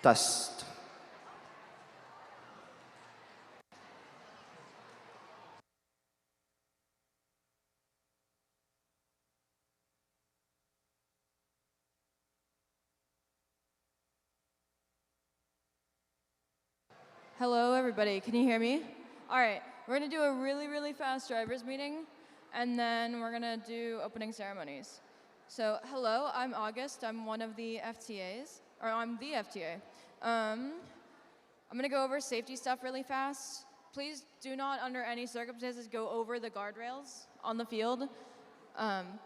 Test. Hello, everybody. Can you hear me? All right. We're going to do a really, really fast drivers meeting, and then we're going to do opening ceremonies. So, hello, I'm August. I'm one of the FTAs, or I'm the FTA. I'm going to go over safety stuff really fast. Please do not, under any circumstances, go over the guardrails on the field.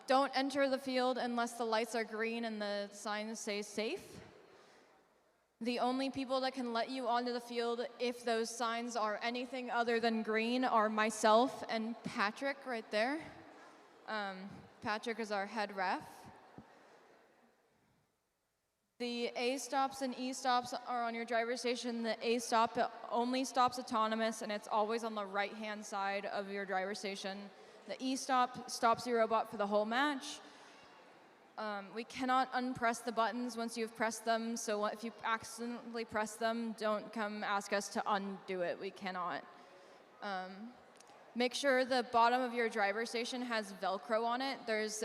Don't enter the field unless the lights are green and the signs say safe. The only people that can let you onto the field if those signs are anything other than green are myself and Patrick right there. Patrick is our head ref. The A stops and E stops are on your driver's station. The A stop only stops autonomous, and it's always on the right-hand side of your driver's station. The E stop stops your robot for the whole match. We cannot unpress the buttons once you've pressed them, so if you accidentally press them, don't come ask us to undo it. We cannot. Make sure the bottom of your driver's station has Velcro on it. There's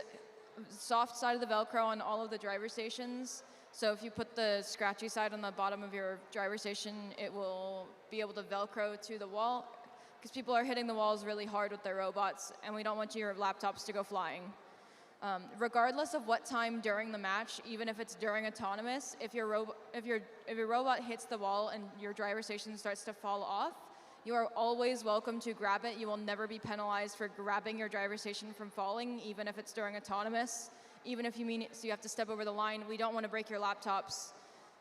soft side of the Velcro on all of the driver stations, so if you put the scratchy side on the bottom of your driver station, it will be able to Velcro to the wall, because people are hitting the walls really hard with their robots, and we don't want your laptops to go flying. Regardless of what time during the match, even if it's during autonomous, if your robot hits the wall and your driver station starts to fall off, you are always welcome to grab it. You will never be penalized for grabbing your driver station from falling, even if it's during autonomous. Even if you have to step over the line, we don't want to break your laptops.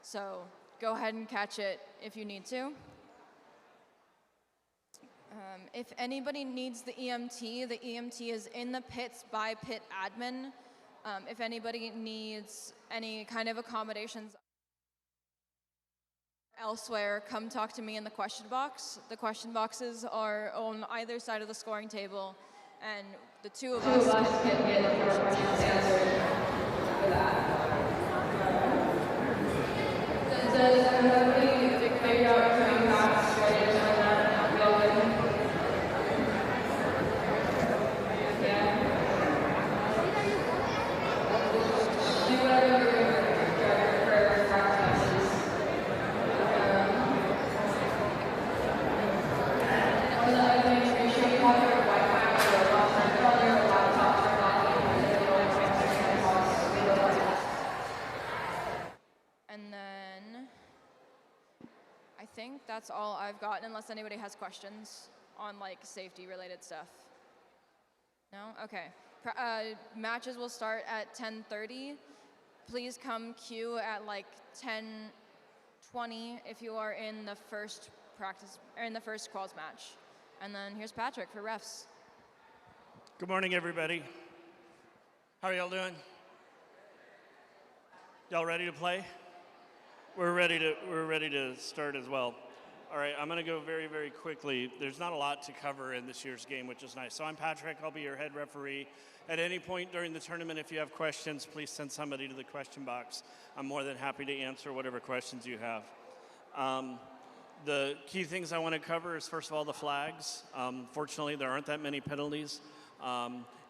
So go ahead and catch it if you need to. If anybody needs the EMT is in the pits by pit admin. If anybody needs any kind of accommodations elsewhere, come talk to me in the question box. The question boxes are on either side of the scoring table, and the two of us can get the questions answered for that. Does everybody figure out turning back straight into that? We all good? And then I think that's all I've got, unless anybody has questions on like safety related stuff. No? Okay. Matches will start at 10:30. Please come queue at like 10:20 if you are in the first practice or in the first quals match. And then here's Patrick for refs. Good morning, everybody. How are y'all doing? Y'all ready to play? We're ready to start as well. All right, I'm going to go very, very quickly. There's not a lot to cover in this year's game, which is nice. So I'm Patrick. I'll be your head referee. At any point during the tournament, if you have questions, please send somebody to the question box. I'm more than happy to answer whatever questions you have. The key things I want to cover is, first of all, the flags. Fortunately, there aren't that many penalties.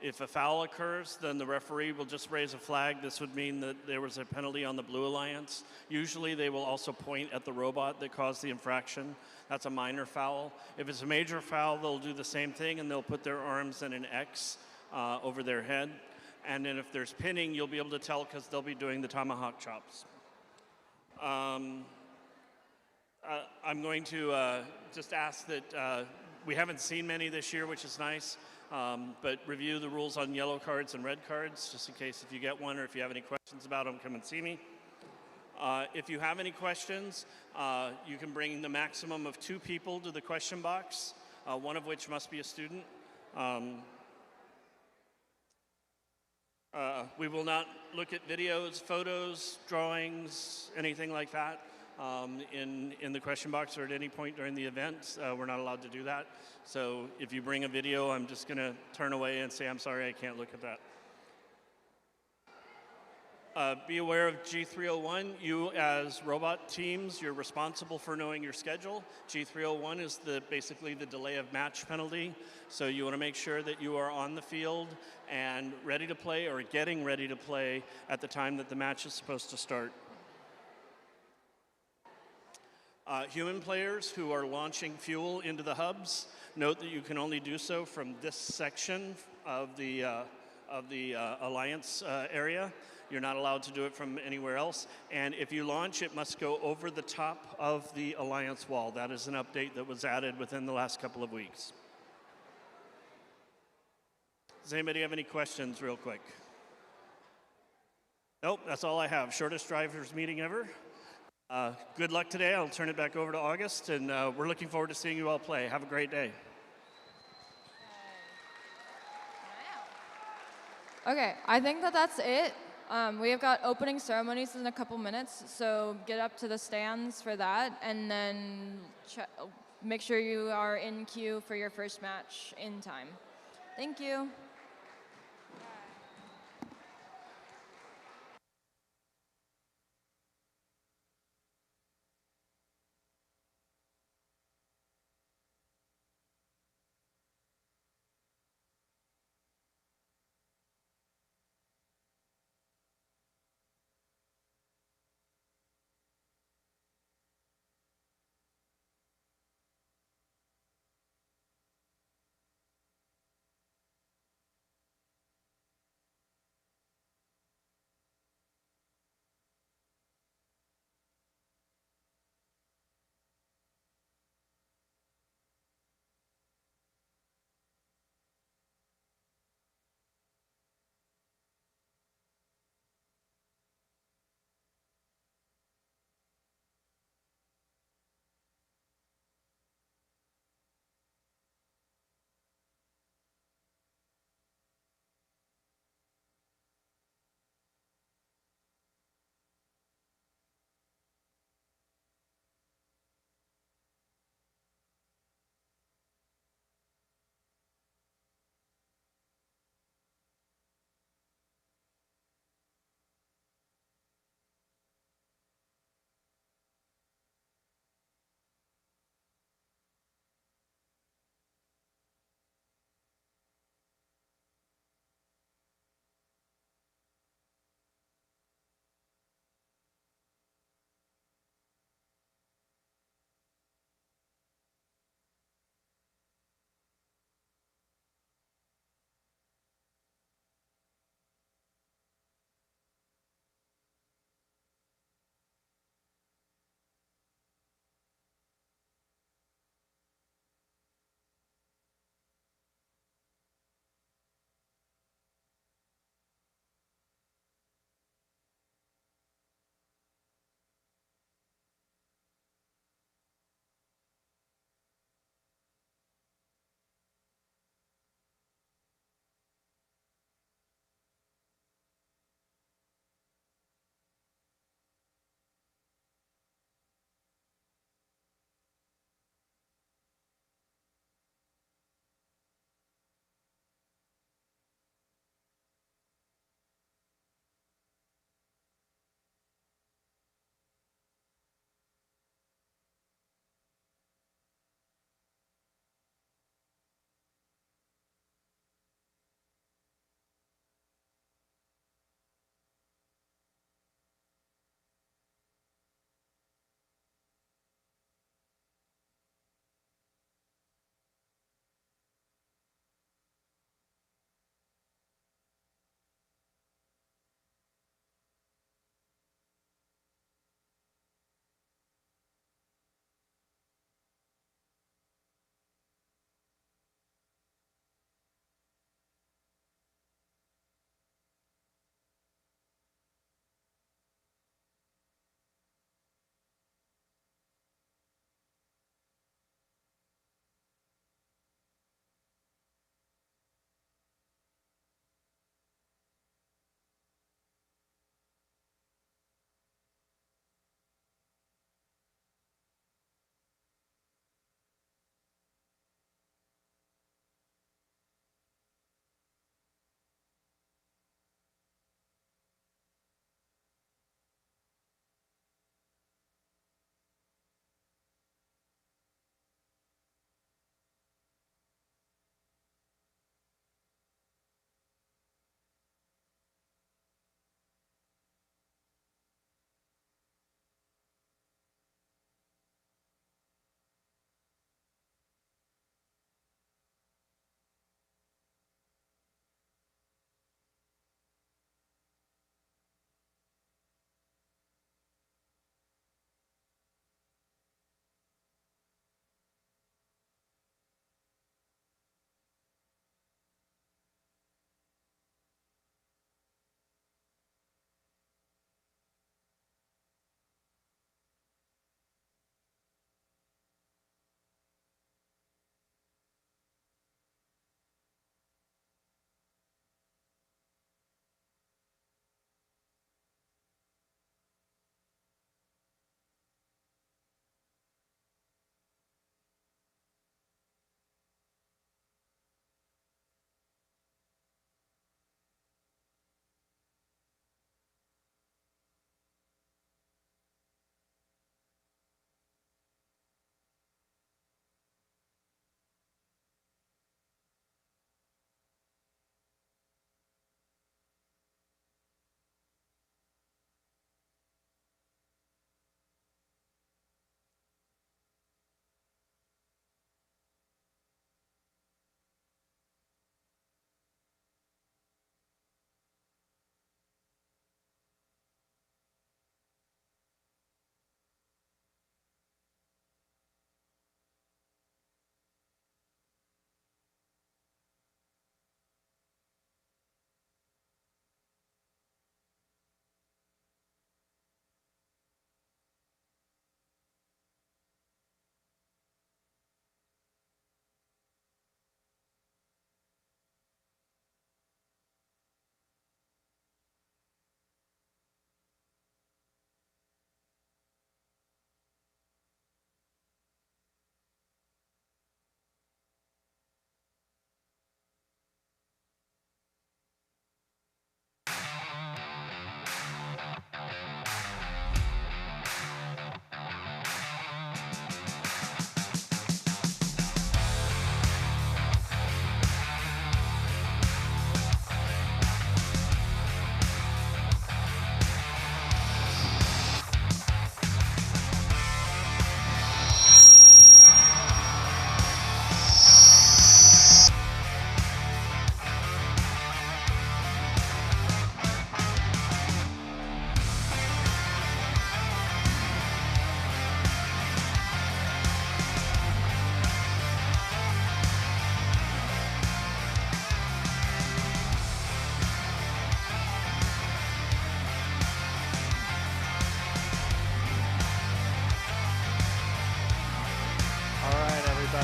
If a foul occurs, then the referee will just raise a flag. This would mean that there was a penalty on the Blue Alliance. Usually they will also point at the robot that caused the infraction. That's a minor foul. If it's a major foul, they'll do the same thing, and they'll put their arms in an X over their head. And then if there's pinning, you'll be able to tell because they'll be doing the tomahawk chops. I'm going to just ask that we haven't seen many this year, which is nice. But review the rules on yellow cards and red cards, just in case if you get one or if you have any questions about them, come and see me. If you have any questions, you can bring the maximum of 2 people to the question box, one of which must be a student. We will not look at videos, photos, drawings, anything like that in the question box or at any point during the event. We're not allowed to do that. So if you bring a video, I'm just going to turn away and say, I'm sorry, I can't look at that. Be aware of G301. You, as robot teams, you're responsible for knowing your schedule. G301 is basically the delay of match penalty. So you want to make sure that you are on the field and ready to play or getting ready to play at the time that the match is supposed to start. Human players who are launching fuel into the hubs, note that you can only do so from this section of the Alliance area. You're not allowed to do it from anywhere else. And if you launch, it must go over the top of the Alliance wall. That is an update that was added within the last couple of weeks. Does anybody have any questions real quick? Nope, that's all I have. Shortest drivers meeting ever. Good luck today. I'll turn it back over to August, and we're looking forward to seeing you all play. Have a great day. Okay, I think that's it. We have got opening ceremonies in a couple minutes, so get up to the stands for that, and then make sure you are in queue for your first match in time. Thank you.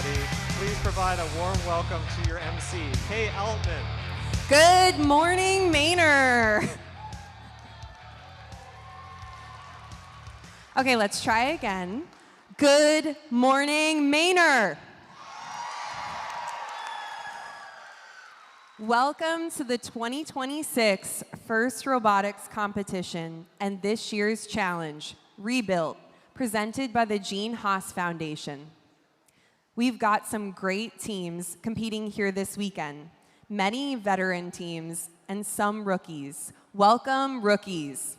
everybody. Please provide a warm welcome to your MC, Kay Altman. Good morning, Manor. Okay, let's try again. Good morning, Manor. Welcome to the 2026 First Robotics Competition and this year's challenge, Rebuilt, presented by the Gene Haas Foundation. We've got some great teams competing here this weekend, many veteran teams and some rookies. Welcome, rookies.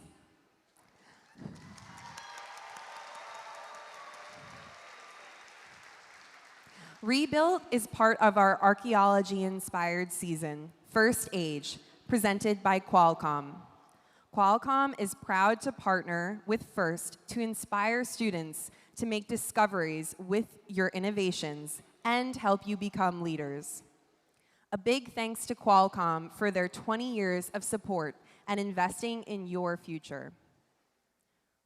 Rebuilt is part of our archaeology-inspired season, First Age, presented by Qualcomm. Qualcomm is proud to partner with FIRST to inspire students to make discoveries with your innovations and help you become leaders. A big thanks to Qualcomm for their 20 years of support and investing in your future.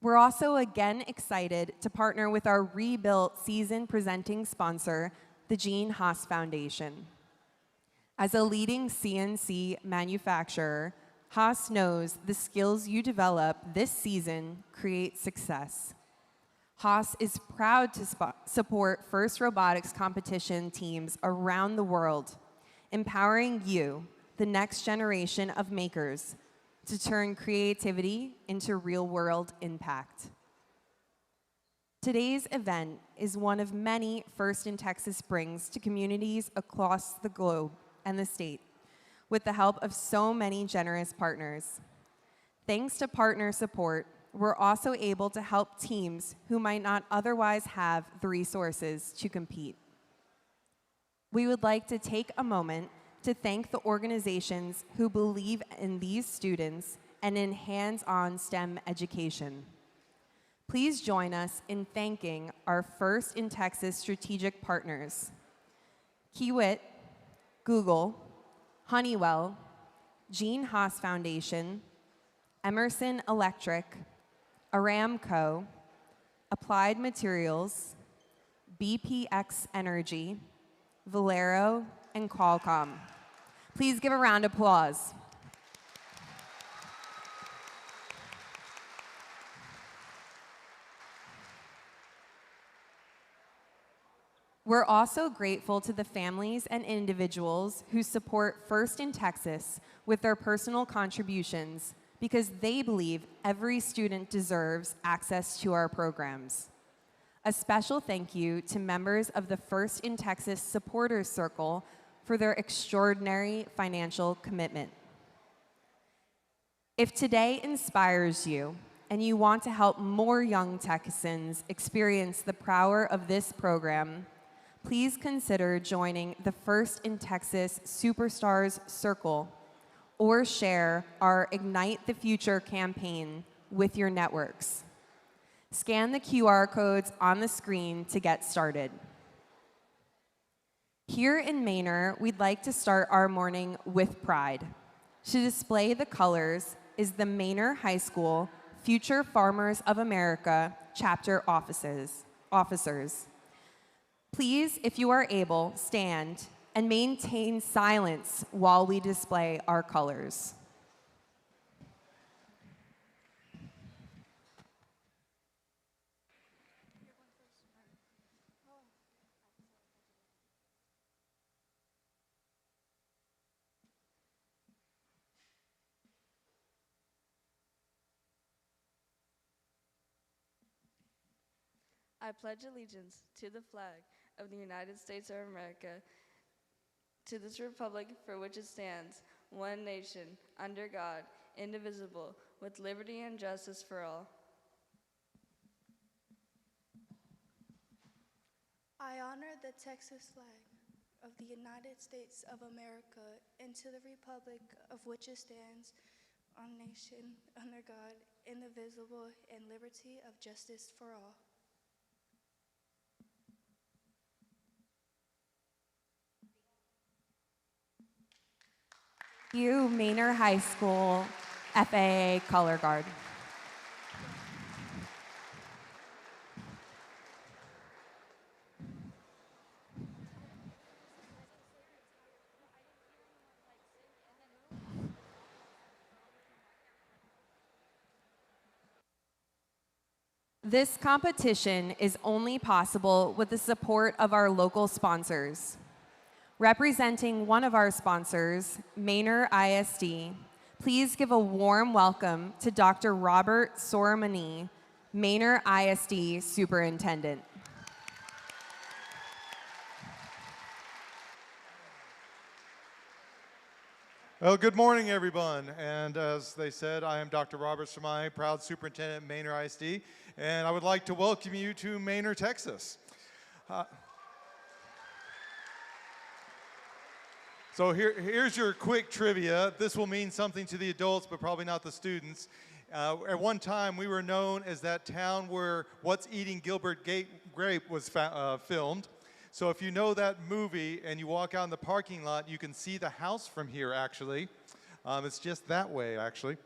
We're also again excited to partner with our Rebuilt season presenting sponsor, the Gene Haas Foundation. As a leading CNC manufacturer, Haas knows the skills you develop this season create success. Haas is proud to support FIRST Robotics competition teams around the world, empowering you, the next generation of makers, to turn creativity into real-world impact. Today's event is one of many First in Texas brings to communities across the globe and the state, with the help of so many generous partners. Thanks to partner support, we're also able to help teams who might not otherwise have the resources to compete. We would like to take a moment to thank the organizations who believe in these students and in hands-on STEM education. Please join us in thanking our First in Texas strategic partners, Kiewit, Google, Honeywell, Gene Haas Foundation, Emerson Electric, Aramco, Applied Materials, BPX Energy, Valero, and Qualcomm. Please give a round of applause. We're also grateful to the families and individuals who support First in Texas with their personal contributions because they believe every student deserves access to our programs. A special thank you to members of the First in Texas Supporters Circle for their extraordinary financial commitment. If today inspires you and you want to help more young Texans experience the power of this program, please consider joining the First in Texas Superstars Circle or share our Ignite the Future campaign with your networks. Scan the QR codes on the screen to get started. Here in Manor, we'd like to start our morning with pride. To display the colors is the Manor High School Future Farmers of America chapter officers. Please, if you are able, stand and maintain silence while we display our colors. I pledge allegiance to the flag of the United States of America, to this republic for which it stands, one nation, under God, indivisible, with liberty and justice for all. I honor the Texas flag of the United States of America and to the republic of which it stands, one nation, under God, indivisible, and liberty of justice for all. You, Manor High School FAA Color Guard. This competition is only possible with the support of our local sponsors. Representing one of our sponsors, Manor ISD, please give a warm welcome to Dr. Robert Ceremonies, Manor ISD Superintendent. Well, good morning, everyone. And as they said, I am Dr. Robert Ceremonies, proud superintendent at Manor ISD, and I would like to welcome you to Manor, Texas. So here's your quick trivia. This will mean something to the adults, but probably not the students. At one time, we were known as that town where What's Eating Gilbert Grape was filmed. So if you know that movie and you walk out in the parking lot, you can see the house from here, actually. It's just that way, actually.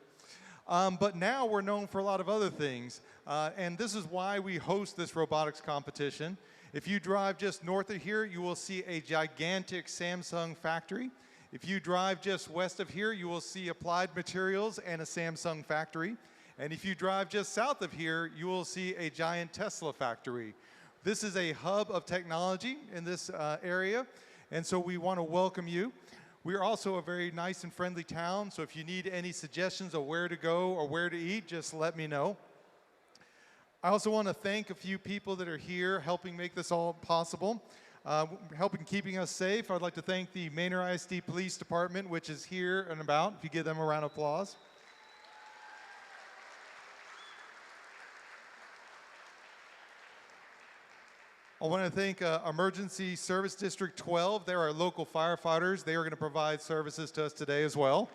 But now we're known for a lot of other things. And this is why we host this robotics competition. If you drive just north of here, you will see a gigantic Samsung factory. If you drive just west of here, you will see Applied Materials and a Samsung factory. And if you drive just south of here, you will see a giant Tesla factory. This is a hub of technology in this area, and so we want to welcome you. We are also a very nice and friendly town, so if you need any suggestions of where to go or where to eat, just let me know. I also want to thank a few people that are here helping make this all possible, helping keeping us safe. I'd like to thank the Manor ISD Police Department, which is here and about, if you give them a round of applause. I want to thank Emergency Service District 12. They're our local firefighters. They are going to provide services to us today as well.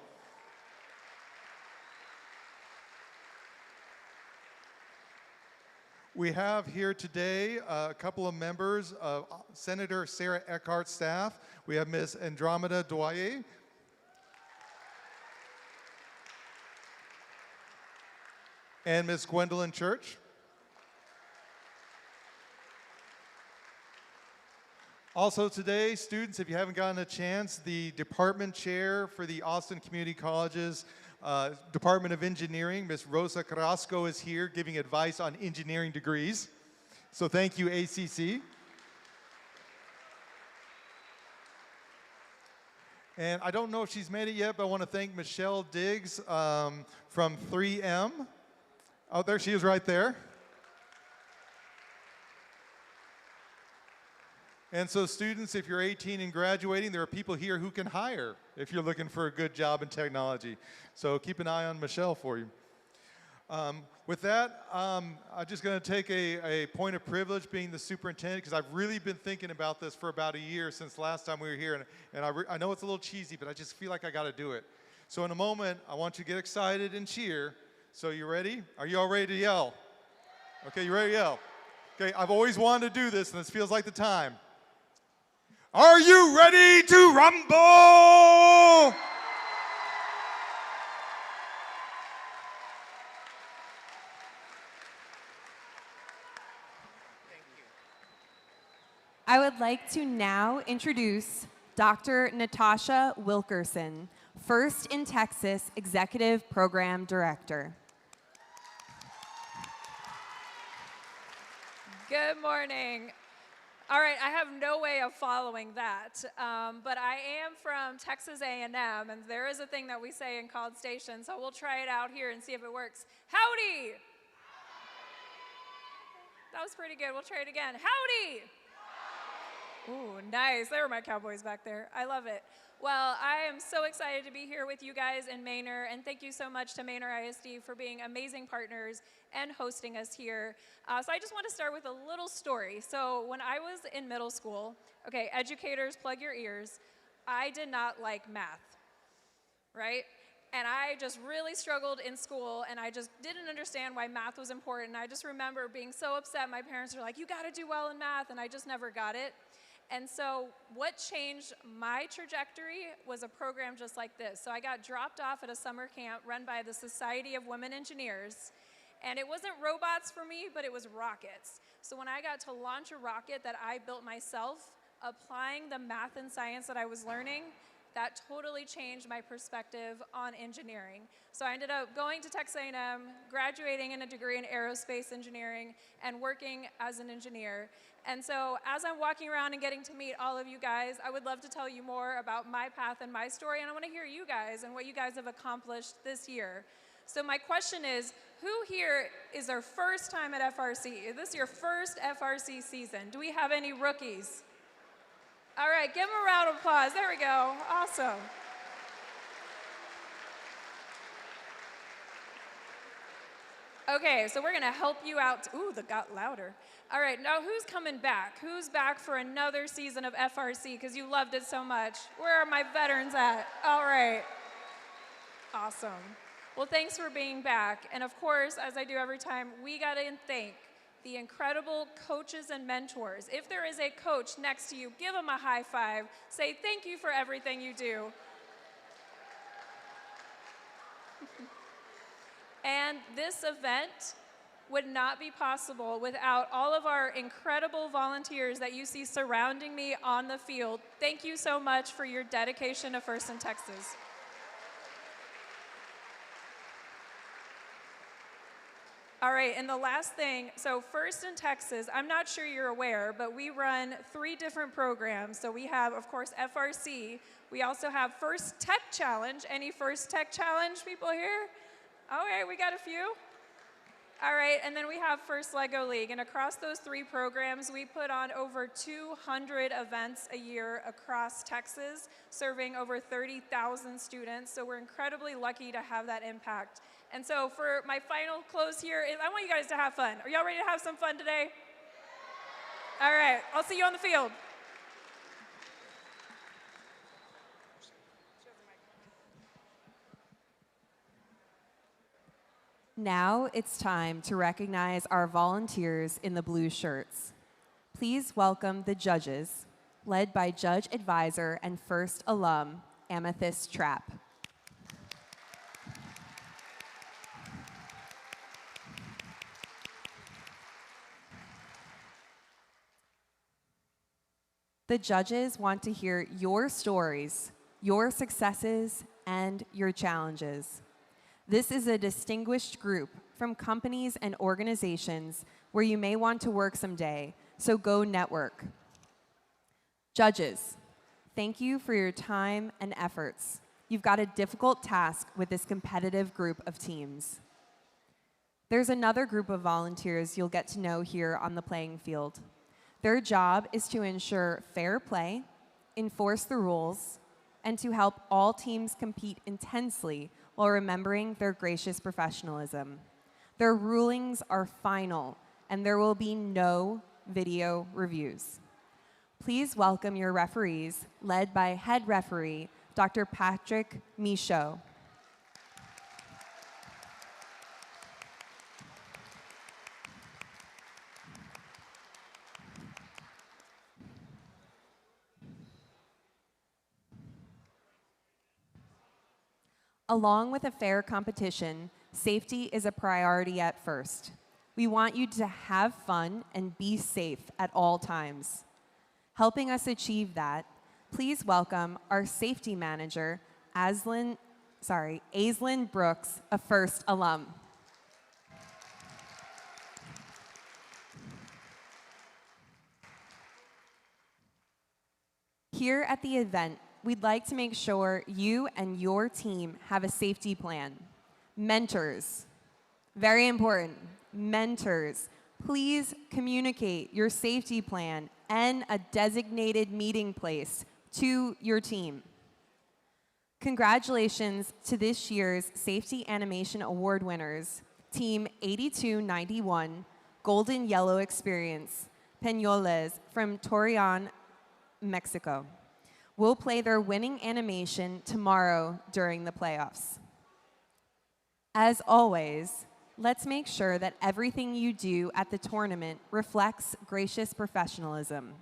We have here today a couple of members of Senator Sarah Eckhart's staff. We have Ms. Andromeda Dwyer. And Ms. Gwendolyn Church. Also today, students, if you haven't gotten a chance, the department chair for the Austin Community College's Department of Engineering, Ms. Rosa Carrasco, is here giving advice on engineering degrees. So thank you, ACC. And I don't know if she's made it yet, but I want to thank Michelle Diggs from 3M. Oh, there she is right there. And so students, if you're 18 and graduating, there are people here who can hire if you're looking for a good job in technology. So keep an eye on Michelle for you. With that, I'm just going to take a point of privilege being the superintendent, because I've really been thinking about this for about a year since last time we were here. And I know it's a little cheesy, but I just feel like I got to do it. So in a moment, I want you to get excited and cheer. So you ready? Are you all ready to yell? Okay, you ready to yell? Okay, I've always wanted to do this, and this feels like the time. Are you ready to rumble? I would like to now introduce Dr. Natasha Wilkerson, First in Texas Executive Program Director. Good morning. All right, I have no way of following that, but I am from Texas A&M, and there is a thing that we say in College Station, so we'll try it out here and see if it works. Howdy! That was pretty good. We'll try it again. Howdy! Ooh, nice. There were my cowboys back there. I love it. Well, I am so excited to be here with you guys in Manor, and thank you so much to Manor ISD for being amazing partners and hosting us here. So I just want to start with a little story. So when I was in middle school, okay, educators, plug your ears, I did not like math, right? And I just really struggled in school, and I just didn't understand why math was important. I just remember being so upset. My parents were like, you got to do well in math, and I just never got it. And so what changed my trajectory was a program just like this. So I got dropped off at a summer camp run by the Society of Women Engineers. And it wasn't robots for me, but it was rockets. So when I got to launch a rocket that I built myself, applying the math and science that I was learning, that totally changed my perspective on engineering. So I ended up going to Texas A&M, graduating in a degree in aerospace engineering, and working as an engineer. And so as I'm walking around and getting to meet all of you guys, I would love to tell you more about my path and my story, and I want to hear you guys and what you guys have accomplished this year. So my question is, who here is their first time at FRC? Is this your first FRC season? Do we have any rookies? All right, give them a round of applause. There we go. Awesome. Okay, so we're going to help you out. Ooh, that got louder. All right, now who's coming back? Who's back for another season of FRC because you loved it so much? Where are my veterans at? All right. Awesome. Well, thanks for being back. And of course, as I do every time, we got to thank the incredible coaches and mentors. If there is a coach next to you, give them a high five. Say thank you for everything you do. And this event would not be possible without all of our incredible volunteers that you see surrounding me on the field. Thank you so much for your dedication to First in Texas. All right, and the last thing, so First in Texas, I'm not sure you're aware, but we run 3 different programs. So we have, of course, FRC. We also have First Tech Challenge. Any First Tech Challenge people here? Okay, we got a few. All right, and then we have First Lego League. And across those 3 programs, we put on over 200 events a year across Texas, serving over 30,000 students. So we're incredibly lucky to have that impact. And so for my final close here is I want you guys to have fun. Are y'all ready to have some fun today? All right, I'll see you on the field. Now it's time to recognize our volunteers in the blue shirts. Please welcome the judges, led by Judge Advisor and First alum, Amethyst Trapp. The judges want to hear your stories, your successes, and your challenges. This is a distinguished group from companies and organizations where you may want to work someday, so go network. Judges, thank you for your time and efforts. You've got a difficult task with this competitive group of teams. There's another group of volunteers you'll get to know here on the playing field. Their job is to ensure fair play, enforce the rules, and to help all teams compete intensely while remembering their gracious professionalism. Their rulings are final, and there will be no video reviews. Please welcome your referees, led by head referee, Dr. Patrick Michaud. Along with a fair competition, safety is a priority at first. We want you to have fun and be safe at all times. Helping us achieve that, please welcome our safety manager, Aislinn Brooks, a First alum. Here at the event, we'd like to make sure you and your team have a safety plan. Mentors, very important, mentors, please communicate your safety plan and a designated meeting place to your team. Congratulations to this year's Safety Animation Award winners, Team 8291, Golden Yellow Experience, Peñoles from Torreon, Mexico. Will play their winning animation tomorrow during the playoffs. As always, let's make sure that everything you do at the tournament reflects gracious professionalism.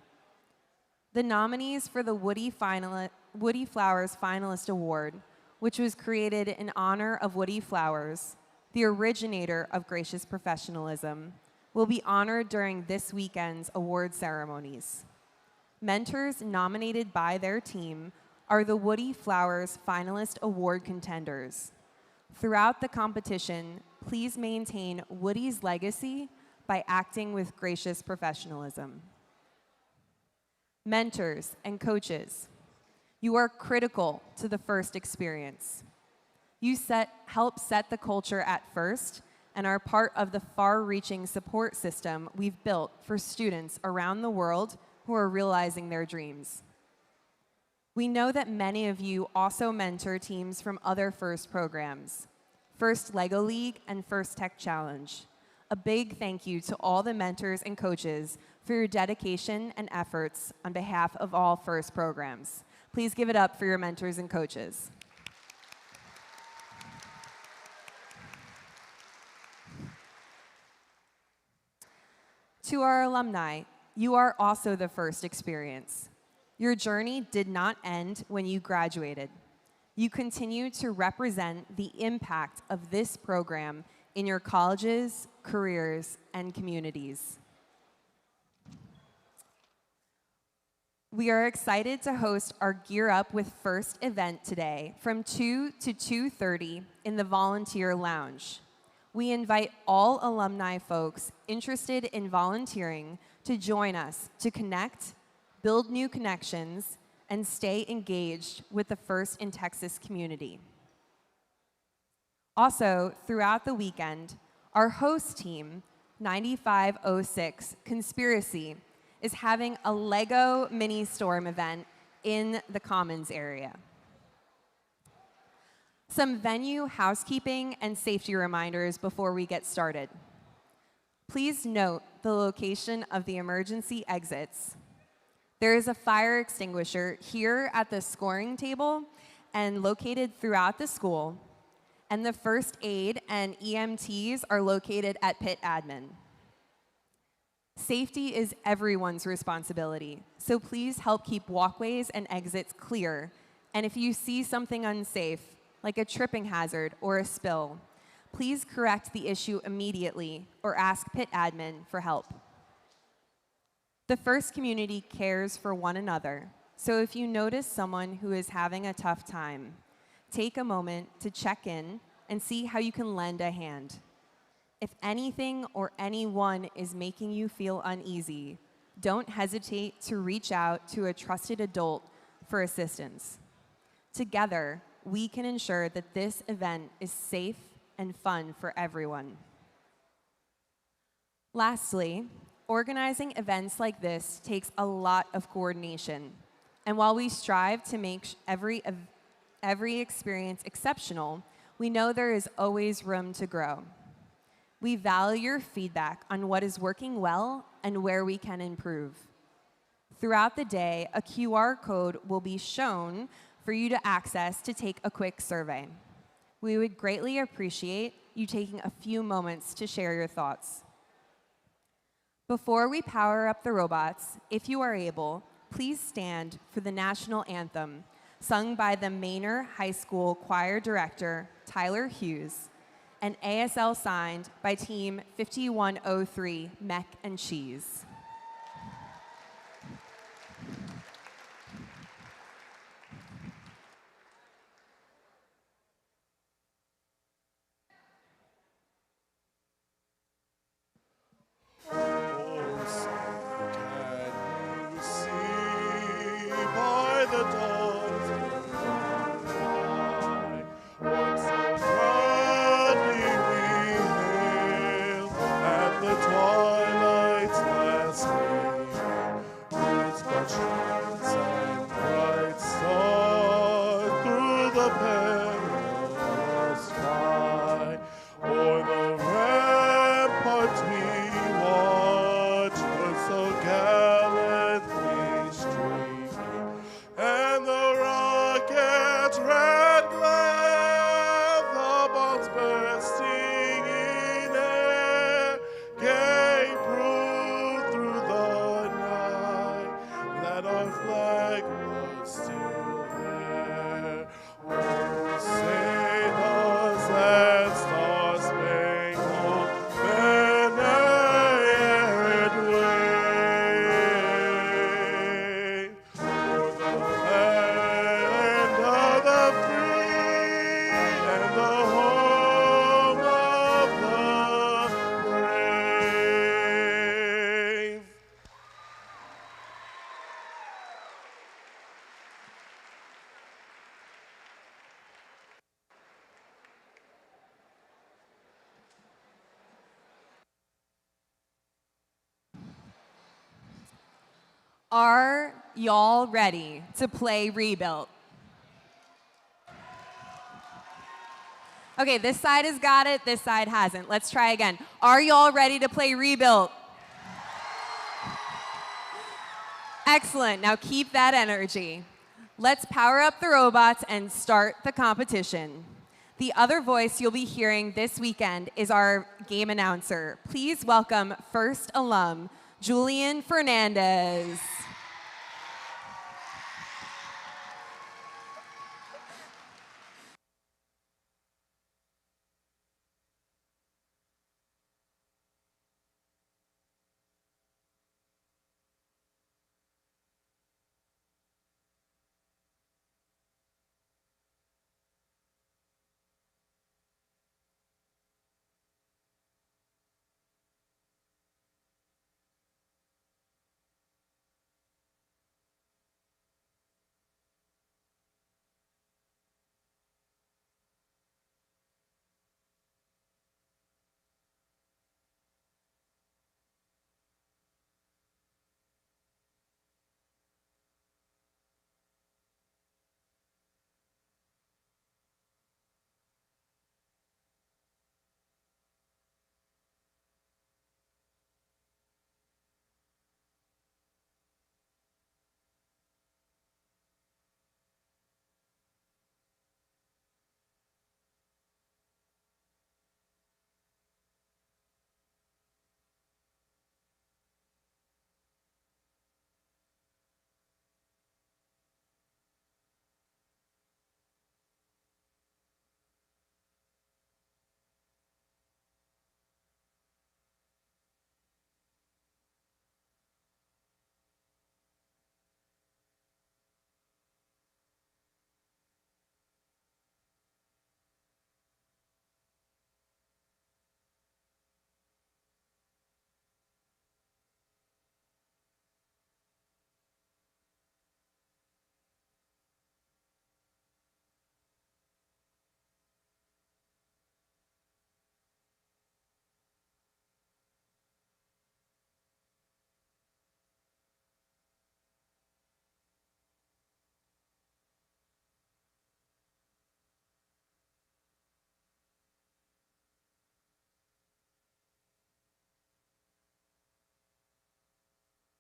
The nominees for the Woody Flowers Finalist Award, which was created in honor of Woody Flowers, the originator of gracious professionalism, will be honored during this weekend's award ceremonies. Mentors nominated by their team are the Woody Flowers Finalist Award contenders. Throughout the competition, please maintain Woody's legacy by acting with gracious professionalism. Mentors and coaches, you are critical to the FIRST experience. You help set the culture at FIRST and are part of the far-reaching support system we've built for students around the world who are realizing their dreams. We know that many of you also mentor teams from other FIRST programs, FIRST LEGO League and FIRST Tech Challenge. A big thank you to all the mentors and coaches for your dedication and efforts on behalf of all FIRST programs. Please give it up for your mentors and coaches. To our alumni, you are also the FIRST experience. Your journey did not end when you graduated. You continue to represent the impact of this program in your colleges, careers, and communities. We are excited to host our Gear Up with FIRST event today from 2 to 2:30 in the Volunteer Lounge. We invite all alumni folks interested in volunteering to join us to connect, build new connections, and stay engaged with the FIRST in Texas community. Also, throughout the weekend, our host team, 9506 Conspiracy, is having a LEGO mini storm event in the Commons area. Some venue housekeeping and safety reminders before we get started. Please note the location of the emergency exits. There is a fire extinguisher here at the scoring table and located throughout the school, and the first aid and EMTs are located at pit admin. Safety is everyone's responsibility, so please help keep walkways and exits clear, and if you see something unsafe, like a tripping hazard or a spill, please correct the issue immediately or ask pit admin for help. The FIRST community cares for one another, so if you notice someone who is having a tough time, take a moment to check in and see how you can lend a hand. If anything or anyone is making you feel uneasy, don't hesitate to reach out to a trusted adult for assistance. Together, we can ensure that this event is safe and fun for everyone. Lastly, organizing events like this takes a lot of coordination. And while we strive to make every experience exceptional, we know there is always room to grow. We value your feedback on what is working well and where we can improve. Throughout the day, a QR code will be shown for you to access to take a quick survey. We would greatly appreciate you taking a few moments to share your thoughts. Before we power up the robots, if you are able, please stand for the national anthem, sung by the Manor High School Choir Director, Tyler Hughes, and ASL signed by Team 5103 Mac and Cheese. Twilight's Are y'all ready to play Rebuilt? Okay, this side has got it, this side hasn't. Let's try again. Are y'all ready to play Rebuilt? Excellent, now keep that energy. Let's power up the robots and start the competition. The other voice you'll be hearing this weekend is our game announcer. Please welcome first alum, Julian Fernandez.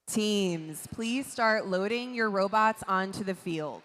Teams, please start loading your robots onto the field.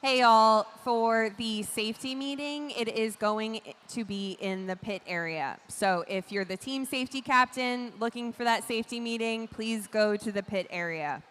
Hey y'all, for the safety meeting, it is going to be in the pit area. So if you're the team safety captain looking for that safety meeting, please go to the pit area.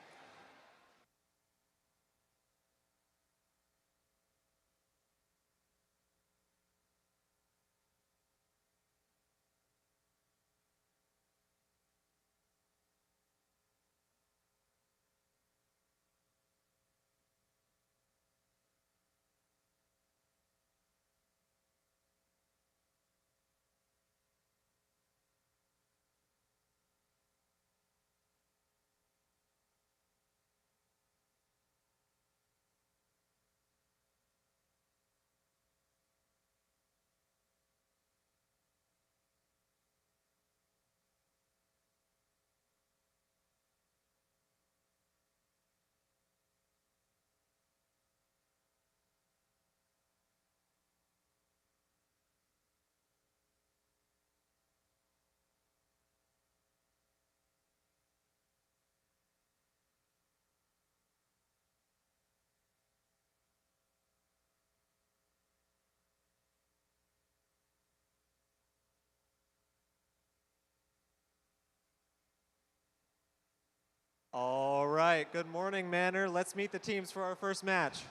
All right, good morning, Manor. Let's meet the teams for our first match.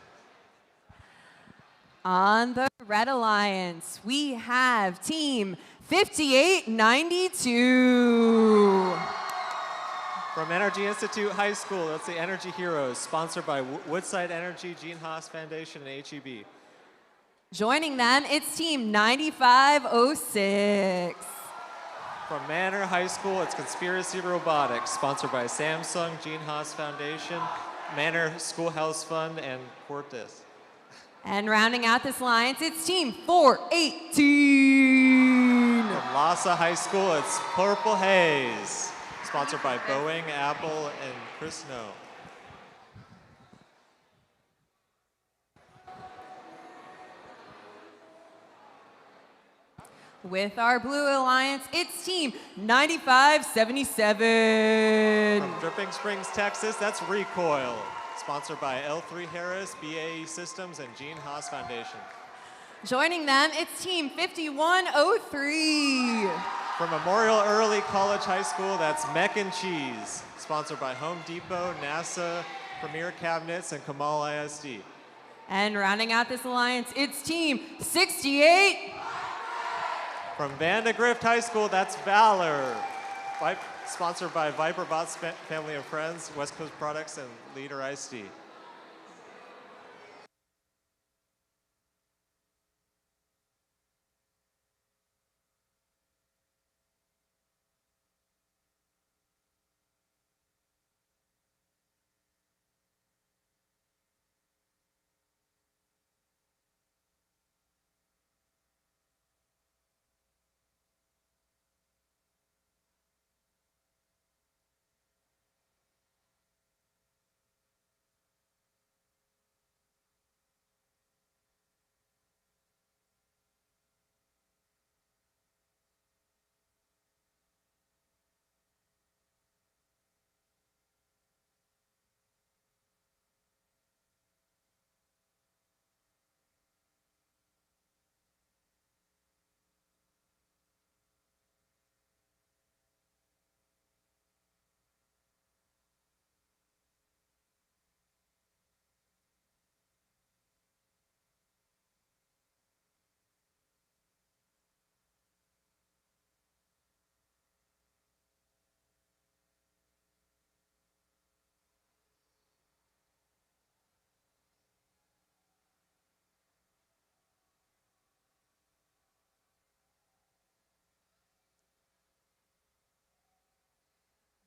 On the Red Alliance, we have Team 5892. From Energy Institute High School, that's the Energy Heroes, sponsored by Woodside Energy, Gene Haas Foundation, and HEB. Joining them, it's Team 9506. From Manor High School, it's Conspiracy Robotics, sponsored by Samsung, Gene Haas Foundation, Manor Schoolhouse Fund, and Quartus. And rounding out this alliance, it's Team 418. From Lhasa High School, it's Purple Haze, sponsored by Boeing, Apple, and Chris Snow. With our Blue Alliance, it's Team 9577. From Dripping Springs, Texas, that's Recoil, sponsored by L3 Harris, BAE Systems, and Gene Haas Foundation. Joining them, it's Team 5103. From Memorial Early College High School, that's Mech and Cheese, sponsored by Home Depot, NASA, Premier Cabinets, and Kamal ISD. And rounding out this alliance, it's Team 68. From Vandegrift High School, that's Valor, sponsored by Viperbots Family of Friends, West Coast Products, and Leader ISD.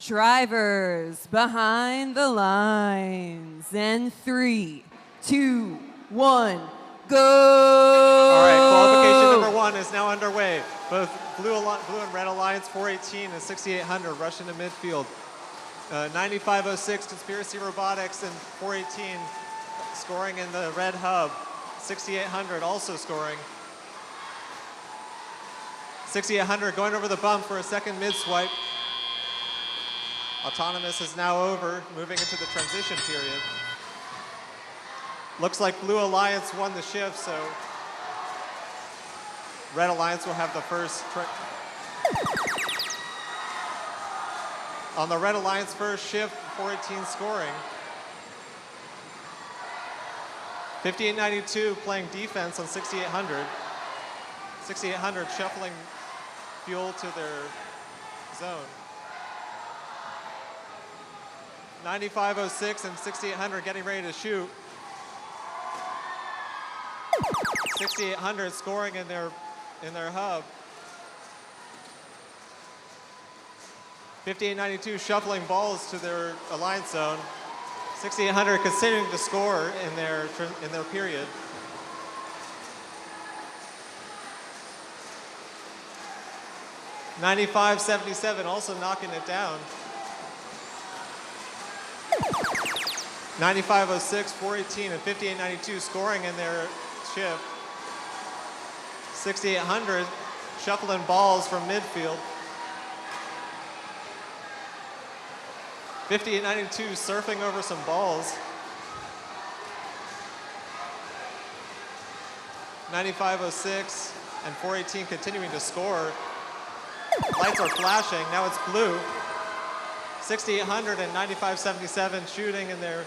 Drivers behind the lines. And 3, 2, 1, go! All right, qualification number 1 is now underway. Both Blue and Red Alliance 418 and 6800 rush into midfield. 9506 Conspiracy Robotics and 418 scoring in the red hub. 6800 also scoring. 6800 going over the bump for a second mid swipe. Autonomous is now over, moving into the transition period. Looks like Blue Alliance won the shift, so Red Alliance will have the first. On the Red Alliance first shift, 418 scoring. 5892 playing defense on 6800. 6800 shuffling fuel to their zone. 9506 and 6800 getting ready to shoot. 6800 scoring in their hub. 5892 shuffling balls to their alliance zone. 6800 continuing to score in their period. .9577 also knocking it down. 9506, 418, and 5892 scoring in their shift. 6800 shuffling balls from midfield. 5892 surfing over some balls. 9506 and 418 continuing to score. Lights are flashing. Now it's blue. 6800 and 9577 shooting in their.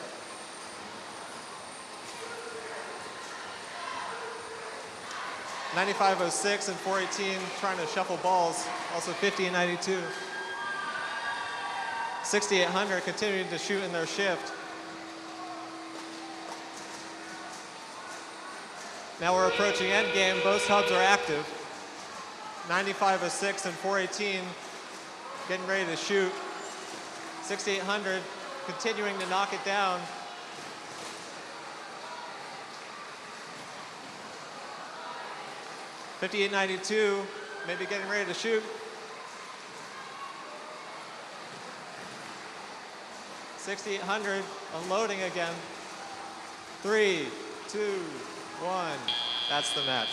.9506 and 418 trying to shuffle balls. Also 50 and 92. 6800 continuing to shoot in their shift. Now we're approaching end game. Both hubs are active. 9506 and 418 getting ready to shoot. 6800 continuing to knock it down. .5892 maybe getting ready to shoot. 6800 unloading again. 3, 2, 1. That's the match.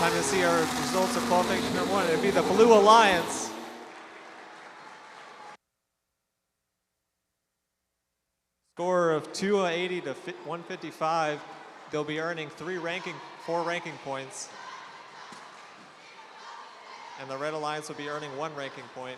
Time to see our results of qualification number 1. It'd be the Blue Alliance. Score of 280 to 155. They'll be earning 4 ranking points. And the Red Alliance will be earning 1 ranking point.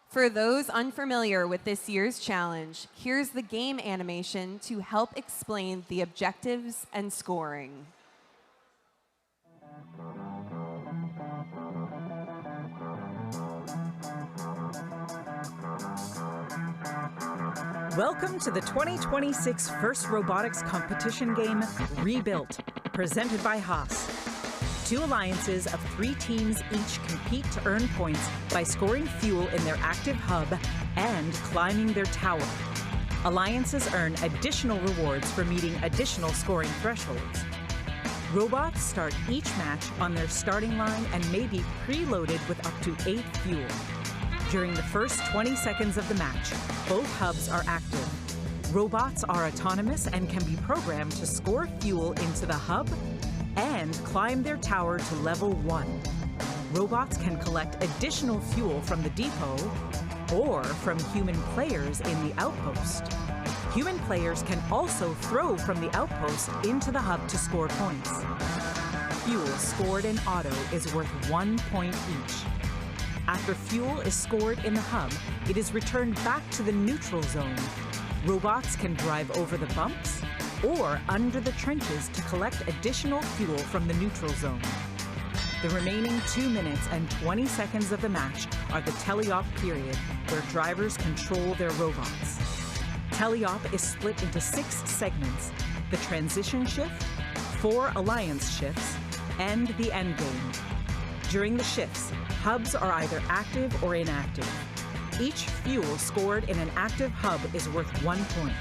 For those unfamiliar with this year's challenge, here's the game animation to help explain the objectives and scoring. Welcome to the 2026 First Robotics Competition Game, Rebuilt, presented by Haas. 2 alliances of 3 teams each compete to earn points by scoring fuel in their active hub and climbing their tower. Alliances earn additional rewards for meeting additional scoring thresholds. Robots start each match on their starting line and may be preloaded with up to 8 fuel. During the first 20 seconds of the match, both hubs are active. Robots are autonomous and can be programmed to score fuel into the hub and climb their tower to level 1. Robots can collect additional fuel from the depot or from human players in the outpost. Human players can also throw from the outpost into the hub to score points. Fuel scored in auto is worth 1 point each. After fuel is scored in the hub, it is returned back to the neutral zone. Robots can drive over the bumps or under the trenches to collect additional fuel from the neutral zone. The remaining 2 minutes and 20 seconds of the match are the teleop period, where drivers control their robots. Teleop is split into 6 segments: the transition shift, 4 alliance shifts, and the endgame. During the shifts, hubs are either active or inactive. Each fuel scored in an active hub is worth 1 point.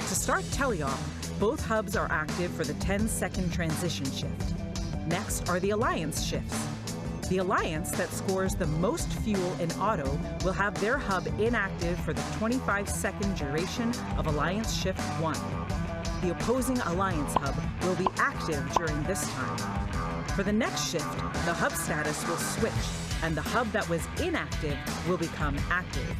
To start teleop, both hubs are active for the 10-second transition shift. Next are the alliance shifts. The alliance that scores the most fuel in auto will have their hub inactive for the 25-second duration of alliance shift 1. The opposing alliance hub will be active during this time. For the next shift, the hub status will switch, and the hub that was inactive will become active.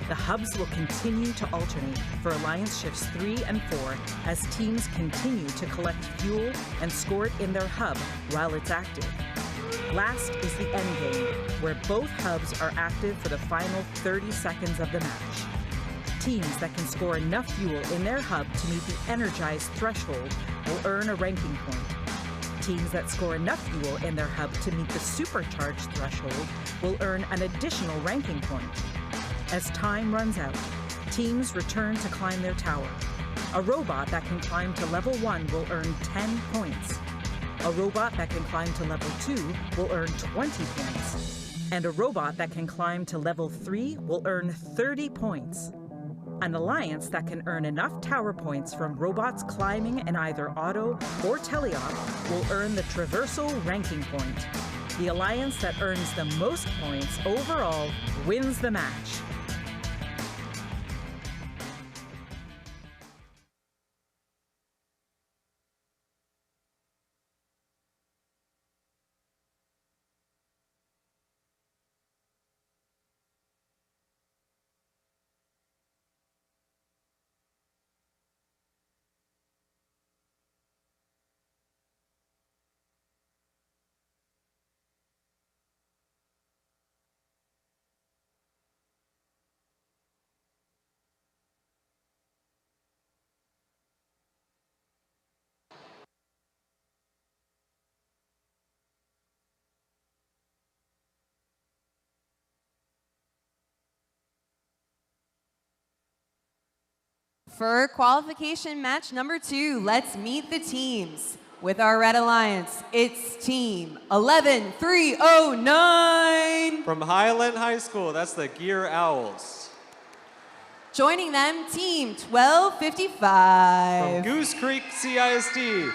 The hubs will continue to alternate for alliance shifts 3 and 4 as teams continue to collect fuel and score it in their hub while it's active. Last is the endgame, where both hubs are active for the final 30 seconds of the match. Teams that can score enough fuel in their hub to meet the energized threshold will earn a ranking point. Teams that score enough fuel in their hub to meet the supercharged threshold will earn an additional ranking point. As time runs out, teams return to climb their tower. A robot that can climb to level 1 will earn 10 points. A robot that can climb to level 2 will earn 20 points. And a robot that can climb to level 3 will earn 30 points. An alliance that can earn enough tower points from robots climbing in either auto or teleop will earn the traversal ranking point. The alliance that earns the most points overall wins the match. For qualification match number 2, let's meet the teams. With our Red Alliance, it's team 11309. From Highland High School, that's the Gear Owls. Joining them, team 1255. From Goose Creek CISD,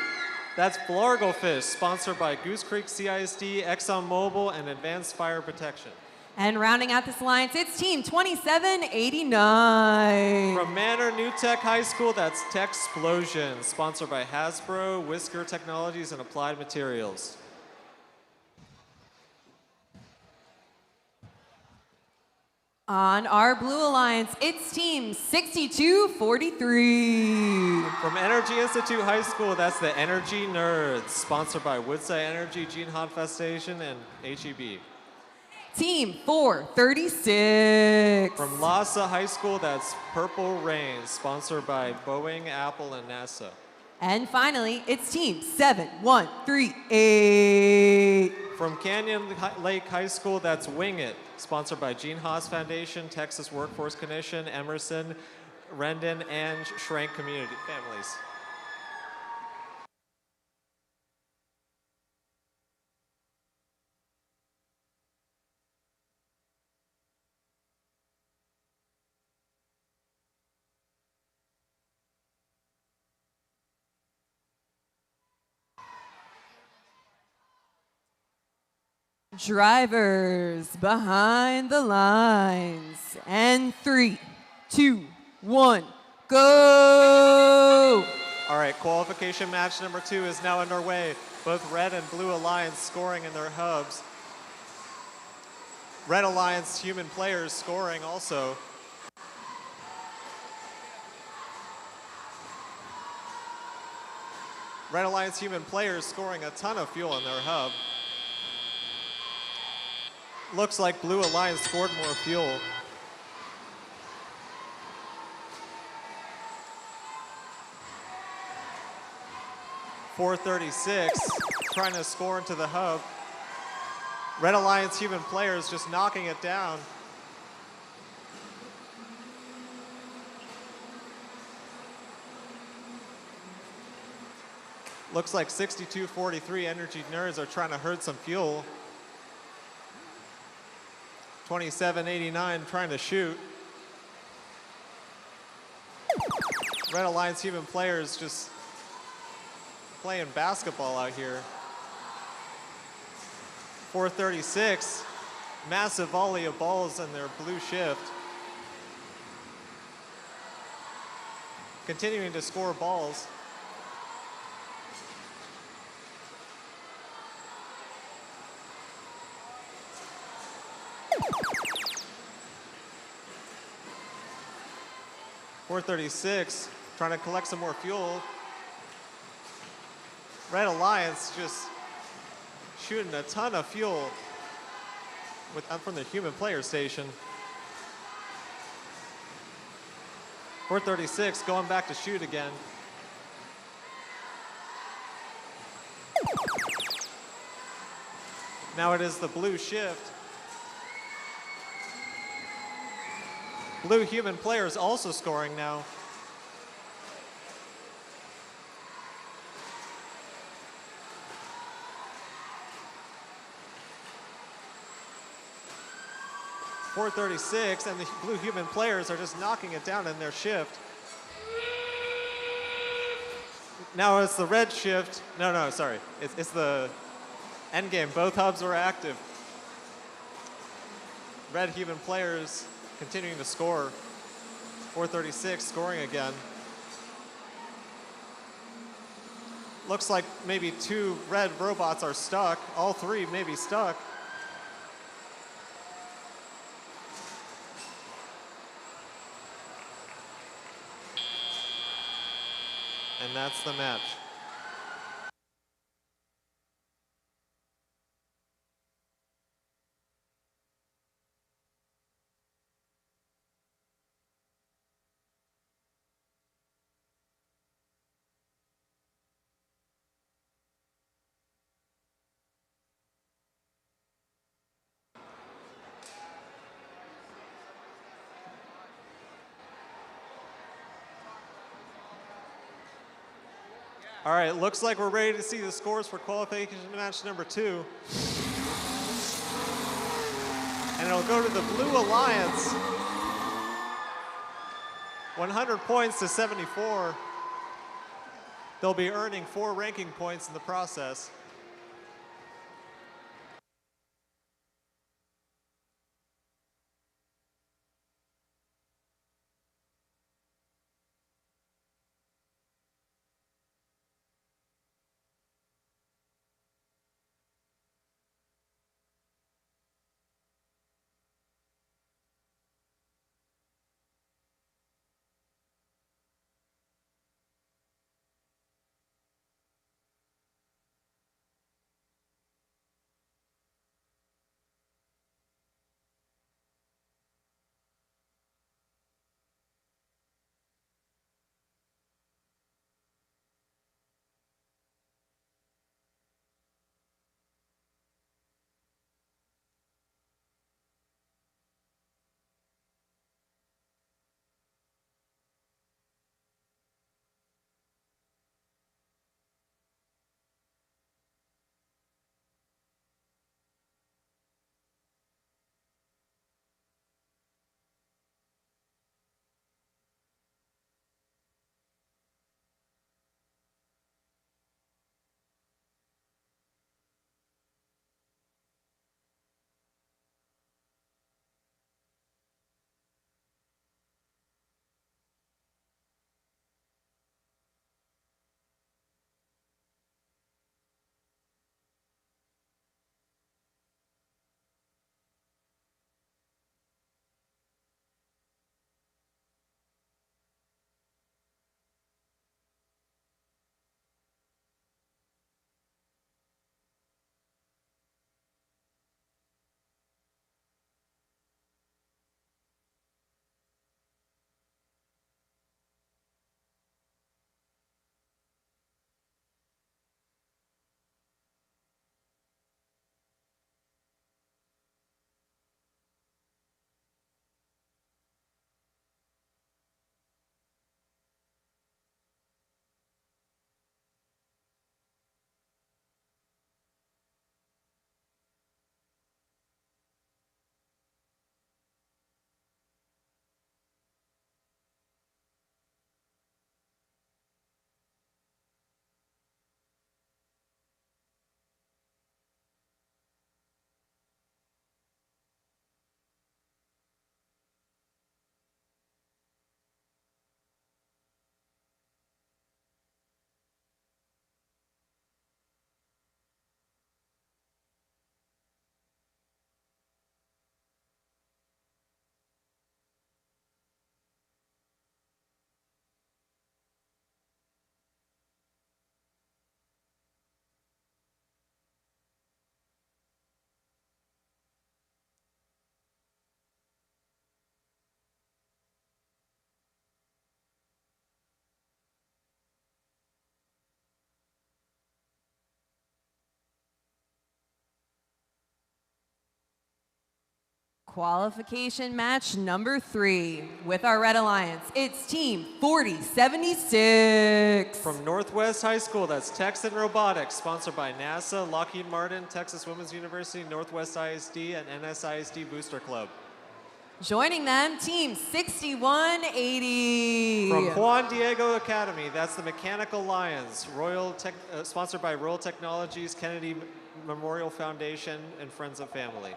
that's Blarglefish, sponsored by Goose Creek CISD, ExxonMobil, and Advanced Fire Protection. And rounding out this alliance, it's team 2789. From Manor New Tech High School, that's Techsplosion, sponsored by Hasbro, Whisker Technologies, and Applied Materials. On our Blue Alliance, it's team 6243. From Energy Institute High School, that's the Energy Nerds, sponsored by Woodside Energy, Gene Foundation, and HEB. Team 436. From Lhasa High School, that's Purple Rain, sponsored by Boeing, Apple, and NASA. And finally, it's team 7138. From Canyon Lake High School, that's Wing It, sponsored by Gene Haas Foundation, Texas Workforce Commission, Emerson, Rendon and Schrank community families. Drivers behind the lines. And 3, 2, 1, go! All right, qualification match number 2 is now underway. Both Red and Blue Alliance scoring in their hubs. Red Alliance human players scoring also. Red Alliance human players scoring a ton of fuel in their hub. Looks like Blue Alliance scored more fuel. .436, trying to score into the hub. Red Alliance human players just knocking it down. Looks like 62-43 Energy Nerds are trying to herd some fuel. 27-89 trying to shoot. Red Alliance human players just playing basketball out here. .436, massive volley of balls in their blue shift. Continuing to score balls. .436, trying to collect some more fuel. Red Alliance just shooting a ton of fuel from the human player station. .436 going back to shoot again. Now it is the blue shift. Blue human players also scoring now. .436, and the blue human players are just knocking it down in their shift. Now it's the red shift. No, sorry. It's the end game. Both hubs are active. Red human players continuing to score. .436 scoring again. Looks like maybe 2 red robots are stuck. All 3 may be stuck. And that's the match. All right, looks like we're ready to see the scores for qualification match number 2. And it'll go to the Blue Alliance. 100 points to 74. They'll be earning 4 ranking points in the process. Qualification match number 3 with our Red Alliance. It's team 4076. From Northwest High School, that's Texan Robotics, sponsored by NASA, Lockheed Martin, Texas Women's University, Northwest ISD, and NSISD Booster Club. Joining them, team 6180. From Juan Diego Academy, that's the Mechanical Lions, sponsored by Royal Technologies, Kennedy Memorial Foundation, and Friends of Family.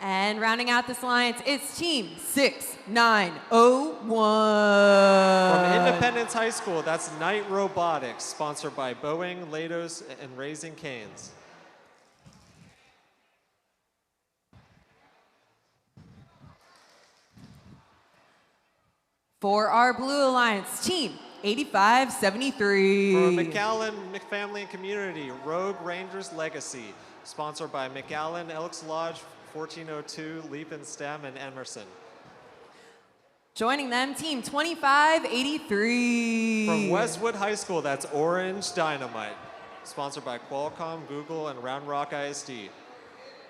And rounding out this alliance, it's team 6901. From Independence High School, that's Knight Robotics, sponsored by Boeing, Leidos, and Raising Cane's. For our Blue Alliance, team 8573. From McAllen Family and Community, Rogue Rangers Legacy, sponsored by McAllen, Elks Lodge, 1402, Leap and STEM, and Emerson. Joining them, team 2583. From Westwood High School, that's Orange Dynamite, sponsored by Qualcomm, Google, and Round Rock ISD.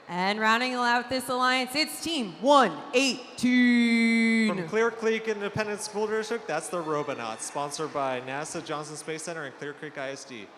And rounding out this alliance, it's team 118. From Clear Creek Independent School District, that's the Robonauts, sponsored by NASA Johnson Space Center and Clear Creek ISD.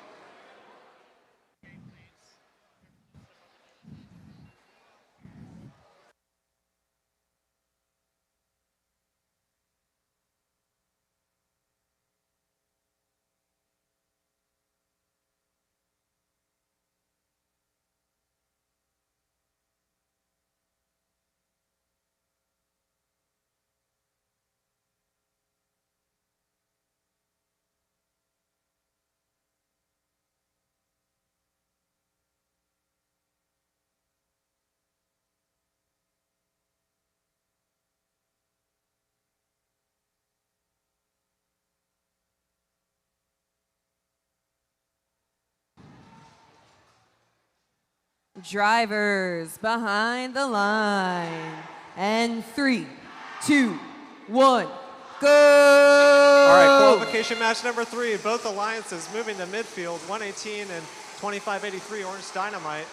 Drivers behind the line. And 3, 2, 1, go! All right, qualification match number 3. Both alliances moving to midfield, 118 and 2583, Orange Dynamite.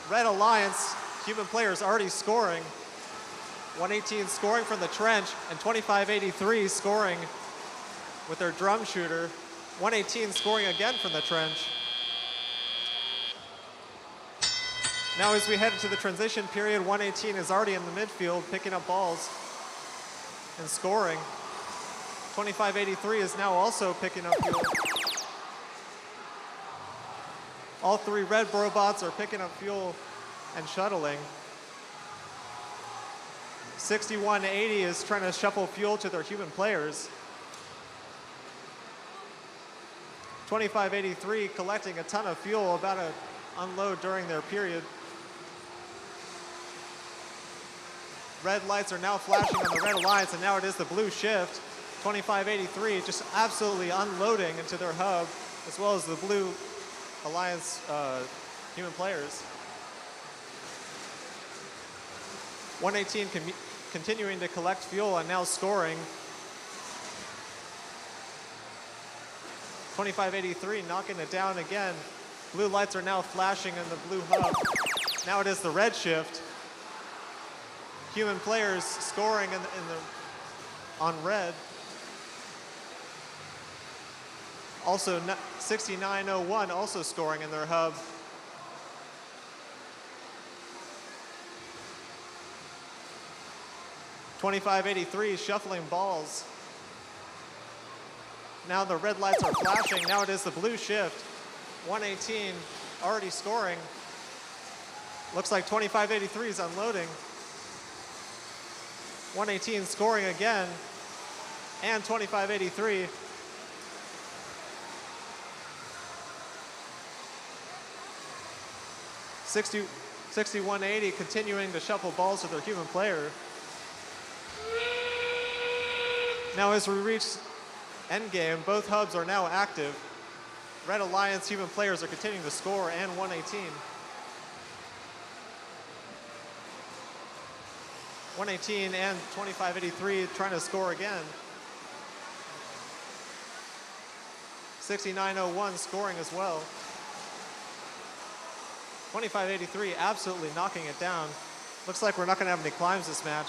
Red Alliance, human players already scoring. 118 scoring from the trench, and 2583 scoring with their drum shooter. 118 scoring again from the trench. Now as we head into the transition period, 118 is already in the midfield, picking up balls and scoring. 2583 is now also picking up fuel. All 3 red robots are picking up fuel and shuttling. 6180 is trying to shuffle fuel to their human players. 2583 collecting a ton of fuel, about to unload during their period. Red lights are now flashing on the Red Alliance, and now it is the blue shift. 2583 just absolutely unloading into their hub, as well as the Blue Alliance human players. 118 continuing to collect fuel and now scoring. 2583 knocking it down again. Blue lights are now flashing in the blue hub. Now it is the red shift. Human players scoring on red. Also 6901 also scoring in their hub. .2583 shuffling balls. Now the red lights are flashing. Now it is the blue shift. 118 already scoring. Looks like 2583 is unloading. 118 scoring again. And 2583. .60 6180 continuing to shuffle balls to their human player. Now as we reach endgame, both hubs are now active. Red Alliance human players are continuing to score, and 118. 118 and 2583 trying to score again. 6901 scoring as well. 25-83, absolutely knocking it down. Looks like we're not going to have any climbs this match.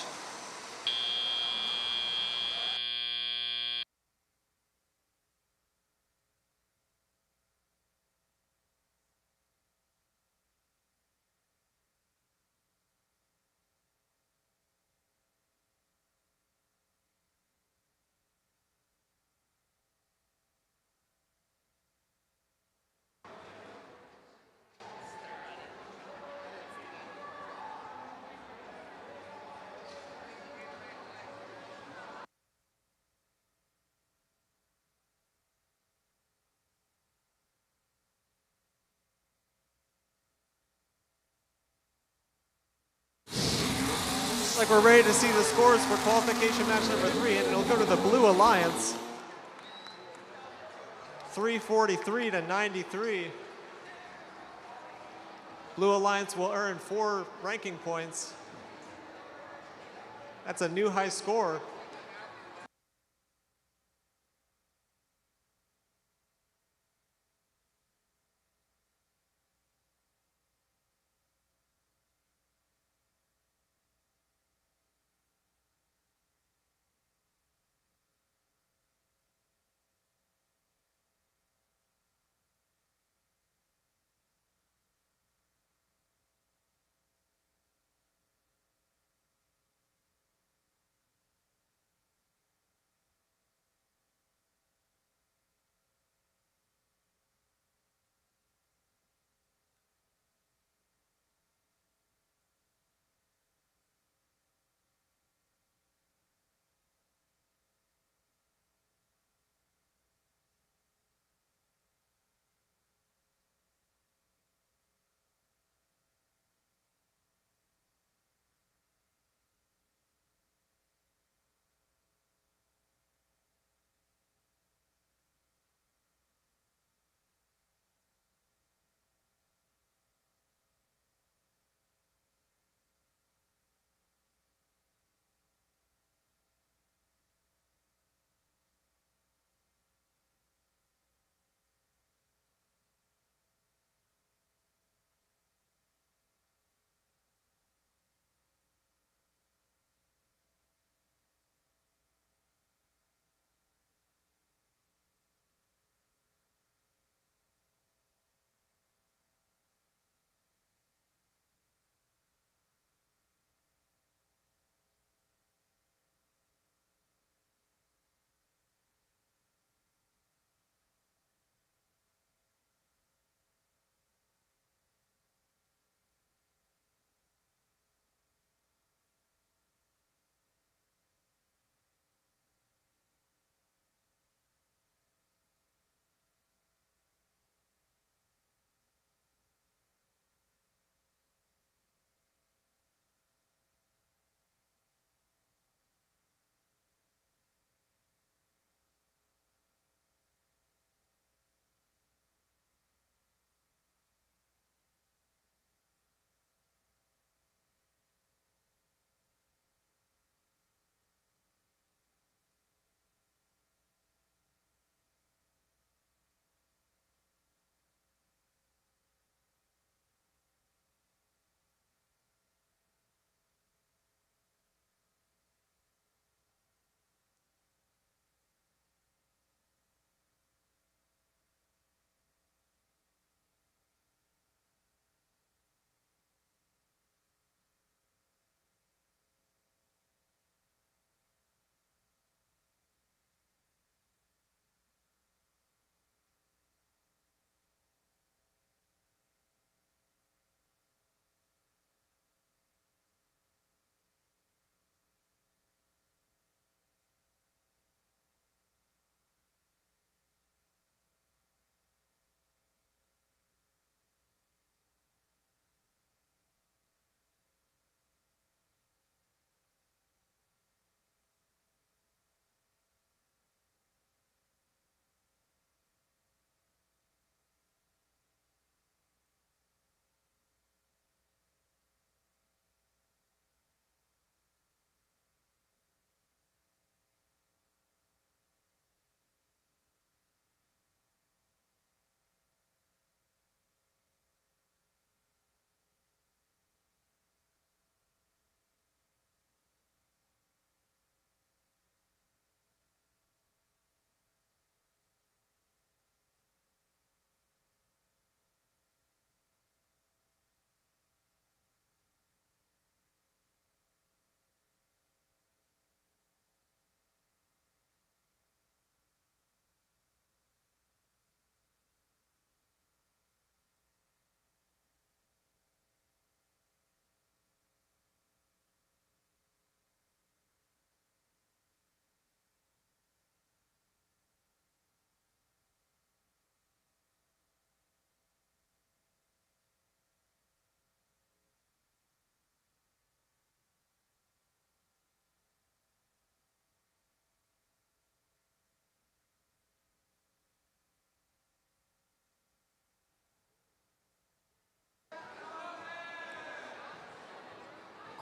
Looks like we're ready to see the scores for qualification match number 3, and it'll go to the Blue Alliance. 343 to 93. Blue Alliance will earn 4 ranking points. That's a new high score.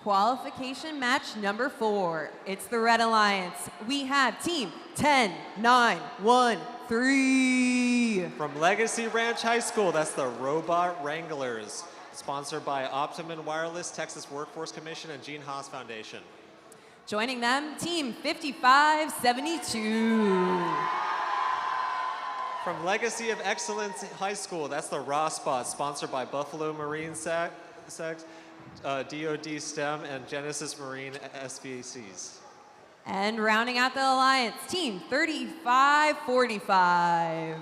Qualification match number 4. It's the Red Alliance. We have team 10, 9, 1, 3. From Legacy Ranch High School, that's the Robot Wranglers. Sponsored by Optimum Wireless, Texas Workforce Commission, and Gene Haas Foundation. Joining them, team 5572. From Legacy of Excellence High School, that's the Raw Spot, sponsored by Buffalo Marine Sex, DoD STEM, and Genesis Marine SVCs. And rounding out the alliance, team 3545.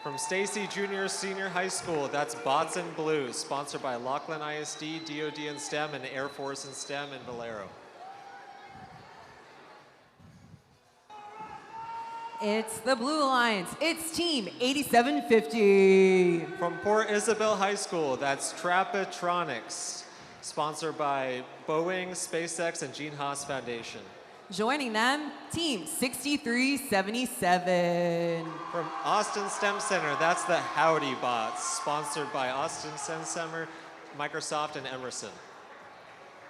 From Stacy Junior Senior High School, that's Bots and Blues, sponsored by Laughlin ISD, DoD and STEM, and Air Force and STEM, and Valero. It's the Blue Alliance. It's team 8750. From Port Isabel High School, that's Trapatronics, sponsored by Boeing, SpaceX, and Gene Haas Foundation. Joining them, team 6377. From Austin STEM Center, that's the Howdy Bots, sponsored by Austin STEM Center, Microsoft, and Emerson.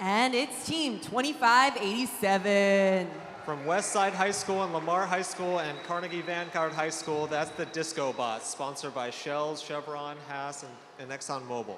And it's team 2587. From Westside High School and Lamar High School and Carnegie Vanguard High School, that's the Disco Bots, sponsored by Shell, Chevron, Haas, and ExxonMobil.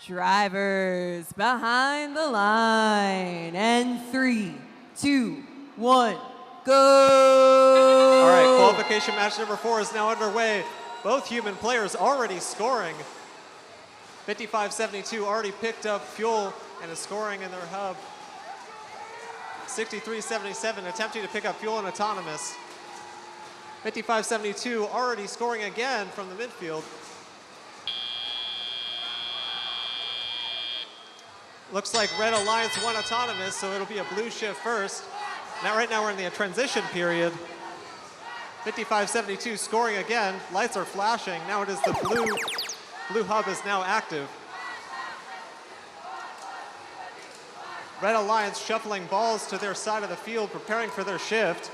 Drivers behind the line. And 3, 2, 1, go! All right, qualification match number 4 is now underway. Both human players already scoring. 5572 already picked up fuel and is scoring in their hub. 6377 attempting to pick up fuel and autonomous. 5572 already scoring again from the midfield. Looks like Red Alliance won autonomous, so it'll be a blue shift first. Now, right now we're in the transition period. 5572 scoring again. Lights are flashing. Now it is the blue hub is now active. Red Alliance shuffling balls to their side of the field, preparing for their shift.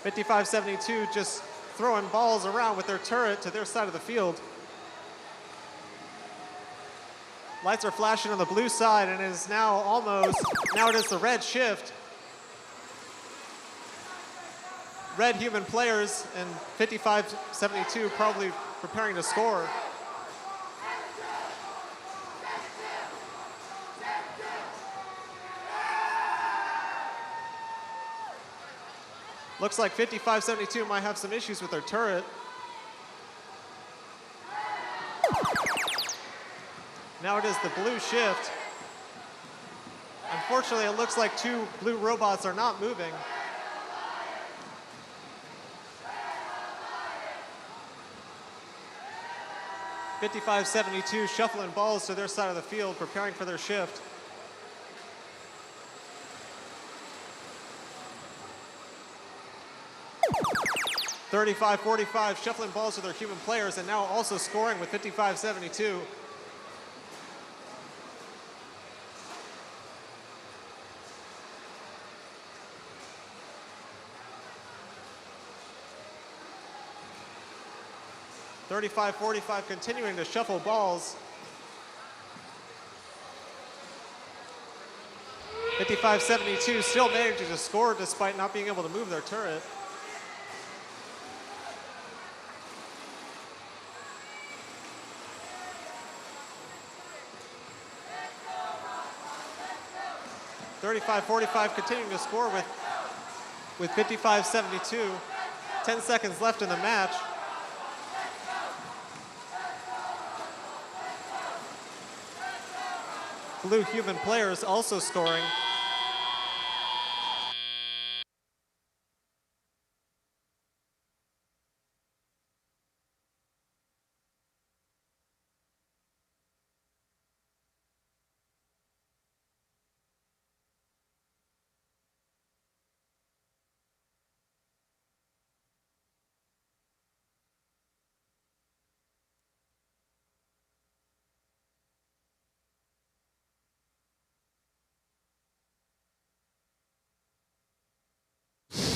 5572 just throwing balls around with their turret to their side of the field. Lights are flashing on the blue side, and it is now now it is the red shift. Red human players and 5572 probably preparing to score. Looks like 5572 might have some issues with their turret. Now it is the blue shift. Unfortunately, it looks like 2 blue robots are not moving. 55-72 shuffling balls to their side of the field, preparing for their shift. (35-45) shuffling balls to their human players, and now also scoring with 55-72. (35-45) continuing to shuffle balls. 55-72 still managing to score despite not being able to move their turret. (35-45) continuing to score with 55-72. 10 seconds left in the match. Blue human players also scoring.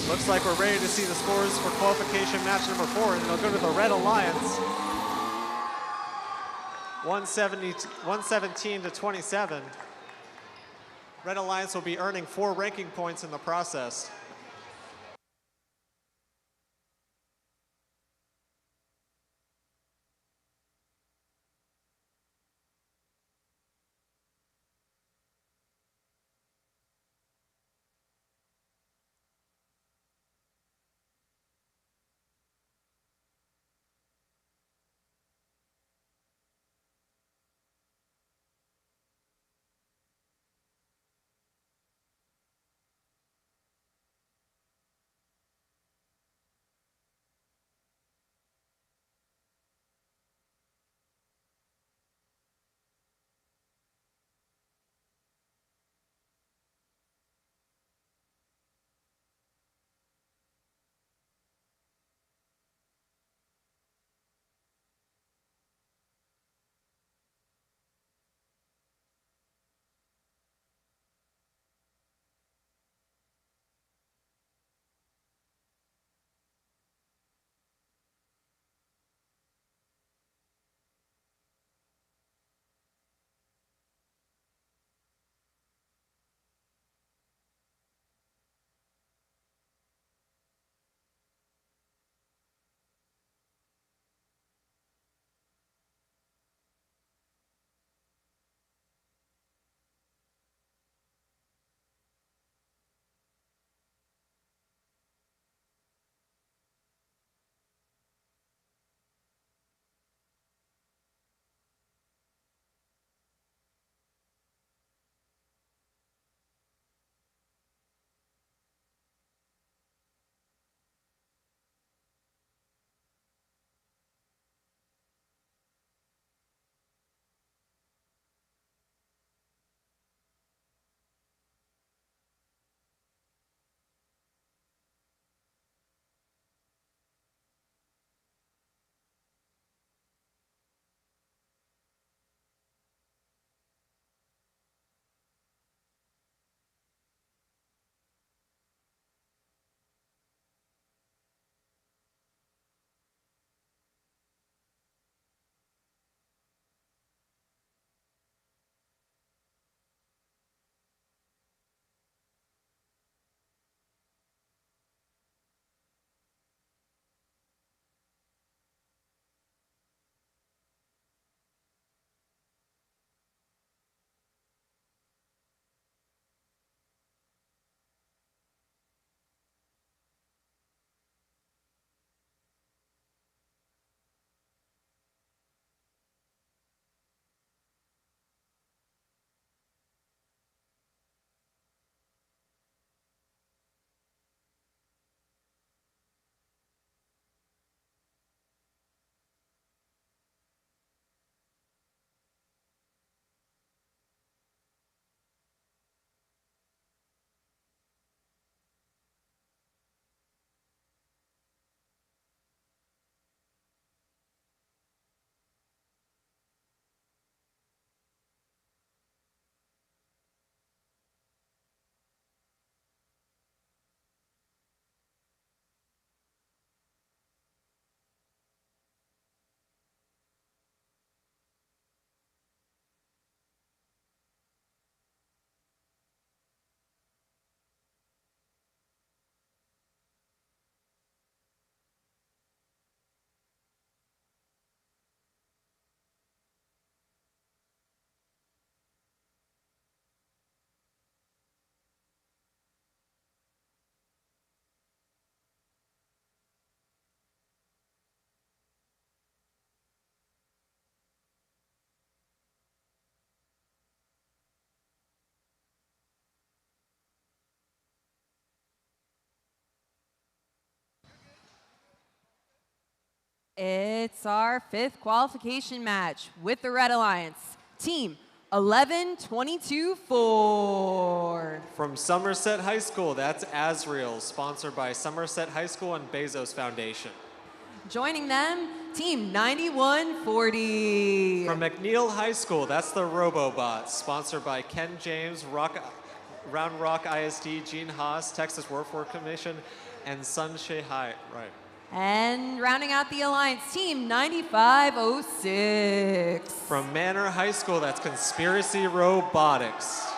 Looks like we're ready to see the scores for qualification match number 4, and they'll go to the Red Alliance. 117-27. Red Alliance will be earning 4 ranking points in the process. It's our 5th qualification match with the Red Alliance. Team 11-22-4. From Somerset High School, that's Azriel, sponsored by Somerset High School and Bezos Foundation. Joining them, Team 9140. From McNeil High School, that's the Robobots, sponsored by Ken James, Round Rock ISD, Gene Haas, Texas Workforce Commission, and Sunshine High. Right. And rounding out the Alliance, Team 9506. From Manor High School, that's Conspiracy Robotics.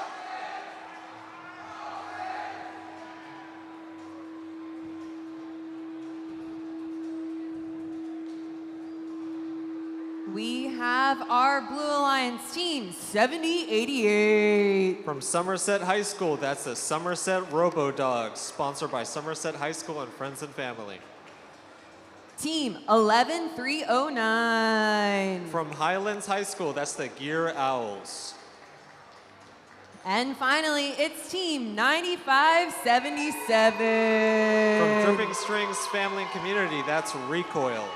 We have our Blue Alliance Team 7088. From Somerset High School, that's the Somerset Robodogs, sponsored by Somerset High School and Friends and Family. Team 11309. From Highlands High School, that's the Gear Owls. And finally, it's Team 9577. From Dripping Strings Family and Community, that's Recoil.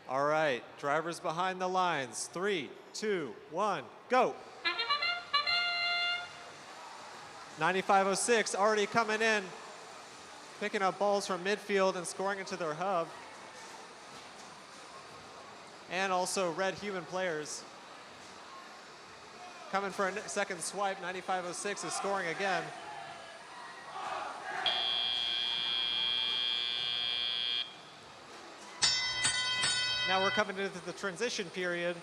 All right, drivers behind the lines. 3, 2, 1, go. 9506 already coming in, picking up balls from midfield and scoring into their hub. and also red human players. Coming for a second swipe, 9506 is scoring again. Now we're coming into the transition period.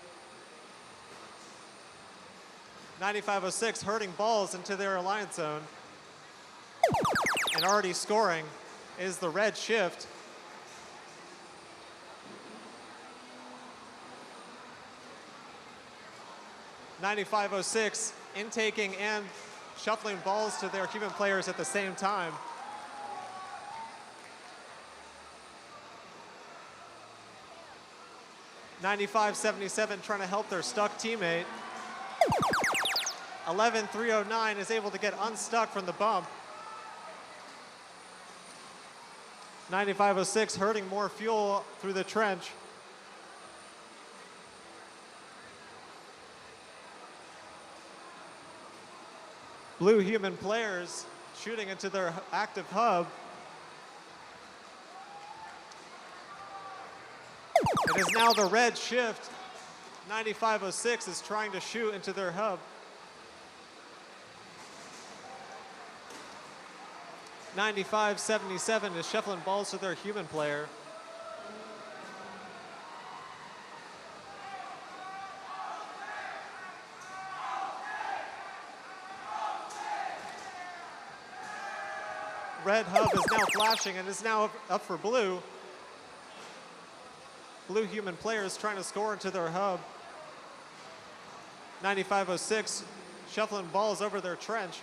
9506 hurting balls into their alliance zone. And already scoring is the red shift. .9506 intaking and shuffling balls to their human players at the same time. .9577 trying to help their stuck teammate. 11309 is able to get unstuck from the bump. 9506 hurting more fuel through the trench. Blue human players shooting into their active hub. It is now the red shift. 9506 is trying to shoot into their hub. 9577 is shuffling balls to their human player. Red hub is now flashing and is now up for blue. Blue human players trying to score into their hub. 9506 shuffling balls over their trench.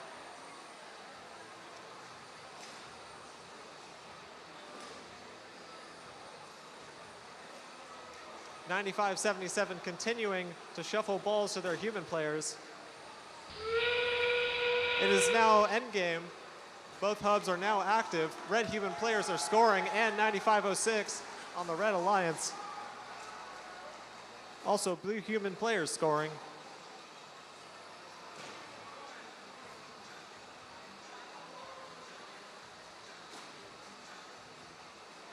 .9577 continuing to shuffle balls to their human players. It is now endgame. Both hubs are now active. Red human players are scoring and 9506 on the red alliance. Also blue human players scoring.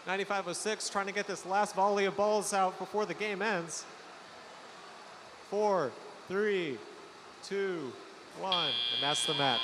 .9506 trying to get this last volley of balls out before the game ends. 4, 3, 2, 1, and that's the match.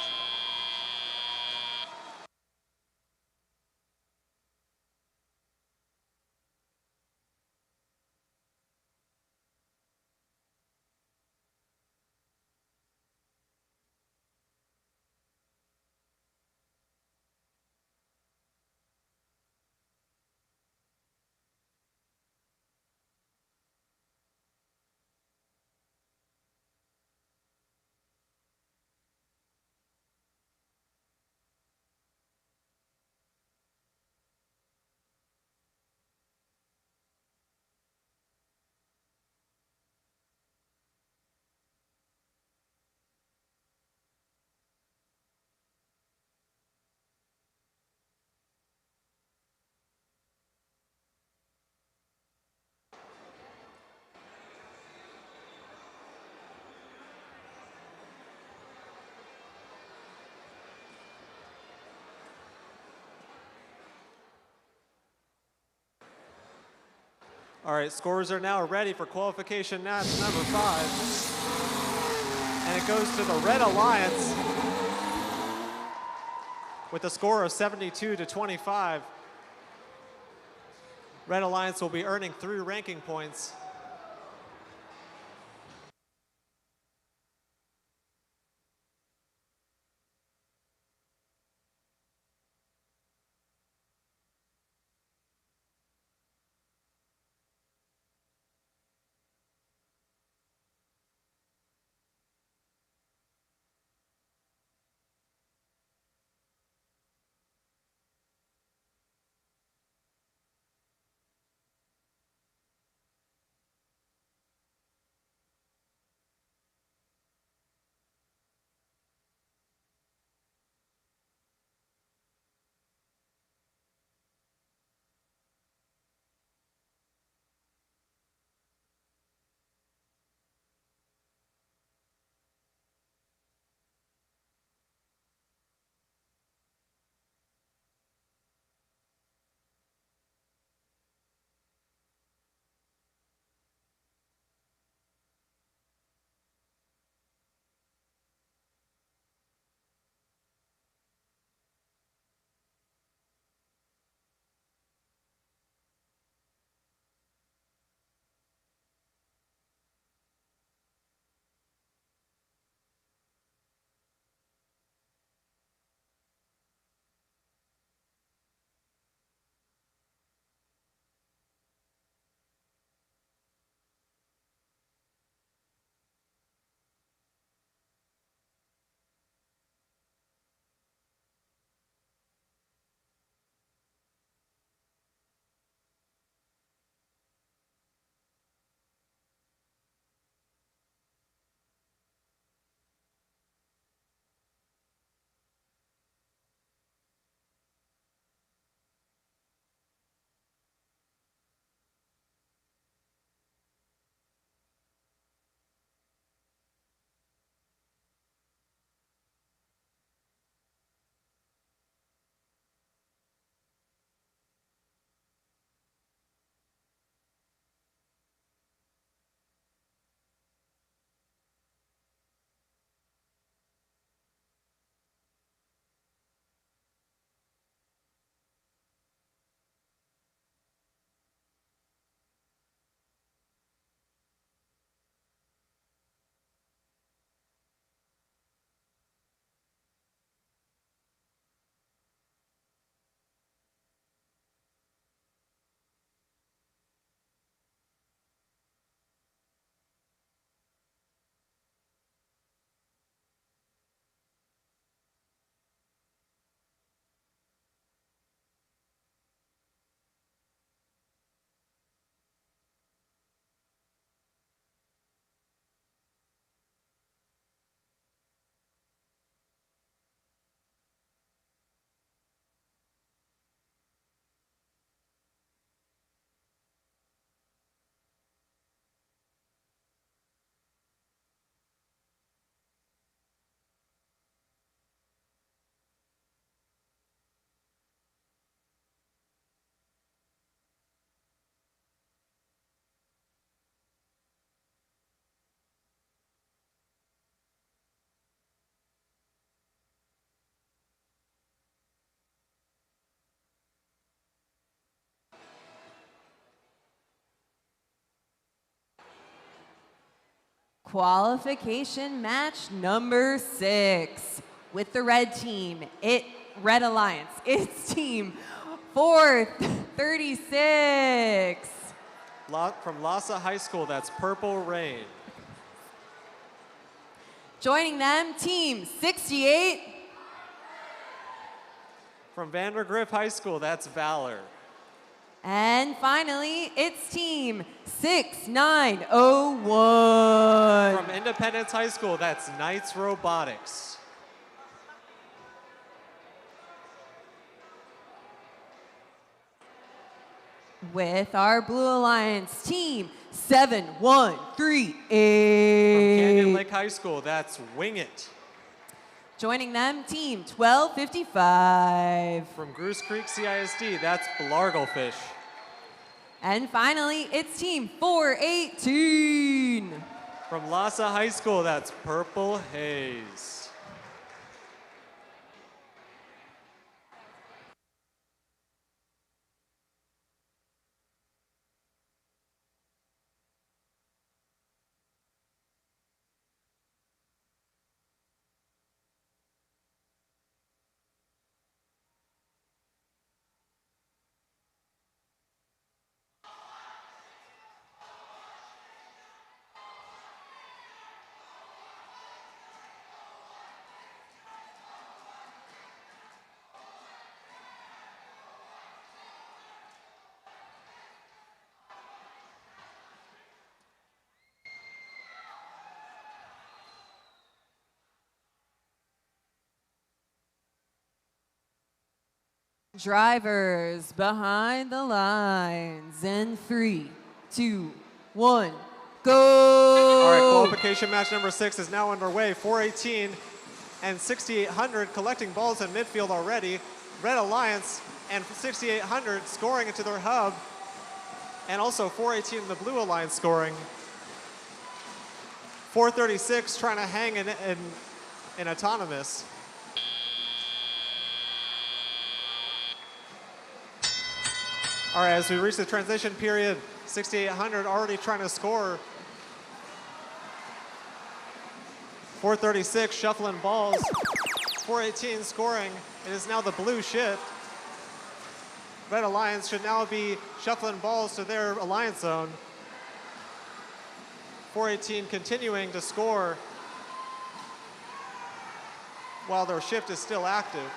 All right, scores are now ready for qualification match number 5. And it goes to the Red Alliance with a score of 72-25. Red Alliance will be earning 3 ranking points. Qualification match number 6. With the red team, Red Alliance, it's team 436. From Lhasa High School, that's Purple Rain. Joining them, team 68. From Vandergrift High School, that's Valor. And finally, it's team 6901. From Independence High School, that's Knights Robotics. With our Blue Alliance, team 7138. From Canyon Lake High School, that's Wing It. Joining them, team 1255. From Goose Creek CISD, that's Blarglefish. And finally, it's team 418. From Lhasa High School, that's Purple Haze. Drivers behind the lines in 3, 2, 1, go! All right, qualification match number 6 is now underway. 418 and 6800 collecting balls in midfield already. Red Alliance and 6800 scoring into their hub. And also 418 and the Blue Alliance scoring. 436 trying to hang in autonomous. All right, as we reach the transition period, 6800 already trying to score. 436 shuffling balls. 418 scoring. It is now the blue shift. Red Alliance should now be shuffling balls to their alliance zone. 418 continuing to score while their shift is still active.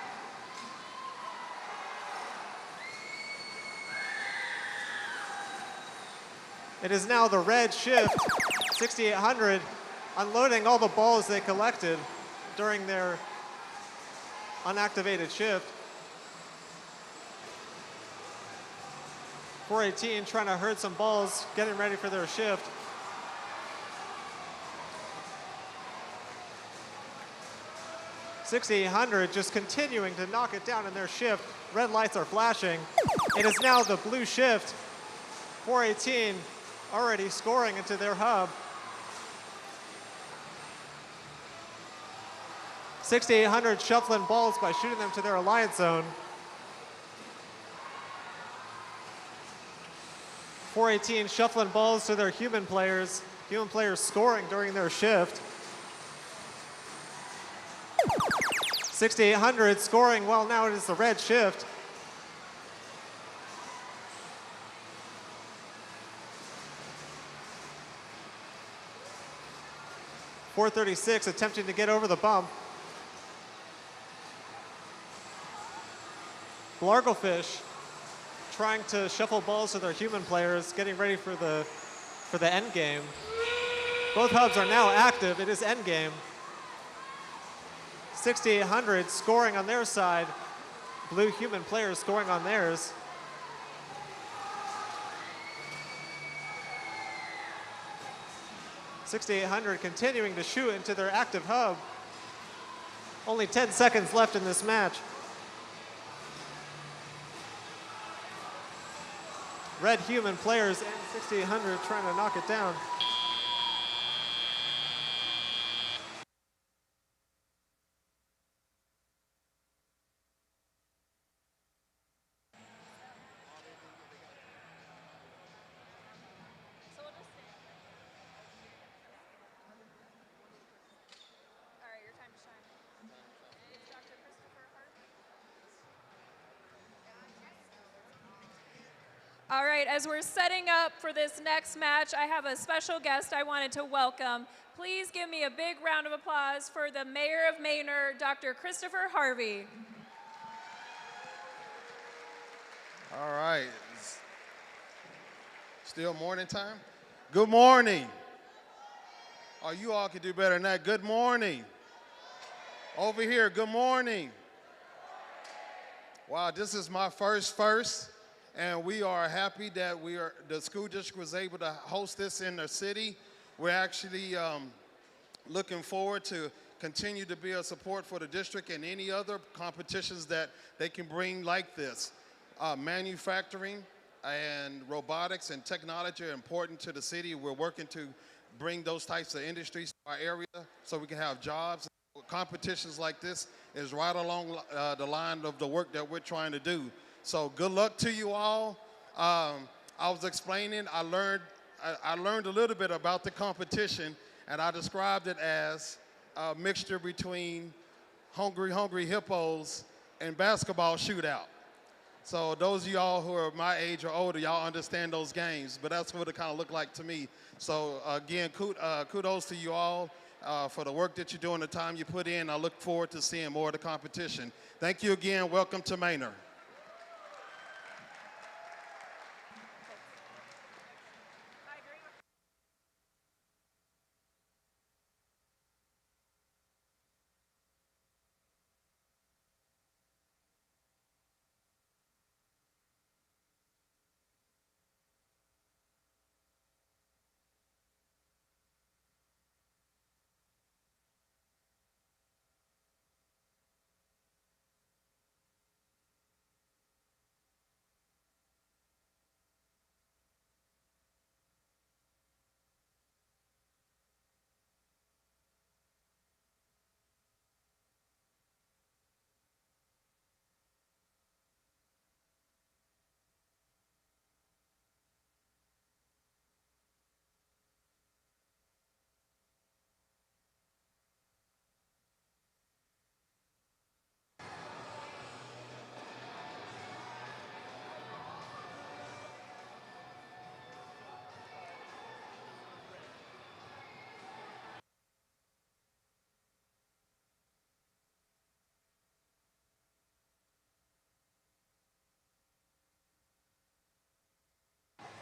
It is now the red shift, 6800, unloading all the balls they collected during their unactivated shift. 418 trying to herd some balls, getting ready for their shift. $6,800 just continuing to knock it down in their shift. Red lights are flashing. It is now the blue shift. 418 already scoring into their hub. 6,800 shuffling balls by shooting them to their alliance zone. 418 shuffling balls to their human players scoring during their shift. 6,800 scoring, well, now it is the red shift. .436 attempting to get over the bump. Blarglefish trying to shuffle balls to their human players, getting ready for the end game. Both hubs are now active. It is end game. 6,800 scoring on their side. Blue human players scoring on theirs. $6,800 continuing to shoot into their active hub. Only 10 seconds left in this match. Red human players and 6,800 trying to knock it down. All right, as we're setting up for this next match, I have a special guest I wanted to welcome. Please give me a big round of applause for the Mayor of Manor, Dr. Christopher Harvey. All right. Still morning time? Good morning. Oh, you all can do better than that. Good morning. Over here, good morning. Wow, this is my first, and we are happy that the school district was able to host this in their city. We're actually looking forward to continue to be a support for the district and any other competitions that they can bring like this. Manufacturing and robotics and technology are important to the city. We're working to bring those types of industries to our area so we can have jobs. Competitions like this is right along the line of the work that we're trying to do. So good luck to you all. I was explaining, I learned a little bit about the competition, and I described it as a mixture between hungry hippos and basketball shootout. So those of y'all who are my age or older, y'all understand those games, but that's what it kind of looked like to me. So again, kudos to you all for the work that you do and the time you put in. I look forward to seeing more of the competition. Thank you again. Welcome to Manor.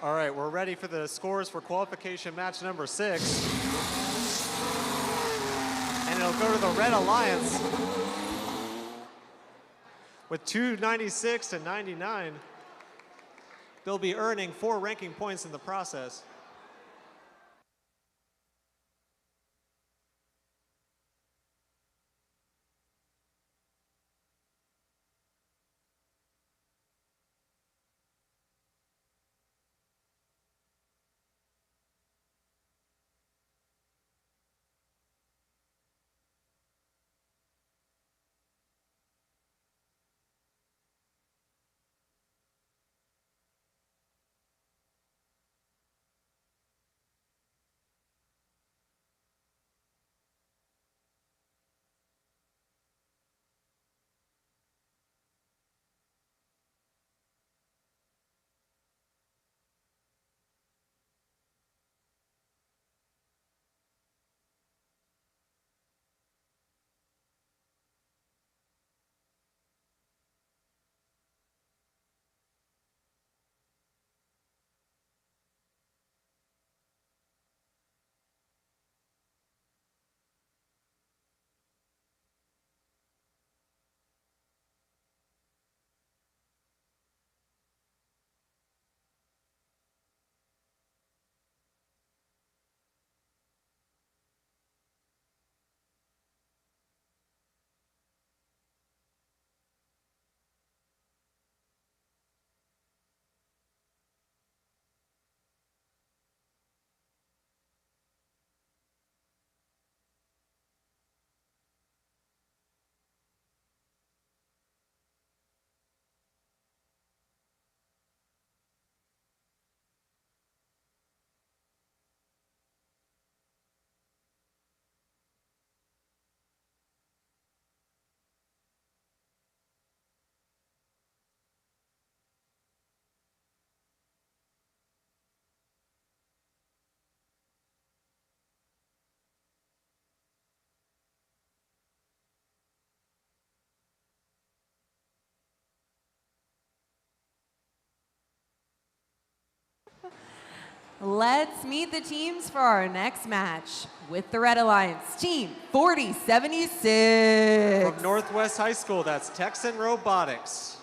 All right, we're ready for the scores for qualification match number 6. And it'll go to the Red Alliance with 296 to 99. They'll be earning 4 ranking points in the process. Let's meet the teams for our next match. With the Red Alliance, Team 4076. From Northwest High School, that's Texan Robotics.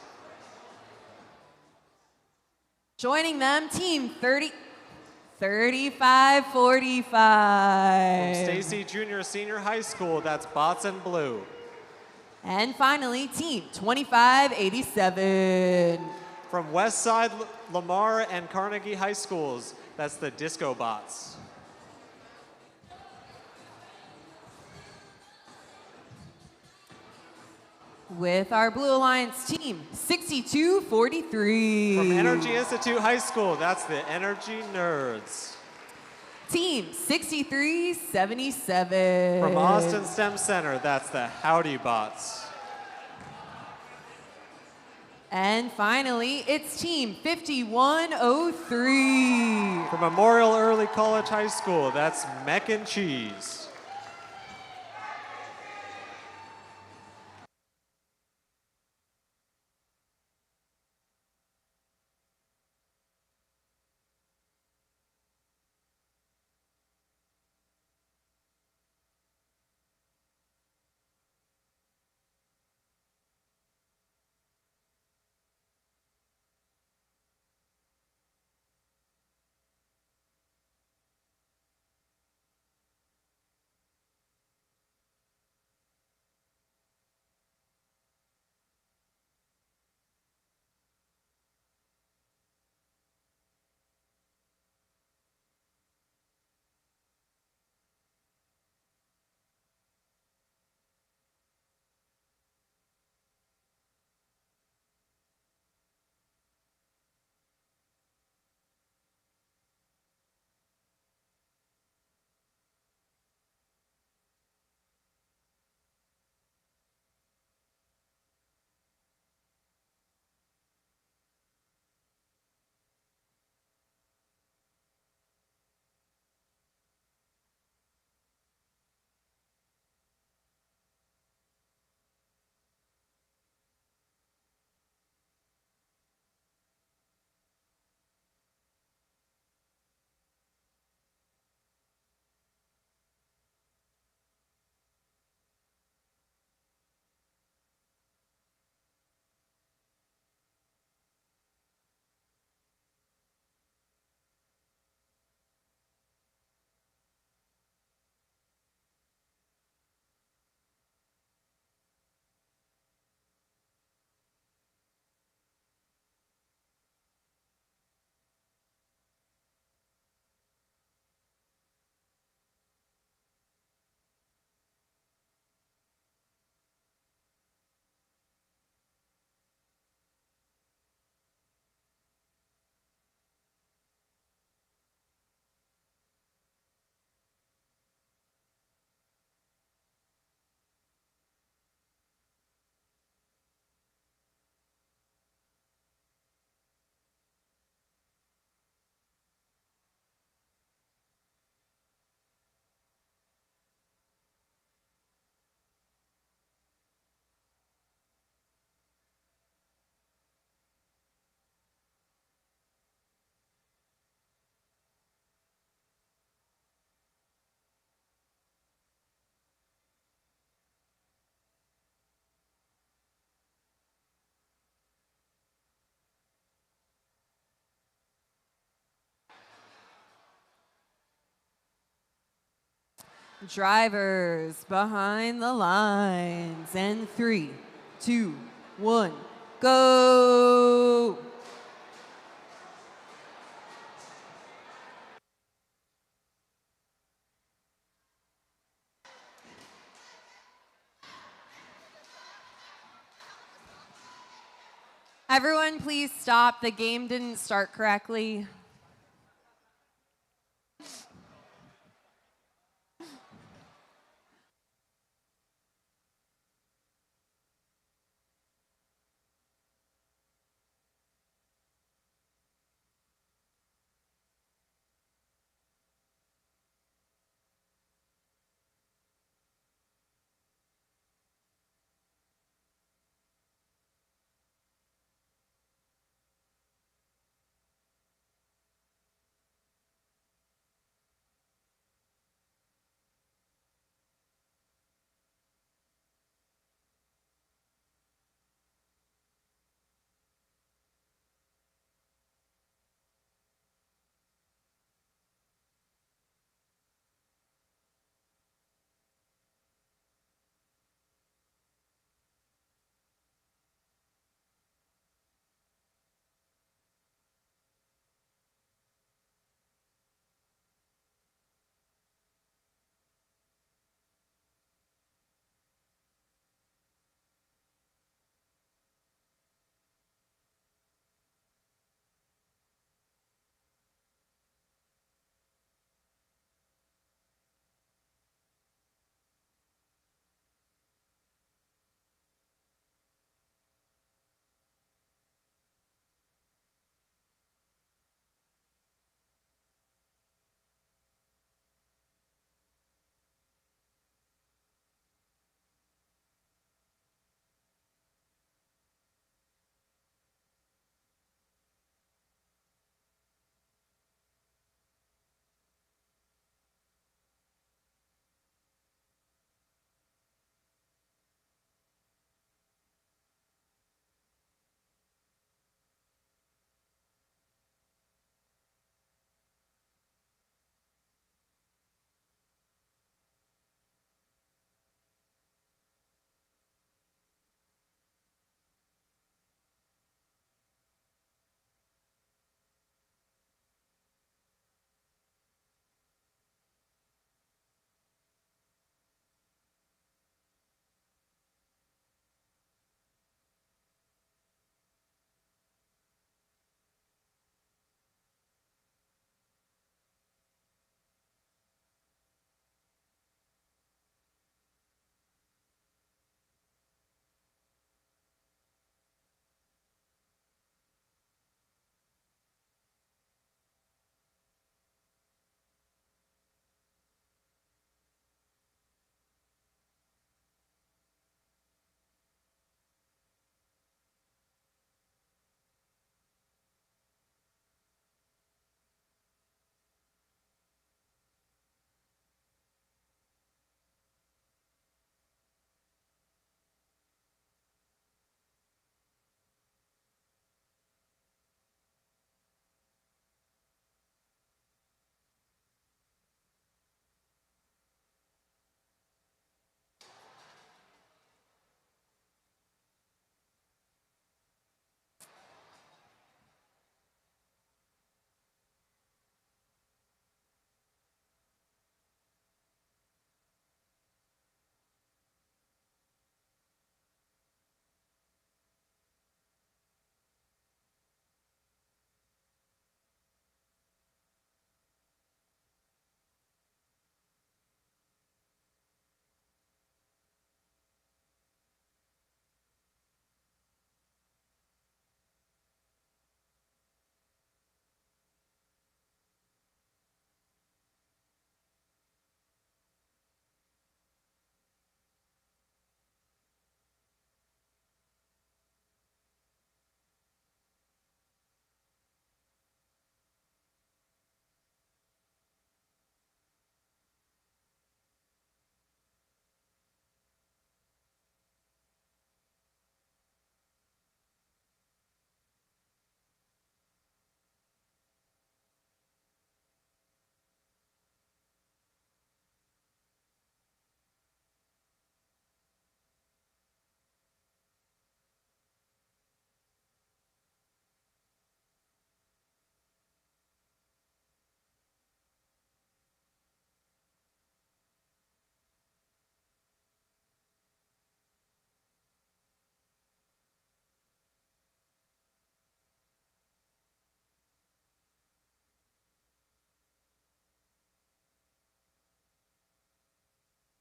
Joining them, Team 3545. From Stacy Junior Senior High School, that's Bots and Blue. And finally, Team 2587. From Westside, Lamar, and Carnegie High Schools, that's the Disco Bots. With our Blue Alliance team, 6243. From Energy Institute High School, that's the Energy Nerds. Team 6377. From Austin STEM Center, that's the Howdy Bots. And finally, it's Team 5103. From Memorial Early College High School, that's Mech and Cheese. Drivers behind the lines. And 3, 2, 1, go! Everyone, please stop. The game didn't start correctly.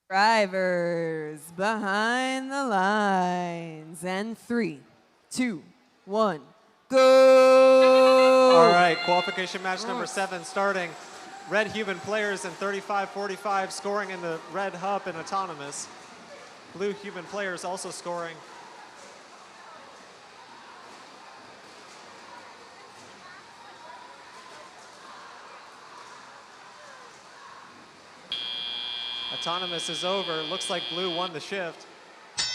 Drivers behind the lines. And 3, 2, 1, go! All right, qualification match number 7 starting. Red human players in 35-45 scoring in the red hub and autonomous. Blue human players also scoring. Autonomous is over. Looks like blue won the shift.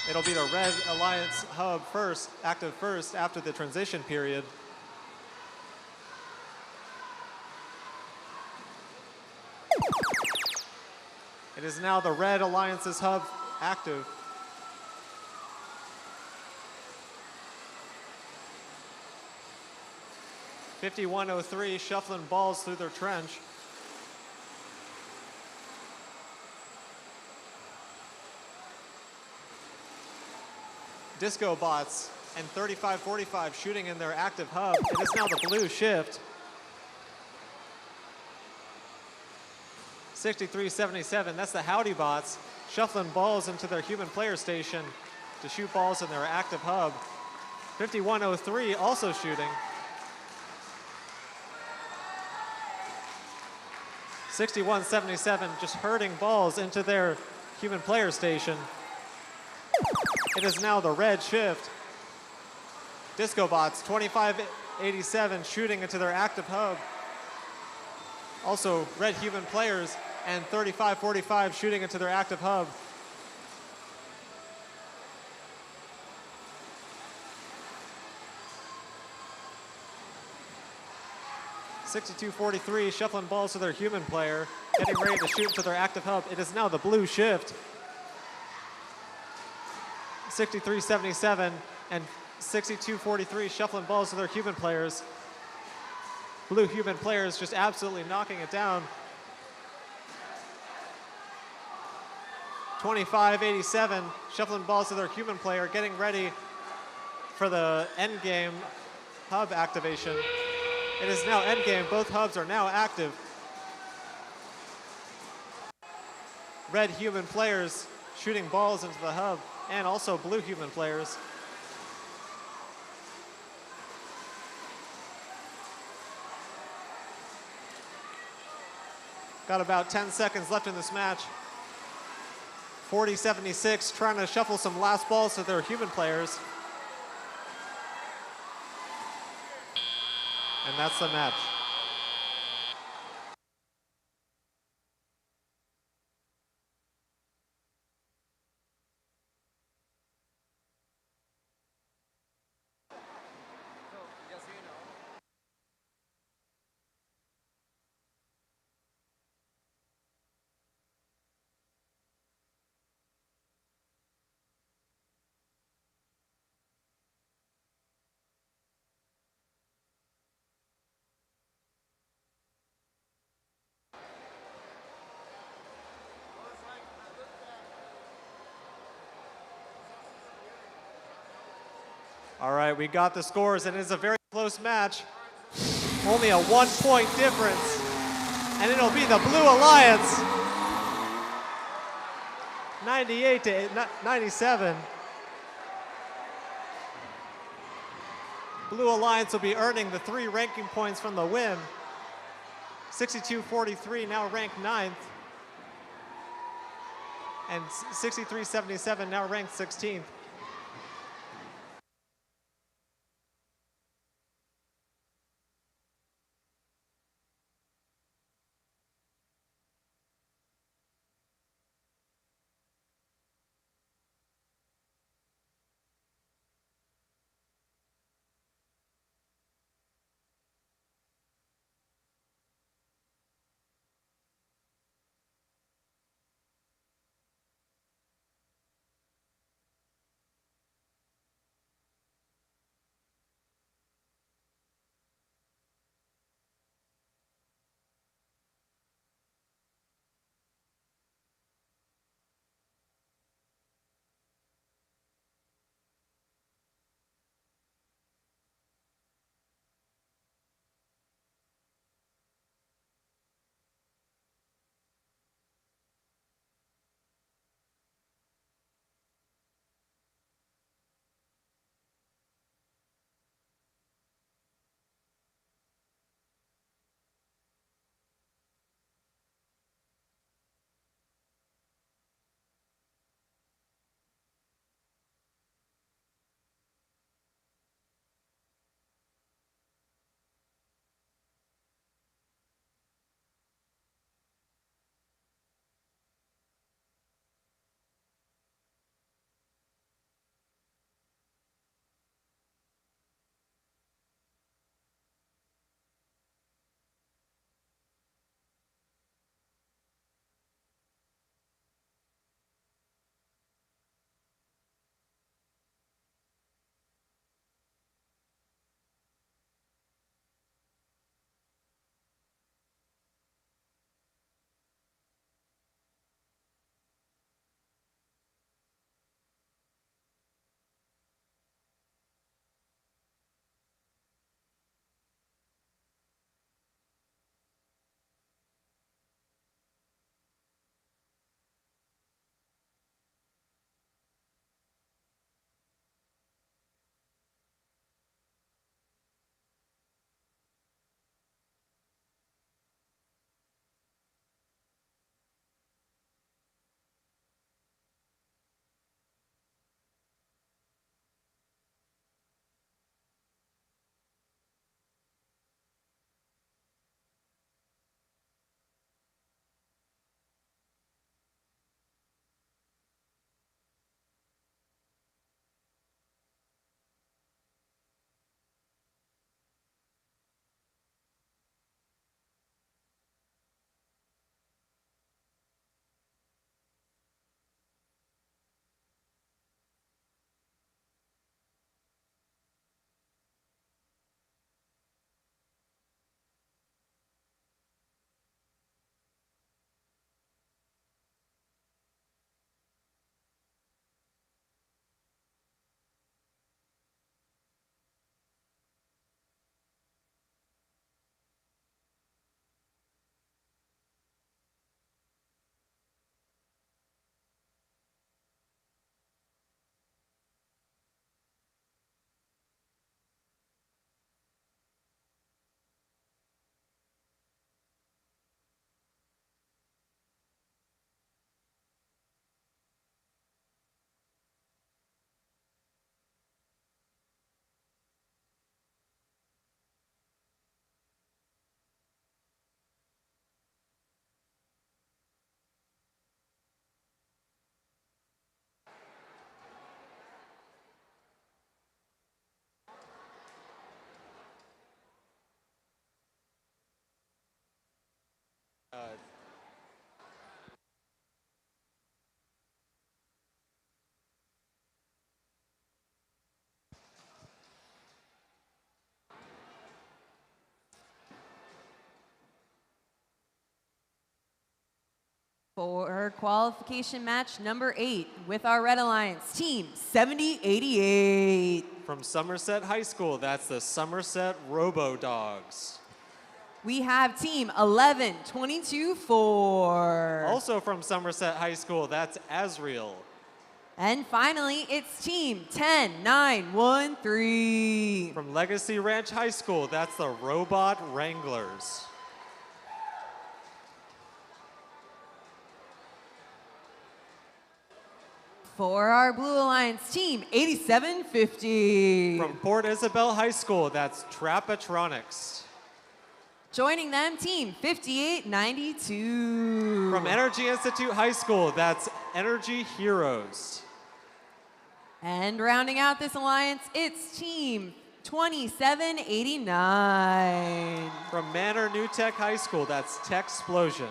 It'll be the red alliance hub first, active first after the transition period. It is now the red alliance's hub active. .5103 shuffling balls through their trench. Disco bots and 35-45 shooting in their active hub. It is now the blue shift. 63-77, that's the Howdy bots shuffling balls into their human player station to shoot balls in their active hub. 51-03 also shooting. 61-77 just herding balls into their human player station. It is now the red shift. Disco bots 25-87 shooting into their active hub. Also red human players and 35-45 shooting into their active hub. .6243 shuffling balls to their human player, getting ready to shoot into their active hub. It is now the blue shift. 63-77 and 62-43 shuffling balls to their human players. Blue human players just absolutely knocking it down. 25-87 shuffling balls to their human player, getting ready for the end game hub activation. It is now end game. Both hubs are now active. Red human players shooting balls into the hub, and also blue human players. Got about 10 seconds left in this match. 40-76 trying to shuffle some last balls to their human players. And that's the match. All right, we got the scores, and it's a very close match. Only a 1-point difference, and it'll be the Blue Alliance. 98-97. Blue Alliance will be earning the 3 ranking points from the win. 62-43 now ranked 9th. And 63-77 now ranked 16th. For qualification match number 8 with our Red Alliance, Team 7088. From Somerset High School, that's the Somerset Robo Dogs. We have Team 11224. Also from Somerset High School, that's Azriel. And finally, it's Team 10913. From Legacy Ranch High School, that's the Robot Wranglers. For our Blue Alliance, Team 8750. From Port Isabel High School, that's Trapatronics. Joining them, Team 5892. From Energy Institute High School, that's Energy Heroes. And rounding out this alliance, it's Team 2789. From Manor New Tech High School, that's Techsplosion.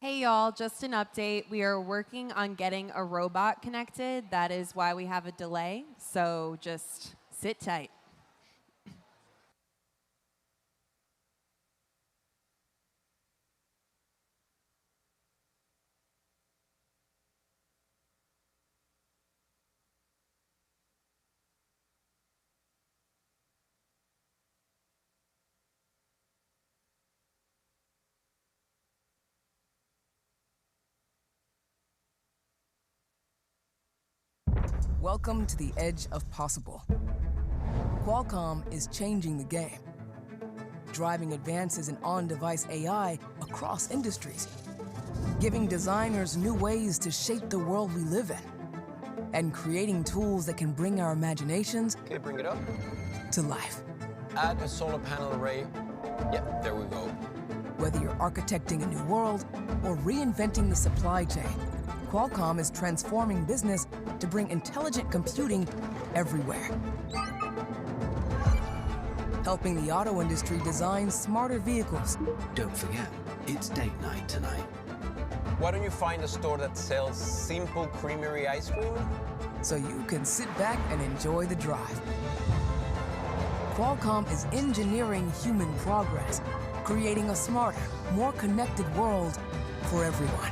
Hey y'all, just an update. We are working on getting a robot connected. That is why we have a delay. So just sit tight. Welcome to the edge of possible. Qualcomm is changing the game, driving advances in on-device AI across industries, giving designers new ways to shape the world we live in, and creating tools that can bring our imaginations Okay, bring it up. to life. Add a solar panel array. Yep, there we go. Whether you're architecting a new world or reinventing the supply chain, Qualcomm is transforming business to bring intelligent computing everywhere. Helping the auto industry design smarter vehicles. Don't forget, it's date night tonight. Why don't you find a store that sells simple creamery ice cream? So you can sit back and enjoy the drive. Qualcomm is engineering human progress, creating a smarter, more connected world for everyone.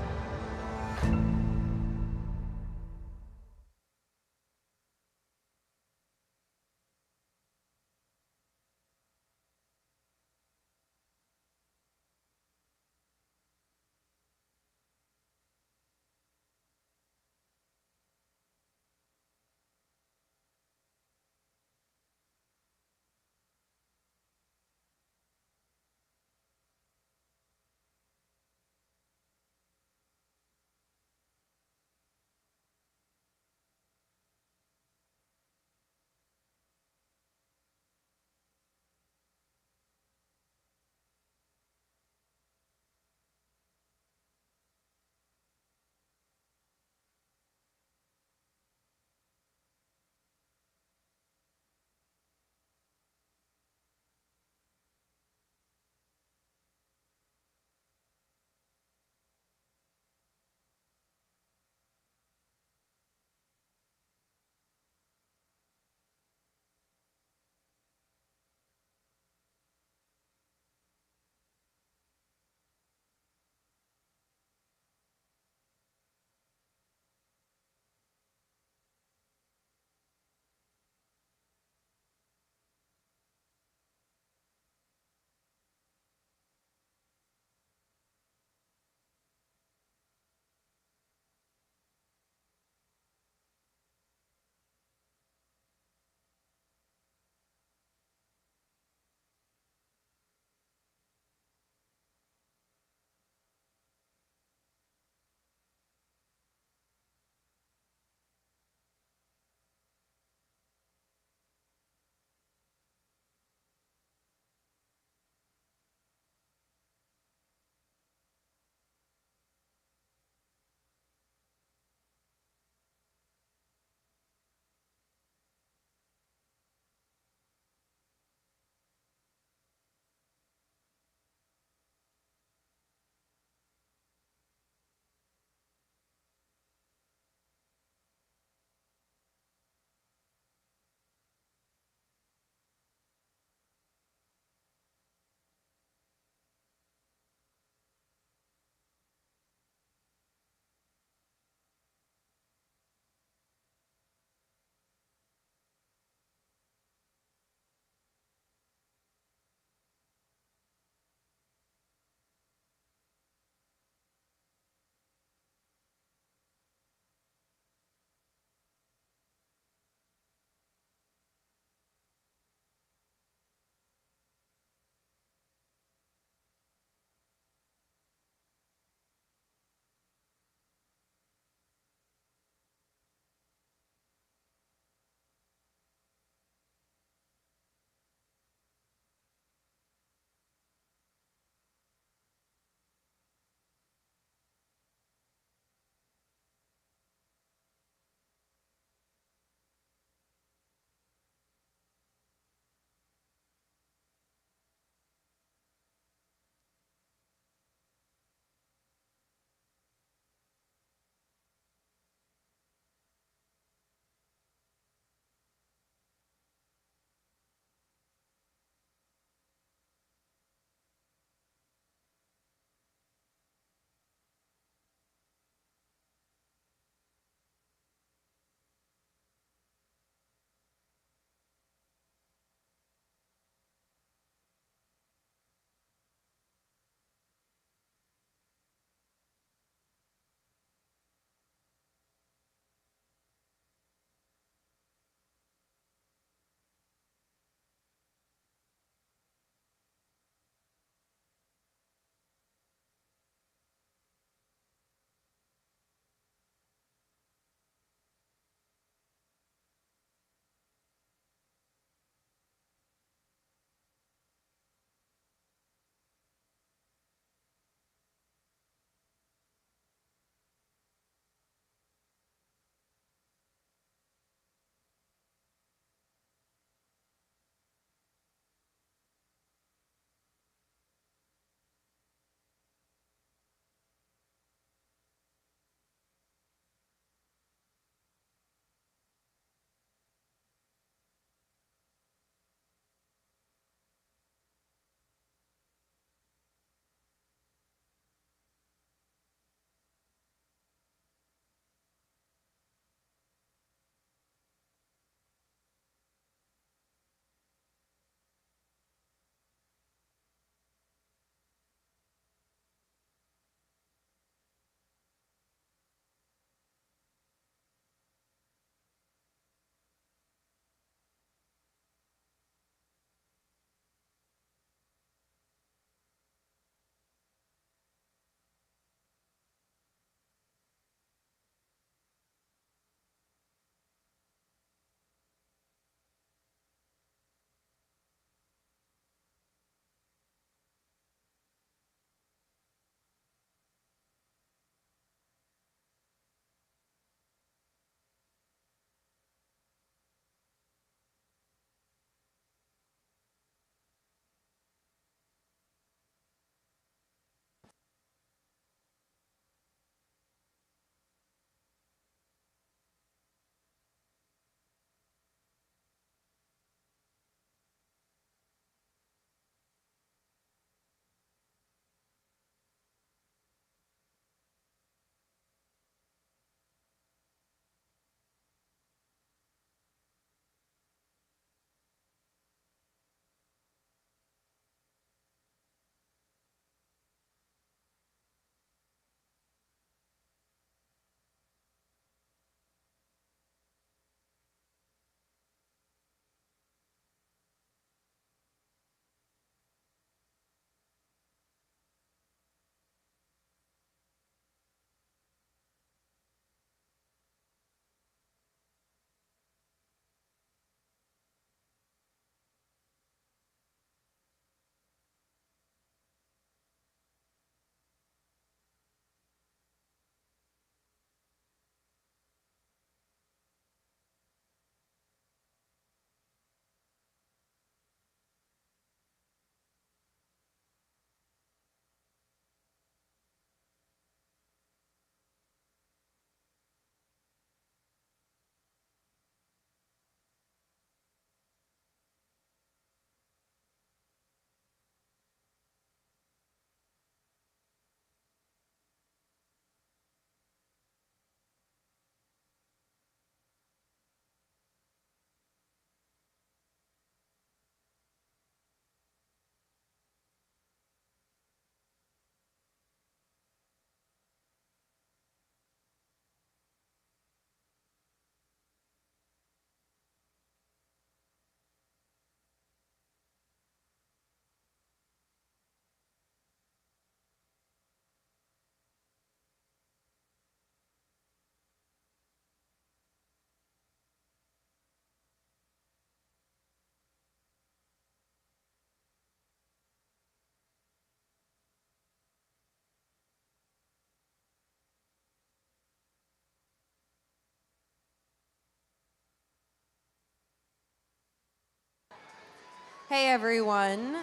Hey everyone.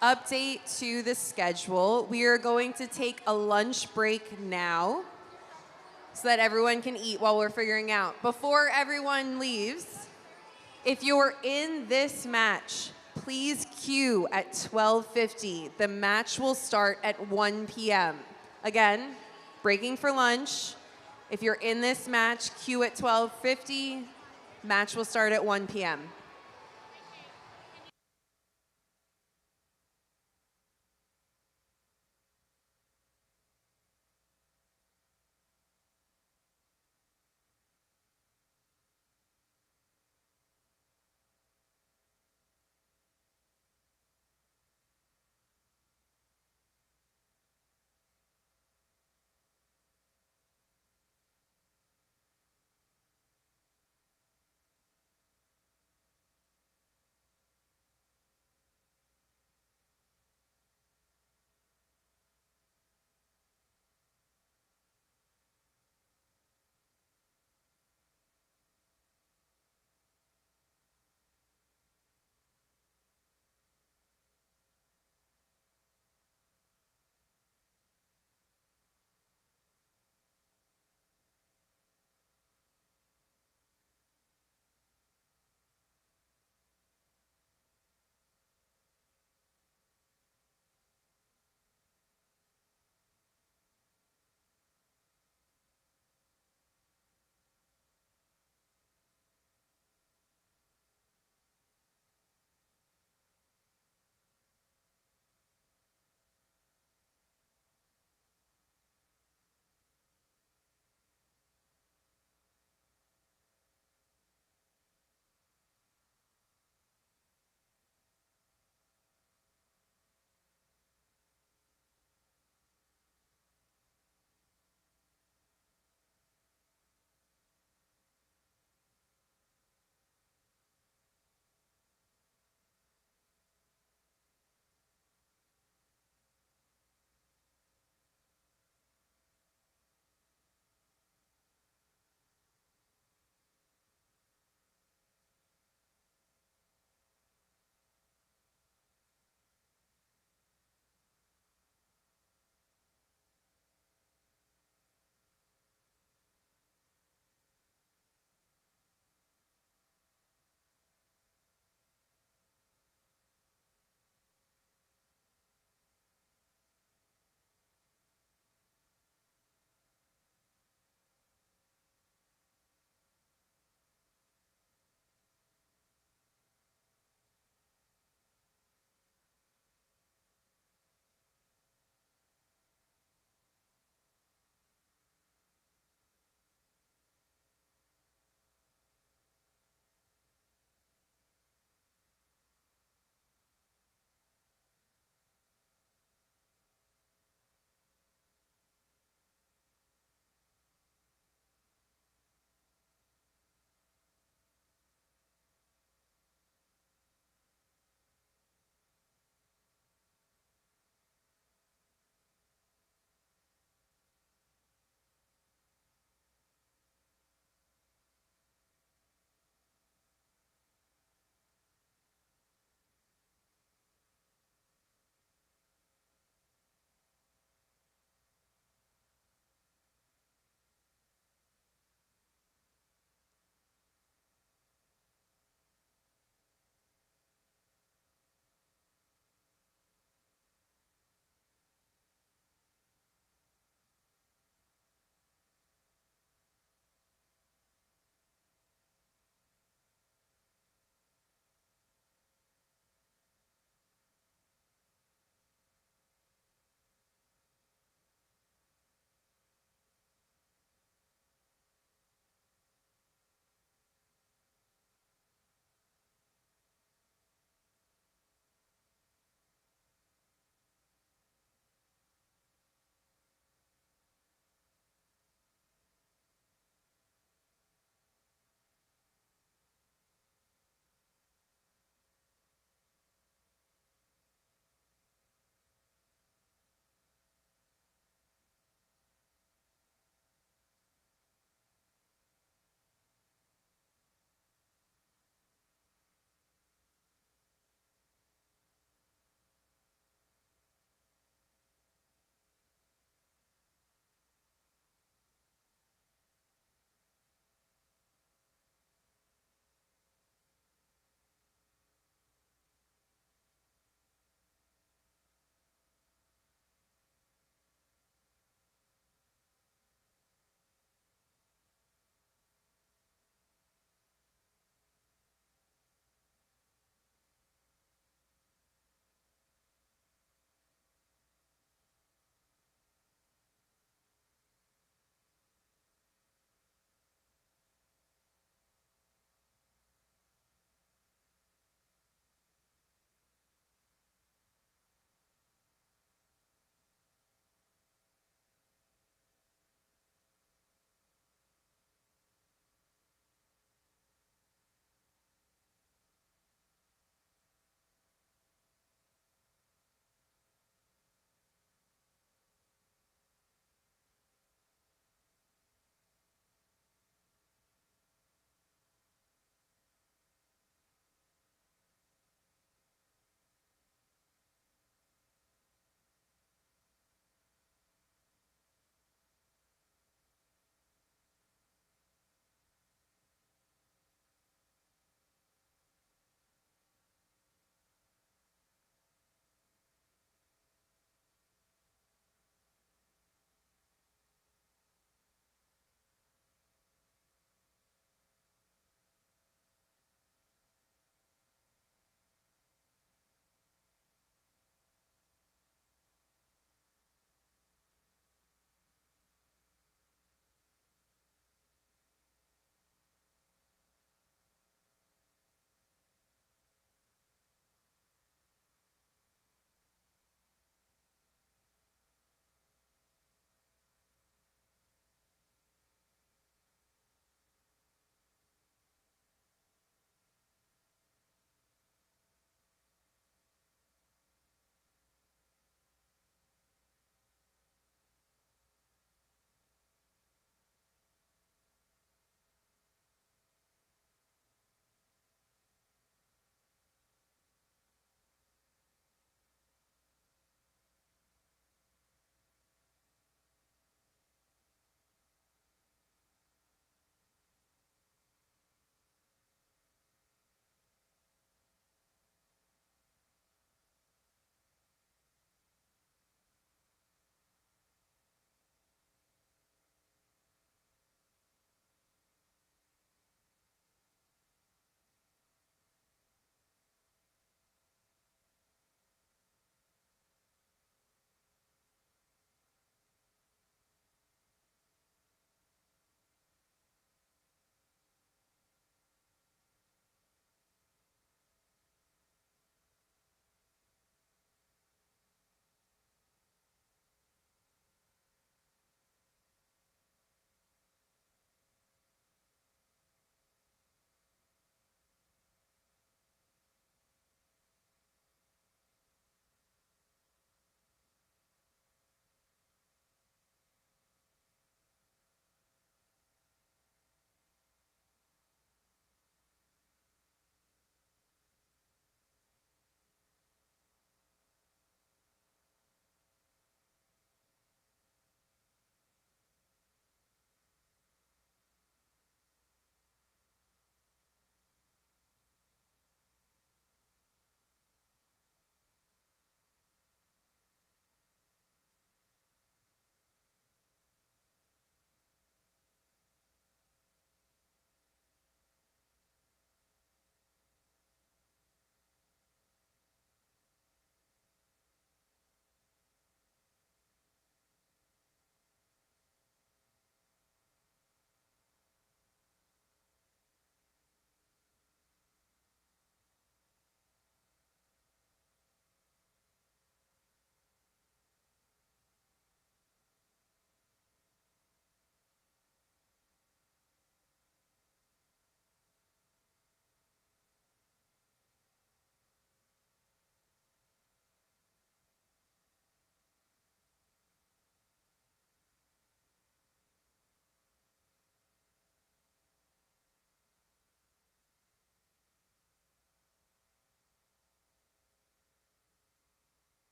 Update to the schedule. We are going to take a lunch break now so that everyone can eat while we're figuring out. Before everyone leaves, if you're in this match, please queue at 12:50. The match will start at 1 p.m. Again, breaking for lunch. If you're in this match, queue at 12:50. Match will start at 1 p.m.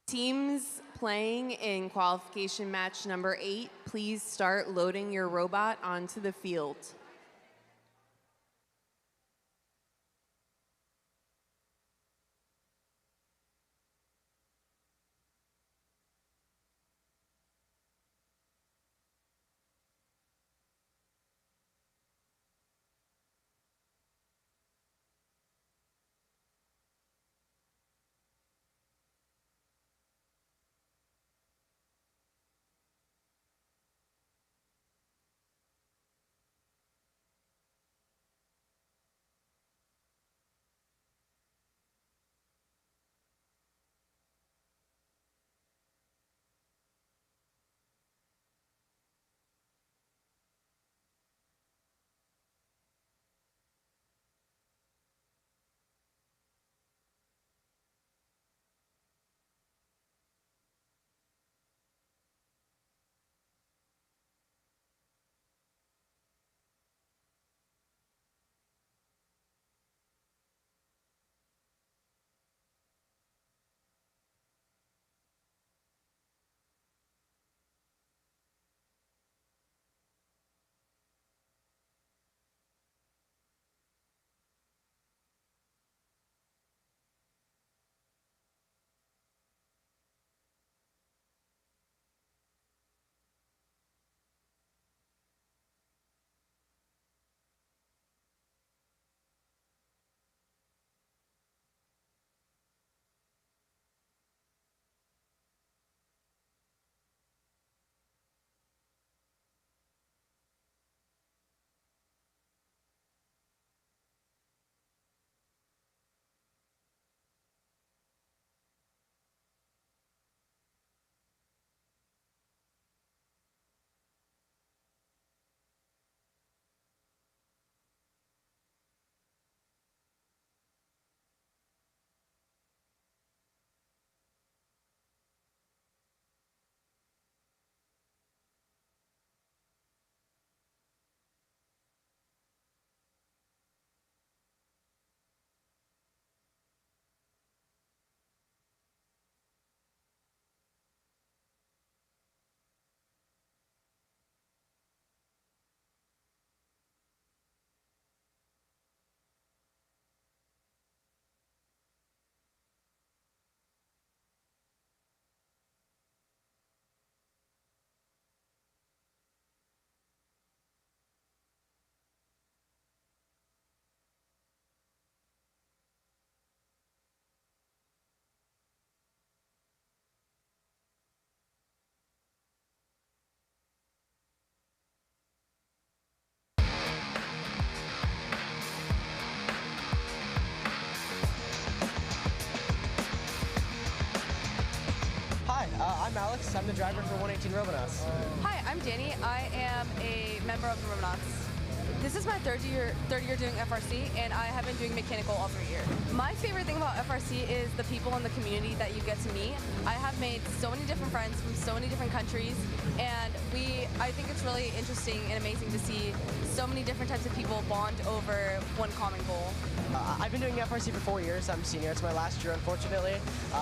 Teams playing in qualification match number 8, please start loading your robot onto the field. I'm Alex. I'm the driver for 118 Robotics. Hi, I'm Danny. I am a member of the Robotics. This is my third year doing FRC, and I have been doing mechanical all 3 years. My favorite thing about FRC is the people in the community that you get to meet. I have made so many different friends from so many different countries, and I think it's really interesting and amazing to see so many different types of people bond over one common goal. I've been doing FRC for 4 years. I'm a senior. It's my last year, unfortunately.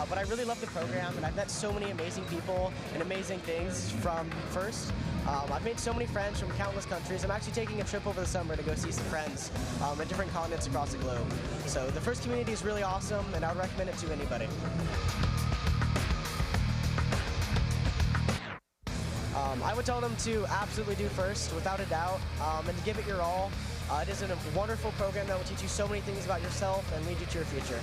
But I really love the program, and I've met so many amazing people and amazing things from first. I've made so many friends from countless countries. I'm actually taking a trip over the summer to go see some friends in different continents across the globe. So the first community is really awesome, and I would recommend it to anybody. I would tell them to absolutely do first, without a doubt, and to give it your all. It is a wonderful program that will teach you so many things about yourself and lead you to your future.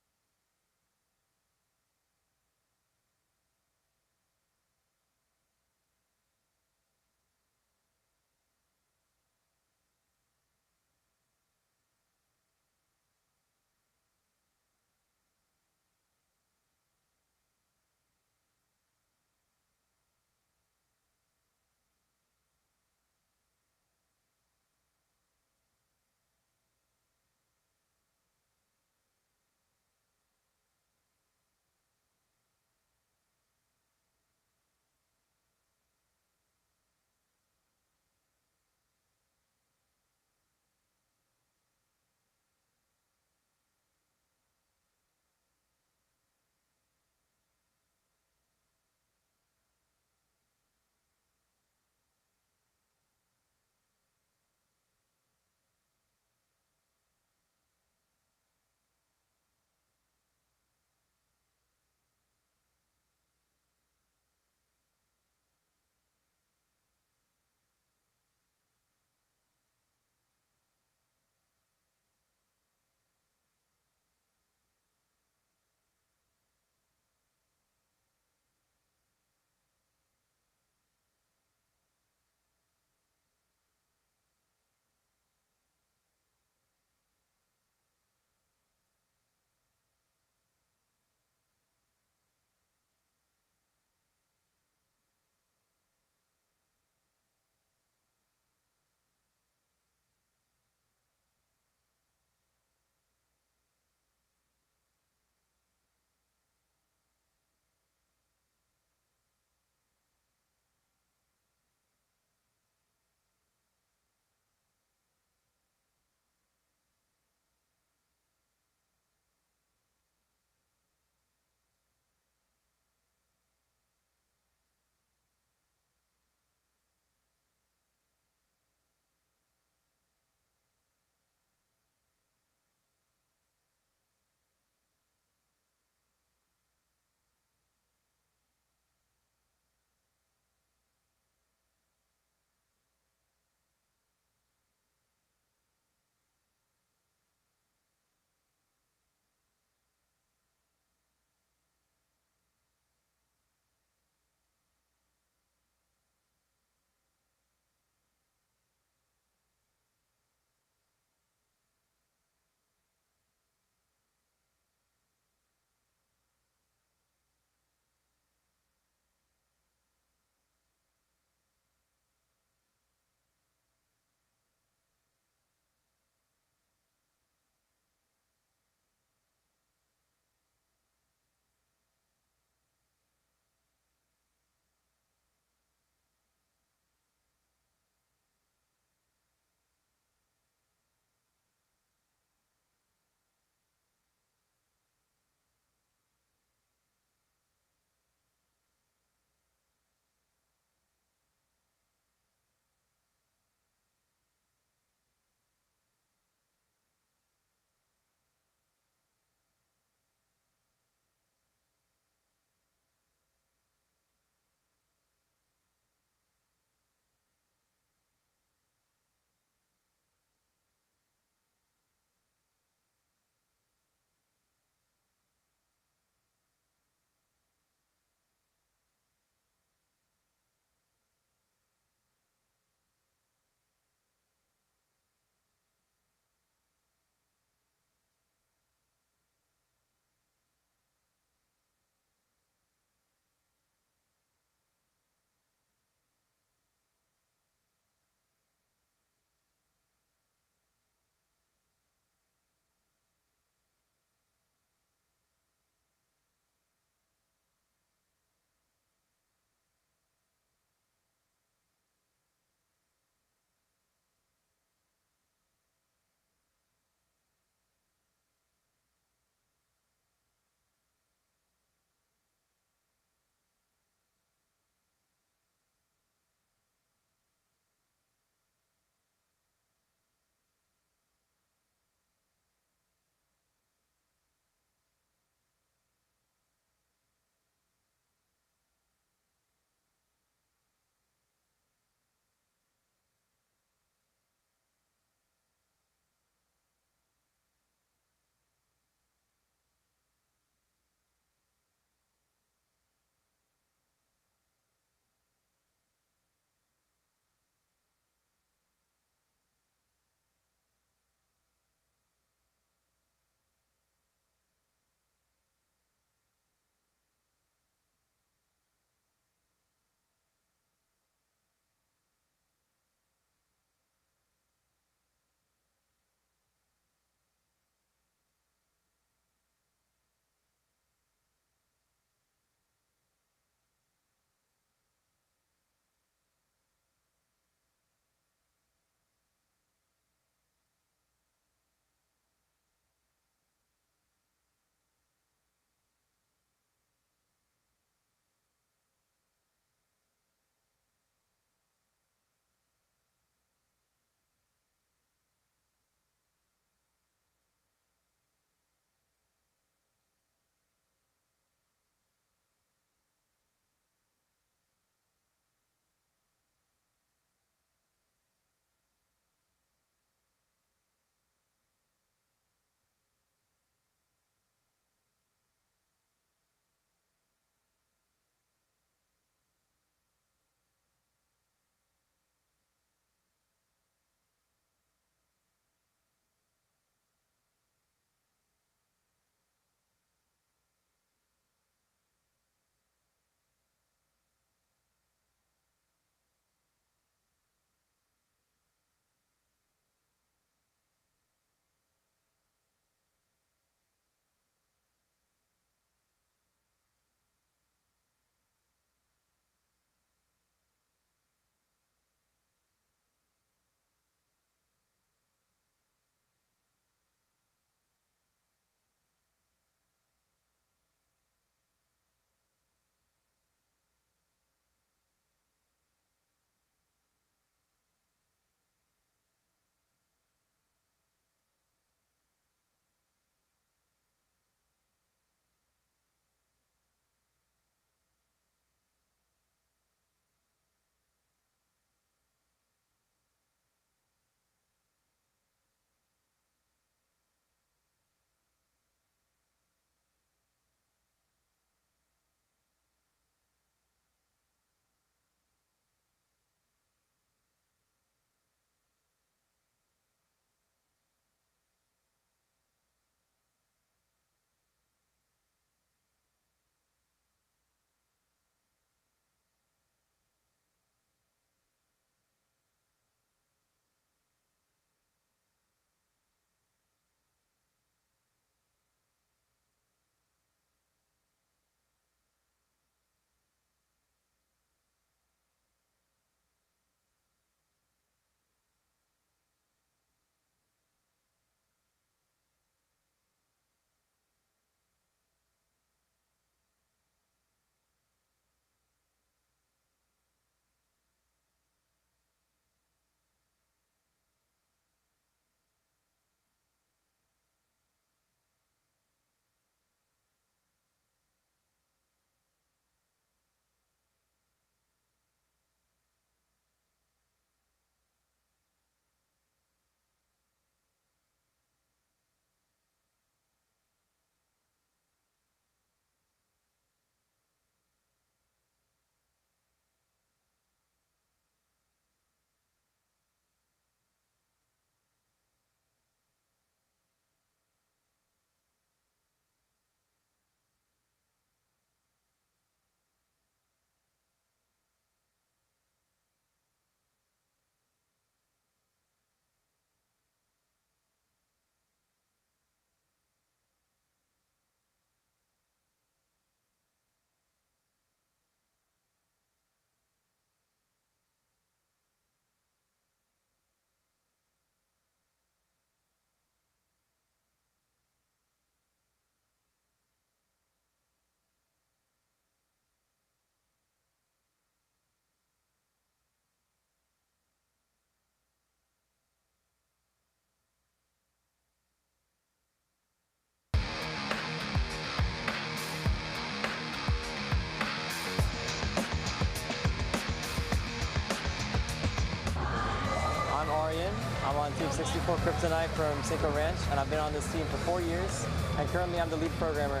on Team 64 Kryptonite from Cinco Ranch, and I've been on this team for 4 years, and currently I'm the lead programmer.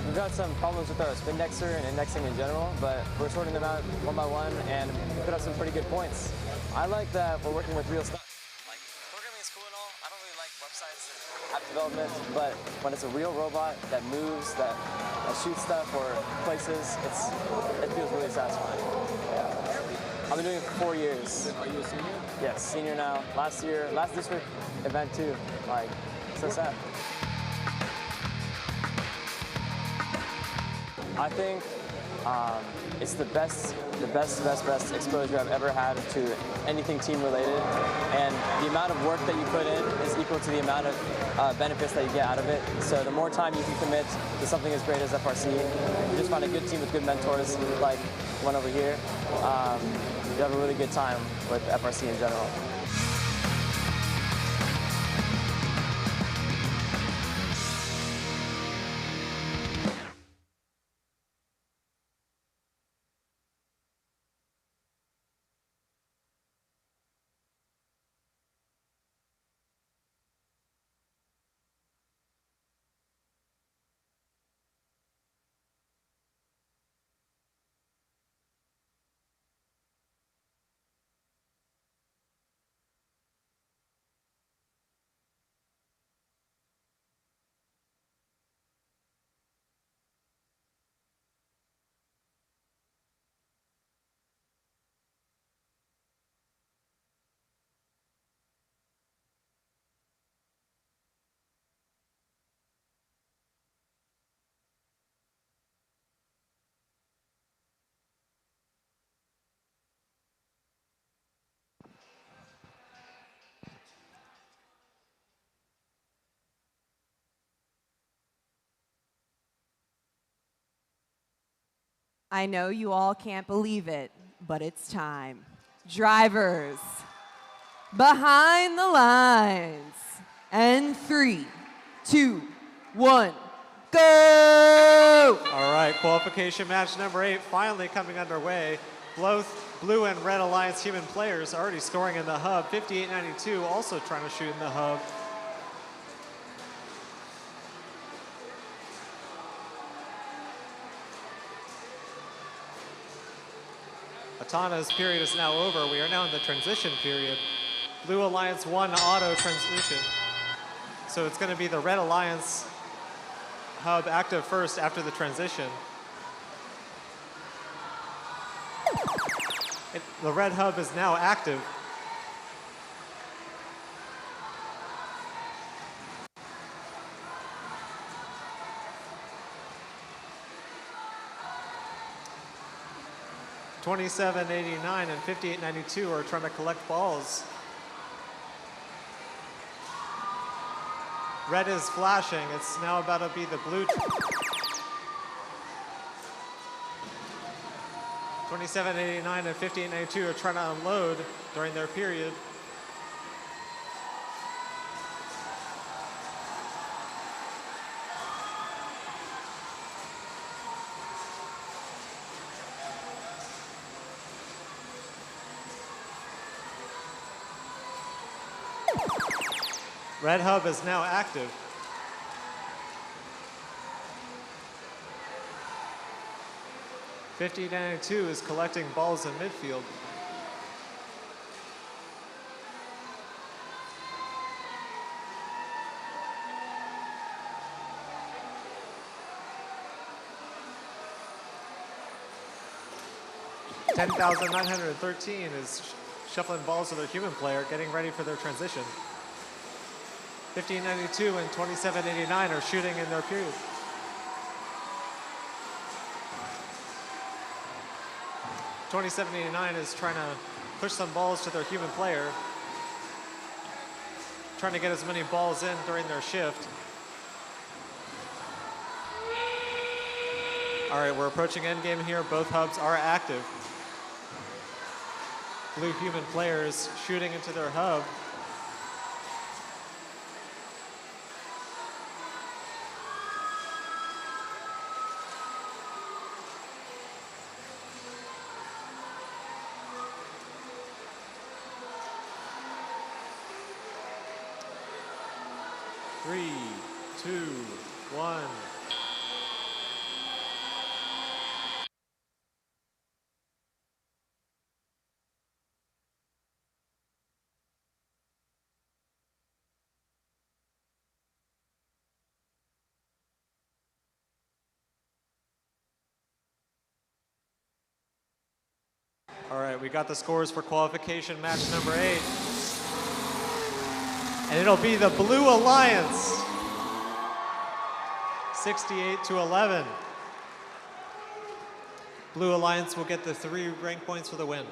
We've got some problems with our spindexer and indexing in general, but we're sorting them out one by one, and we put up some pretty good points. I like that we're working with real stuff. Like, programming is cool and all. I don't really like websites and app development, but when it's a real robot that moves, that shoots stuff or places, it feels really satisfying. Yeah. I've been doing it for 4 years. Are you a senior? Yes, senior now. Last district event too. Like, so sad. I think it's the best exposure I've ever had to anything team related, and the amount of work that you put in is equal to the amount of benefits that you get out of it. So the more time you can commit to something as great as FRC, you just find a good team with good mentors like one over here, you have a really good time with FRC in general. I know you all can't believe it, but it's time. Drivers, behind the lines. And 3, 2, 1, go! All right, qualification match number 8 finally coming underway. Both Blue and Red Alliance human players already scoring in the hub. 5892 also trying to shoot in the hub. Atana's period is now over. We are now in the transition period. Blue Alliance 1 auto transmission. So it's going to be the Red Alliance hub active first after the transition. The red hub is now active. $27.89 and $58.92 are trying to collect balls. Red is flashing. It's now about to be the blue. $27.89 and $58.92 are trying to unload during their period. Red hub is now active. $58.92 is collecting balls in midfield. $10,913 is shuffling balls to their human player, getting ready for their transition. $15.92 and $27.89 are shooting in their period. $27.89 is trying to push some balls to their human player, trying to get as many balls in during their shift. All right, we're approaching endgame here. Both hubs are active. Blue human players shooting into their hub. 3, 2, 1. All right, we got the scores for qualification match number 8. And it'll be the Blue Alliance, 68-11. Blue Alliance will get the 3 rank points for the win.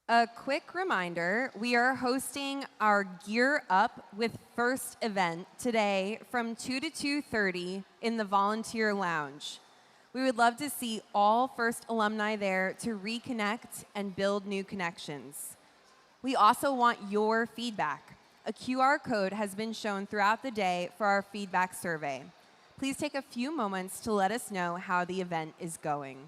A quick reminder, we are hosting our Gear Up with First event today from 2 to 2:30 in the Volunteer Lounge. We would love to see all First alumni there to reconnect and build new connections. We also want your feedback. A QR code has been shown throughout the day for our feedback survey. Please take a few moments to let us know how the event is going.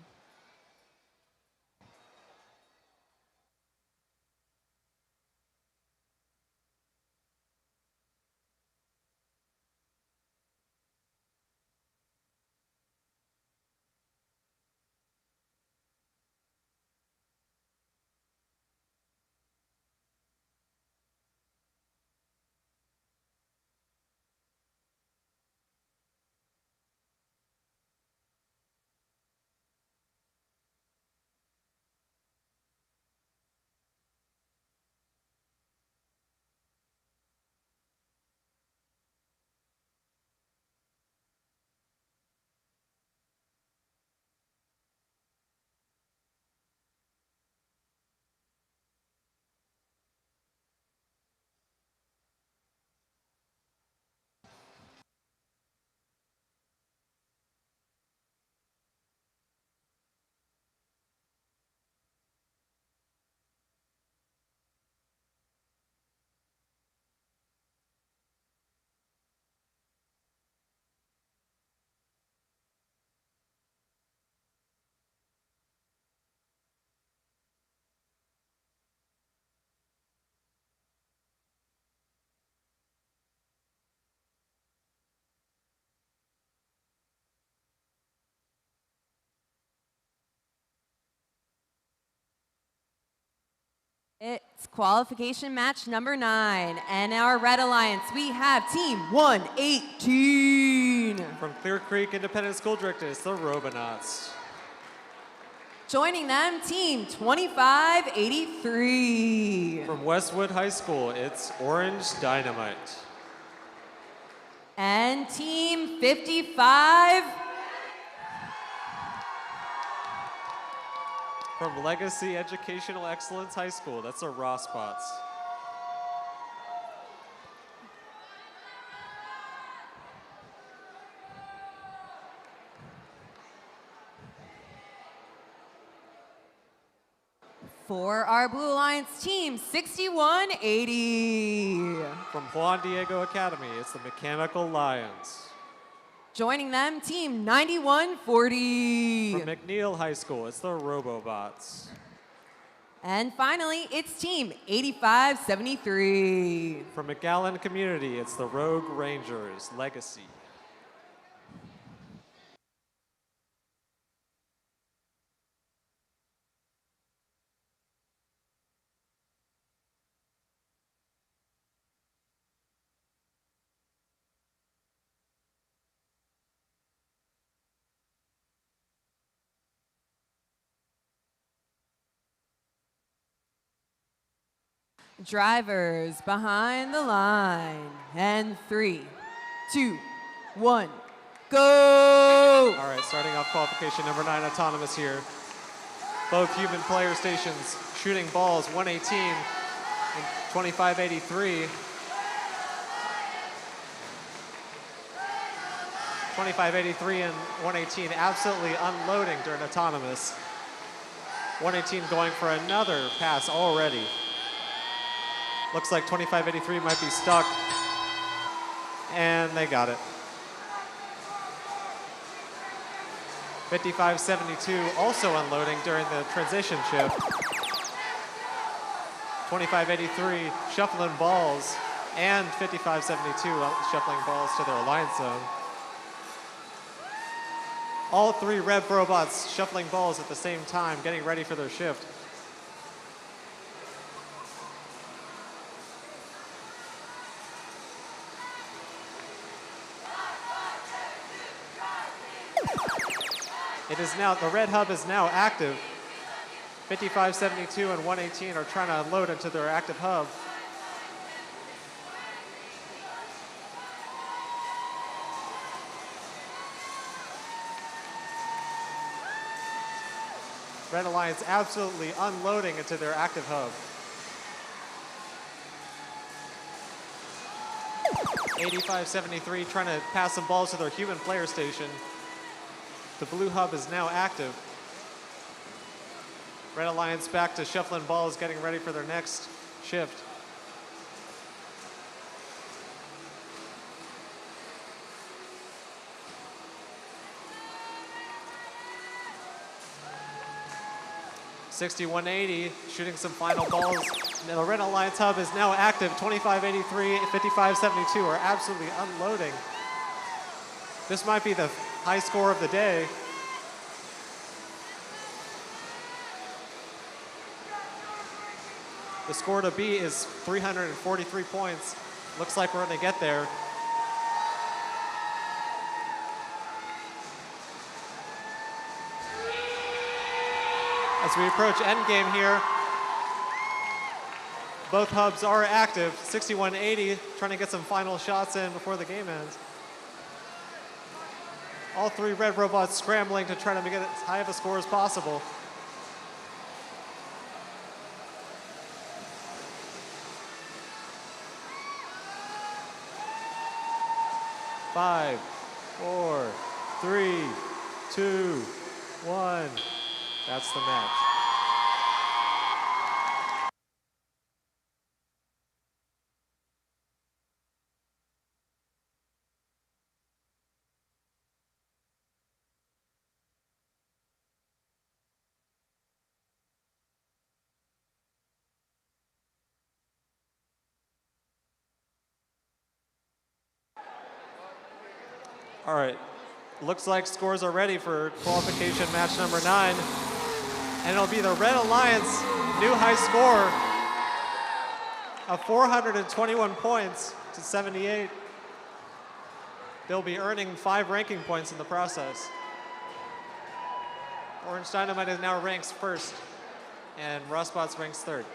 It's qualification match number 9. And our Red Alliance, we have Team 118. From Clear Creek Independent School District, it's the Robotics. Joining them, Team 2583. From Westwood High School, it's Orange Dynamite. And Team 55. From Legacy Educational Excellence High School, that's the Rosspots. For our Blue Alliance team, 6180. From Juan Diego Academy, it's the Mechanical Lions. Joining them, team 9140. From McNeil High School, it's the Robobots. And finally, it's team 8573. From McAllen Community, it's the Rogue Rangers Legacy. Drivers behind the line. And 3, 2, 1, go! All right, starting off qualification number 9, autonomous here. Both human player stations shooting balls, 118 and 2583. 2583 and 118 absolutely unloading during autonomous. 118 going for another pass already. Looks like 2583 might be stuck. And they got it. 5572 also unloading during the transition shift. 2583 shuffling balls, and 5572 shuffling balls to their alliance zone. All 3 Rev robots shuffling balls at the same time, getting ready for their shift. It is now, the red hub is now active. 5572 and 118 are trying to unload into their active hub. Red Alliance absolutely unloading into their active hub. 8573 trying to pass some balls to their human player station. The blue hub is now active. Red Alliance back to shuffling balls, getting ready for their next shift. $61.80, shooting some final balls. The Red Alliance hub is now active. 2583, 5572 are absolutely unloading. This might be the high score of the day. The score to beat is 343 points. Looks like we're going to get there. As we approach endgame here, both hubs are active. 6180 trying to get some final shots in before the game ends. All 3 red robots scrambling to try to get as high of a score as possible. Five, 4, 3, 2, 1. That's the match. All right, looks like scores are ready for qualification match number 9. And it'll be the Red Alliance new high score of 421 points to 78. They'll be earning 5 ranking points in the process. Orange Dynamite is now ranks first, and Rustbots ranks third.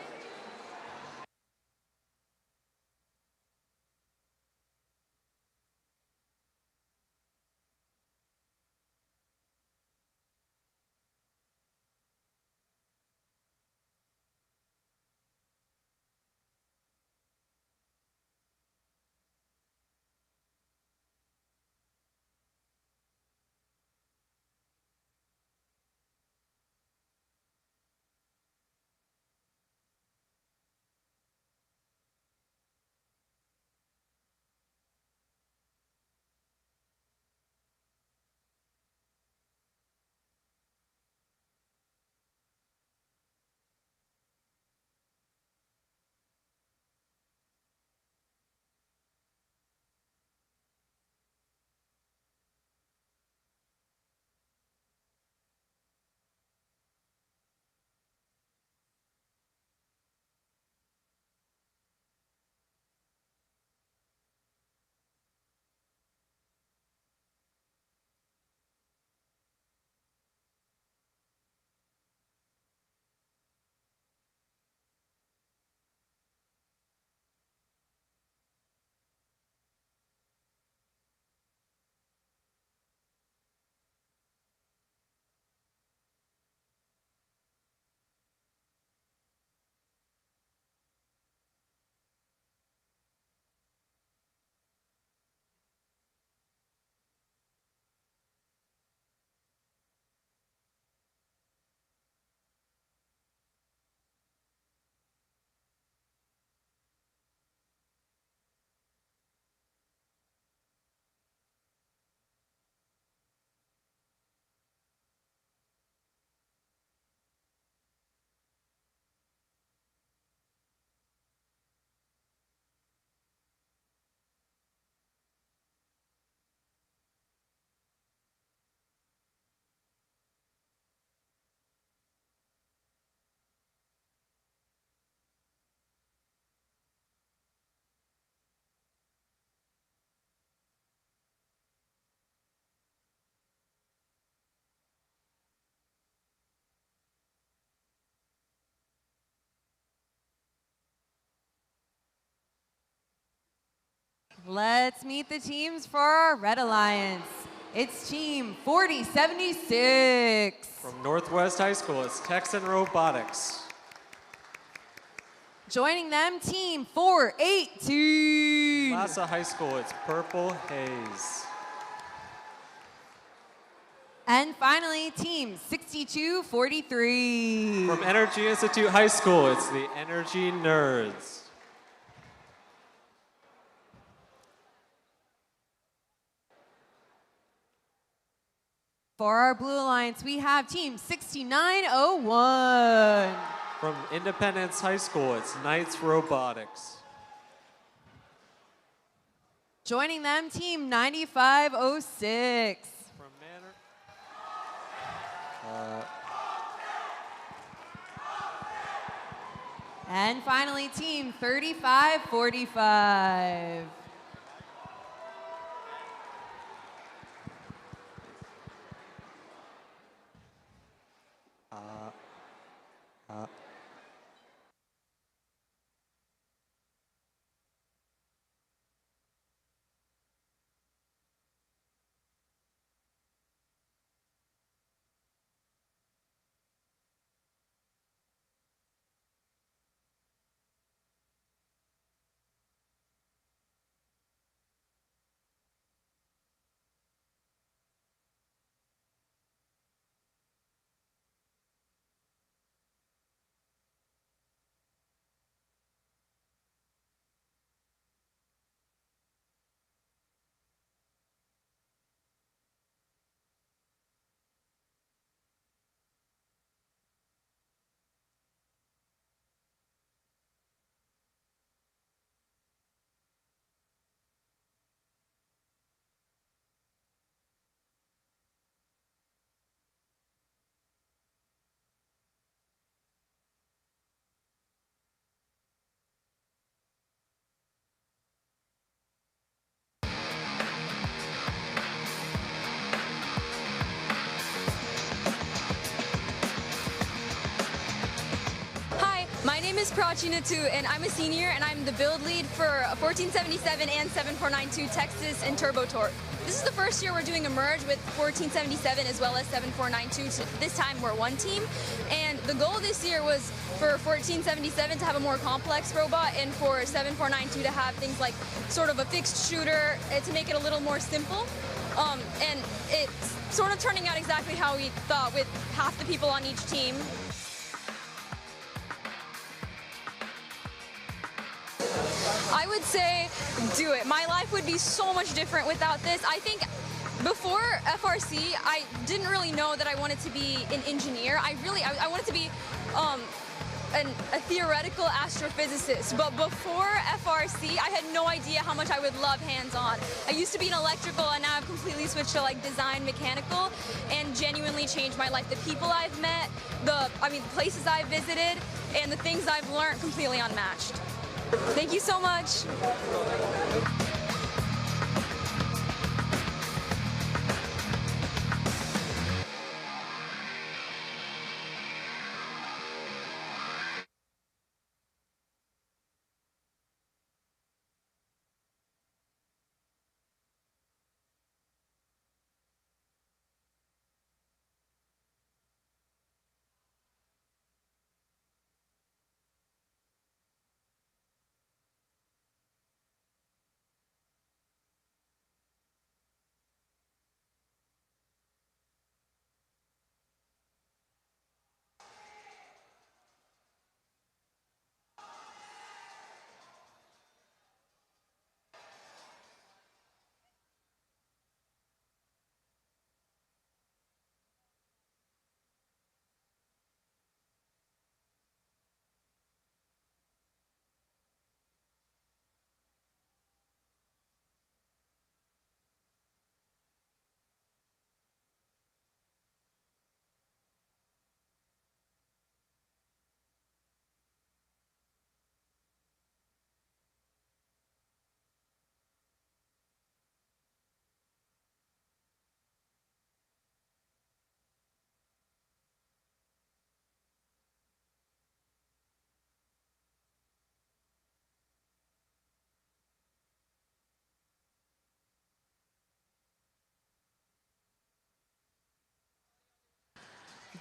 Let's meet the teams for our Red Alliance. It's Team 4076. From Northwest High School, it's Texan Robotics. Joining them, Team 418. Lhasa High School, it's Purple Haze. And finally, Team 6243. From Energy Institute High School, it's the Energy Nerds. For our Blue Alliance, we have Team 6901. From Independence High School, it's Knights Robotics. Joining them, Team 9506. From Manor. And finally, Team 3545. is Prachina too, and I'm a senior, and I'm the build lead for 1477 and 7492 Texas and Turbo Torque. This is the first year we're doing a merge with 1477 as well as 7492. So this time we're one team, and the goal this year was for 1477 to have a more complex robot, and for 7492 to have things like sort of a fixed shooter to make it a little more simple. And it's sort of turning out exactly how we thought, with half the people on each team. I would say do it. My life would be so much different without this. I think before FRC, I didn't really know that I wanted to be an engineer. I wanted to be a theoretical astrophysicist, but before FRC, I had no idea how much I would love hands-on. I used to be an electrical, and now I've completely switched to like design mechanical, and genuinely changed my life. The people I've met, the places I've visited, and the things I've learned, completely unmatched. Thank you so much.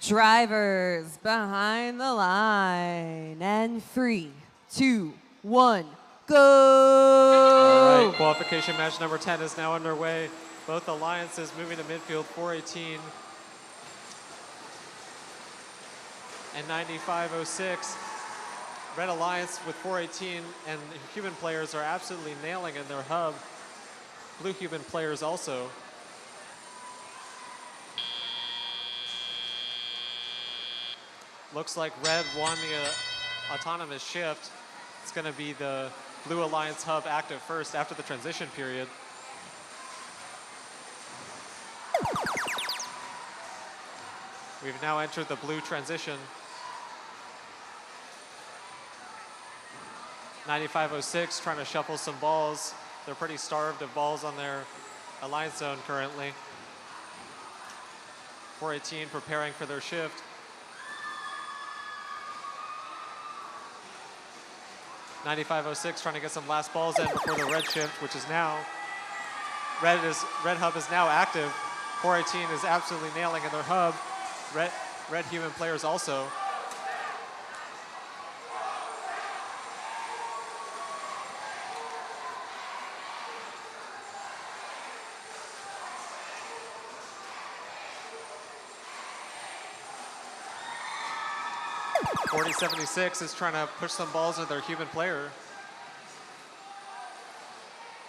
Drivers behind the line. And 3, 2, 1, go! All right, qualification match number 10 is now underway. Both alliances moving to midfield, 418 and 9506. Red Alliance with 418 and human players are absolutely nailing in their hub. Blue human players also. Looks like Red won the autonomous shift. It's going to be the Blue Alliance hub active first after the transition period. We've now entered the blue transition. 9506 trying to shuffle some balls. They're pretty starved of balls on their alliance zone currently. 418 preparing for their shift. 9506 trying to get some last balls in before the red shift, which is now, red hub is now active. 418 is absolutely nailing in their hub. Red human players also. .4076 is trying to push some balls into their human player.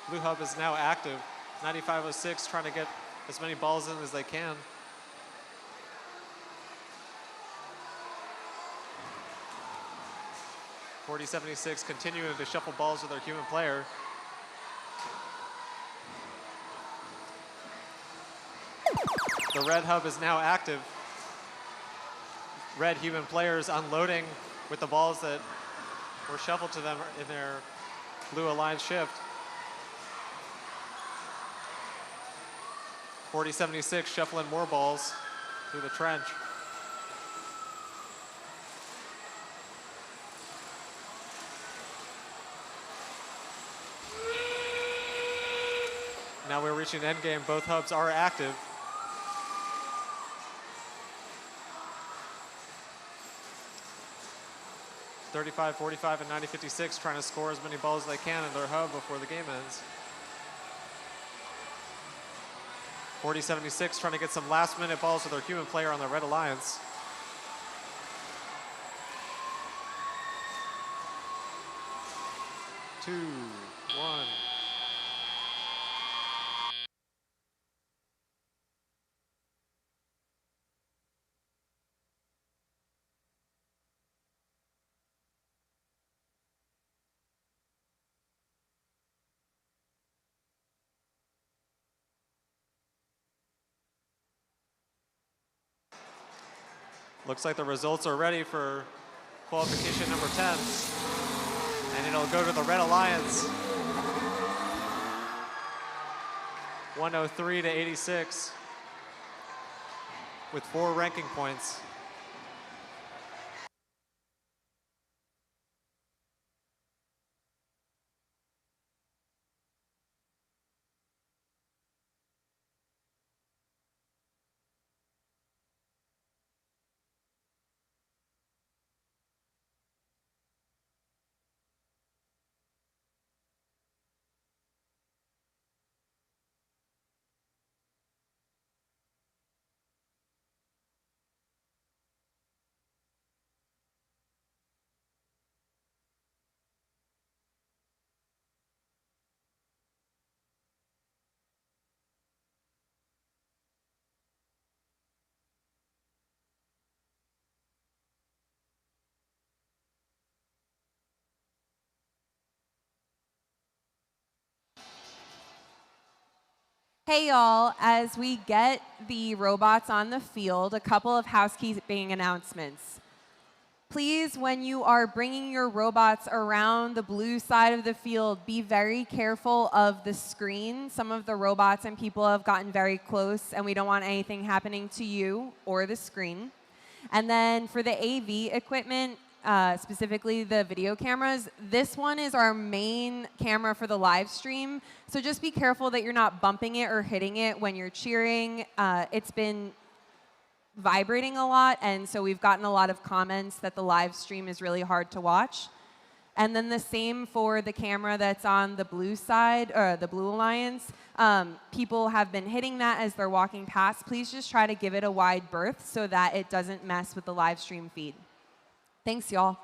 Blue hub is now active. 9506 trying to get as many balls in as they can. .4076 continuing to shuffle balls with their human player. The red hub is now active. Red human players unloading with the balls that were shuffled to them in their Blue Alliance shift. .4076 shuffling more balls through the trench. Now we're reaching endgame. Both hubs are active. .35, 45, and 90-56 trying to score as many balls as they can in their hub before the game ends. 40-76 trying to get some last-minute balls to their human player on the Red Alliance. Two, one. Looks like the results are ready for qualification number 10. And it'll go to the Red Alliance. 103-86 with 4 ranking points. Hey y'all, as we get the robots on the field, a couple of housekeeping announcements. Please, when you are bringing your robots around the blue side of the field, be very careful of the screen. Some of the robots and people have gotten very close, and we don't want anything happening to you or the screen. And then for the AV equipment, specifically the video cameras, this one is our main camera for the live stream. So just be careful that you're not bumping it or hitting it when you're cheering. It's been vibrating a lot, and so we've gotten a lot of comments that the live stream is really hard to watch. And then the same for the camera that's on the blue side, or the Blue Alliance. People have been hitting that as they're walking past. Please just try to give it a wide berth so that it doesn't mess with the live stream feed. Thanks, y'all.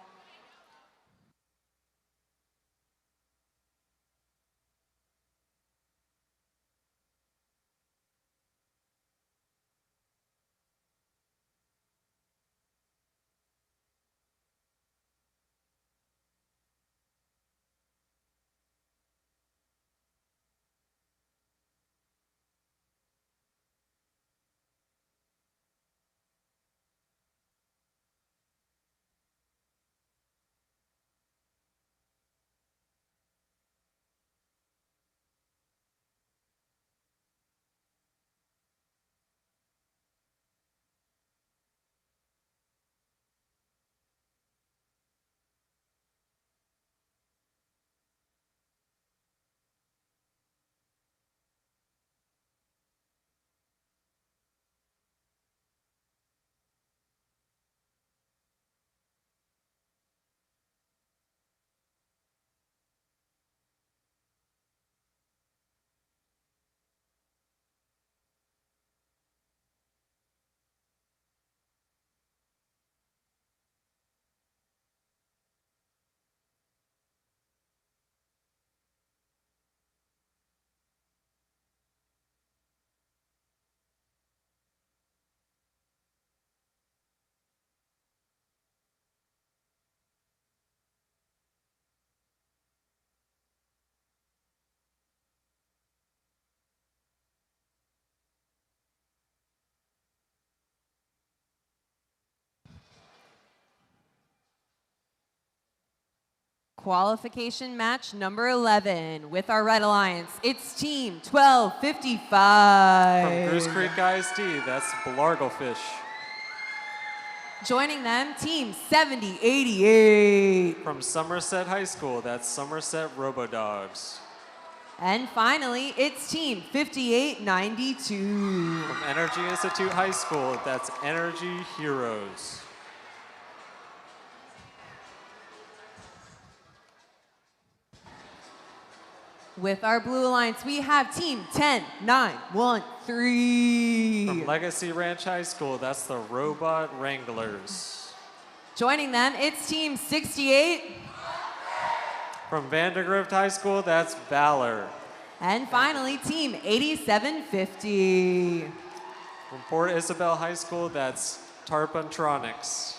Qualification match number 11 with our Red Alliance. It's team 1255. From Goose Creek ISD, that's Blarglefish. Joining them, team 7088. From Somerset High School, that's Somerset Robodogs. And finally, it's Team 5892. From Energy Institute High School, that's Energy Heroes. With our Blue Alliance, we have Team 10913. From Legacy Ranch High School, that's the Robot Wranglers. Joining them, it's Team 68. From Vandergrift High School, that's Valor. And finally, Team 8750. From Port Isabel High School, that's Tarpantronics.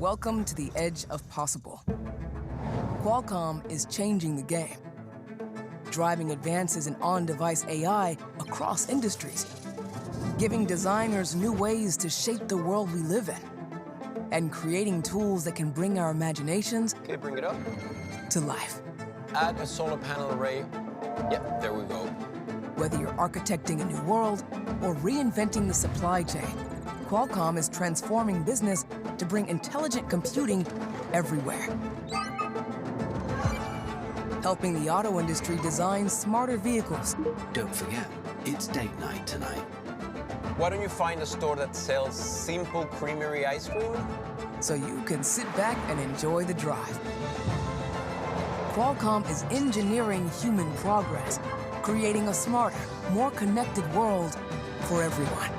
Welcome to the edge of possible. Qualcomm is changing the game, driving advances in on-device AI across industries, giving designers new ways to shape the world we live in, and creating tools that can bring our imaginations Okay, bring it up. to life. Add a solar panel array. Yep, there we go. Whether you're architecting a new world or reinventing the supply chain, Qualcomm is transforming business to bring intelligent computing everywhere. Helping the auto industry design smarter vehicles. Don't forget, it's date night tonight. Why don't you find a store that sells simple creamery ice cream? So you can sit back and enjoy the drive. Qualcomm is engineering human progress, creating a smarter, more connected world for everyone.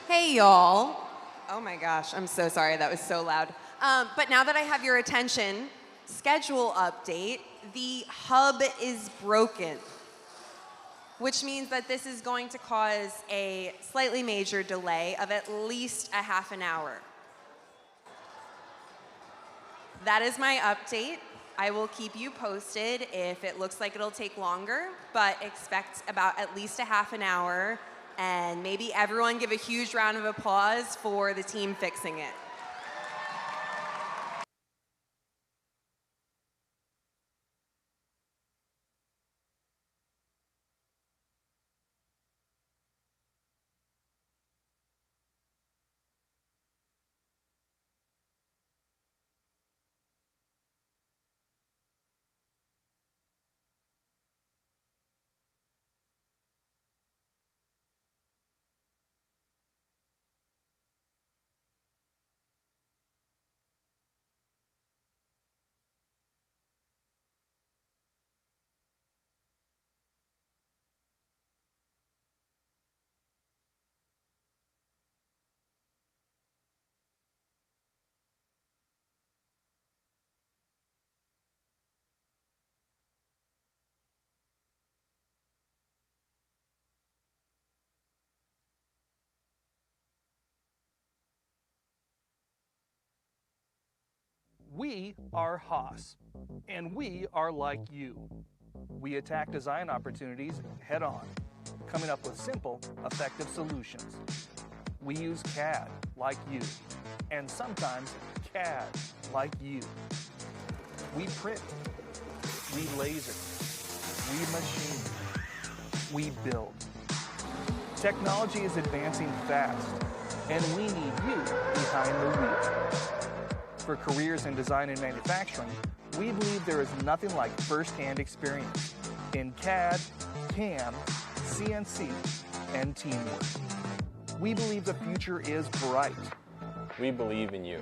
Hey, y'all. Oh my gosh, I'm so sorry, that was so loud. But now that I have your attention, schedule update, the hub is broken, which means that this is going to cause a slightly major delay of at least a half an hour. That is my update. I will keep you posted if it looks like it'll take longer, but expect about at least a half an hour And maybe everyone give a huge round of applause for the team fixing it. We are Haas, and we are like you. We attack design opportunities head on, coming up with simple, effective solutions. We use CAD like you, and sometimes CAD like you. We print, we laser, we machine, we build. Technology is advancing fast, and we need you behind the wheel. For careers in design and manufacturing, we believe there is nothing like first-hand experience in CAD, CAM, CNC, and teamwork. We believe the future is bright. We believe in you.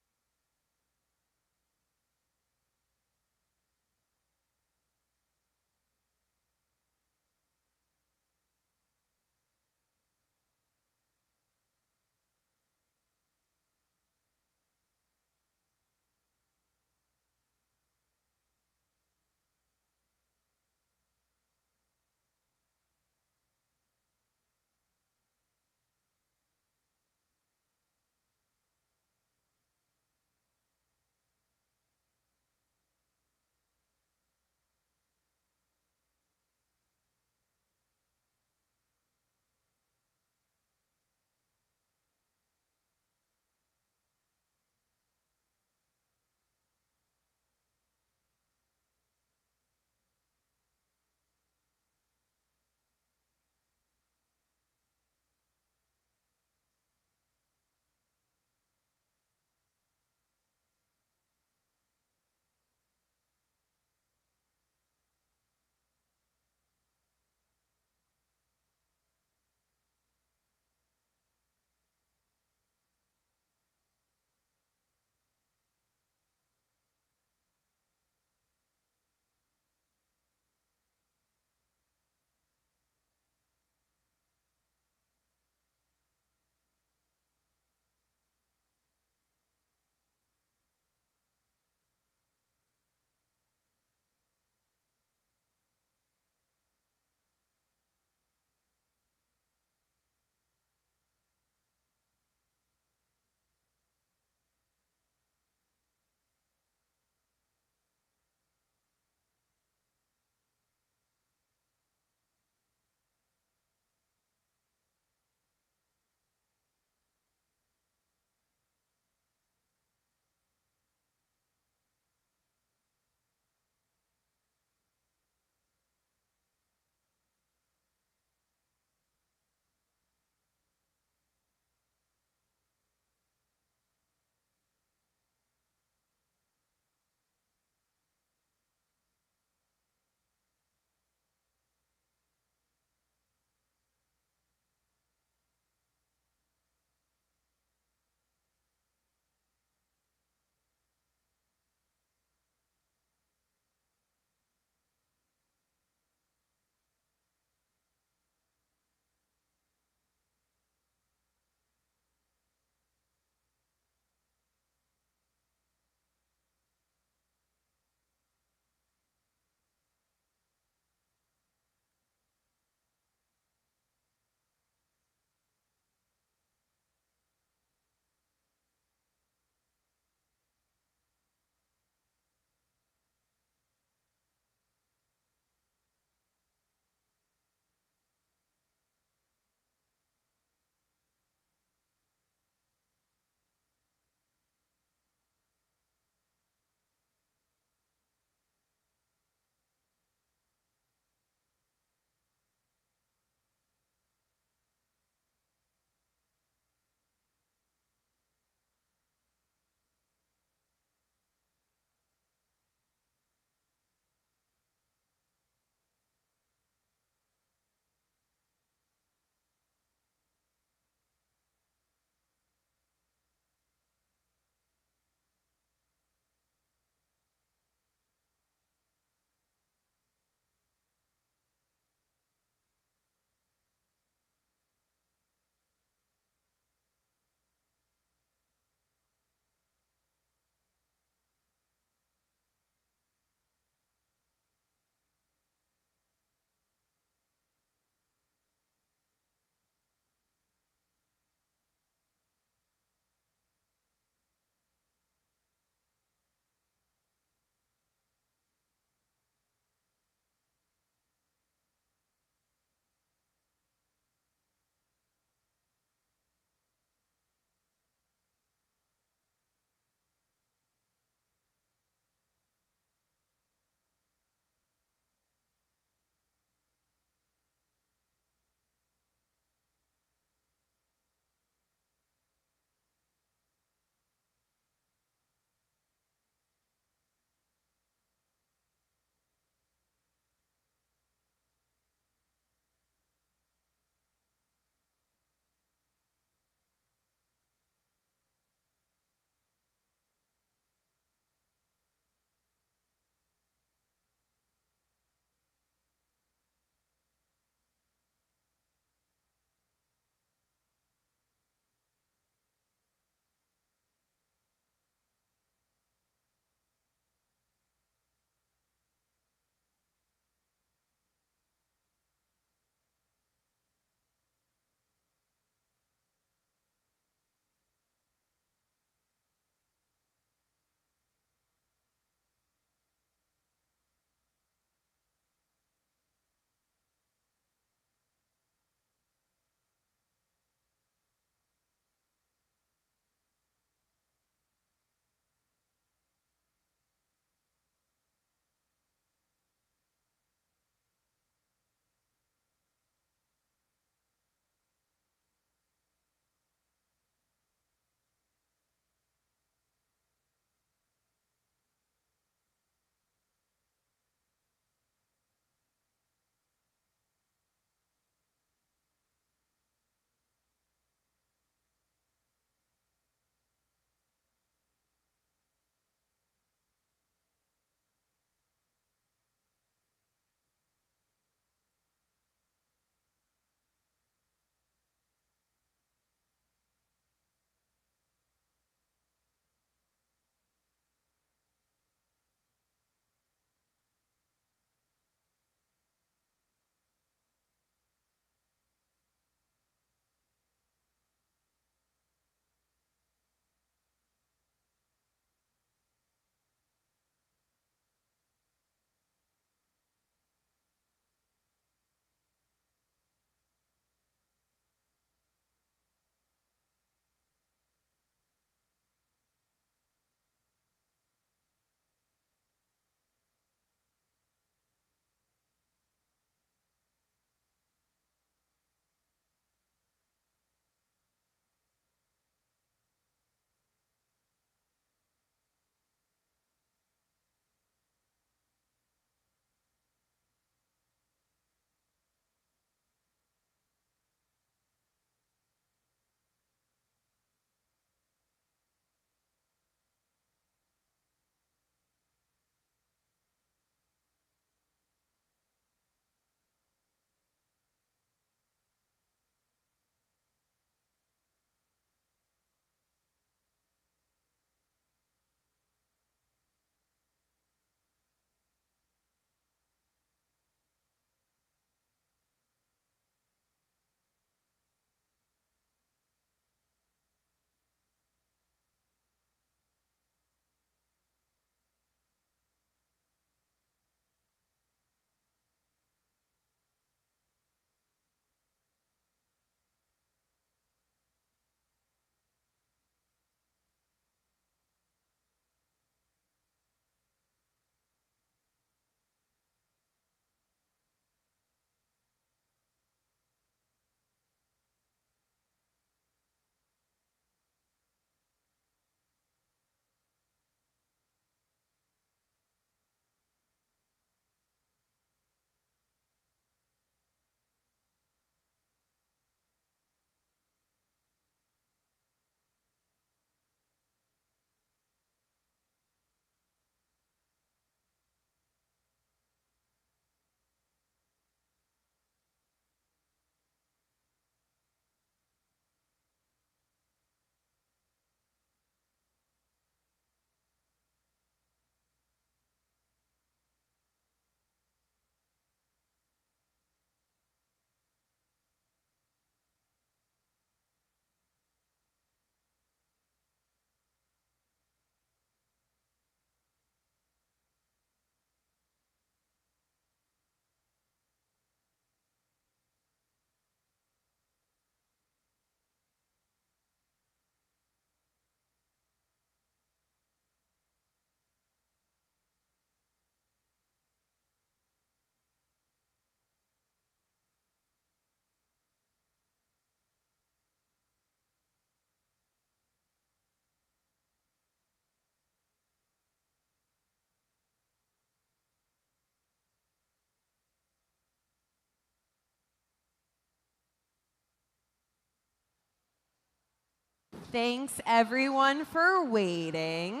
Thanks everyone for waiting.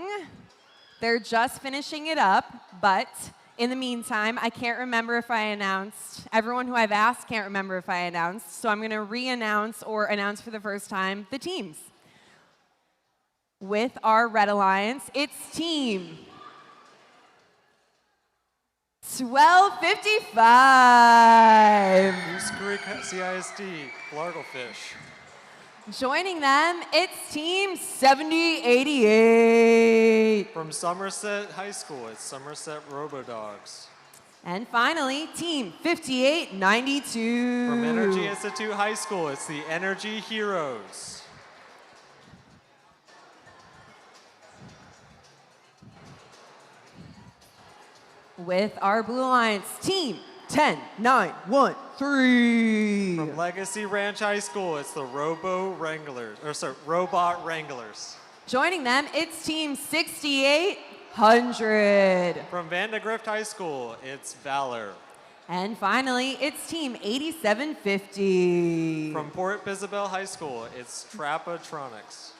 They're just finishing it up, but in the meantime, I can't remember if I announced, everyone who I've asked can't remember if I announced, so I'm going to re-announce or announce for the first time the teams. With our Red Alliance, it's team 1255. Moose Creek CISD, Larglefish. Joining them, it's team 7088. From Somerset High School, it's Somerset Robodogs. And finally, team 5892. From Energy Institute High School, it's the Energy Heroes. With our Blue Alliance, team 10913. From Legacy Ranch High School, it's the Robot Wranglers. Joining them, it's team 6800. From Vandegrift High School, it's Valor. And finally, it's team 8750. From Port Isabel High School, it's Trapatronics.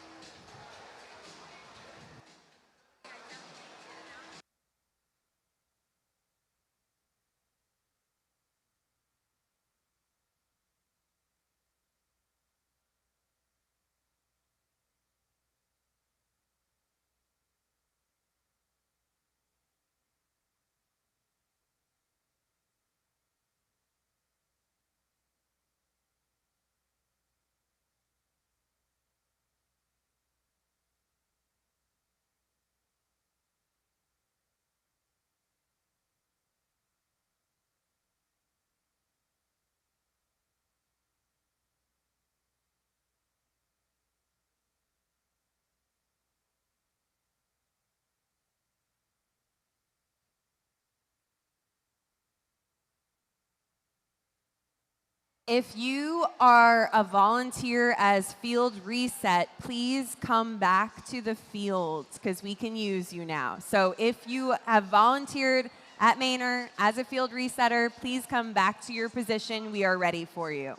If you are a volunteer as field reset, please come back to the fields because we can use you now. So if you have volunteered at Manor as a field resetter, please come back to your position. We are ready for you.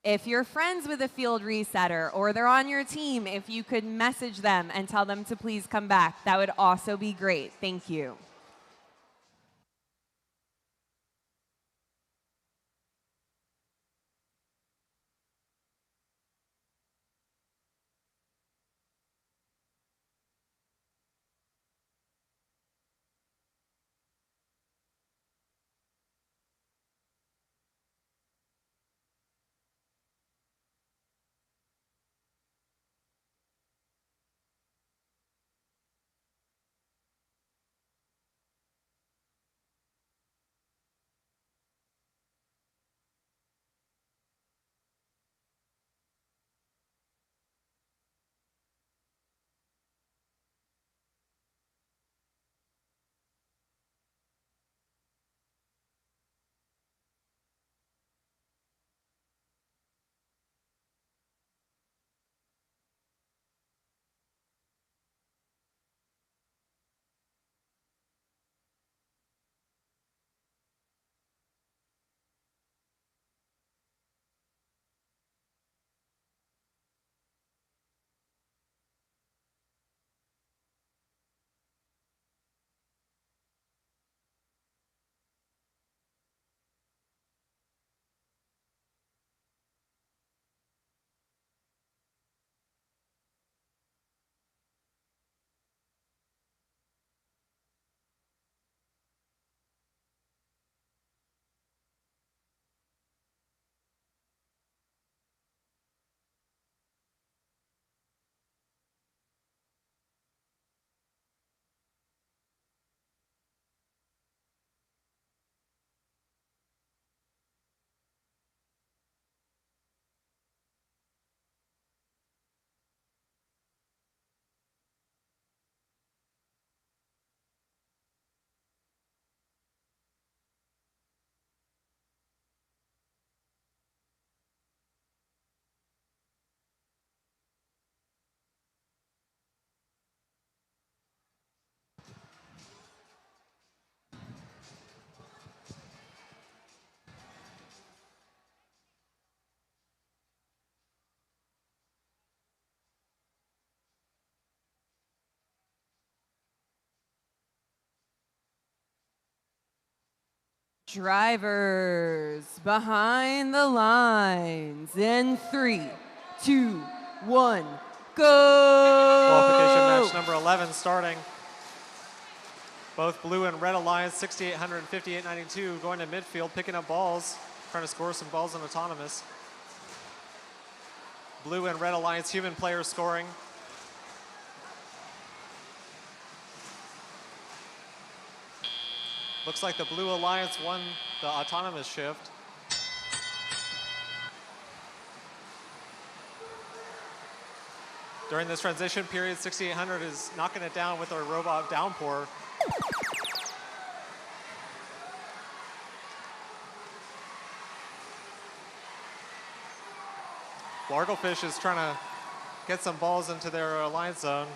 If you're friends with a field resetter or they're on your team, if you could message them and tell them to please come back, that would also be great. Thank you. Drivers behind the lines in 3, 2, 1, go! Qualification match number 11 starting. Both blue and red alliance, 6,800 and 5,892, going to midfield, picking up balls, trying to score some balls in autonomous. Blue and red alliance human players scoring. Looks like the blue alliance won the autonomous shift. During this transition period, 6,800 is knocking it down with our robot downpour. Largofish is trying to get some balls into their alliance zone.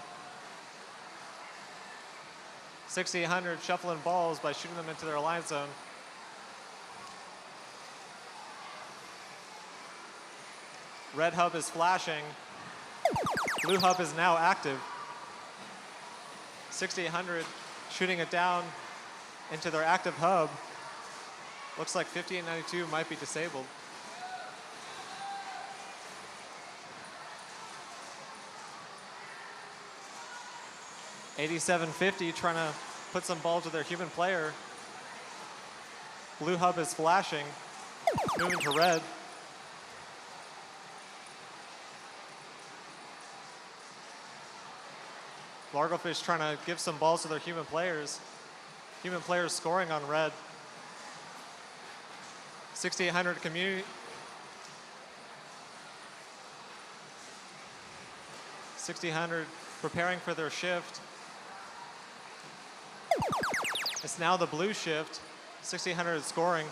6,800 shuffling balls by shooting them into their alliance zone. Red hub is flashing. Blue hub is now active. 6,800 shooting it down into their active hub. Looks like 5892 might be disabled. $87.50 trying to put some ball to their human player. Blue hub is flashing, moving to red. Largofish trying to give some balls to their human players. Human players scoring on red. 6,800 community. 6,800 preparing for their shift. It's now the blue shift. 6,800 is scoring.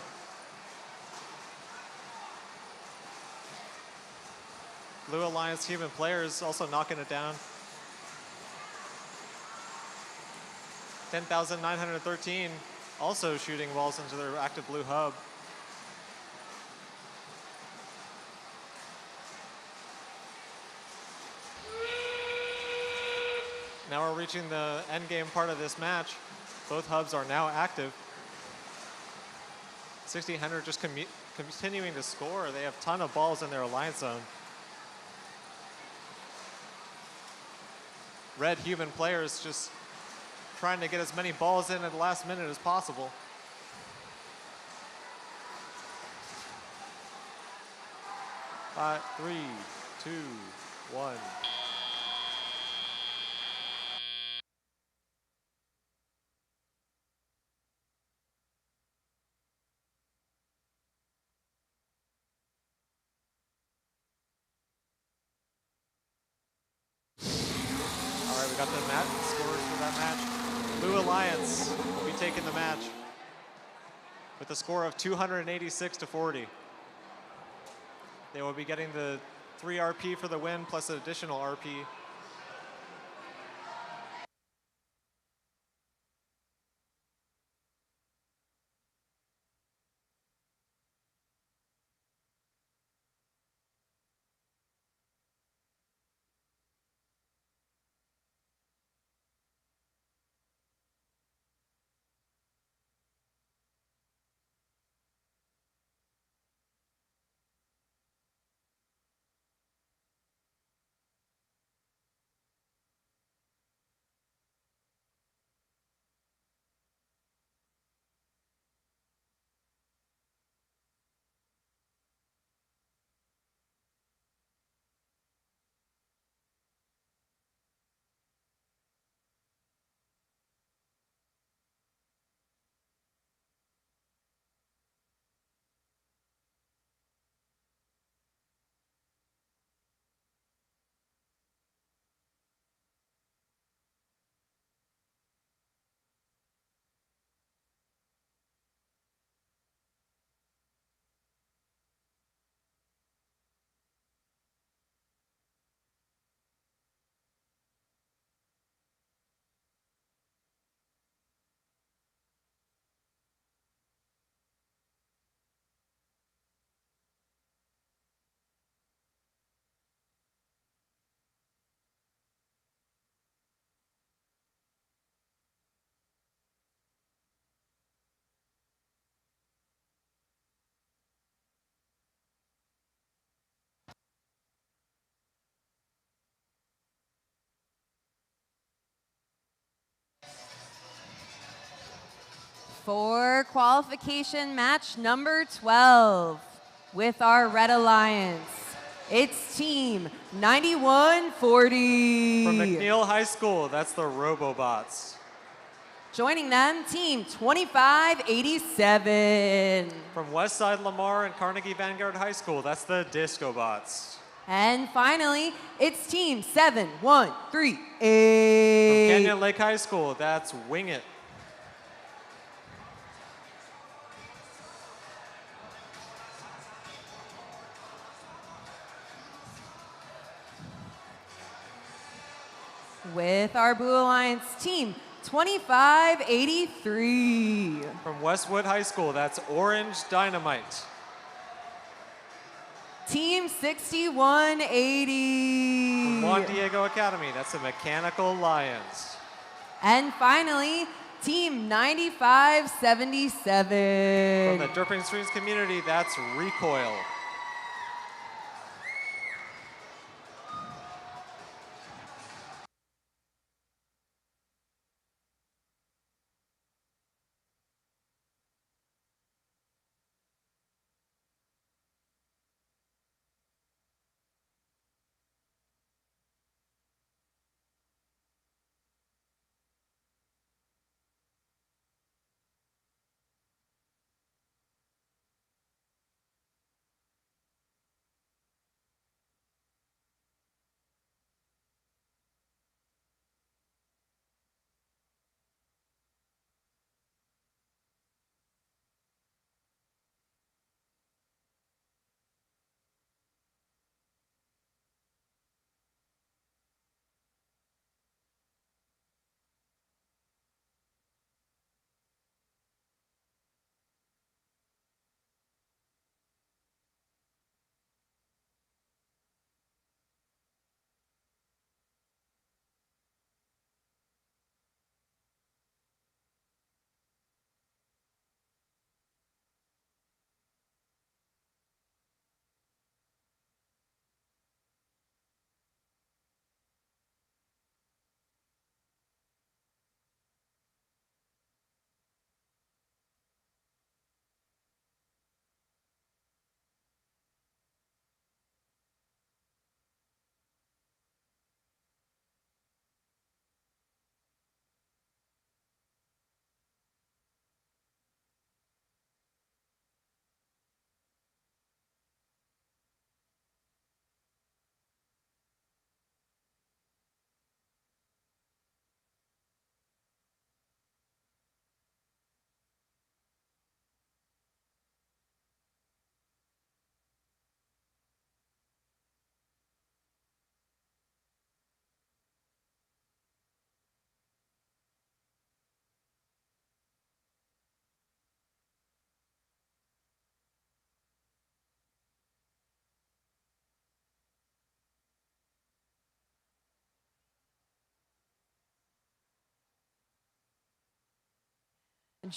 Blue Alliance human players also knocking it down. 10,913 also shooting balls into their active blue hub. Now we're reaching the end game part of this match. Both hubs are now active. 1,600 just continuing to score. They have a ton of balls in their alliance zone. Red human players just trying to get as many balls in at the last minute as possible. Five, 3, 2, 1. All right, we got the match scores for that match. Blue Alliance will be taking the match with a score of 286 to 40. They will be getting the 3 RP for the win plus an additional RP. For qualification match number 12 with our Red Alliance, it's team 9140. From McNeil High School, that's the Robobots. Joining them, team 2587. From Westside Lamar and Carnegie Vanguard High School, that's the Discobots. And finally, it's team 7138. From Canyon Lake High School, that's Wing It. With our Blue Alliance team 2583. From Westwood High School, that's Orange Dynamite. Team 6180. From Juan Diego Academy, that's the Mechanical Lions. And finally, team 9577. From the Dripping Streams community, that's Recoil.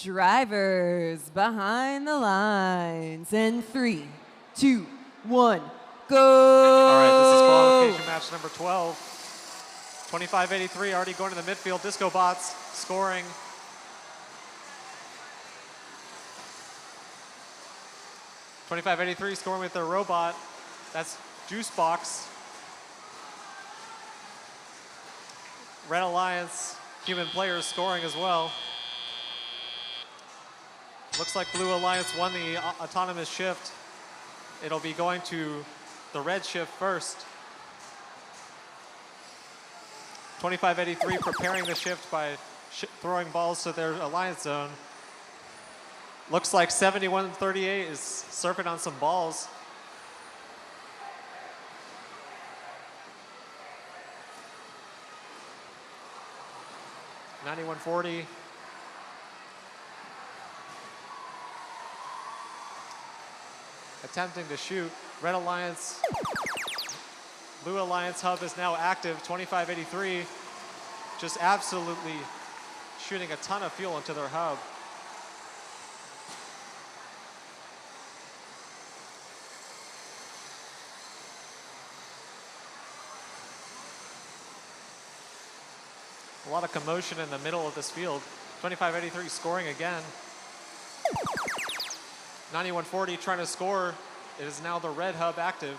Drivers behind the lines. In 3, 2, 1, go. All right, this is qualification match number 12. 2583 already going to the midfield. Discobots scoring. .2583 scoring with their robot. That's Juicebox. Red Alliance human players scoring as well. Looks like Blue Alliance won the autonomous shift. It'll be going to the red shift first. 2583 preparing the shift by throwing balls to their alliance zone. Looks like 7138 is surfing on some balls. .9140. Attempting to shoot. Red Alliance, Blue Alliance hub is now active. 2583 just absolutely shooting a ton of fuel into their hub. A lot of commotion in the middle of this field. 2583 scoring again. 9140 trying to score. It is now the red hub active.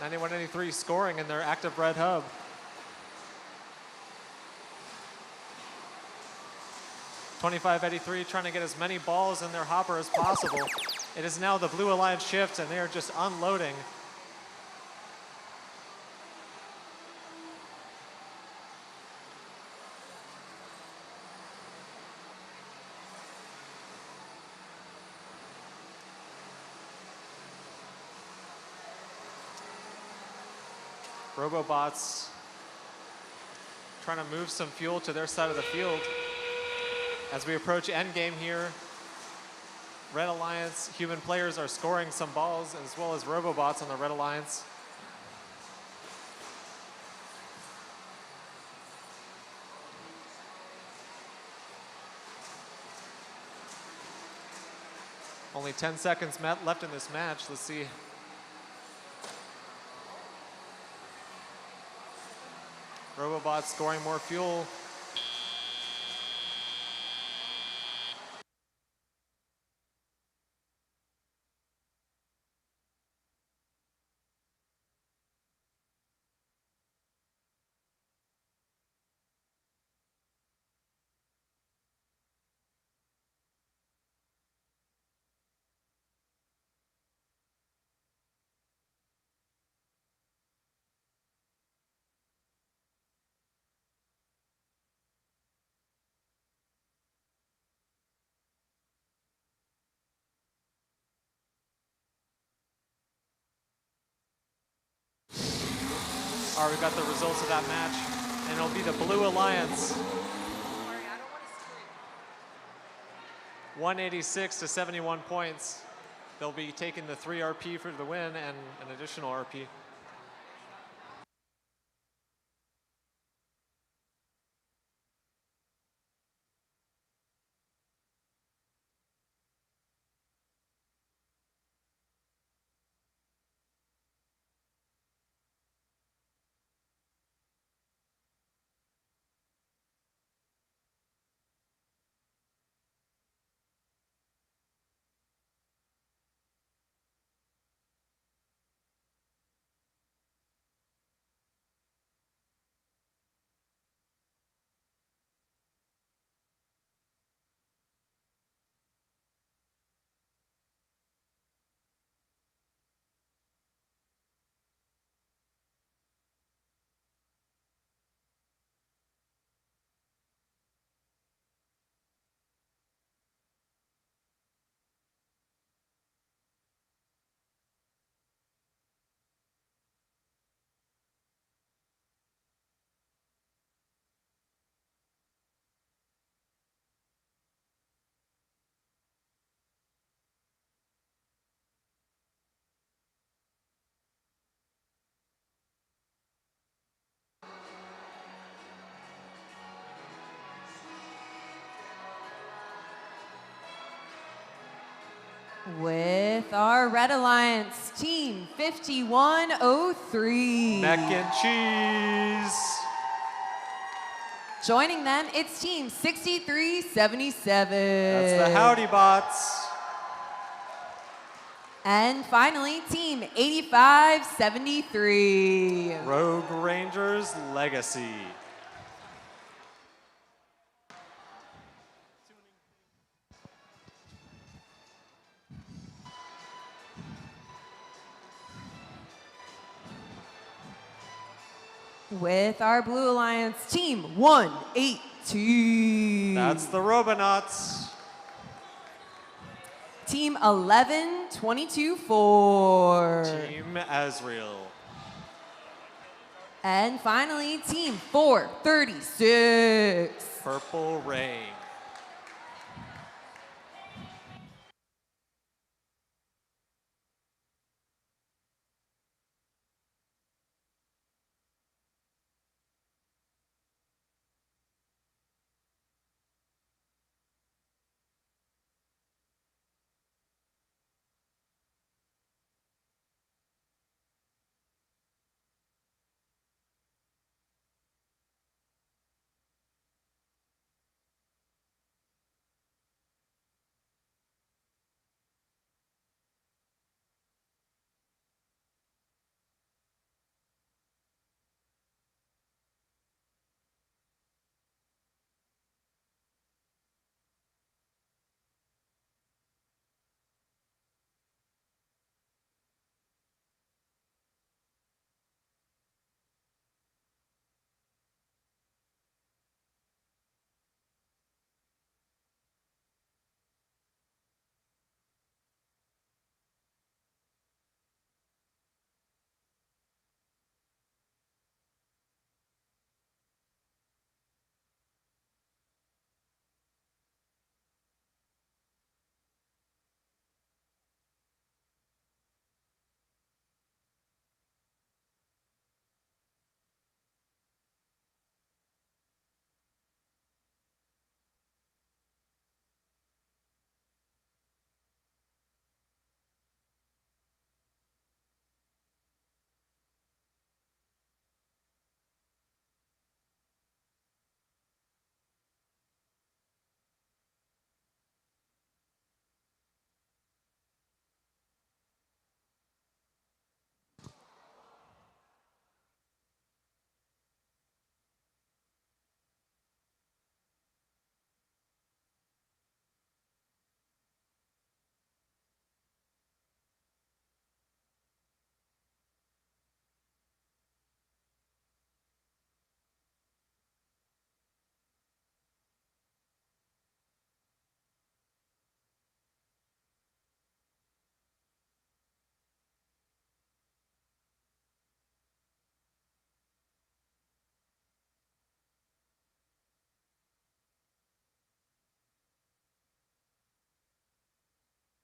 .9183 scoring in their active red hub. .2583 trying to get as many balls in their hopper as possible. It is now the Blue Alliance shift, and they are just unloading. Robobots trying to move some fuel to their side of the field. As we approach endgame here, Red Alliance human players are scoring some balls as well as Robobots on the Red Alliance. Only 10 seconds left in this match. Let's see. Robobots scoring more fuel. All right, we've got the results of that match, and it'll be the Blue Alliance. 186 to 71 points. They'll be taking the 3 RP for the win and an additional RP. With our Red Alliance team 5103. Mac and cheese. Joining them, it's team 6377. That's the Howdy Bots. And finally, team 8573. Rogue Rangers Legacy. With our Blue Alliance team 182. That's the Robonauts. Team 11224. Team Azrael. And finally, team 436. Purple Rain.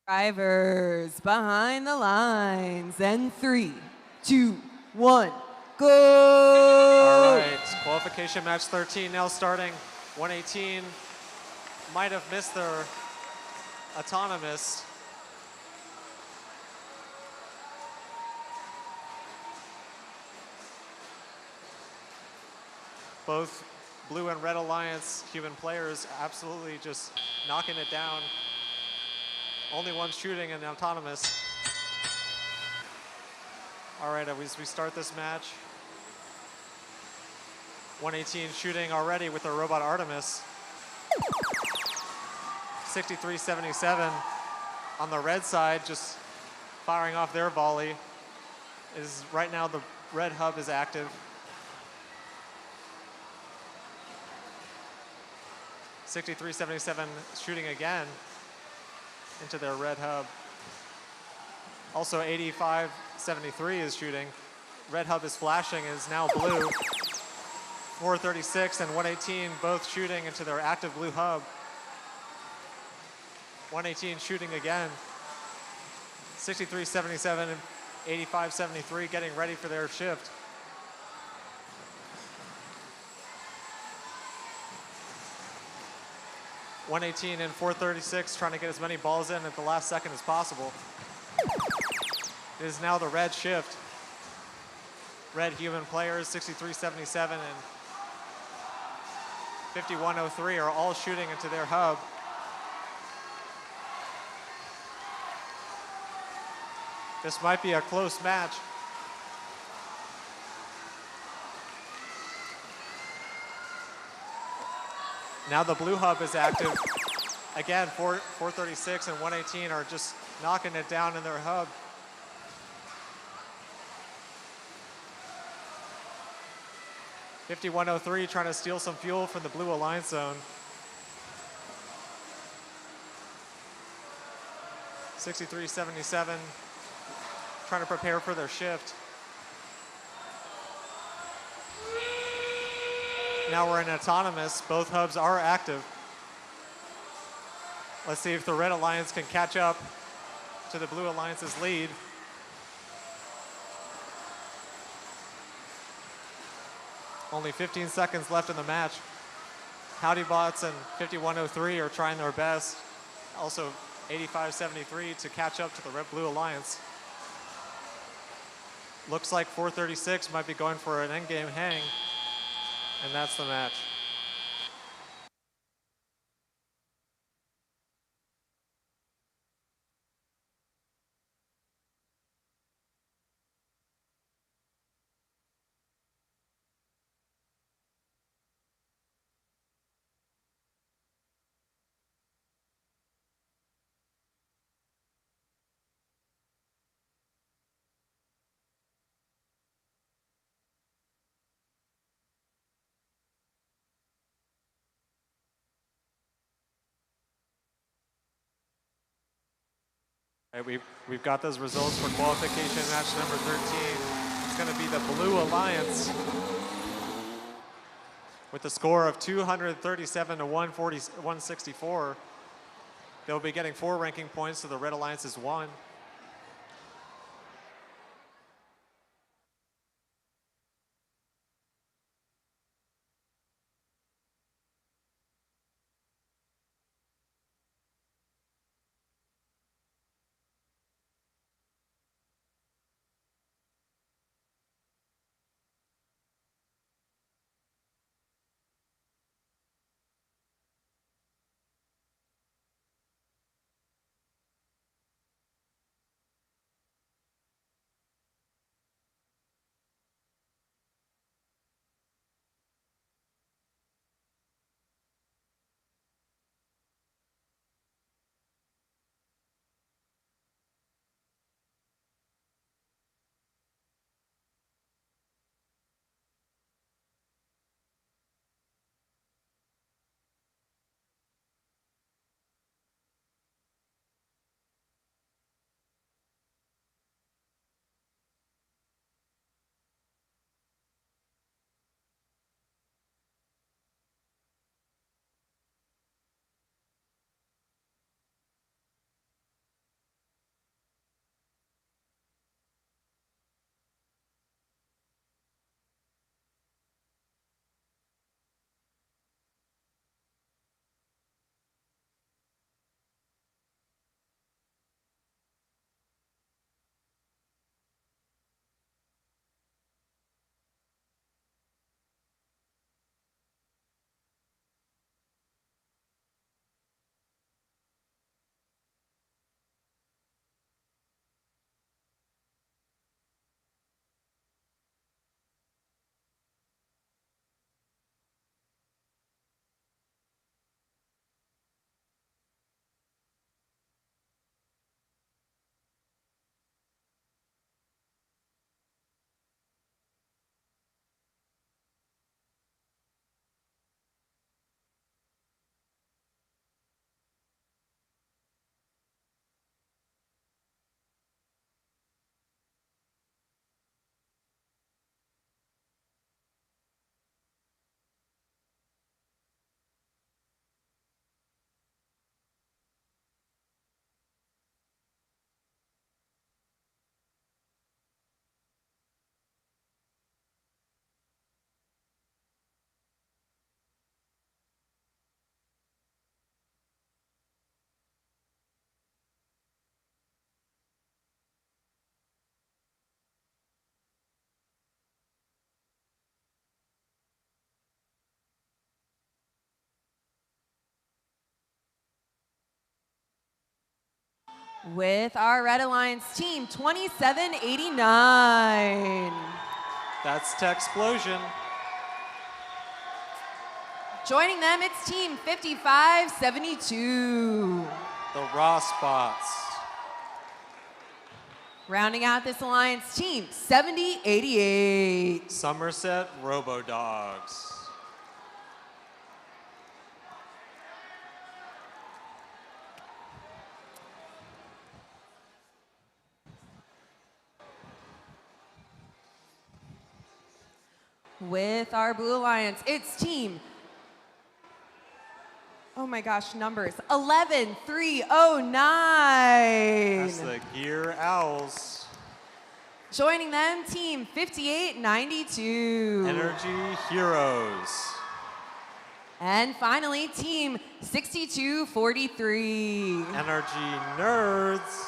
Drivers behind the lines. And 3, 2, 1, go! All right, qualification match 13 now starting. 118 might have missed their autonomous. Both Blue and Red Alliance human players absolutely just knocking it down. Only one shooting in the autonomous. All right, as we start this match. 118 shooting already with their robot Artemis. 63-77 on the red side, just firing off their volley. Is right now the red hub is active. 63-77 shooting again into their red hub. Also 85-73 is shooting. Red hub is flashing, is now blue. 436 and 118 both shooting into their active blue hub. 118 shooting again. 63-77 and 85-73 getting ready for their shift. .118 and 436 trying to get as many balls in at the last second as possible. It is now the red shift. Red human players, 63-77 and 51-03 are all shooting into their hub. This might be a close match. Now the blue hub is active. Again, 436 and 118 are just knocking it down in their hub. .5103 trying to steal some fuel from the blue alliance zone. 63-77 trying to prepare for their shift. Now we're in autonomous. Both hubs are active. Let's see if the Red Alliance can catch up to the Blue Alliance's lead. Only 15 seconds left in the match. Howdy Bots and 5103 are trying their best. Also 85-73 to catch up to the Red Blue Alliance. Looks like 436 might be going for an endgame hang. And that's the match. Right, we've got those results for qualification match number 13. It's going to be the Blue Alliance with a score of 237 to 164. They'll be getting 4 ranking points, so the Red Alliance is 1. With our Red Alliance team, 2789. That's Techsplosion. Joining them, it's team 5572. The Raw Spots. Rounding out this alliance team, 7088. Somerset Robodogs. With our Blue Alliance, it's team, oh my gosh, numbers, 11309. That's the Gear Owls. Joining them, team 5892. Energy Heroes. And finally, team 6243. Energy Nerds.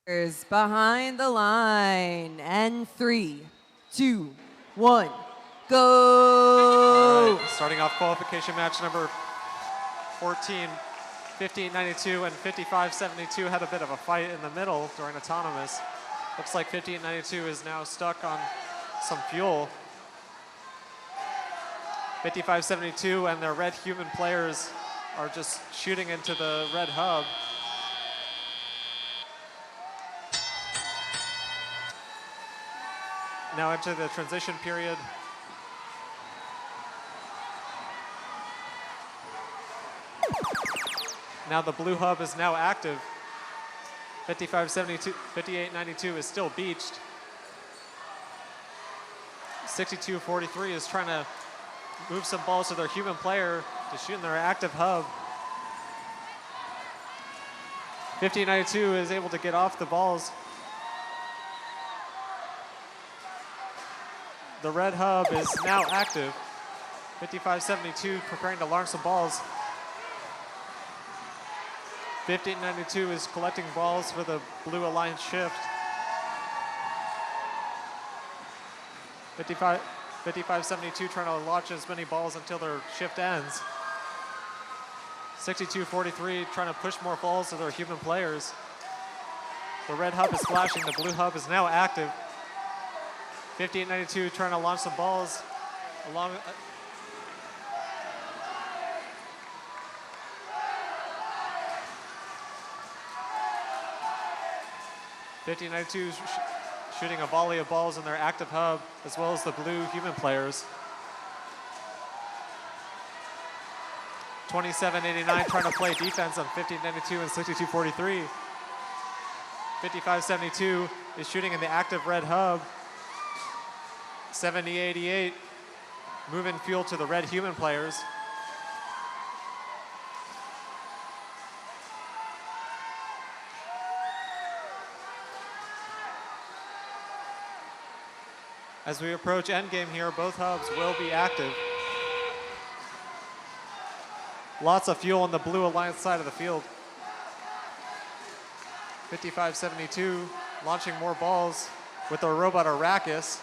Behind the line. And 3, 2, 1, go! All right, starting off qualification match number 14, 5892 and 5572 had a bit of a fight in the middle during autonomous. Looks like 5892 is now stuck on some fuel. 5572 and their red human players are just shooting into the red hub. Now into the transition period. Now the blue hub is now active. 5572, 5892 is still beached. 6243 is trying to move some balls to their human player to shoot in their active hub. 5892 is able to get off the balls. The red hub is now active. 5572 preparing to launch some balls. 5892 is collecting balls for the Blue Alliance shift. 5572 trying to launch as many balls until their shift ends. 6243 trying to push more balls to their human players. The red hub is flashing, the blue hub is now active. 5892 trying to launch some balls along. 5892 shooting a volley of balls in their active hub, as well as the blue human players. 2789 trying to play defense on 1592 and 6243. 5572 is shooting in the active red hub. 7088 moving fuel to the red human players. As we approach endgame here, both hubs will be active. Lots of fuel on the Blue Alliance side of the field. 5572 launching more balls with their robot Arrakis.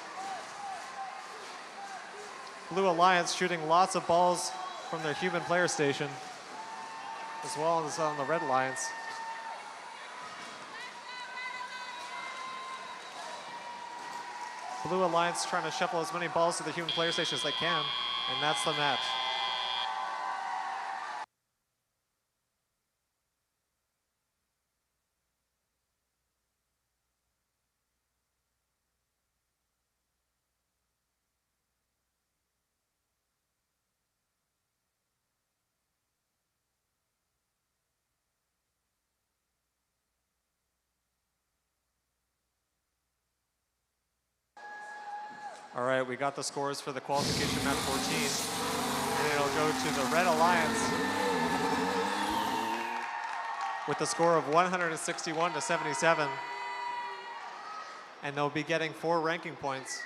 Blue Alliance shooting lots of balls from their human player station, as well as on the Red Alliance. Blue Alliance trying to shuffle as many balls to the human player station as they can, and that's the match. All right, we got the scores for the qualification match 14. And it'll go to the Red Alliance with the score of 161 to 77. And they'll be getting 4 ranking points.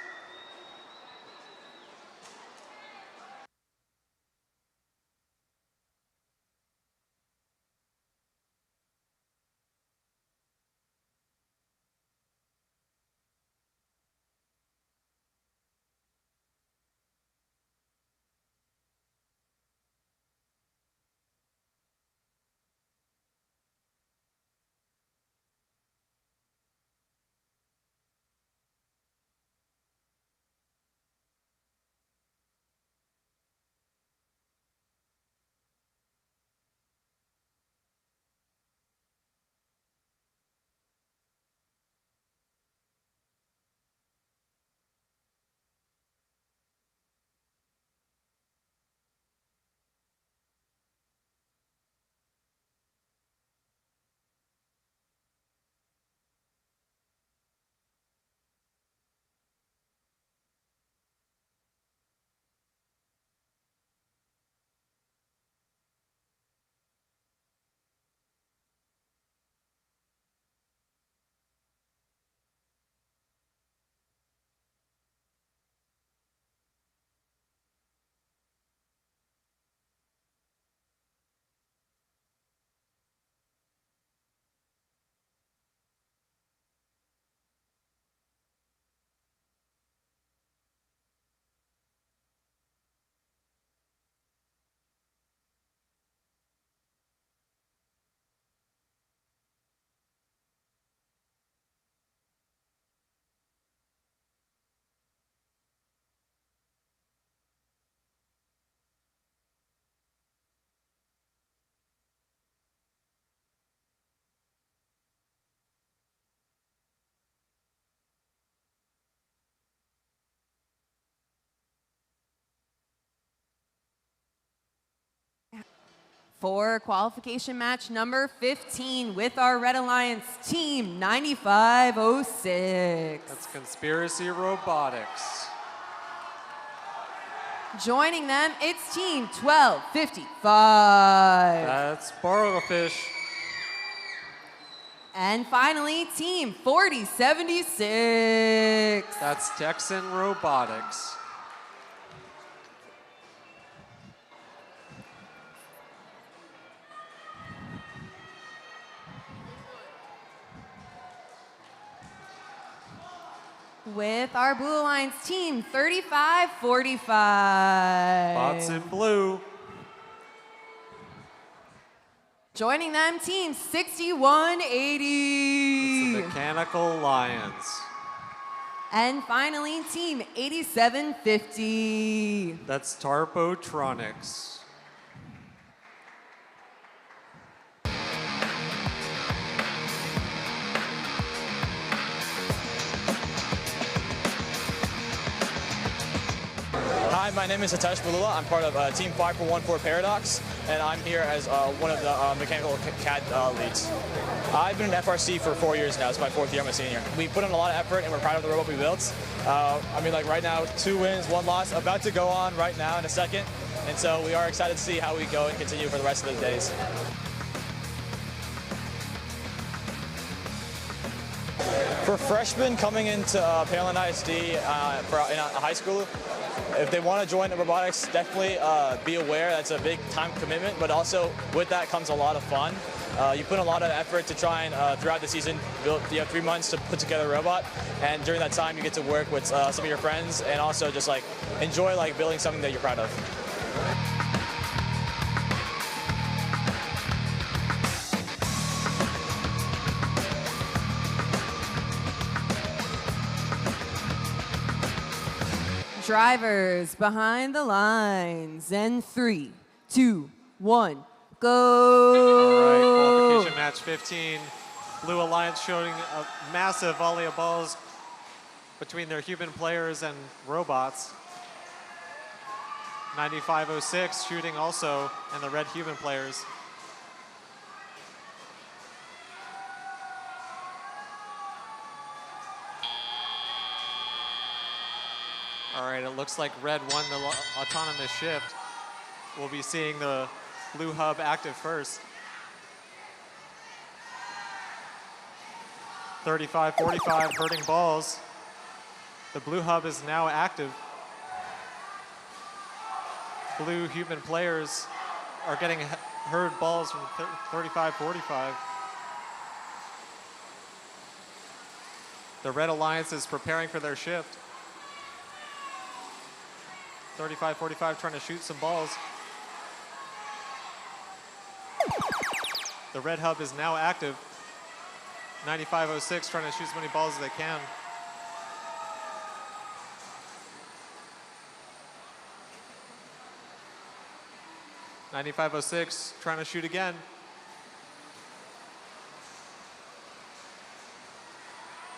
For qualification match number 15 with our Red Alliance team 9506. That's Conspiracy Robotics. Joining them, it's team 1255. That's Barrowfish. And finally, team 4076. That's Texan Robotics. With our Blue Alliance team 3545. Bots in blue. Joining them, team 6180. It's the Mechanical Lions. And finally, team 8750. That's Tarpotronics. Hi, my name is Hitesh Balula. I'm part of Team 5414 Paradox, and I'm here as one of the mechanical CAD leads. I've been in FRC for 4 years now. It's my 4th year. I'm a senior. We put in a lot of effort, and we're proud of the robot we built. I mean, like right now, 2 wins, 1 loss, about to go on right now in a second. And so we are excited to see how we go and continue for the rest of the days. For freshmen coming into Palin ISD in high school, if they want to join the robotics, definitely be aware that's a big time commitment, but also with that comes a lot of fun. You put in a lot of effort to try and throughout the season, you have 3 months to put together a robot, and during that time you get to work with some of your friends and also just like enjoy like building something that you're proud of. Drivers behind the lines. And 3, 2, 1, go. All right, qualification match 15. Blue Alliance showing a massive volley of balls between their human players and robots. 9506 shooting also, and the red human players. All right, it looks like red won the autonomous shift. We'll be seeing the blue hub active first. 35-45 hurting balls. The blue hub is now active. Blue human players are getting hurt balls from 35-45. The Red Alliance is preparing for their shift. 35-45 trying to shoot some balls. The red hub is now active. 9506 trying to shoot as many balls as they can. .9506 trying to shoot again.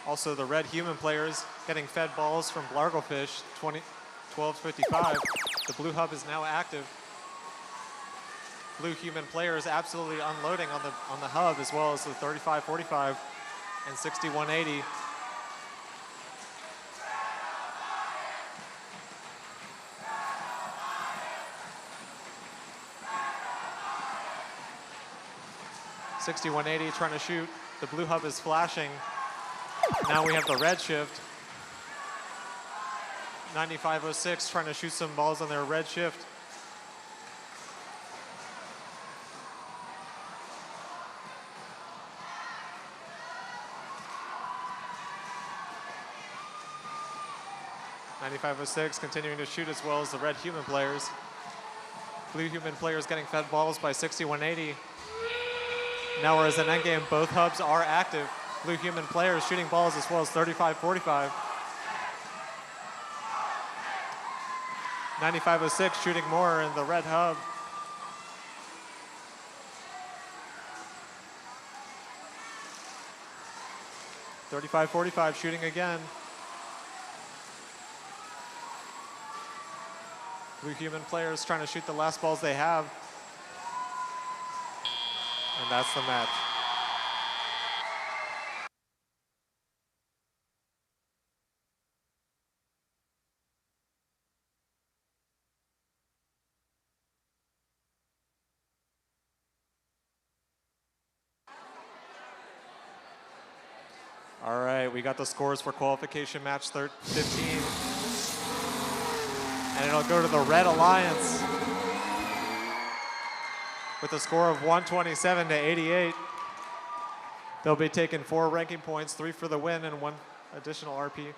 Also the red human players getting fed balls from Blargelfish, 12-55. The blue hub is now active. Blue human players absolutely unloading on the hub, as well as the 35-45 and 61-80. .6180 trying to shoot. The blue hub is flashing. Now we have the red shift. 9506 trying to shoot some balls on their red shift. .9506 continuing to shoot as well as the red human players. Blue human players getting fed balls by 6180. Now we're as an endgame, both hubs are active. Blue human players shooting balls as well as 35-45. 9506 shooting more in the red hub. .45-45 shooting again. Blue human players trying to shoot the last balls they have. And that's the match. All right, we got the scores for qualification match 15. And it'll go to the Red Alliance with a score of 127 to 88. They'll be taking 4 ranking points, 3 for the win and 1 additional RP.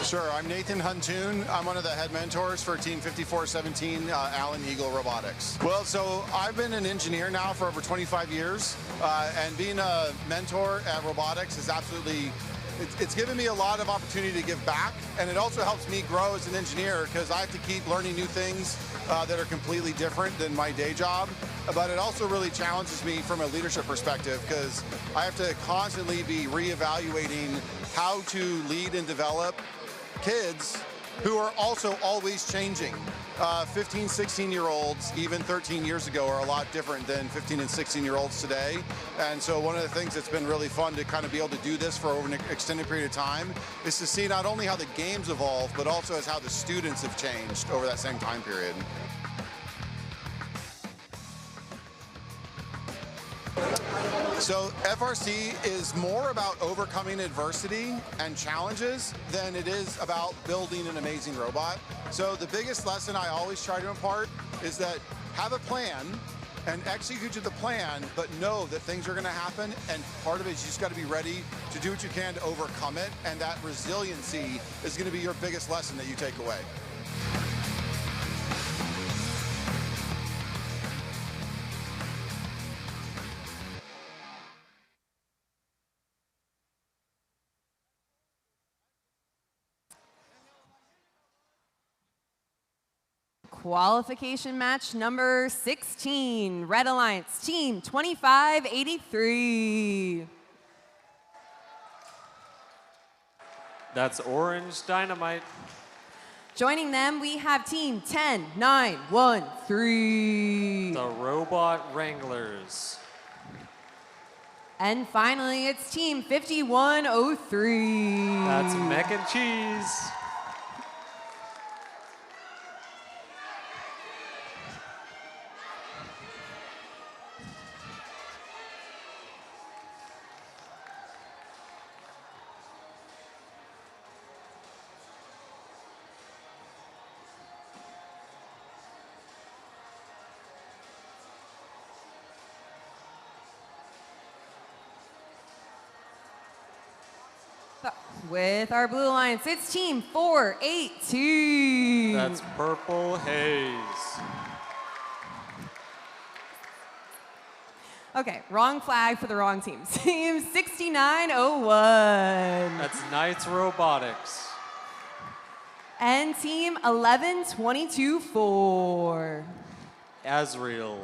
Sure, I'm Nathan Huntoon. I'm one of the head mentors for Team 5417 Allen Eagle Robotics. Well, so I've been an engineer now for over 25 years, and being a mentor at robotics is absolutely, it's given me a lot of opportunity to give back, and it also helps me grow as an engineer because I have to keep learning new things that are completely different than my day job. But it also really challenges me from a leadership perspective because I have to constantly be reevaluating how to lead and develop kids who are also always changing. 15, 16-year-olds, even 13 years ago, are a lot different than 15 and 16-year-olds today. And so one of the things that's been really fun to kind of be able to do this for over an extended period of time is to see not only how the games evolve, but also as how the students have changed over that same time period. So FRC is more about overcoming adversity and challenges than it is about building an amazing robot. So the biggest lesson I always try to impart is that have a plan and execute to the plan, but know that things are going to happen, and part of it is you just got to be ready to do what you can to overcome it, and that resiliency is going to be your biggest lesson that you take away. Qualification match number 16, Red Alliance, Team 2583. That's Orange Dynamite. Joining them, we have Team 10913. The Robot Wranglers. And finally, it's Team 5103. That's Mac and Cheese. With our Blue Alliance, it's Team 482. That's Purple Haze. Okay, wrong flag for the wrong team. Team 6901. That's Knights Robotics. And Team 11224. Azrael.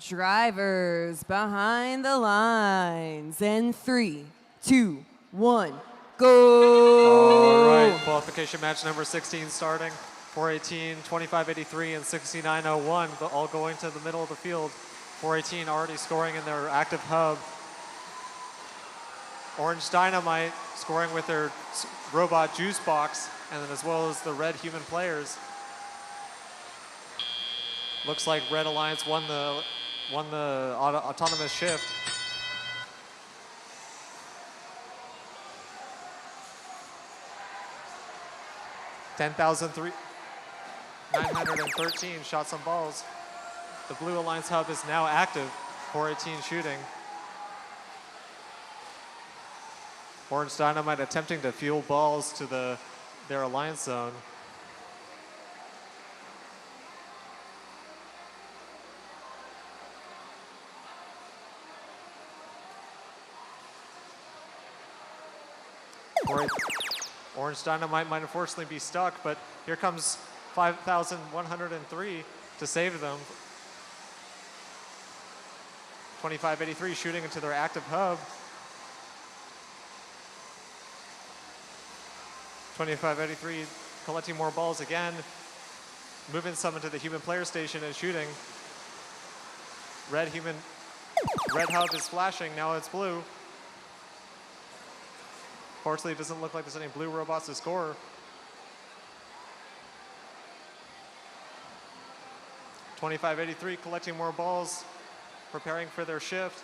Drivers behind the lines. In 3, 2, 1, go! All right, qualification match number 16 starting. 418, 2583, and 6901, but all going to the middle of the field. 418 already scoring in their active hub. Orange Dynamite scoring with their robot juice box, and then as well as the red human players. Looks like Red Alliance won the autonomous shift. $10,913 shots on balls. The Blue Alliance hub is now active. 418 shooting. Orange Dynamite attempting to fuel balls to their alliance zone. Orange Dynamite might unfortunately be stuck, but here comes 5,103 to save them. 2583 shooting into their active hub. 2583 collecting more balls again. Moving some into the human player station and shooting. Red hub is flashing, now it's blue. Fortunately, it doesn't look like there's any blue robots to score. 2583 collecting more balls, preparing for their shift.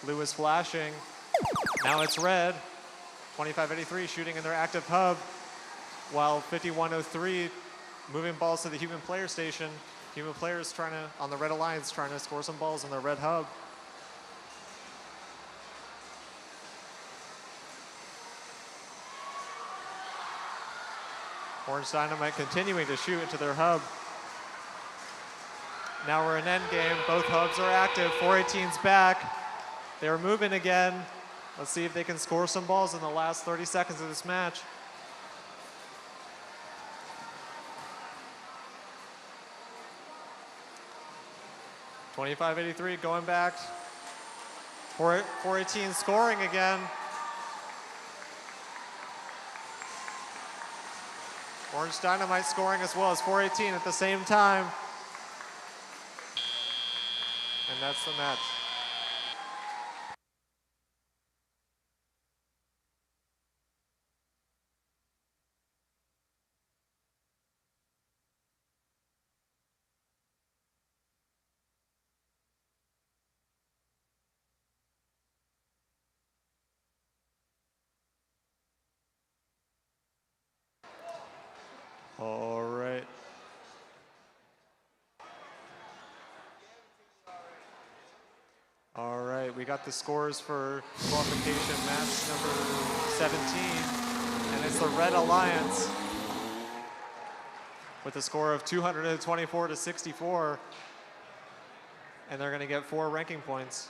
Blue is flashing. Now it's red. 2583 shooting in their active hub, while 5103 moving balls to the human player station. Human players on the Red Alliance trying to score some balls in the red hub. Orange Dynamite continuing to shoot into their hub. Now we're in end game. Both hubs are active. 418's back. They're moving again. Let's see if they can score some balls in the last 30 seconds of this match. $25.83 going back. 418 scoring again. Orange Dynamite scoring as well as 418 at the same time. And that's the match. All right. All right, we got the scores for qualification match number 17, and it's the Red Alliance with a score of 224 to 64, and they're going to get 4 ranking points.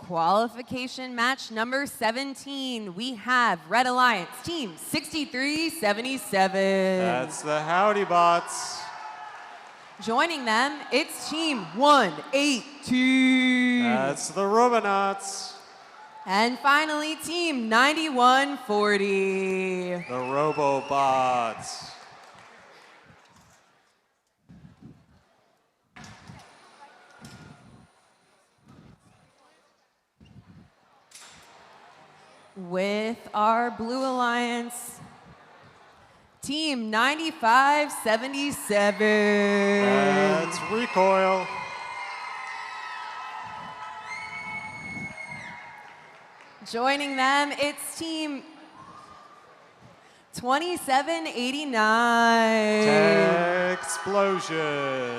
Qualification match number 17. We have Red Alliance, team 6377. That's the Howdy Bots. Joining them, it's team 118. That's the Robonauts. And finally, team 9140. The Robobots. With our Blue Alliance, team 9577. That's Recoil. Joining them, it's team 2789. Explosion.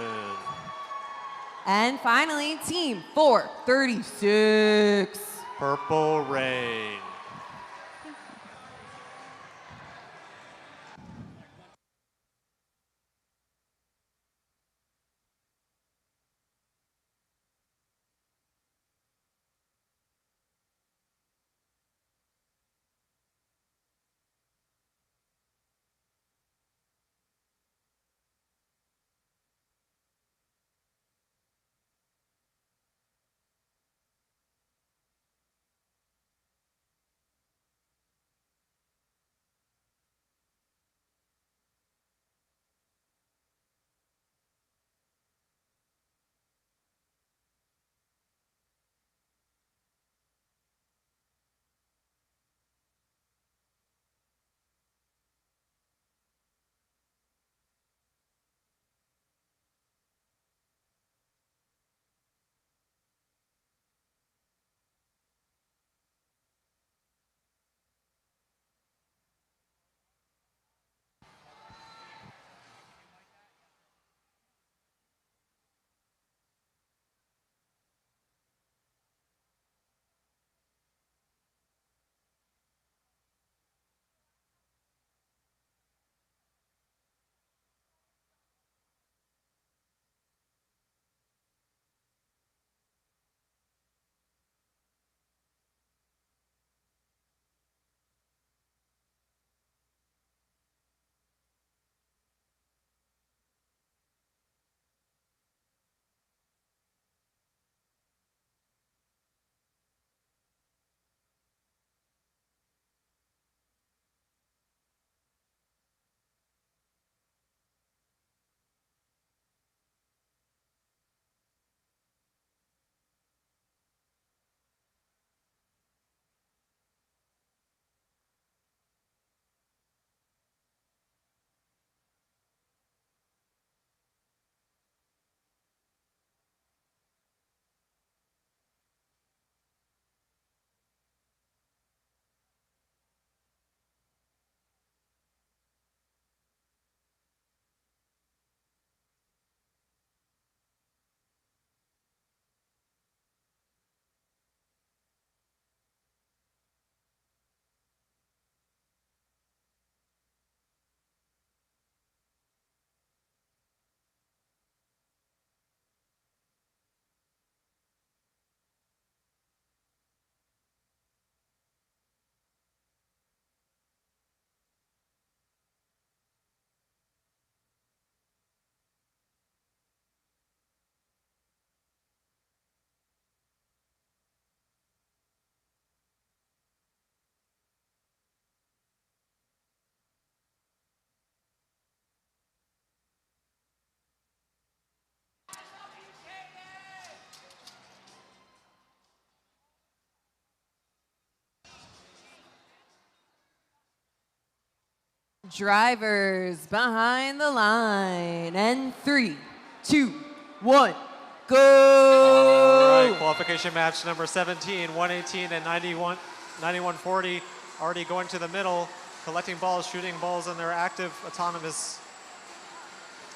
And finally, team 436. Purple Rain. Drivers behind the line. And 3, 2, 1, go! All right, qualification match number 17, 118 and 9140 already going to the middle, collecting balls, shooting balls in their active autonomous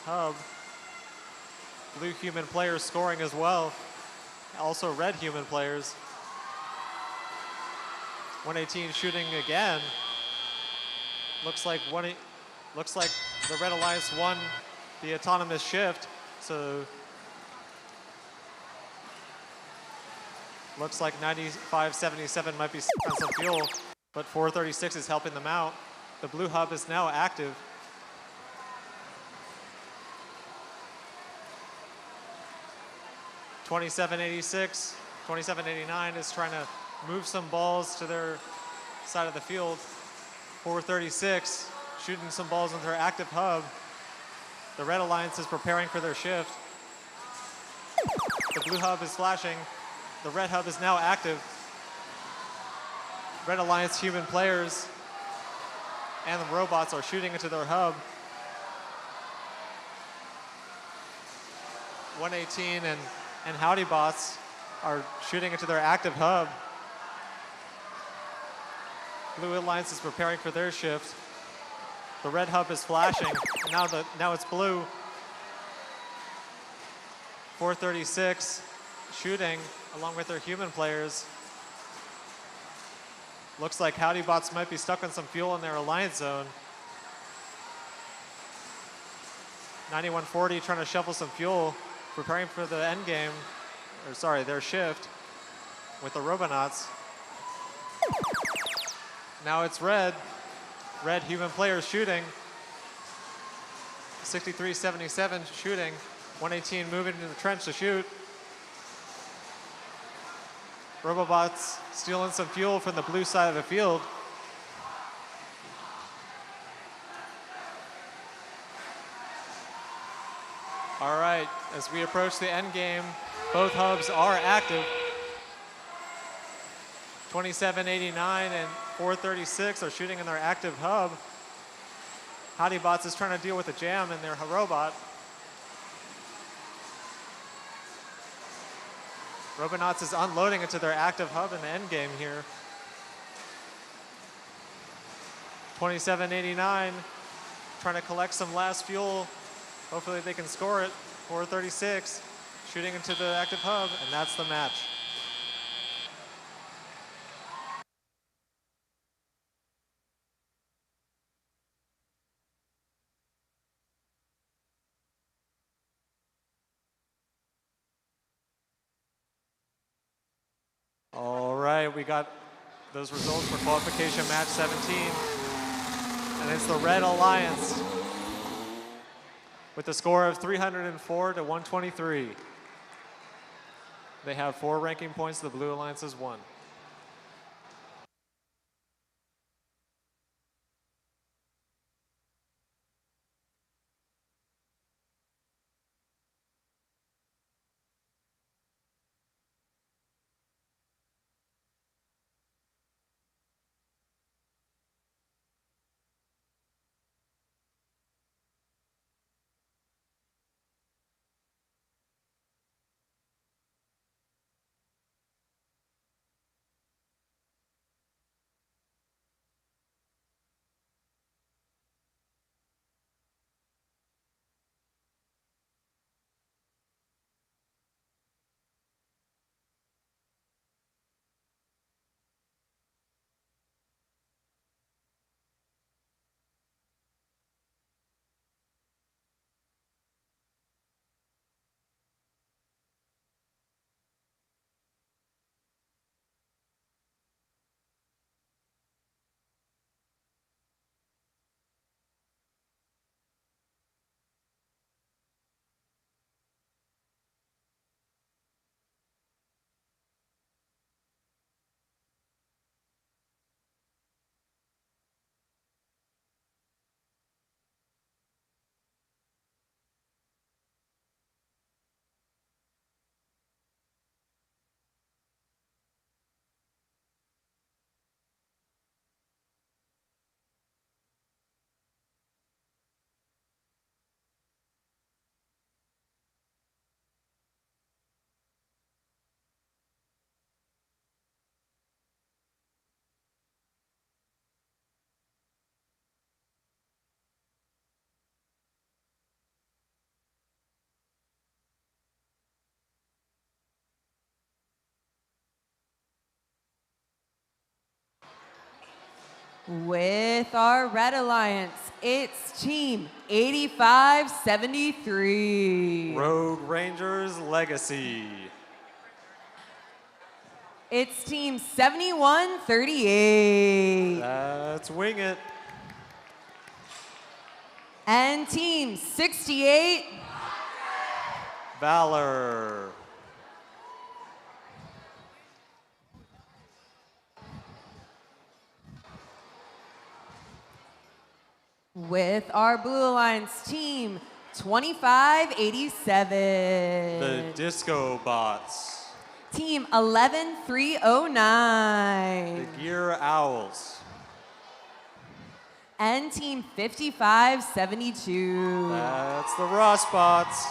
hub. Blue human players scoring as well. Also red human players. 118 shooting again. Looks like the Red Alliance won the autonomous shift. So Looks like 9577 might be on some fuel, but 436 is helping them out. The blue hub is now active. .2786, 2789 is trying to move some balls to their side of the field. 436 shooting some balls into their active hub. The Red Alliance is preparing for their shift. The blue hub is flashing. The red hub is now active. Red Alliance human players and the robots are shooting into their hub. 118 and Howdy Bots are shooting into their active hub. Blue Alliance is preparing for their shift. The red hub is flashing. Now it's blue. 436 shooting along with their human players. Looks like Howdy Bots might be stuck on some fuel in their alliance zone. 9140 trying to shovel some fuel, preparing for the end game, or sorry, their shift with the Robonauts. Now it's red. Red human players shooting. 6377 shooting. 118 moving into the trench to shoot. Robobots stealing some fuel from the blue side of the field. All right, as we approach the end game, both hubs are active. 2789 and 436 are shooting in their active hub. Howdy Bots is trying to deal with a jam in their robot. Robonauts is unloading into their active hub in the end game here. 2789 trying to collect some last fuel. Hopefully they can score it. 436 shooting into the active hub, and that's the match. All right, we got those results for qualification match 17. And it's the Red Alliance with a score of 304 to 123. They have 4 ranking points, the Blue Alliance has 1. With our Red Alliance, it's Team 8573. Rogue Rangers Legacy. It's team 7138. Let's wing it. And team 68. Valor. With our Blue Alliance team 2587. The Disco Bots. Team 11309. The Gear Owls. And team 5572. That's the Ross Bots.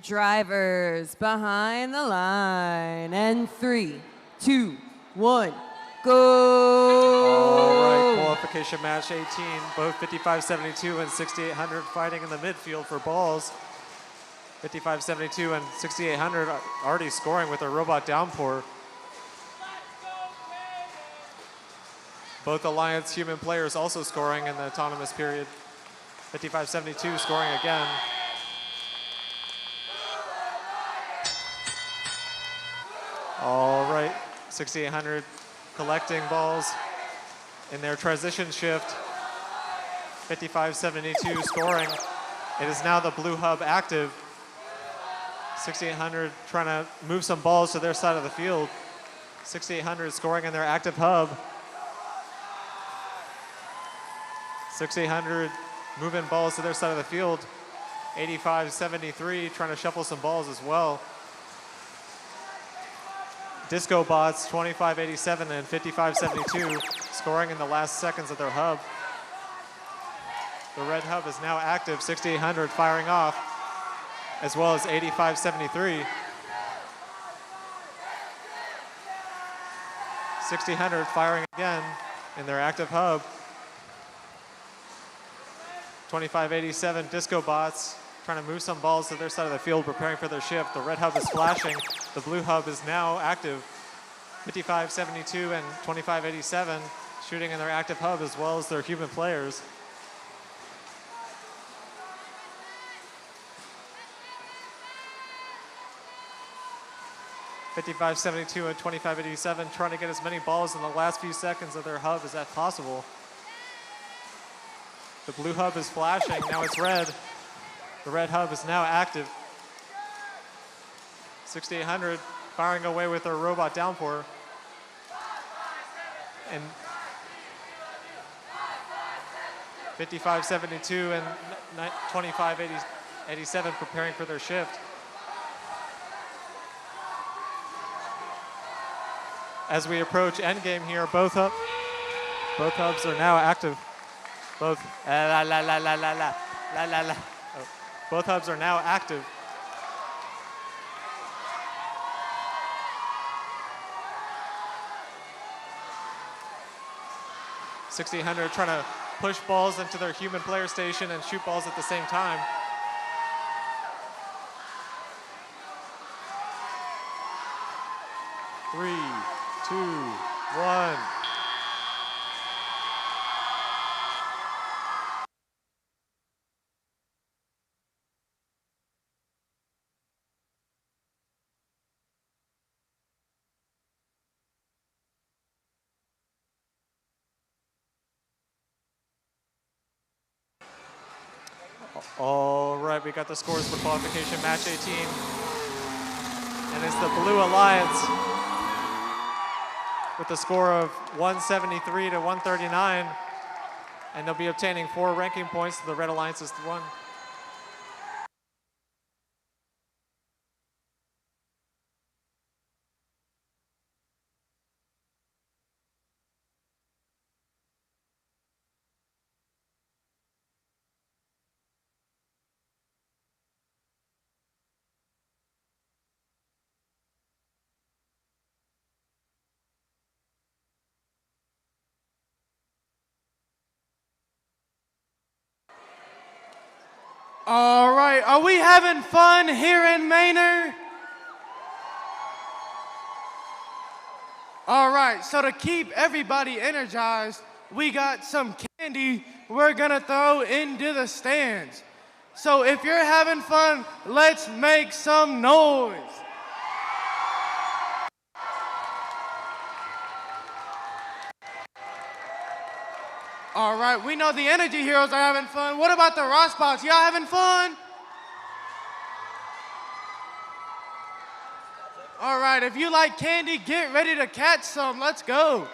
Drivers behind the line. And 3, 2, 1, go! All right, qualification match 18, both 5572 and 6800 fighting in the midfield for balls. 5572 and 6800 already scoring with their robot downpour. Both Alliance human players also scoring in the autonomous period. 5572 scoring again. All right, 6800 collecting balls in their transition shift. 5572 scoring. It is now the blue hub active. 6800 trying to move some balls to their side of the field. 6800 scoring in their active hub. 6800 moving balls to their side of the field. 8573 trying to shuffle some balls as well. Disco bots 2587 and 5572 scoring in the last seconds of their hub. The red hub is now active, 6800 firing off, as well as 8573. 6800 firing again in their active hub. 2587 disco bots trying to move some balls to their side of the field, preparing for their shift. The red hub is flashing. The blue hub is now active. 5572 and 2587 shooting in their active hub as well as their human players. .5572 and 2587 trying to get as many balls in the last few seconds of their hub as that possible. The blue hub is flashing, now it's red. The red hub is now active. 6800 firing away with their robot downpour. And 5572 and 2587 preparing for their shift. As we approach endgame here, both hubs are now active. Both both hubs are now active. .6800 trying to push balls into their human player station and shoot balls at the same time. Three, two, one. All right, we got the scores for qualification match 18. And it's the Blue Alliance with a score of 173 to 139. And they'll be obtaining 4 ranking points. The Red Alliance is 1. All right, are we having fun here in Manor? All right, so to keep everybody energized, we got some candy we're gonna throw into the stands. So if you're having fun, let's make some noise. All right, we know the Energy Heroes are having fun. What about the Rossbots? Y'all having fun? All right, if you like candy, get ready to catch some. Let's go.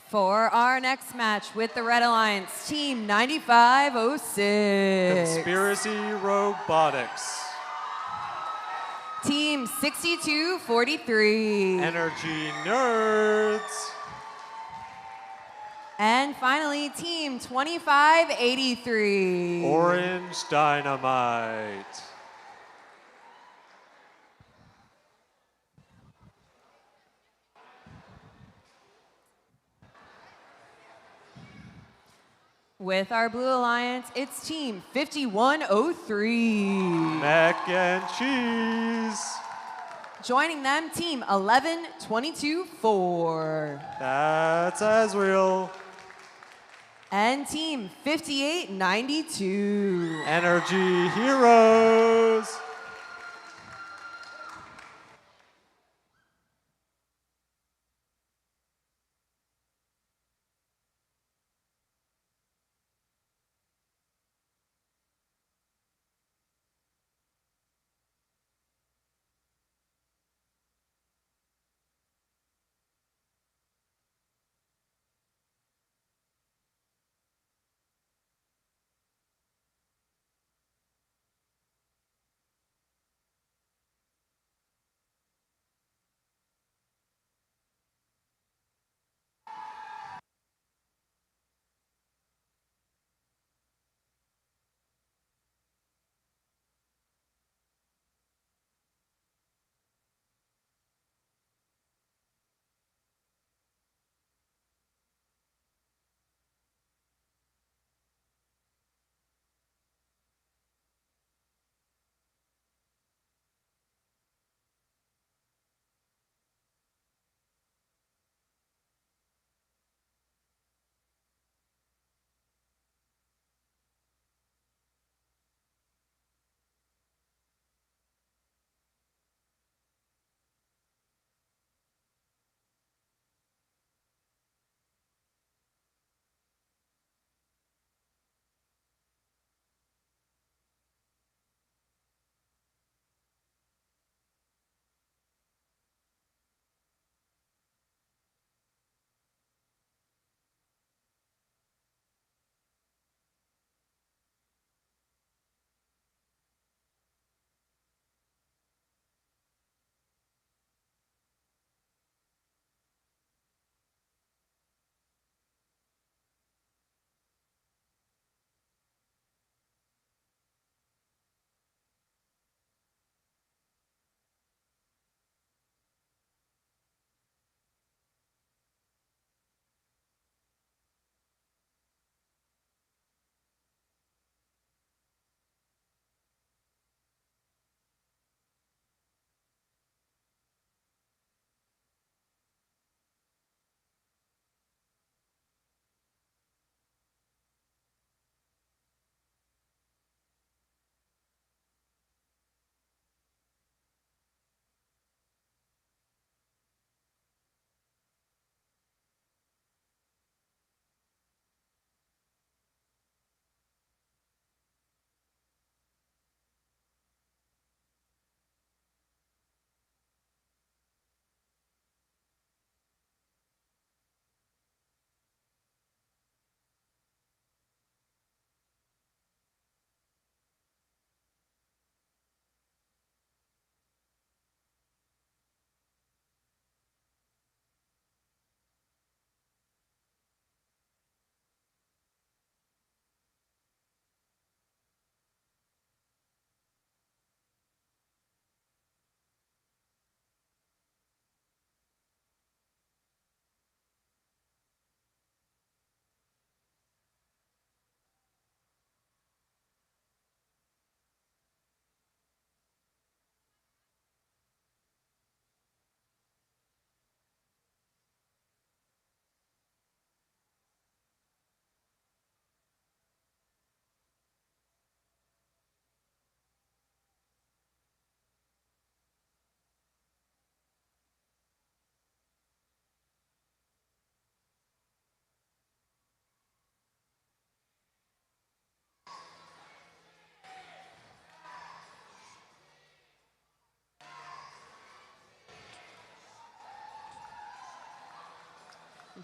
For our next match with the Red Alliance, Team 9506. Conspiracy Robotics. Team 6243. Energy Nerds. And finally, Team 2583. Orange Dynamite. With our Blue Alliance, it's Team 5103. Mac and Cheese. Joining them, Team 11224. That's Azrael. And Team 5892. Energy Heroes.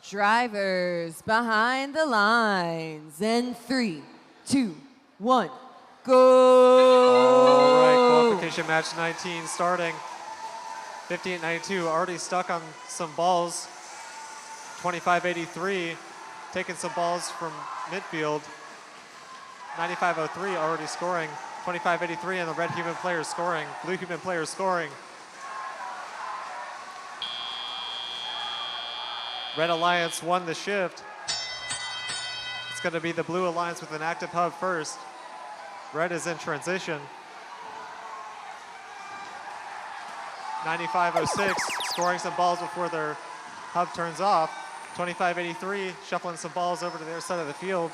Drivers behind the lines. In 3, 2, 1, go! All right, qualification match 19 starting. 58.92, already stuck on some balls. 25.83, taking some balls from midfield. 95.03 already scoring. 25.83 and the red human players scoring. Blue human players scoring. Red Alliance won the shift. It's going to be the Blue Alliance with an active hub first. Red is in transition. 95.06, scoring some balls before their hub turns off. 25.83, shuffling some balls over to their side of the field.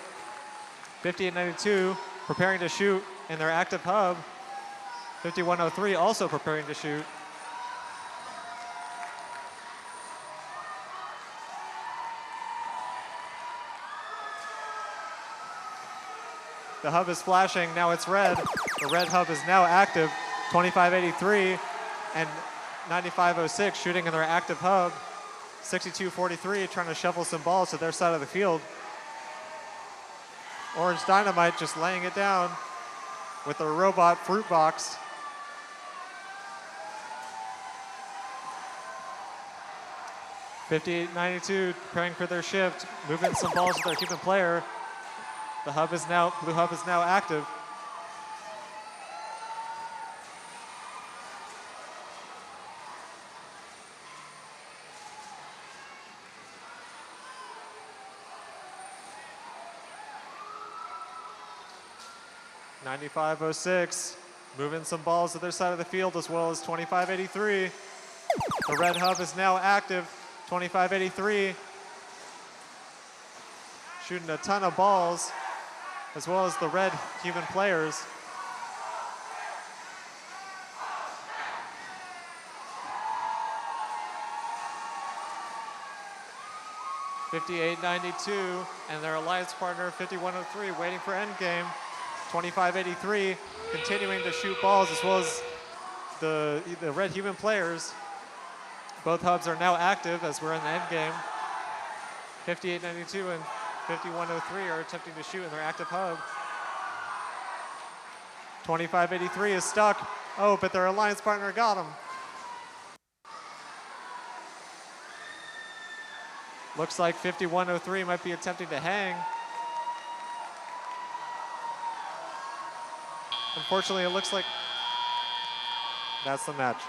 58.92, preparing to shoot in their active hub. 51.03, also preparing to shoot. The hub is flashing, now it's red. The red hub is now active. 25.83 and 95.06 shooting in their active hub. 62.43 trying to shuffle some balls to their side of the field. Orange Dynamite just laying it down with their robot fruit box. $58.92 preparing for their shift, moving some balls to their human player. The hub is now, blue hub is now active. $95.06, moving some balls to their side of the field as well as $25.83. The red hub is now active, $25.83. Shooting a ton of balls, as well as the red human players. $58.92, and their alliance partner, 51.03, waiting for endgame. 25.83, continuing to shoot balls, as well as the red human players. Both hubs are now active as we're in the endgame. 58.92 and 51.03 are attempting to shoot in their active hub. 25.83 is stuck. Oh, but their alliance partner got him. Looks like 51.03 might be attempting to hang. Unfortunately, it looks like that's the match.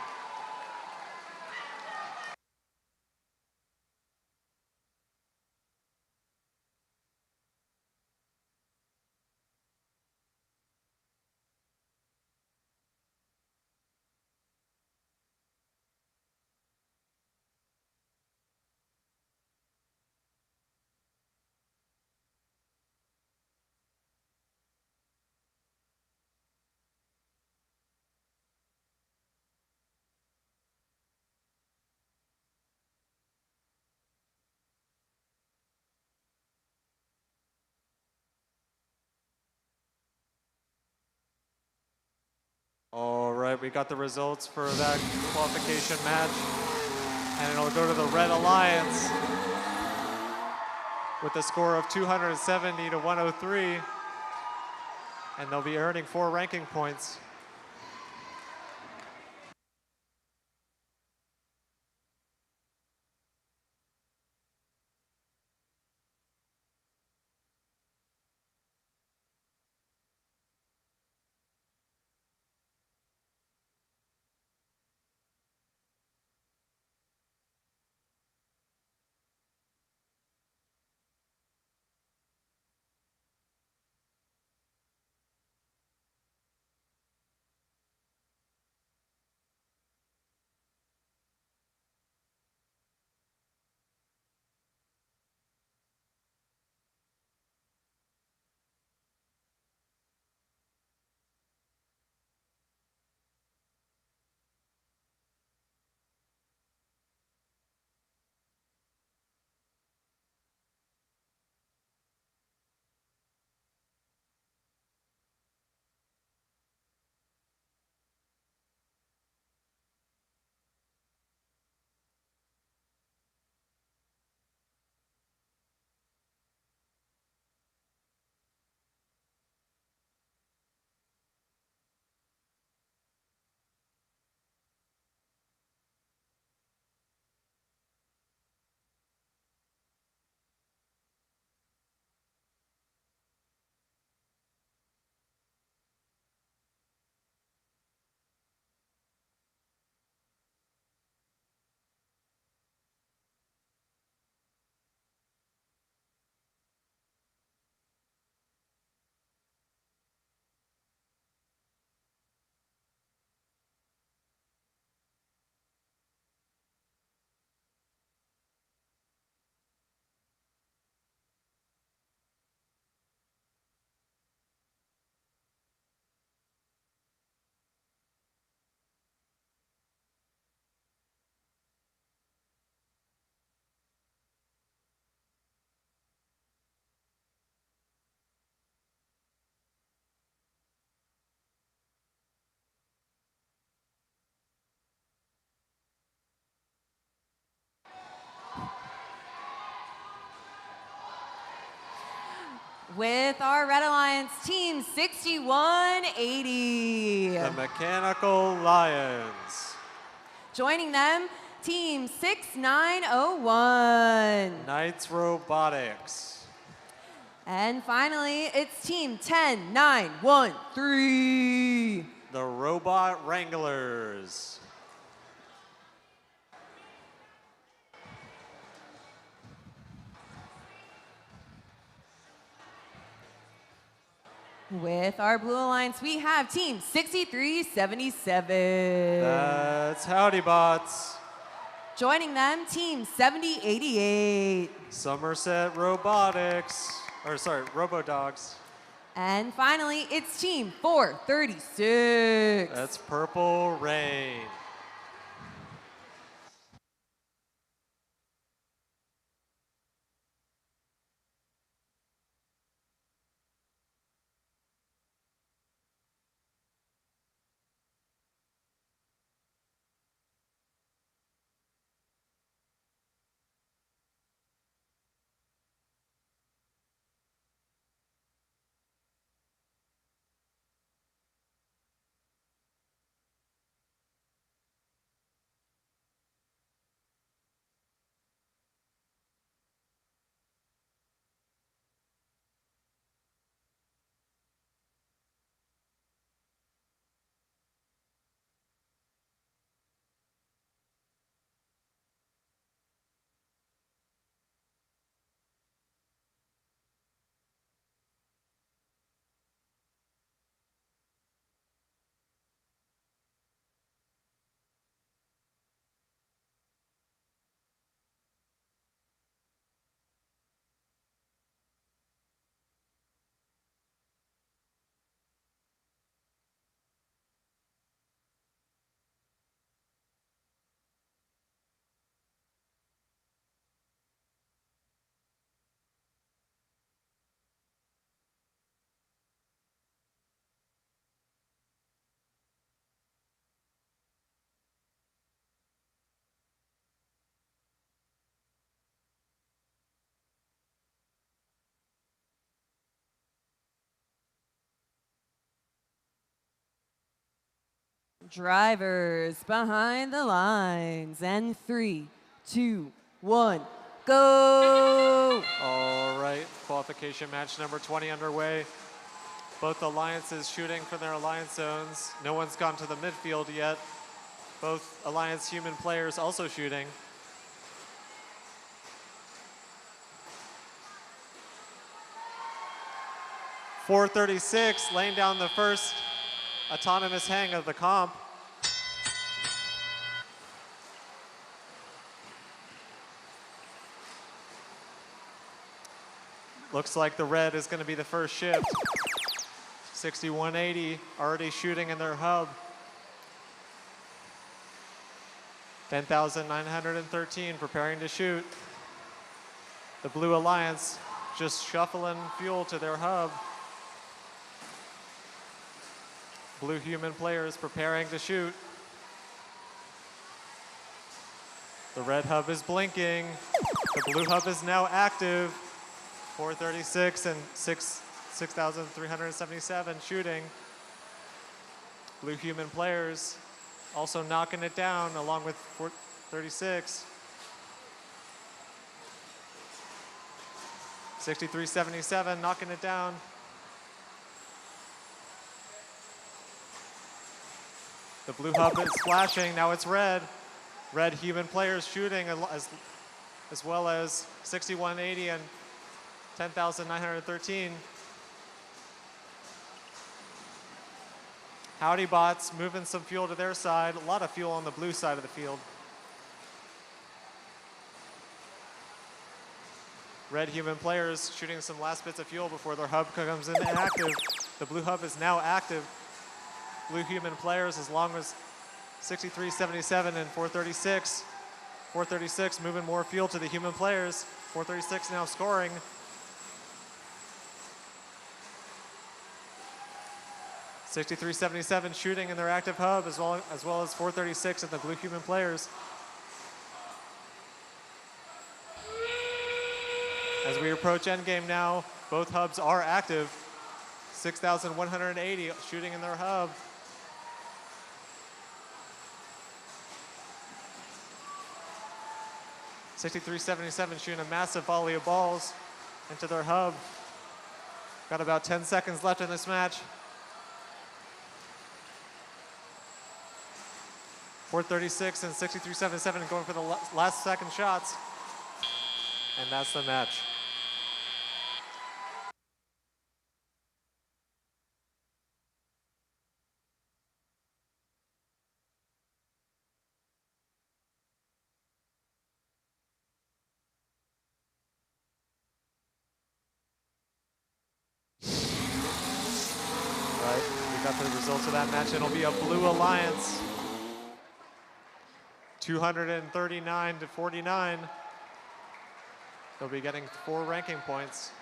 All right, we got the results for that qualification match. And it'll go to the Red Alliance with a score of 270 to 103. And they'll be earning 4 ranking points. With our Red Alliance team 6180. The Mechanical Lions. Joining them, team 6901. Knights Robotics. And finally, it's team 10913. The Robot Wranglers. With our Blue Alliance, we have team 6377. That's Howdy Bots. Joining them, team 7088. Somerset Robotics. Or sorry, Robodogs. And finally, it's team 436. That's Purple Rain. Drivers behind the lines. And 3, 2, 1, go! All right, qualification match number 20 underway. Both alliances shooting for their alliance zones. No one's gone to the midfield yet. Both alliance human players also shooting. .436 laying down the first autonomous hang of the comp. Looks like the red is going to be the first shift. 6180 already shooting in their hub. 10,913 preparing to shoot. The Blue Alliance just shuffling fuel to their hub. Blue human players preparing to shoot. The red hub is blinking. The blue hub is now active. 436 and 6,377 shooting. Blue human players also knocking it down along with 436. 6377 knocking it down. The blue hub is flashing, now it's red. Red human players shooting as well as 6180 and 10,913. Howdy Bots moving some fuel to their side. A lot of fuel on the blue side of the field. Red human players shooting some last bits of fuel before their hub comes in active. The blue hub is now active. Blue human players as long as 6377 and 436. 436 moving more fuel to the human players. 436 now scoring. .6377 shooting in their active hub as well as 436 of the blue human players. As we approach endgame now, Both hubs are active. 6,180 shooting in their hub. .6377 shooting a massive volley of balls into their hub. Got about 10 seconds left in this match. 436 and 6377 going for the last second shots. And that's the match. Right, we got the results of that match. It'll be a Blue Alliance. 239 to 49. They'll be getting 4 ranking points.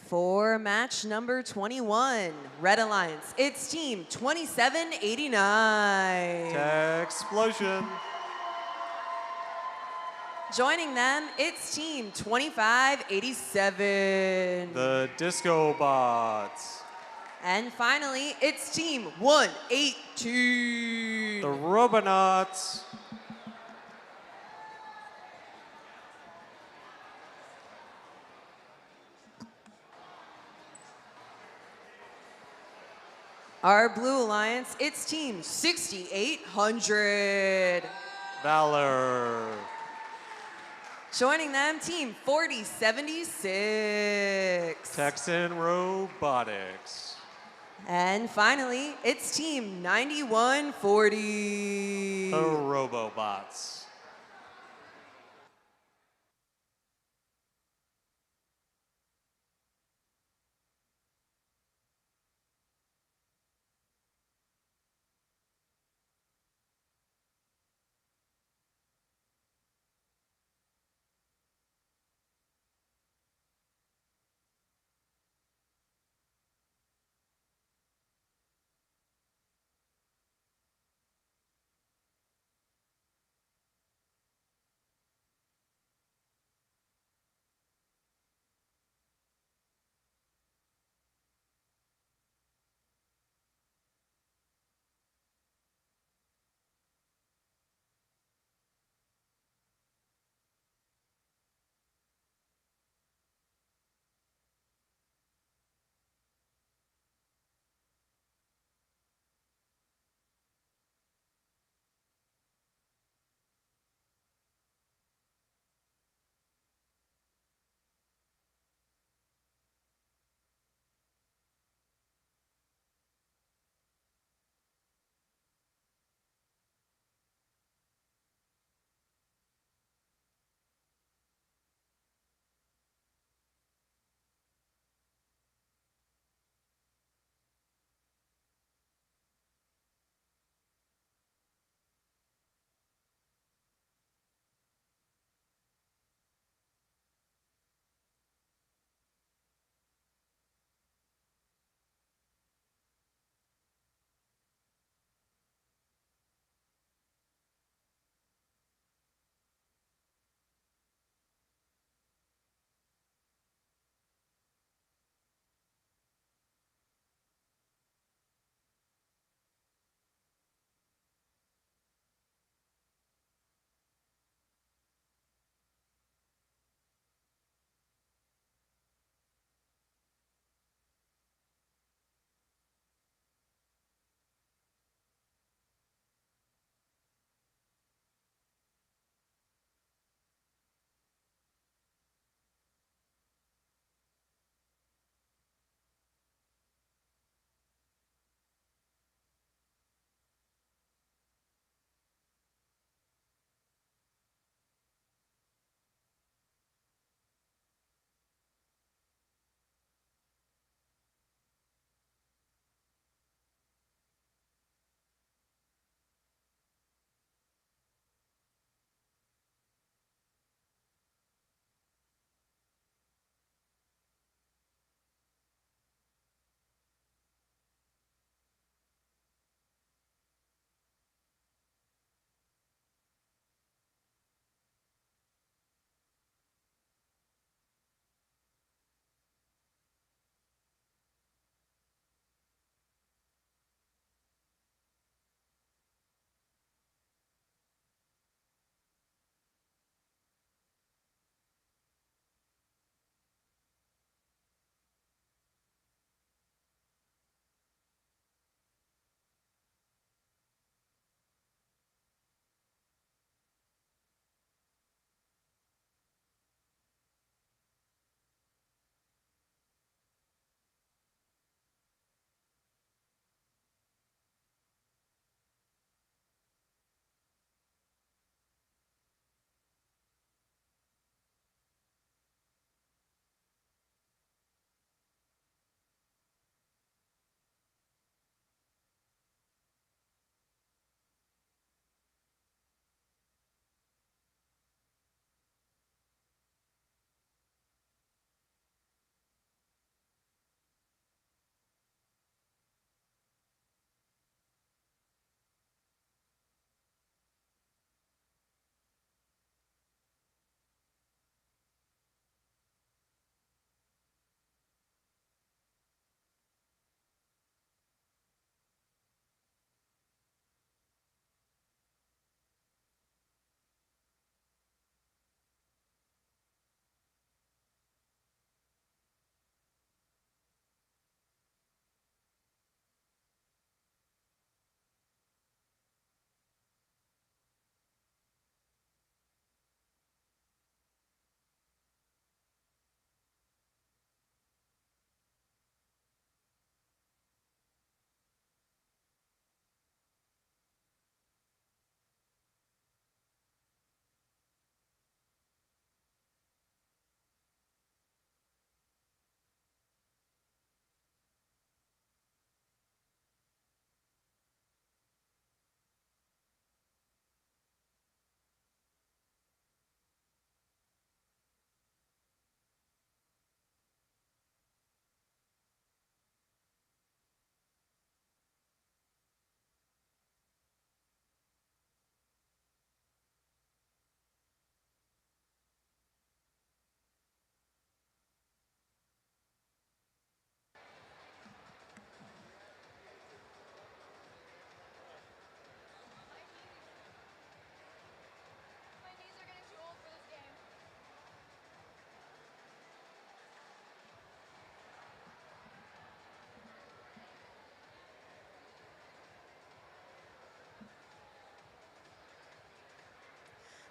For match number 21, Red Alliance, it's team 2789. Explosion. Joining them, it's team 2587. The Disco Bots. And finally, it's team 118. The Robonauts. Our Blue Alliance, it's team 6800. Valor. Joining them, team 4076. Texan Robotics. And finally, it's team 9140. The Robobots.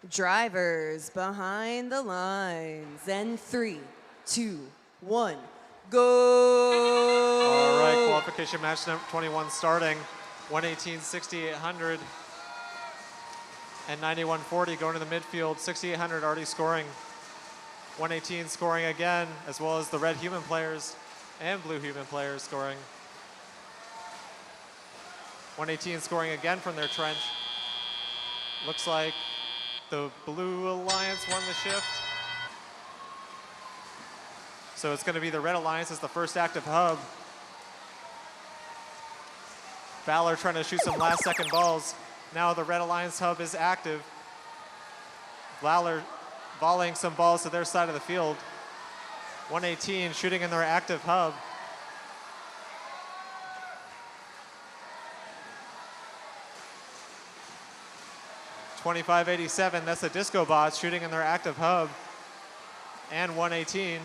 Drivers behind the lines. And 3, 2, 1, go! All right, qualification match number 21 starting. 118, 6,800, and 9140 going to the midfield. 6,800 already scoring. 118 scoring again, as well as the red human players and blue human players scoring. 118 scoring again from their trench. Looks like the Blue Alliance won the shift. So it's going to be the Red Alliance as the first active hub. Valor trying to shoot some last second balls. Now the Red Alliance hub is active. Valor volleying some balls to their side of the field. 118 shooting in their active hub. .2587, that's the Disco Bots shooting in their active hub. And 118,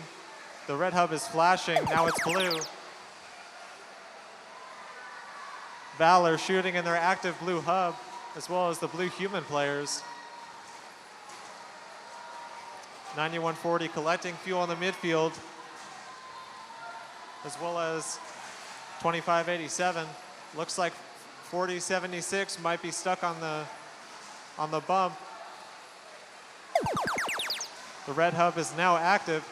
the red hub is flashing, now it's blue. Valor shooting in their active blue hub, as well as the blue human players. 9140 collecting fuel in the midfield, as well as 2587. Looks like 4076 might be stuck on the bump. The red hub is now active.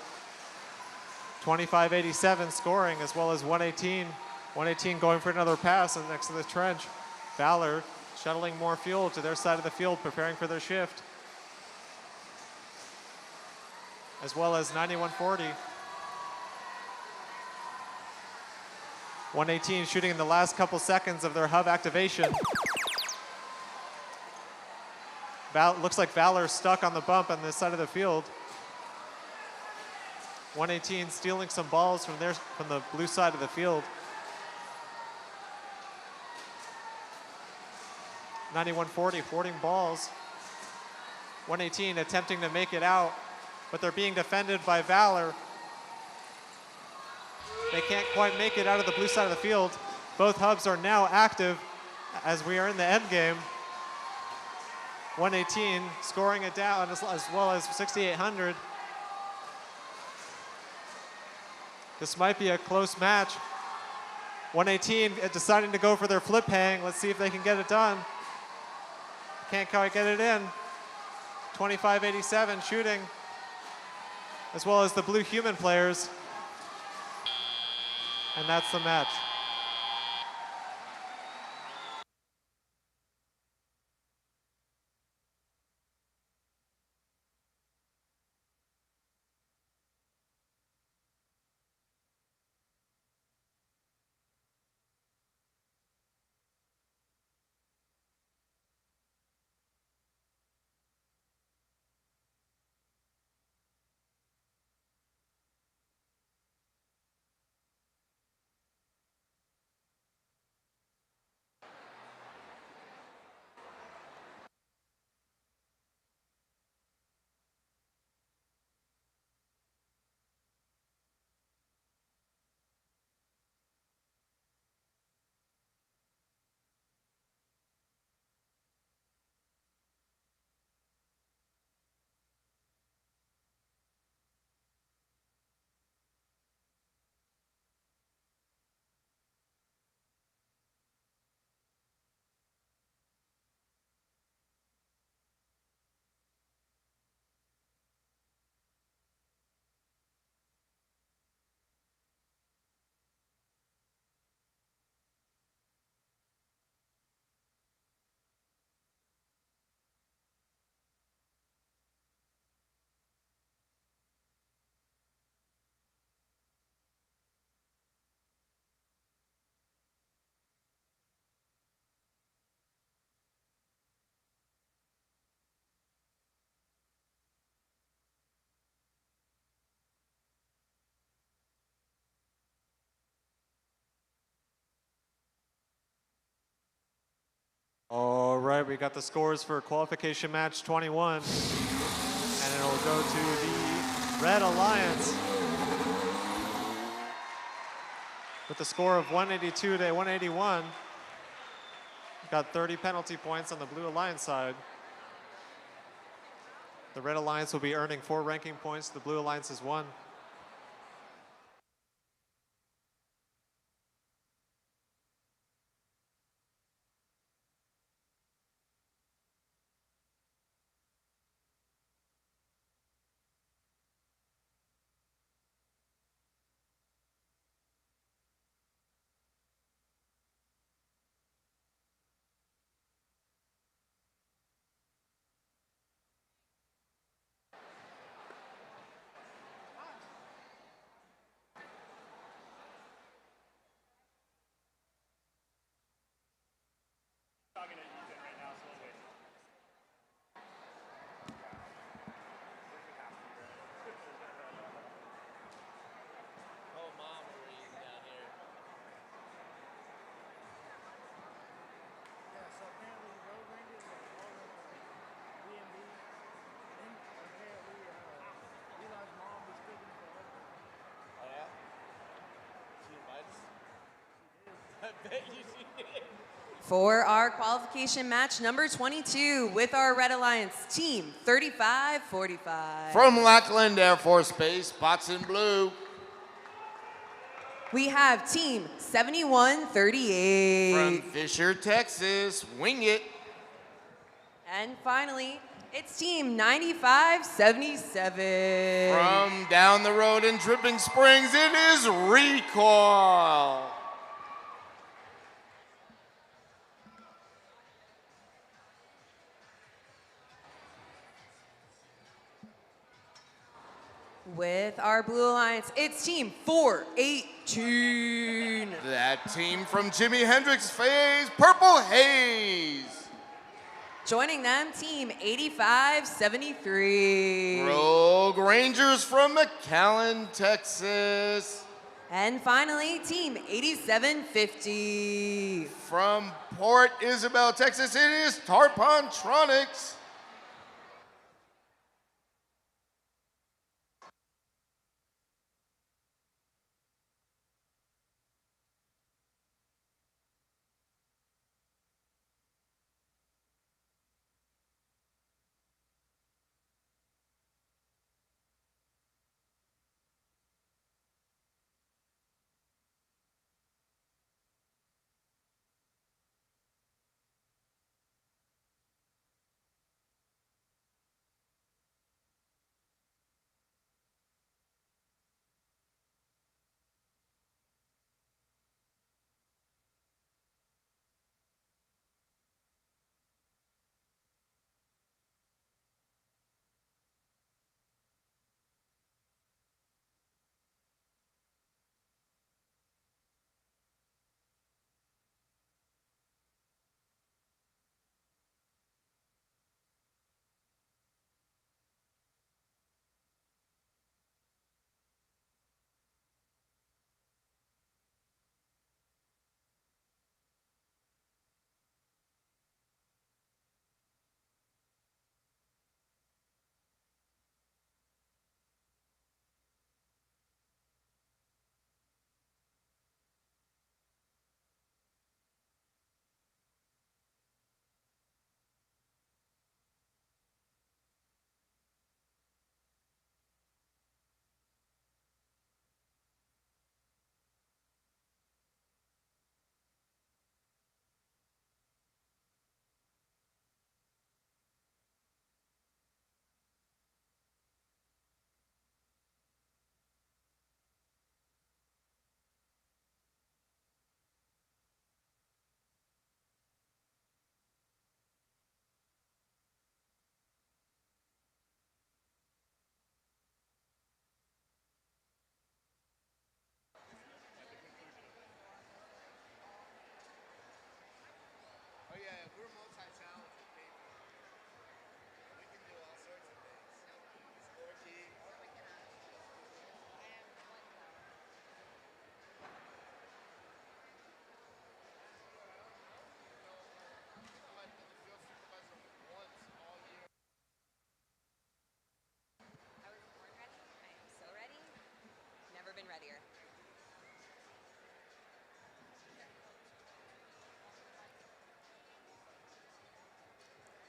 2587 scoring, as well as 118. 118 going for another pass next to the trench. Valor shuttling more fuel to their side of the field, preparing for their shift. As well as 9140. 118 shooting in the last couple seconds of their hub activation. Looks like Valor stuck on the bump on this side of the field. 118 stealing some balls from the blue side of the field. 9140 hoarding balls. 118 attempting to make it out, but they're being defended by Valor. They can't quite make it out of the blue side of the field. Both hubs are now active as we are in the end game. 118 scoring it down as well as 6,800. This might be a close match. 118 deciding to go for their flip hang. Let's see if they can get it done. Can't quite get it in. 2587 shooting, as well as the blue human players. And that's the match. All right, we got the scores for qualification match 21, and it'll go to the Red Alliance with a score of 182 to 181. Got 30 penalty points on the Blue Alliance side. The Red Alliance will be earning 4 ranking points. The Blue Alliance is 1. For our qualification match number 22 with our Red Alliance team 3545. From Lackland Air Force Base, box in blue. We have team 7138. From Fisher, Texas, wing it. And finally, it's team 9577. From down the road in Dripping Springs, it is Recoil. With our Blue Alliance, it's team 418. That team from Jimi Hendrix Phase, Purple Haze. Joining them, team 8573. Rogue Rangers from McAllen, Texas. And finally, team 8750. From Port Isabel, Texas, it is Tarpontronics.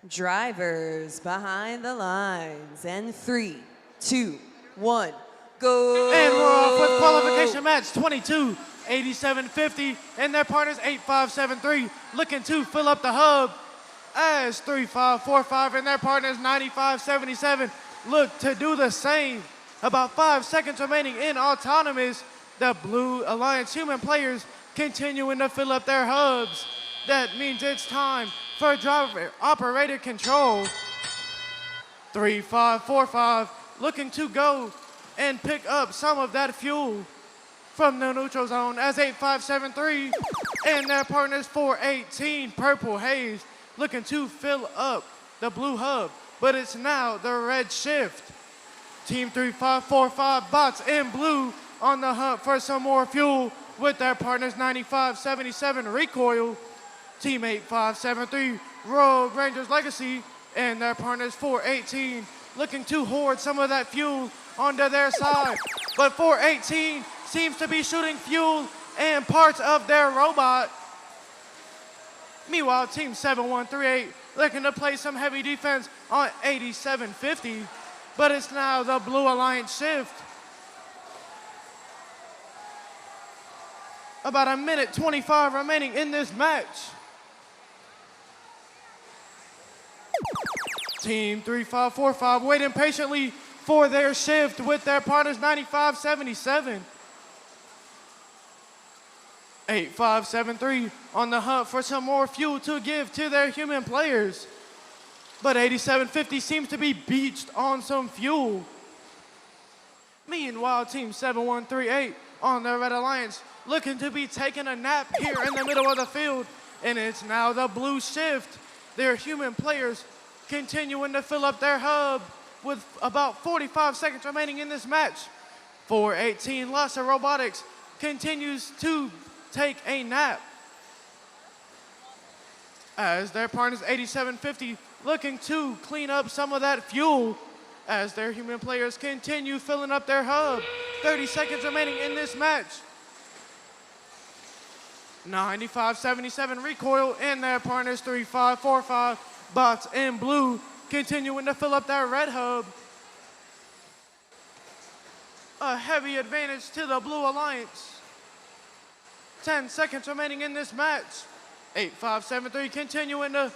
Drivers behind the lines. And 3, 2, 1, go. And we're off with qualification match 22, 87.50, and their partners 85.73, looking to fill up the hub as 35.45, and their partners 95.77 look to do the same. About 5 seconds remaining in autonomous. The Blue Alliance human players continuing to fill up their hubs. That means it's time for driver operator control. 3545 looking to go and pick up some of that fuel from the neutral zone as 8573 and their partners 418 Purple Haze looking to fill up the blue hub, but it's now the red shift. Team 3545 bots in blue on the hunt for some more fuel with their partners 9577 Recoil, Team 8573 Rogue Rangers Legacy, and their partners 418 looking to hoard some of that fuel onto their side. But 418 seems to be shooting fuel and parts of their robot. Meanwhile, Team 7138 looking to play some heavy defense on 8750, but it's now the Blue Alliance shift. About a minute 25 remaining in this match. Team 3545 waiting patiently for their shift with their partners 9577. 8573 on the hunt for some more fuel to give to their human players. But 8750 seems to be beached on some fuel. Meanwhile, Team 7138 on the Red Alliance looking to be taking a nap here in the middle of the field. And it's now the blue shift. Their human players continuing to fill up their hub with about 45 seconds remaining in this match. 418 Lassa Robotics continues to take a nap as their partners 8750 looking to clean up some of that fuel as their human players continue filling up their hub. 30 seconds remaining in this match. 9577 Recoil and their partners 3545 bots in blue continuing to fill up that red hub. A heavy advantage to the Blue Alliance. 10 seconds remaining in this match. 8573 continuing to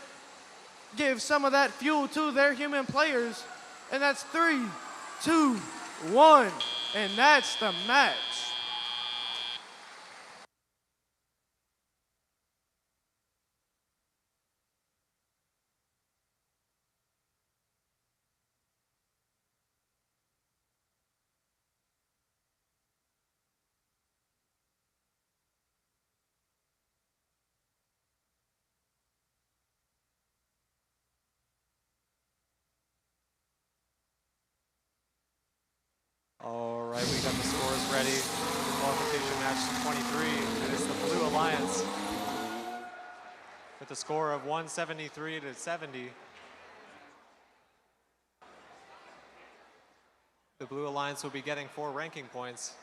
give some of that fuel to their human players. And that's 3, 2, 1, and that's the match. All right, we got the scores ready. Qualification match 23. It is the Blue Alliance with a score of 173 to 70. The Blue Alliance will be getting 4 ranking points.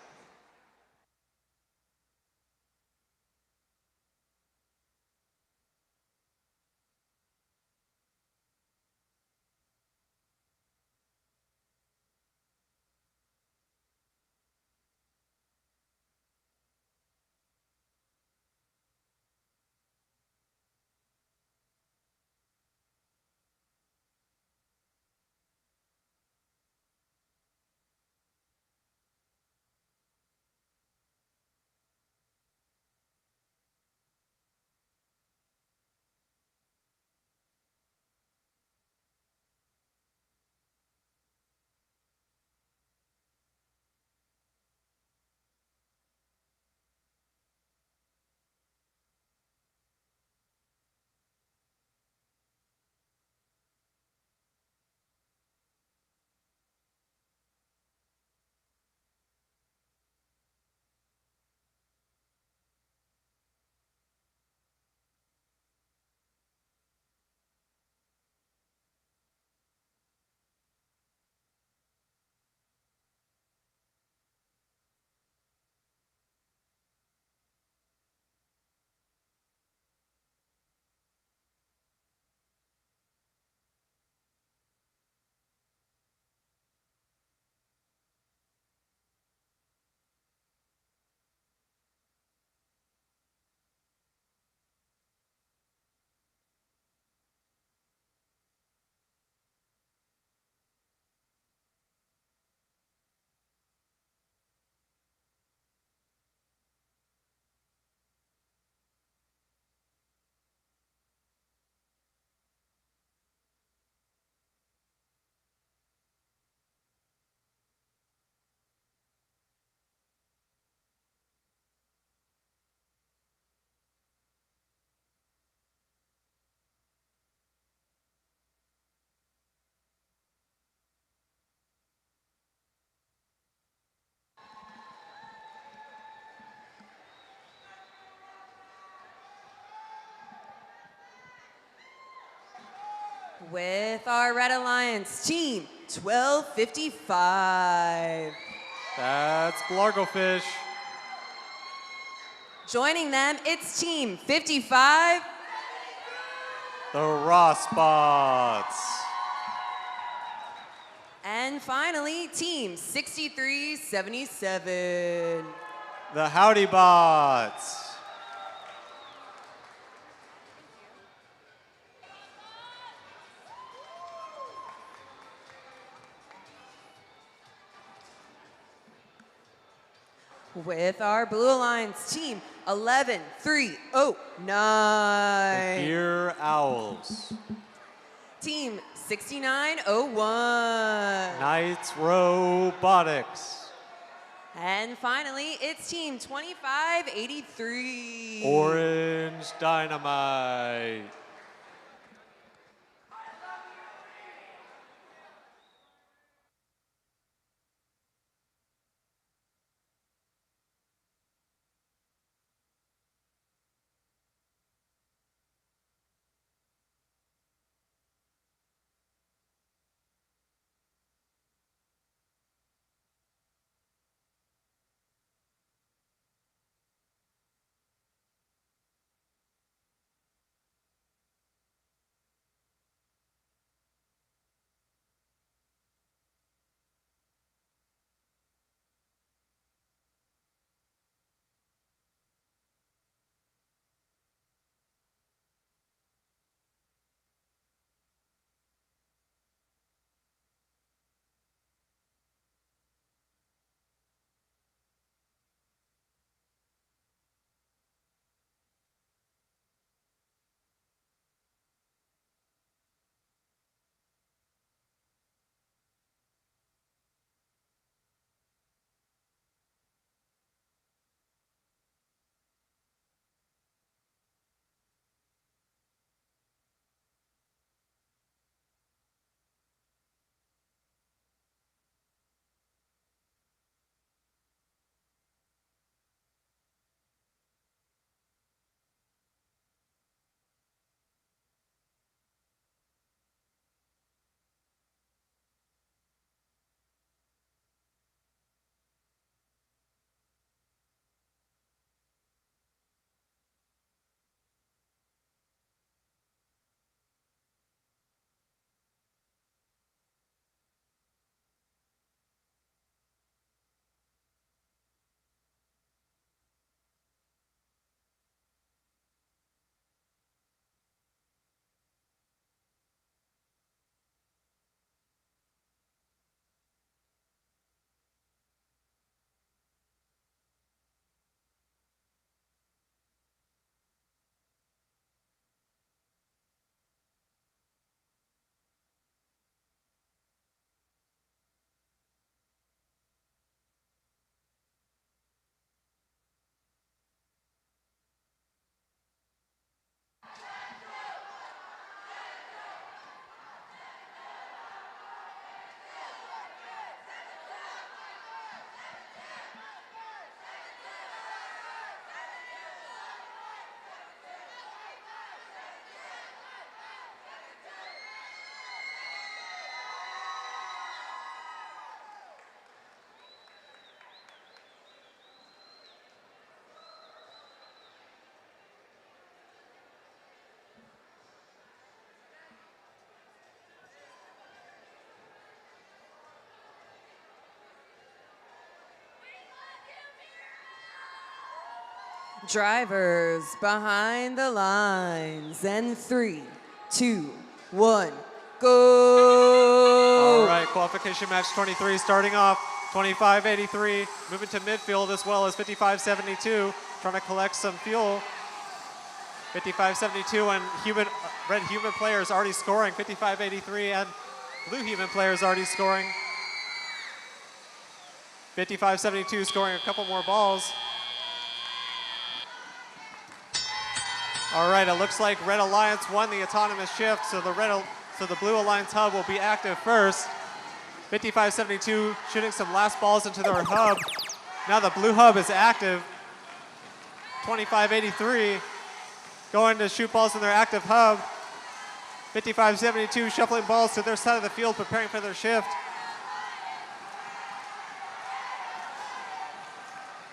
With our Red Alliance team, 1255. That's Blargofish. Joining them, it's team 55. The Rossbots. And finally, team 6377. The Howdy Bots. With our Blue Alliance team, 11309. The Gear Owls. Team 6901. Knights Robotics. And finally, it's team 2583. Orange Dynamite. Drivers behind the lines. And 3, 2, 1, go. All right, qualification match 23 starting off. 2583 moving to midfield as well as 5572 trying to collect some fuel. 5572 and red human players already scoring. 5583 and blue human players already scoring. 5572 scoring a couple more balls. All right, it looks like Red Alliance won the autonomous shift, so the Blue Alliance hub will be active first. 5572 shooting some last balls into their hub. Now the blue hub is active. 2583 going to shoot balls in their active hub. 55-72, shuffling balls to their side of the field, preparing for their shift.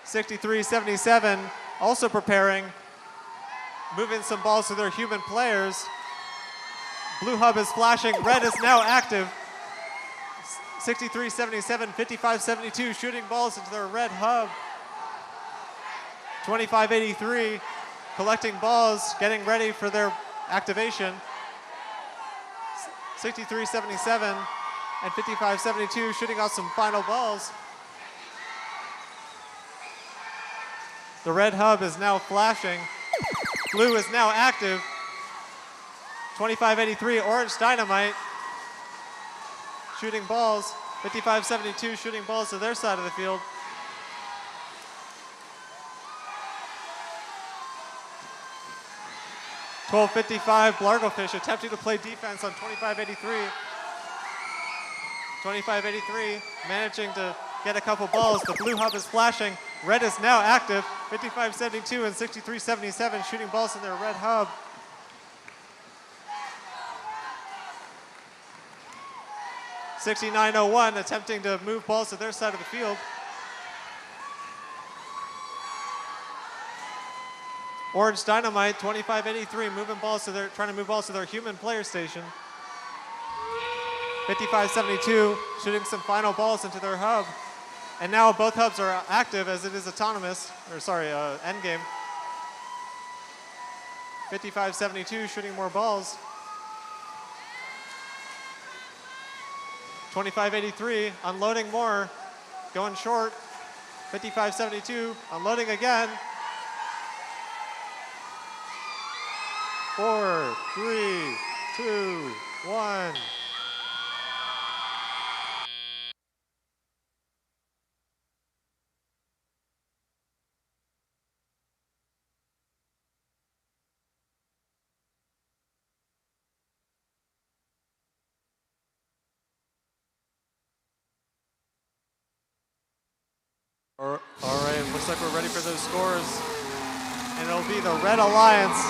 63-77, also preparing, moving some balls to their human players. Blue hub is flashing, red is now active. 63-77, 55-72, shooting balls into their red hub. 25-83, collecting balls, getting ready for their activation. 63-77 and 55-72, shooting out some final balls. The red hub is now flashing. Blue is now active. 25-83, Orange Dynamite shooting balls. 55-72, shooting balls to their side of the field. $12.55, Blargofish attempting to play defense on 25-83. 25-83, managing to get a couple balls. The blue hub is flashing. Red is now active. 55-72 and 63-77, shooting balls in their red hub. $69.01, attempting to move balls to their side of the field. Orange Dynamite, 25-83, moving balls to trying to move balls to their human player station. 55-72, shooting some final balls into their hub. And now both hubs are active as it is autonomous, or sorry, endgame. 55-72, shooting more balls. 25-83, unloading more, going short. 55-72, unloading again. 4, 3, 2, 1. All right, looks like we're ready for those scores. And it'll be the Red Alliance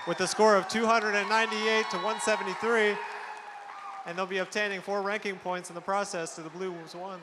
with a score of 298 to 173. And they'll be obtaining 4 ranking points in the process to the Blues 1.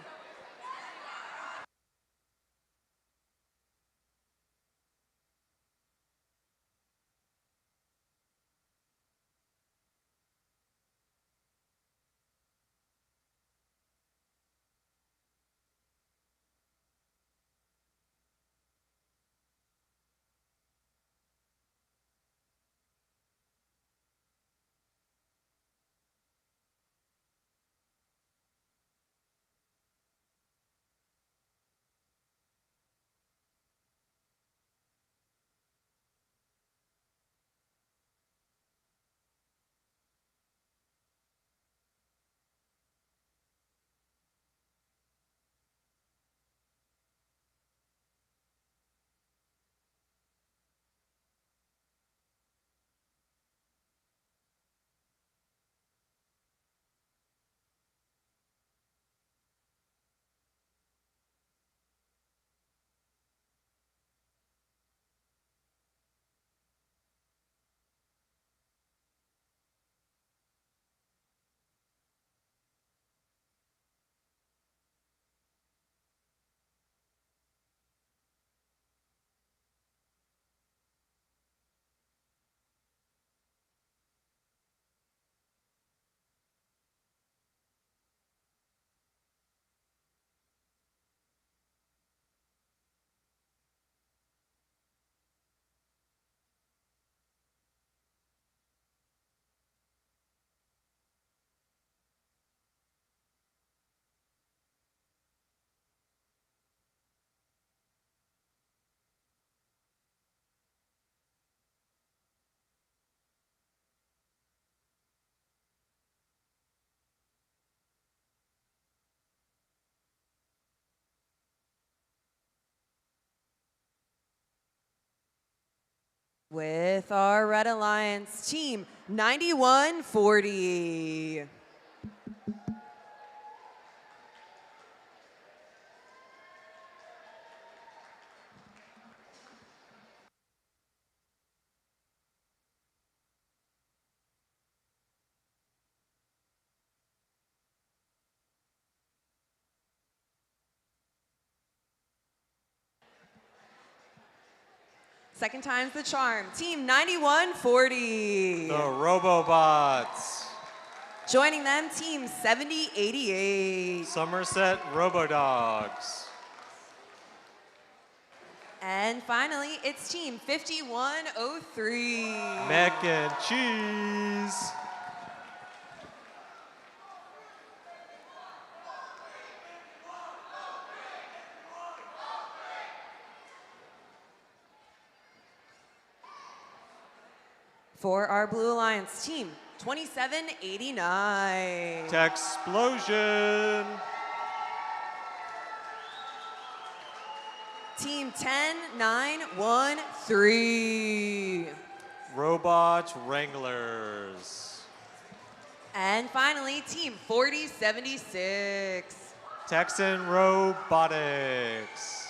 With our Red Alliance team, 91-40. Second time's the charm. Team 9140. The Robobots. Joining them, Team 7088. Somerset Robodogs. And finally, it's Team 5103. Mac and cheese. For our Blue Alliance team, 2789. Texplosion. Team 10913. Robot Wranglers. And finally, Team 4076. Texan Robotics.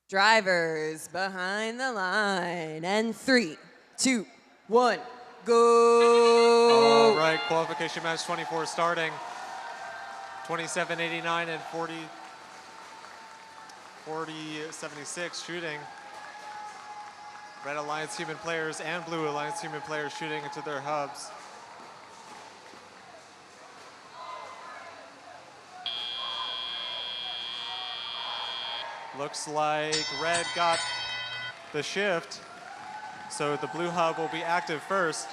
Drivers behind the line. And 3, 2, 1, go. All right, qualification match 24 starting. 27.89 and 40.76 shooting. Red Alliance human players and Blue Alliance human players shooting into their hubs. Looks like red got the shift, so the blue hub will be active first.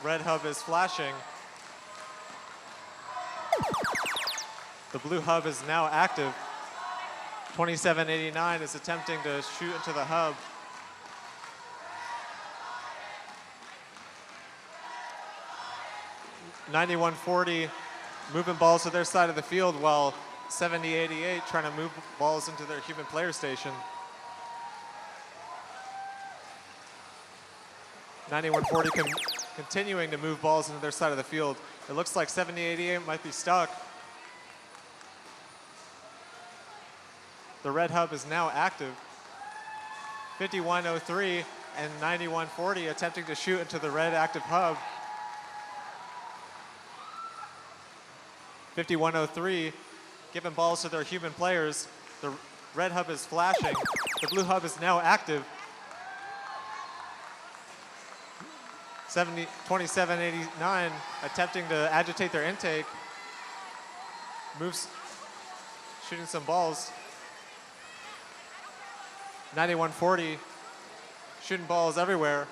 Red hub is flashing. The blue hub is now active. 27.89 is attempting to shoot into the hub. .9140 moving balls to their side of the field, while 70.88 trying to move balls into their human player station. 9140 continuing to move balls into their side of the field. It looks like 70.88 might be stuck. The red hub is now active. 51.03 and 91.40 attempting to shoot into the red active hub. 51.03 giving balls to their human players. The red hub is flashing. The blue hub is now active. 27.89 attempting to agitate their intake. Moves, shooting some balls. 91.40 shooting balls everywhere.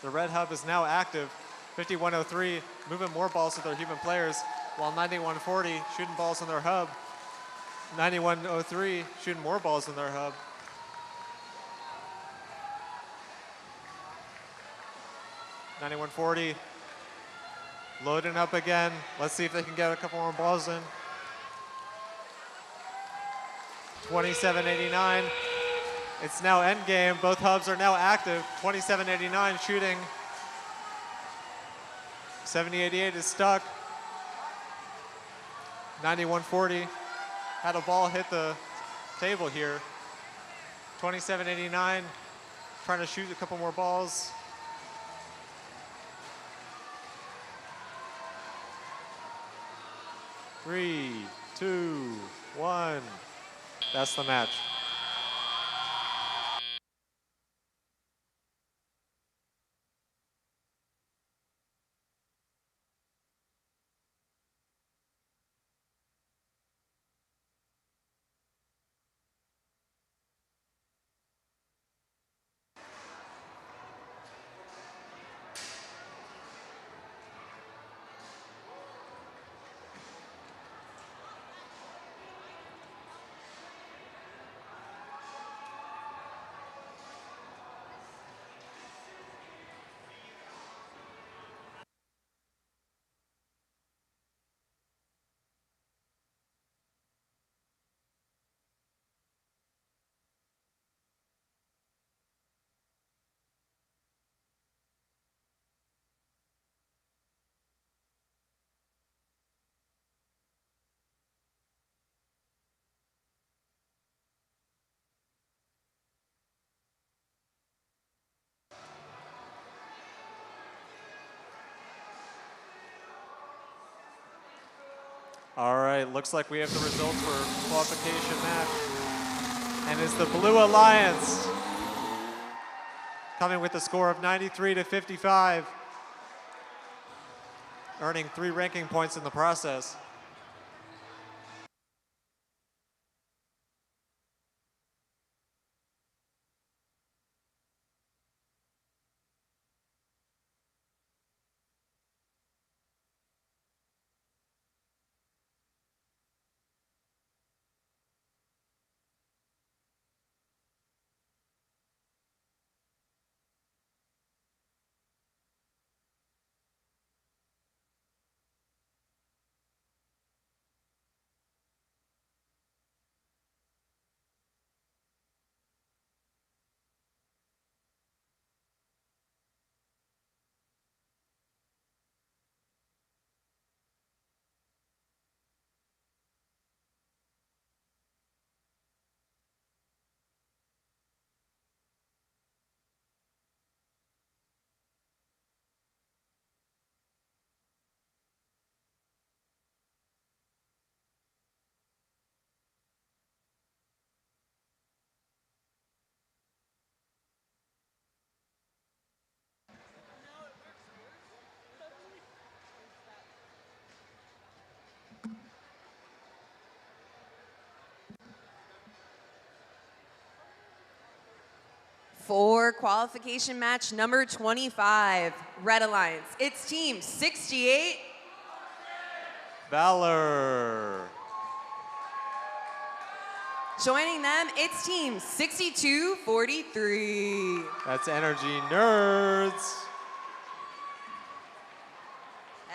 The red hub is now active. 51.03 moving more balls to their human players, while 91.40 shooting balls in their hub. 91.03 shooting more balls in their hub. .9140 loading up again. Let's see if they can get a couple more balls in. 27.89. It's now end game. Both hubs are now active. 27.89 shooting. 70.88 is stuck. 91.40 had a ball hit the table here. 27.89 trying to shoot a couple more balls. Three, two, one. That's the match. All right, looks like we have the results for qualification match. And it's the Blue Alliance coming with a score of 93-55, earning 3 ranking points in the process. For qualification match number 25, Red Alliance, it's team 68. Valor. Joining them, it's team 6243. That's Energy Nerds.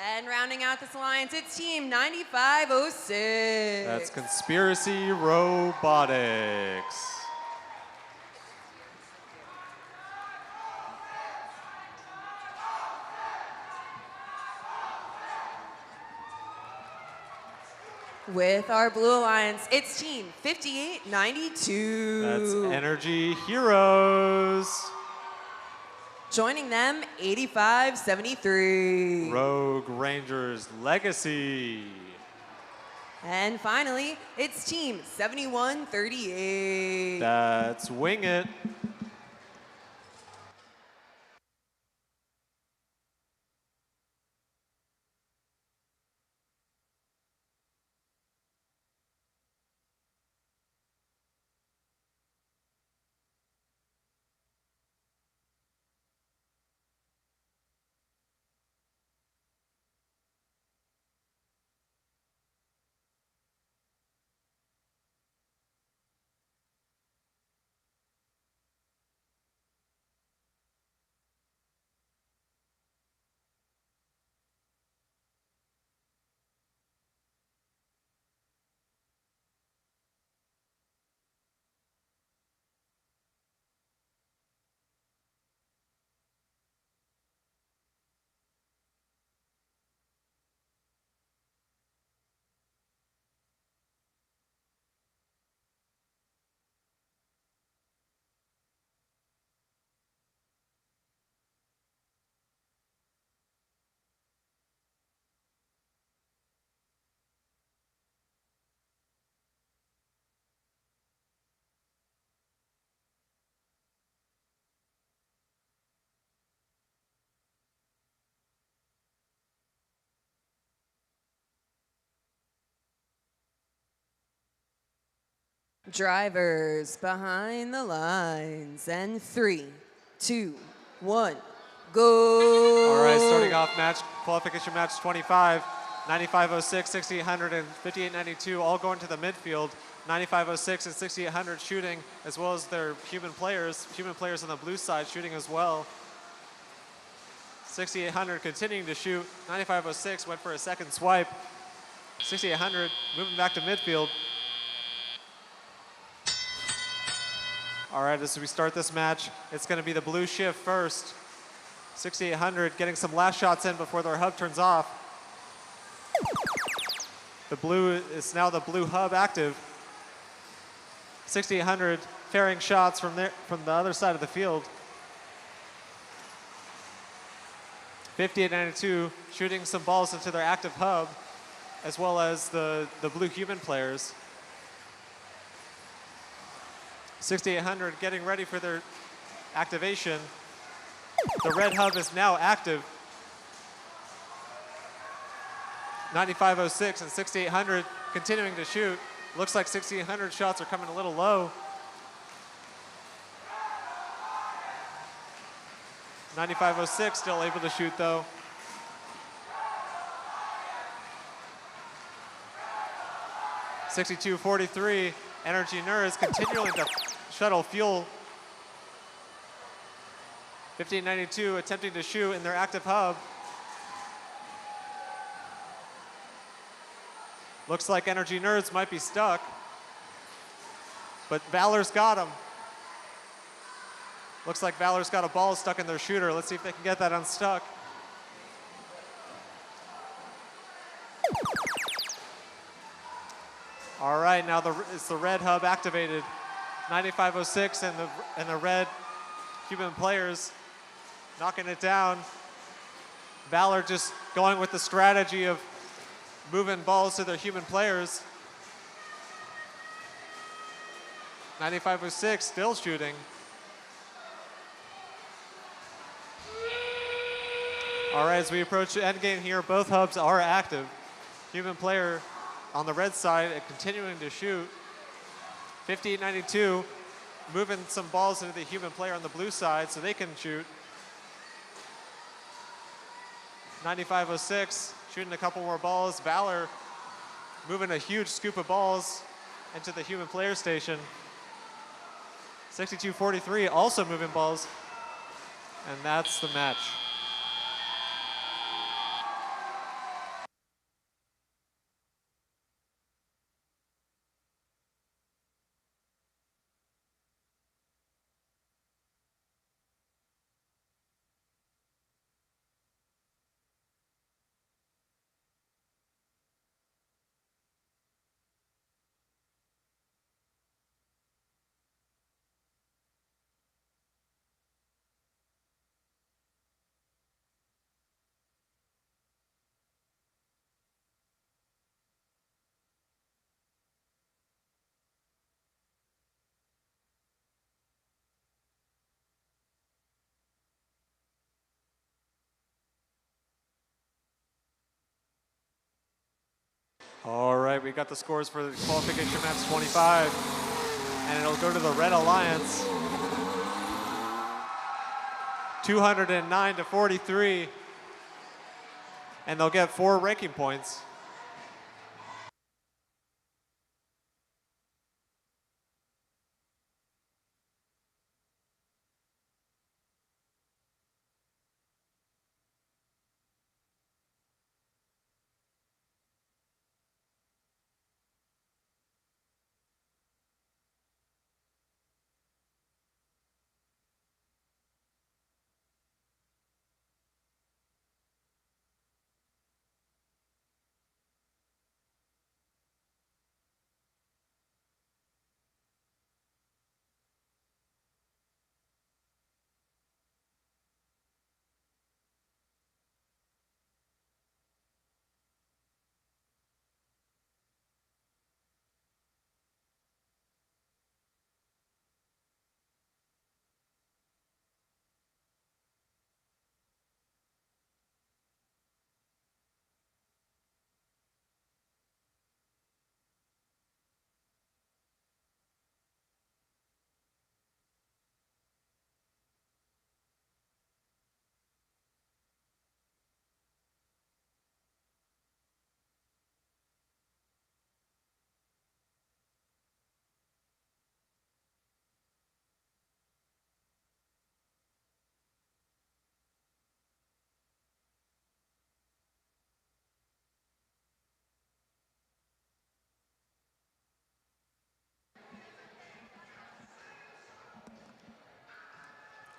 And rounding out this alliance, it's team 9506. That's Conspiracy Robotics. With our blue alliance, it's team 5892. That's Energy Heroes. Joining them, 8573. Rogue Rangers Legacy. And finally, it's team 7138. That's Wing It. Drivers behind the lines. And 3, 2, 1, go. All right, starting off qualification match 25, 9506, 6800, and 5892 all going to the midfield. 9506 and 6800 shooting, as well as their human players on the blue side shooting as well. 6800 continuing to shoot. 9506 went for a second swipe. 6800 moving back to midfield. All right, as we start this match, it's going to be the blue shift first. 6800 getting some last shots in before their hub turns off. The blue is now the blue hub active. 6800 ferrying shots from the other side of the field. 5892 shooting some balls into their active hub, as well as the blue human players. 6800 getting ready for their activation. The red hub is now active. 9506 and 6800 continuing to shoot. Looks like 6800 shots are coming a little low. 9506 still able to shoot though. .6243, Energy Nerds continuing to shuttle fuel. 1592 attempting to shoot in their active hub. Looks like Energy Nerds might be stuck, but Valor's got them. Looks like Valor's got a ball stuck in their shooter. Let's see if they can get that unstuck. All right, now it's the red hub activated. 9506 and the red human players knocking it down. Valor just going with the strategy of moving balls to their human players. 9506 still shooting. All right, as we approach the end game here, both hubs are active. Human player on the red side continuing to shoot. 5892 moving some balls into the human player on the blue side so they can shoot. 9506 shooting a couple more balls. Valor moving a huge scoop of balls into the human player station. 6243 also moving balls. And that's the match. All right, we got the scores for the qualification match 25, and it'll go to the Red Alliance. 209 to 43, and they'll get 4 ranking points.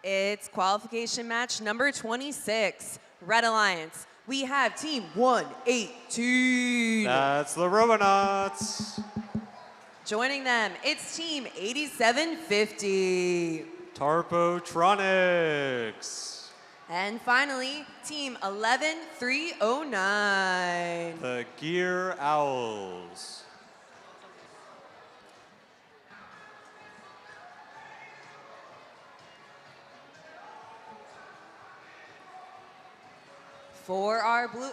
It's qualification match number 26, Red Alliance. We have team 118. That's the Robonauts. Joining them, it's team 8750. Tarpotronics. And finally, team 11309. The Gear Owls. For our blue...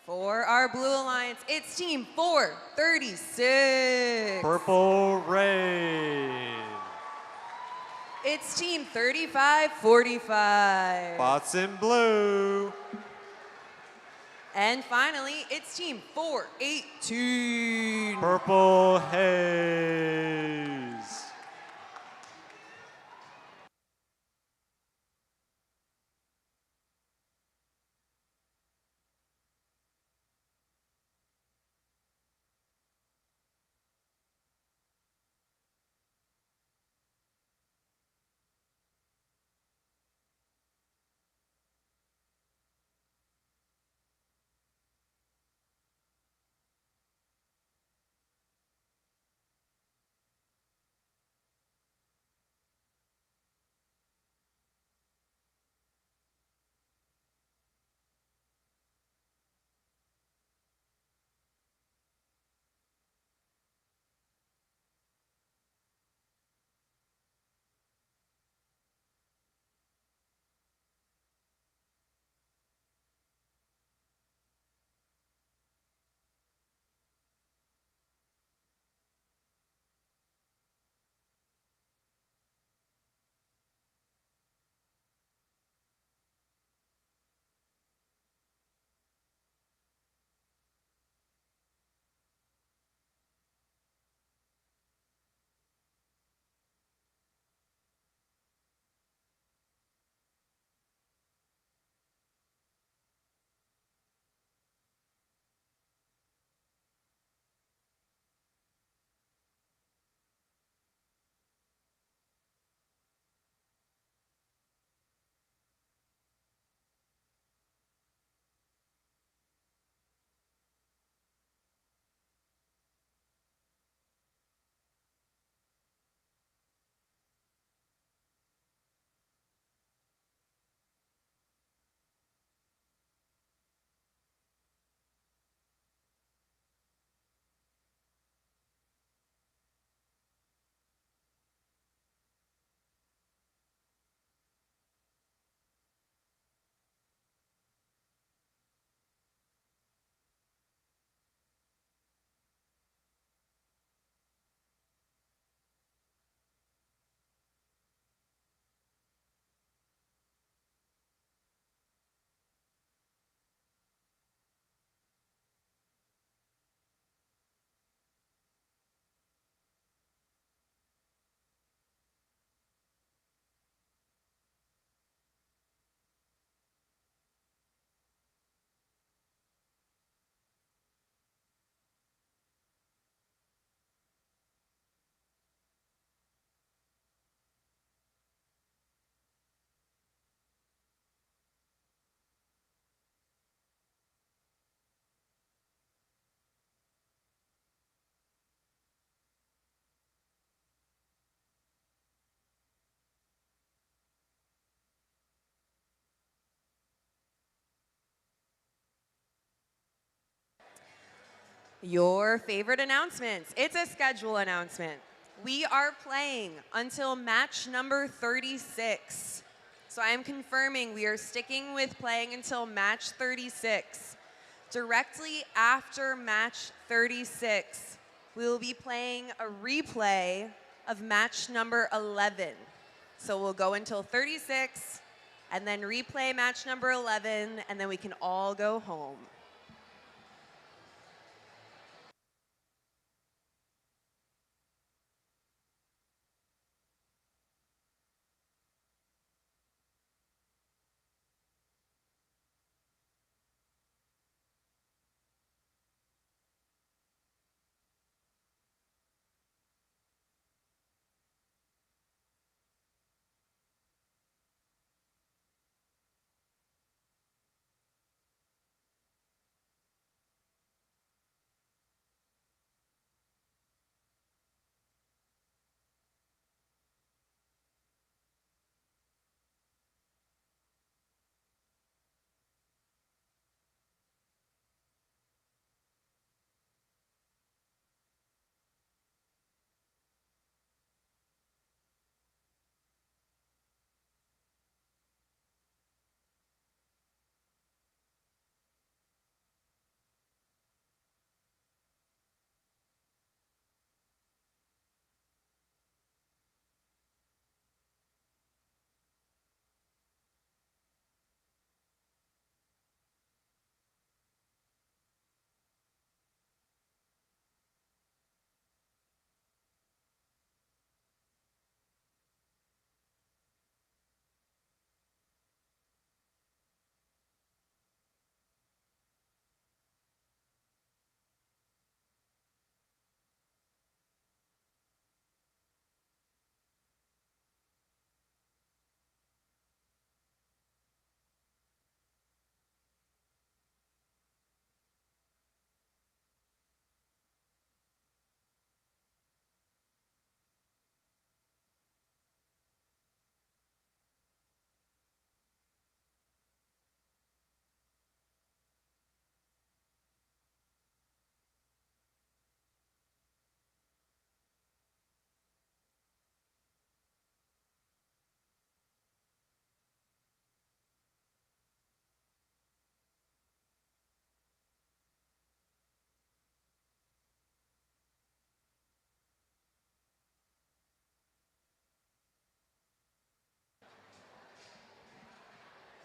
For our Blue Alliance, it's team 436. Purple Rain. It's team 3545. Spots in blue. And finally, it's team 418. Purple Haze. Your favorite announcements. It's a schedule announcement. We are playing until match number 36. So I am confirming we are sticking with playing until match 36. Directly after match 36, we will be playing a replay of match number 11. So we'll go until 36, and then replay match number 11, and then we can all go home.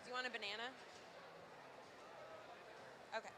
Do you want a banana? Okay.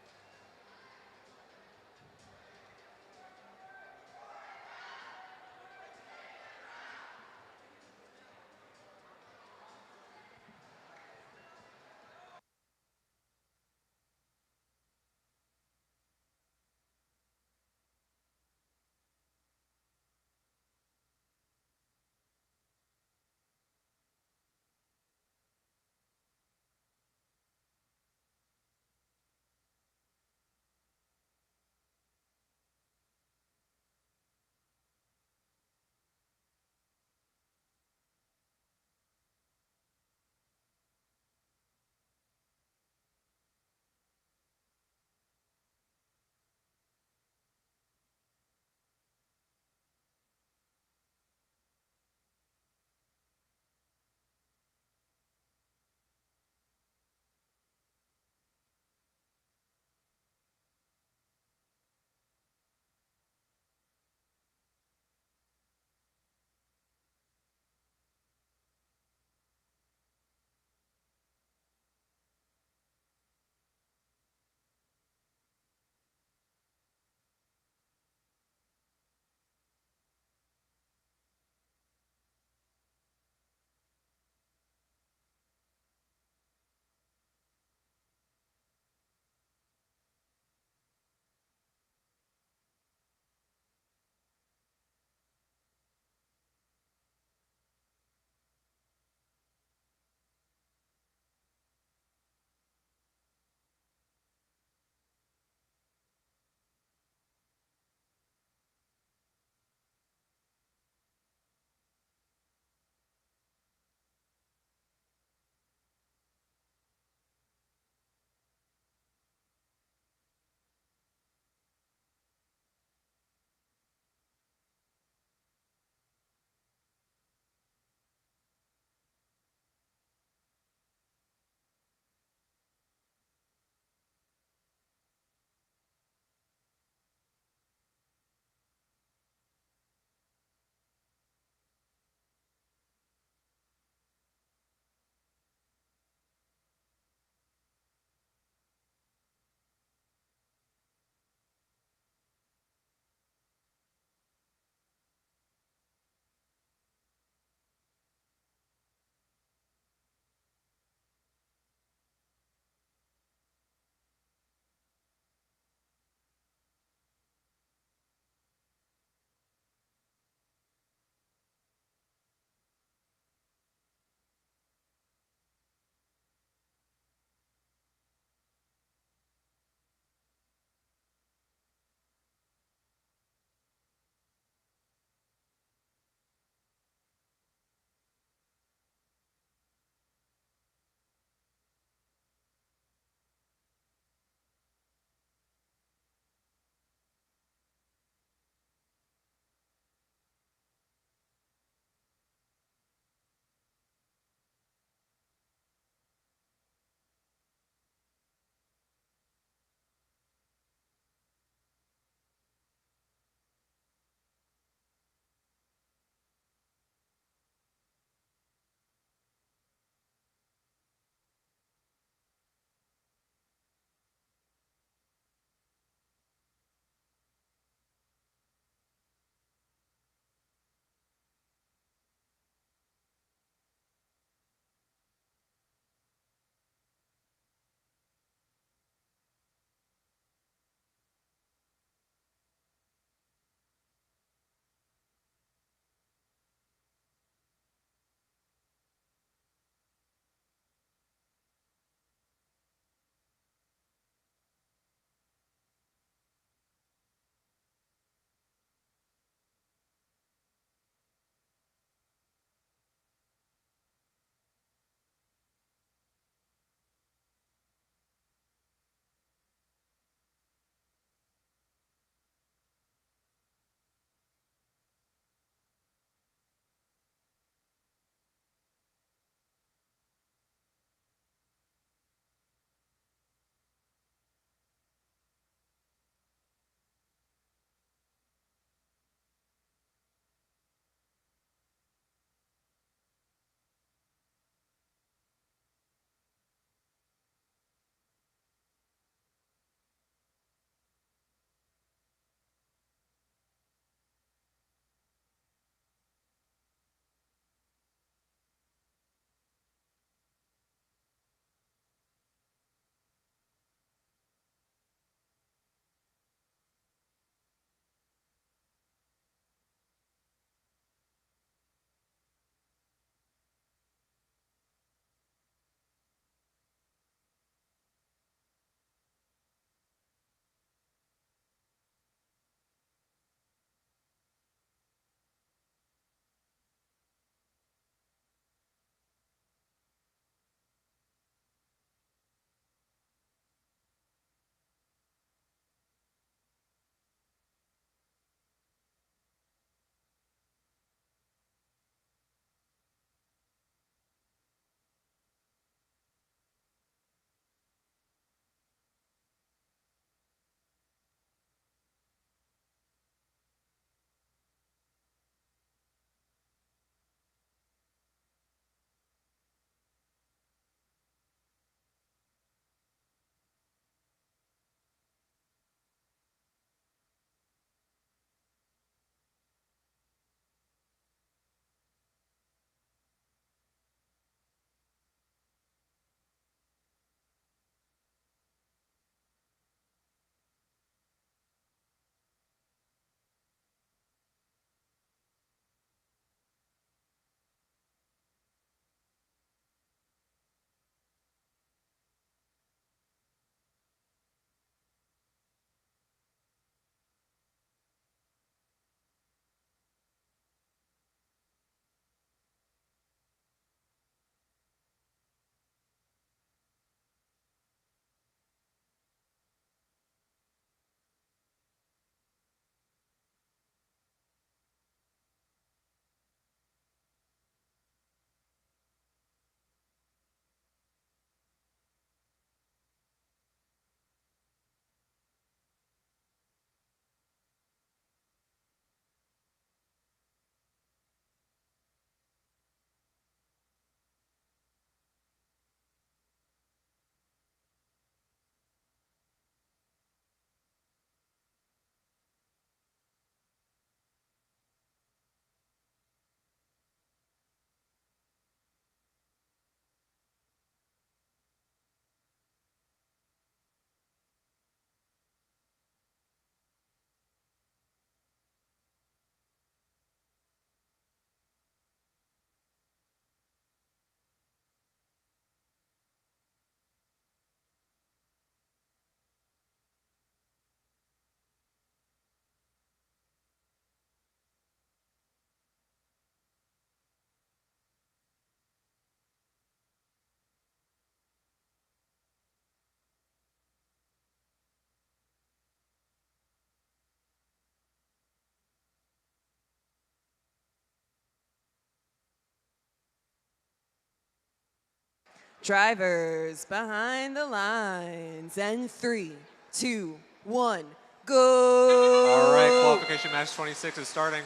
Drivers behind the lines. And 3, 2, 1, go. All right, qualification match 26 is starting.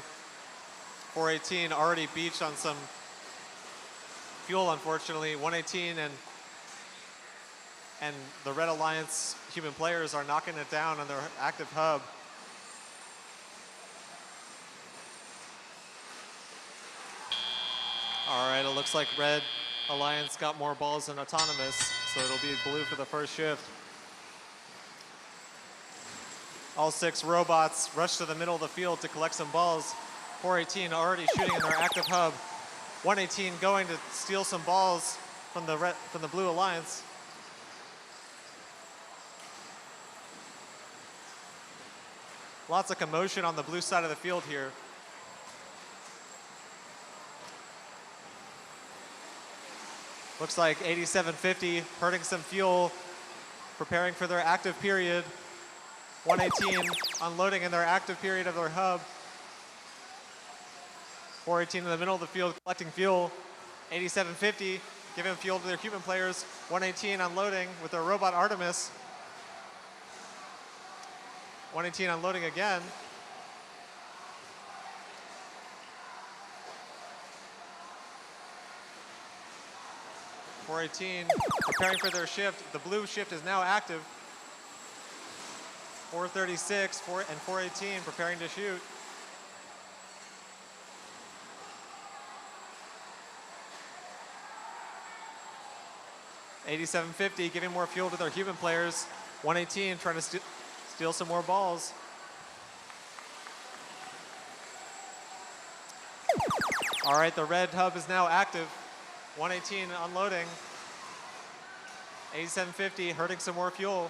418 already beached on some fuel, unfortunately. 118 and the Red Alliance human players are knocking it down on their active hub. All right, it looks like Red Alliance got more balls than Autonomous, so it'll be blue for the first shift. All 6 robots rush to the middle of the field to collect some balls. 418 already shooting in their active hub. 118 going to steal some balls from the Blue Alliance. Lots of commotion on the blue side of the field here. Looks like 8750 hurting some fuel, preparing for their active period. 118 unloading in their active period of their hub. 418 in the middle of the field collecting fuel. 8750 giving fuel to their human players. 118 unloading with their robot Artemis. 118 unloading again. .418 preparing for their shift. The blue shift is now active. 436 and 418 preparing to shoot. .8750 giving more fuel to their human players. 118 trying to steal some more balls. All right, the red hub is now active. 118 unloading. 8750 hurting some more fuel.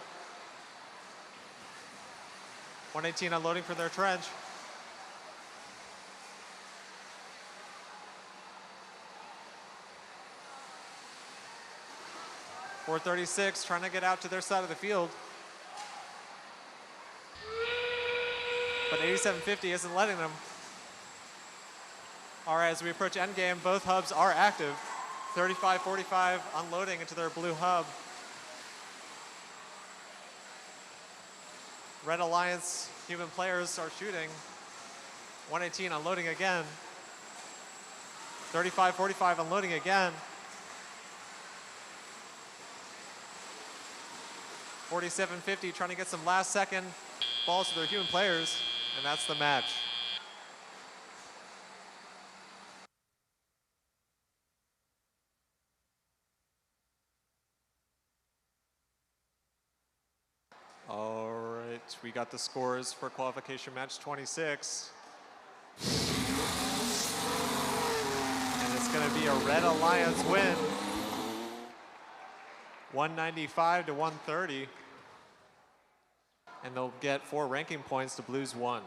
118 unloading for their trench. .436 trying to get out to their side of the field. But 8750 isn't letting them. All right, as we approach endgame, both hubs are active. 3545 unloading into their blue hub. Red Alliance human players are shooting. 118 unloading again. 3545 unloading again. 4750 trying to get some last second balls to their human players, and that's the match. All right, we got the scores for qualification match 26. And it's going to be a Red Alliance win. 195 to 130. And they'll get 4 ranking points to Blues 1.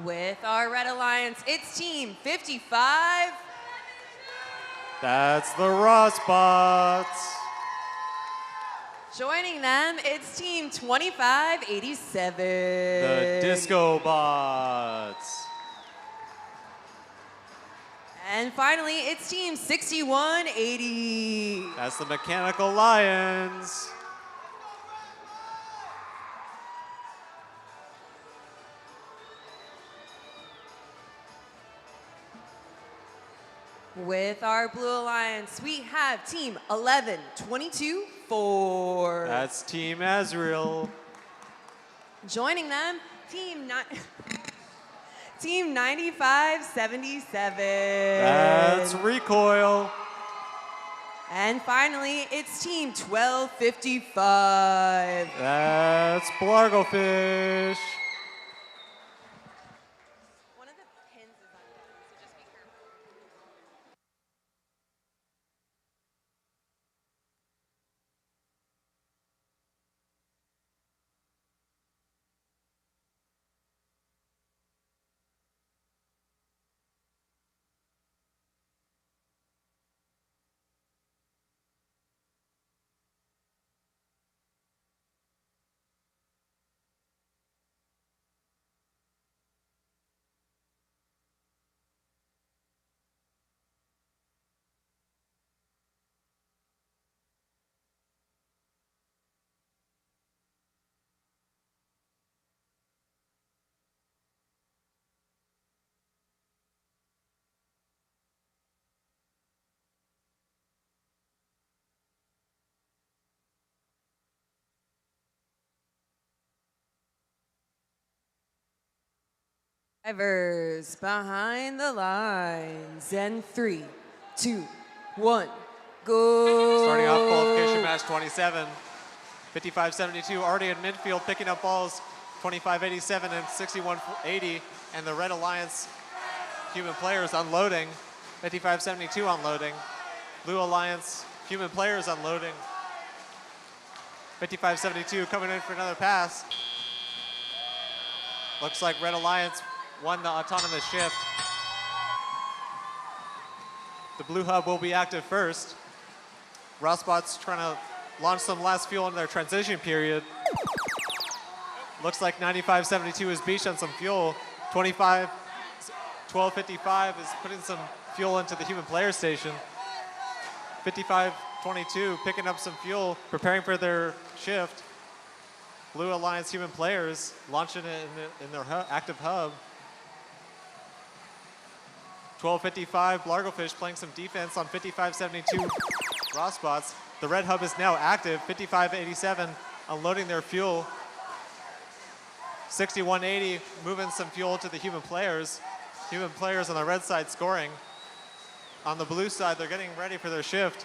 With our Red Alliance, it's Team 55. That's the Robots. Joining them, it's Team 2587. The Disco Bots. And finally, it's Team 6180. That's the Mechanical Lions. With our Blue Alliance, we have Team 11-22-4. That's Team Azrael. Joining them, Team 9577. That's Recoil. And finally, it's Team 1255. That's Blargofish. Drivers behind the lines. And 3, 2, 1, go. Starting off qualification match 27. 55-72 already in midfield, picking up balls 25-87 and 61-80. And the Red Alliance human players unloading. 55-72 unloading. Blue Alliance human players unloading. 55-72 coming in for another pass. Looks like Red Alliance won the autonomous shift. The blue hub will be active first. Robots trying to launch some last fuel in their transition period. Looks like 95-72 is beached on some fuel. 12-55 is putting some fuel into the human player station. 55-22 picking up some fuel, preparing for their shift. Blue Alliance human players launching it in their active hub. 12-55, Blargofish playing some defense on 55-72 Robots. The red hub is now active, 55-87 unloading their fuel. 61-80 moving some fuel to the human players. Human players on the red side scoring. On the blue side, they're getting ready for their shift.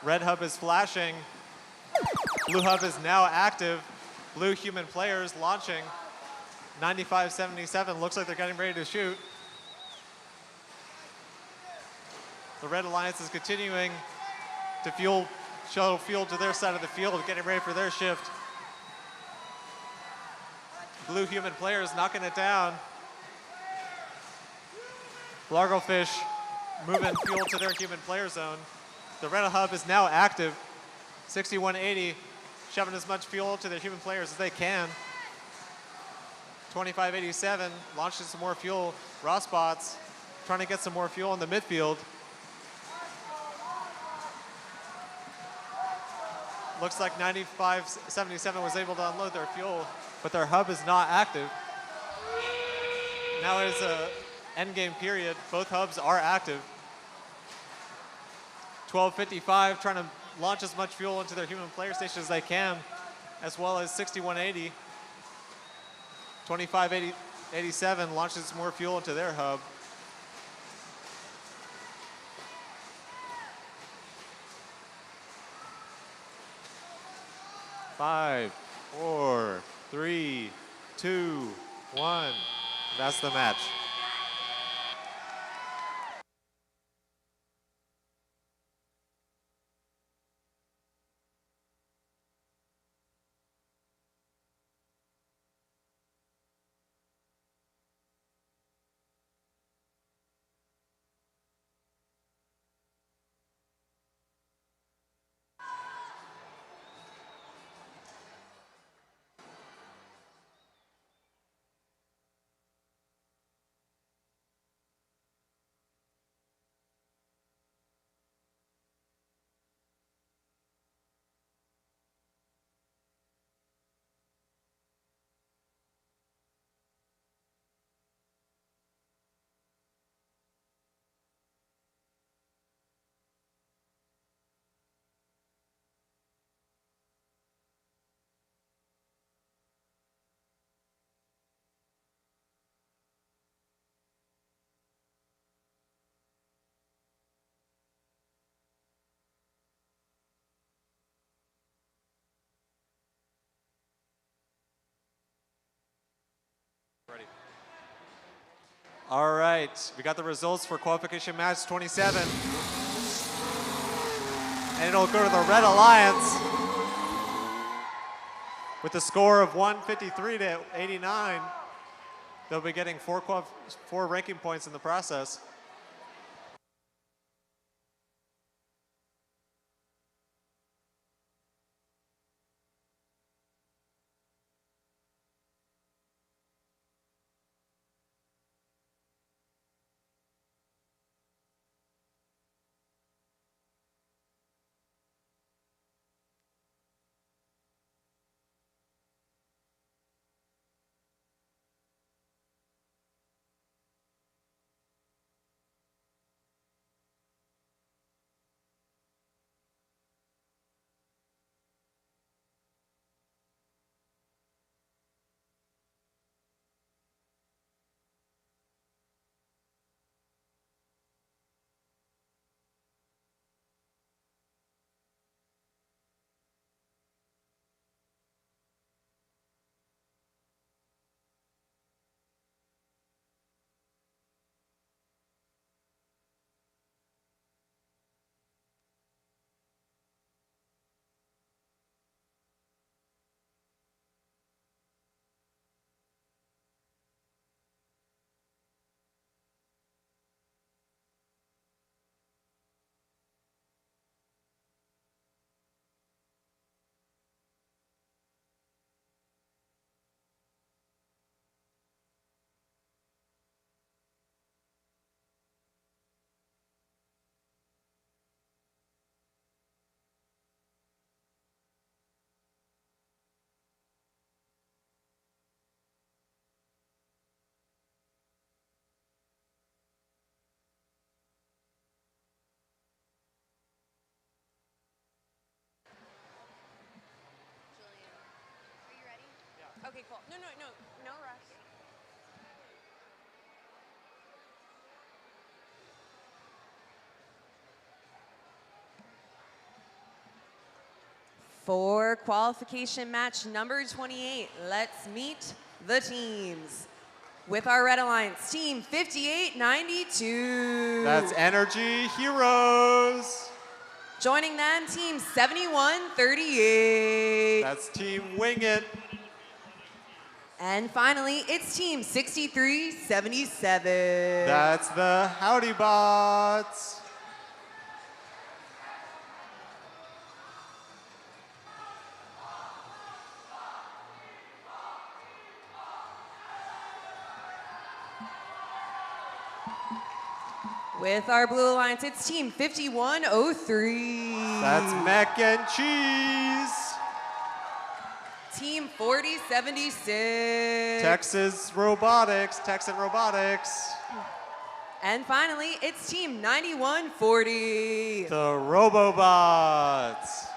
Red hub is flashing. Blue hub is now active. Blue human players launching. 95-77 looks like they're getting ready to shoot. The Red Alliance is continuing to shuttle fuel to their side of the field, getting ready for their shift. Blue human players knocking it down. Blargofish moving fuel to their human player zone. The Red hub is now active. 61-80, shoving as much fuel to their human players as they can. 25-87, launching some more fuel. Robots trying to get some more fuel in the midfield. Looks like 95-77 was able to unload their fuel, but their hub is not active. Now is a end game period. Both hubs are active. 12-55 trying to launch as much fuel into their human player station as they can, as well as 61-80. 25-87 launches more fuel into their hub. Five, 4, 3, 2, 1. That's the match. All right, we got the results for qualification match 27. And it'll go to the Red Alliance with a score of 153 to 89. They'll be getting four ranking points in the process. Okay, cool. No rush. For qualification match number 28, let's meet the teams. With our Red Alliance, team 5892. That's Energy Heroes. Joining them, team 7138. That's Team Wing It. And finally, it's team 6377. That's the Howdy Bots. With our Blue Alliance, it's team 5103. That's Mac and Cheese. Team 4076. Texas Robotics, Texan Robotics. And finally, it's team 9140. The Robobots.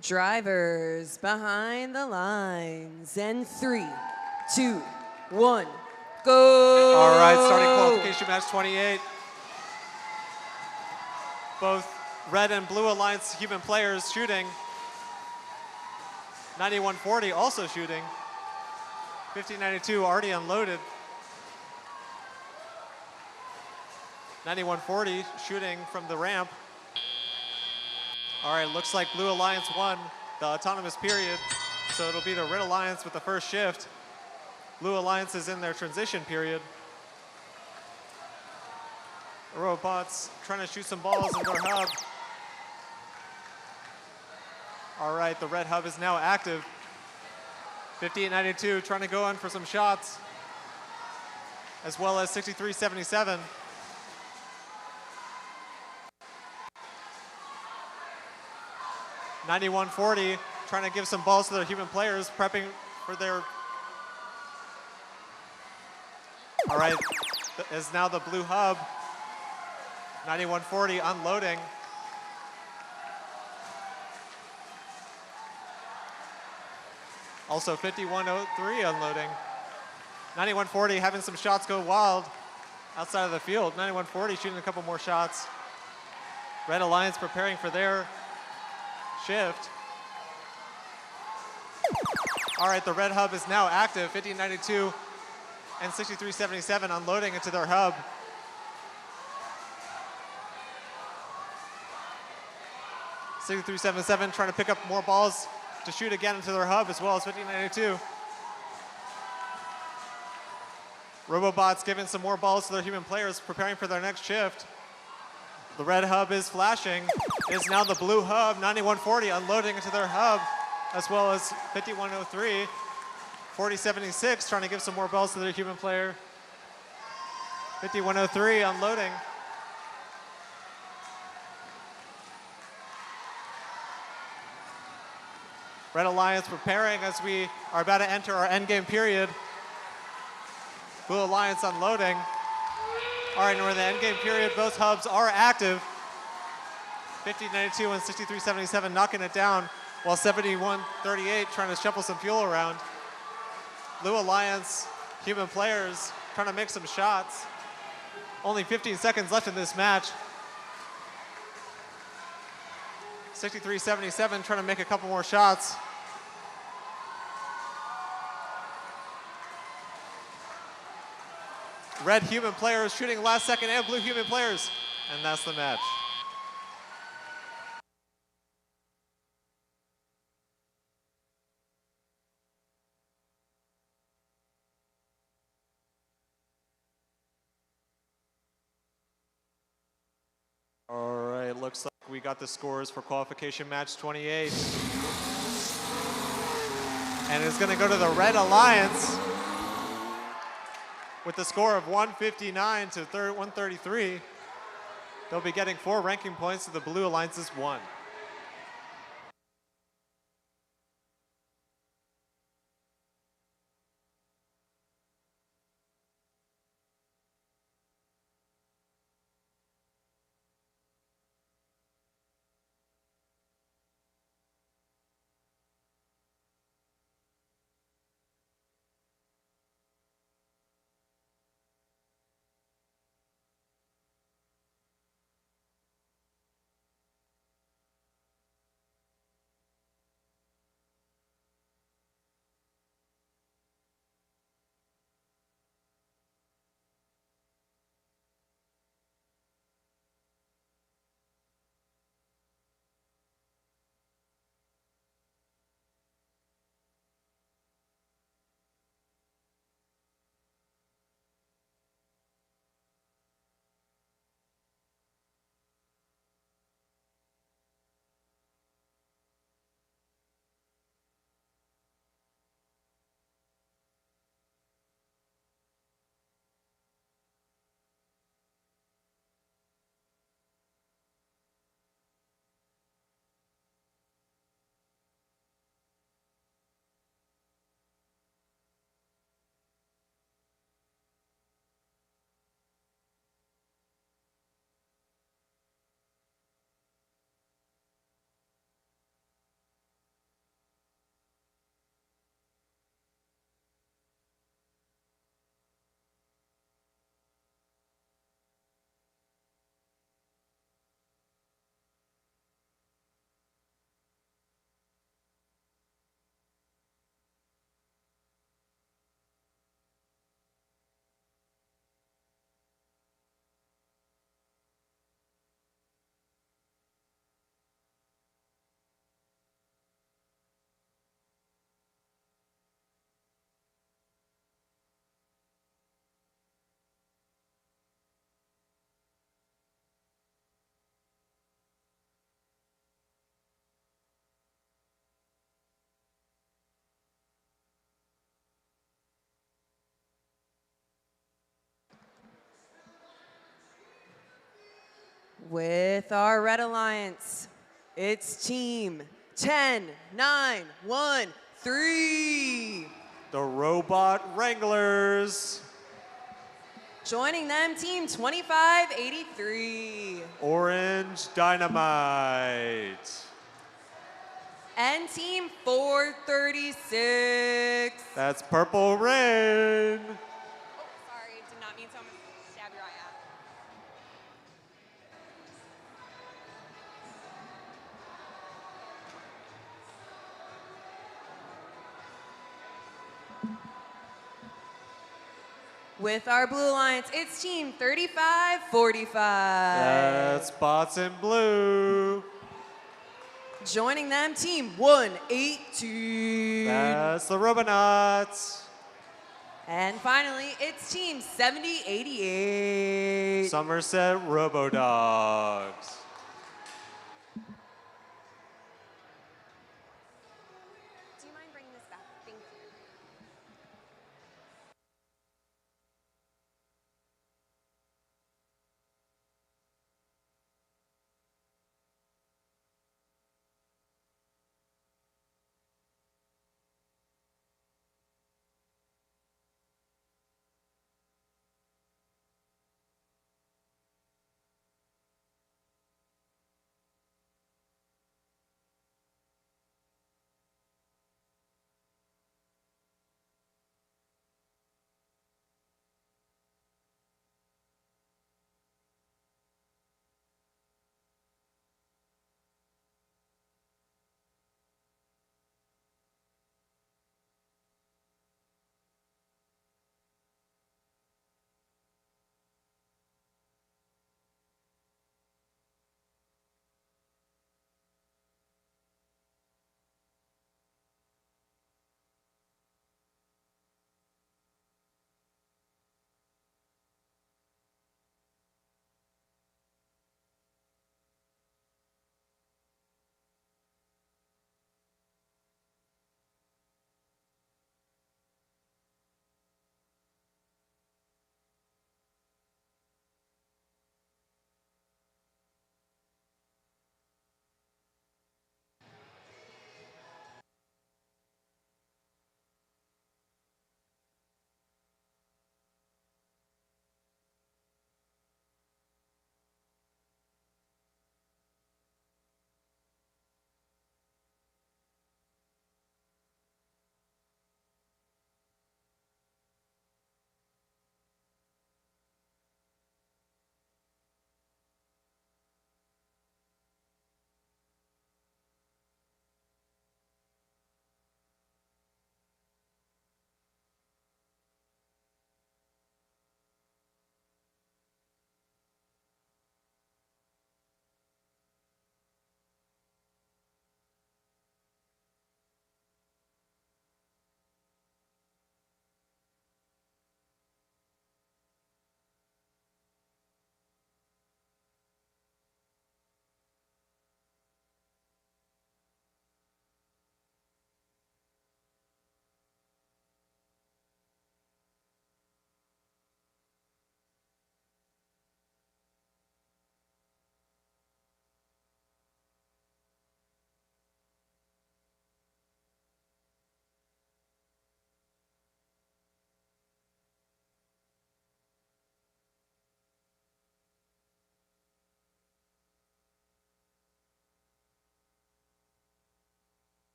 Drivers behind the lines. And 3, 2, 1, go. All right, starting qualification match 28. Both Red and Blue Alliance human players shooting. 9140 also shooting. 1592 already unloaded. 9140 shooting from the ramp. All right, looks like Blue Alliance won the autonomous period, so it'll be the Red Alliance with the first shift. Blue Alliance is in their transition period. Robots trying to shoot some balls into their hub. All right, the red hub is now active. 5892 trying to go in for some shots, as well as 6377. $91.40 trying to give some balls to their human players, prepping for their. All right, is now the blue hub. 91.40 unloading. Also 51.03 unloading. 91.40 having some shots go wild outside of the field. 91.40 shooting a couple more shots. Red Alliance preparing for their shift. All right, the red hub is now active. 1592 and 6377 unloading into their hub. $63.77 trying to pick up more balls to shoot again into their hub, as well as 1592. Robobots giving some more balls to their human players, preparing for their next shift. The red hub is flashing. It is now the blue hub, 91.40, unloading into their hub, as well as 51.03. 40.76 trying to give some more balls to their human player. 51.03 unloading. Red Alliance preparing as we are about to enter our endgame period. Blue Alliance unloading. All right, and we're in the endgame period. Both hubs are active. 5092 and 6377 knocking it down, while 7138 trying to shuffle some fuel around. Blue Alliance human players trying to make some shots. Only 15 seconds left in this match. 6377 trying to make a couple more shots. Red human players shooting last second and blue human players. And that's the match. All right, looks like we got the scores for qualification match 28. And it's gonna go to the Red Alliance with the score of 159 to 133. They'll be getting 4 ranking points to the Blue Alliance's 1. With our Red Alliance, it's team 10, 9, 1, 3. The Robot Wranglers. Joining them, team 2583. Orange Dynamite. And team 436. That's Purple Rain. Oh, sorry, did not mean to stab your eye out. With our Blue Alliance, it's team 3545. That's Bots in Blue. Joining them, team 118. That's the Robonauts. And finally, it's team 7088. Somerset Robodogs. Do you mind bringing this back? Thank you.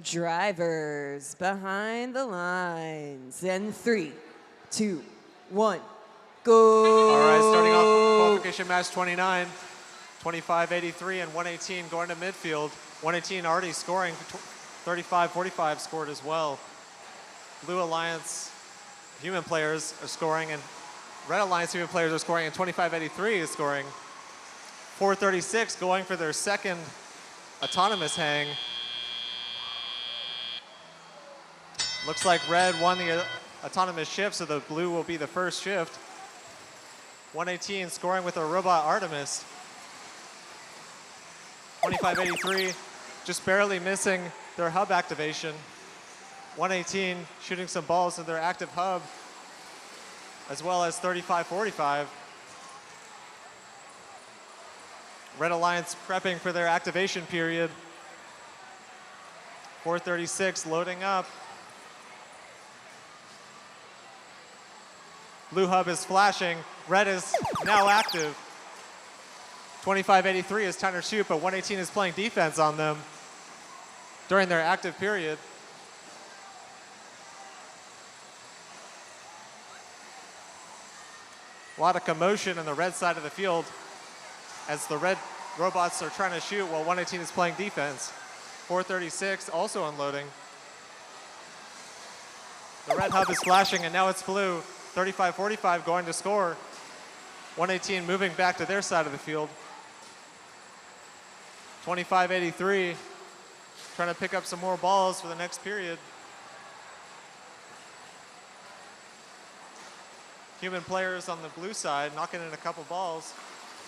Drivers behind the lines. And 3, 2, 1, go. All right, starting off qualification match 29, 25-83 and 118 going to midfield. 118 already scoring, 35-45 scored as well. Blue Alliance human players are scoring, and Red Alliance human players are scoring, and 2583 is scoring. 436 going for their second autonomous hang. Looks like red won the autonomous shift, so the blue will be the first shift. 118 scoring with a robot Artemis. 2583 just barely missing their hub activation. 118 shooting some balls in their active hub, as well as 3545. Red Alliance prepping for their activation period. 436 loading up. Blue hub is flashing. Red is now active. 2583 is trying to shoot, but 118 is playing defense on them during their active period. A lot of commotion on the red side of the field as the red robots are trying to shoot while 118 is playing defense. 436 also unloading. The red hub is flashing, and now it's blue. 3545 going to score. 118 moving back to their side of the field. 2583 trying to pick up some more balls for the next period. Human players on the blue side knocking in a couple balls,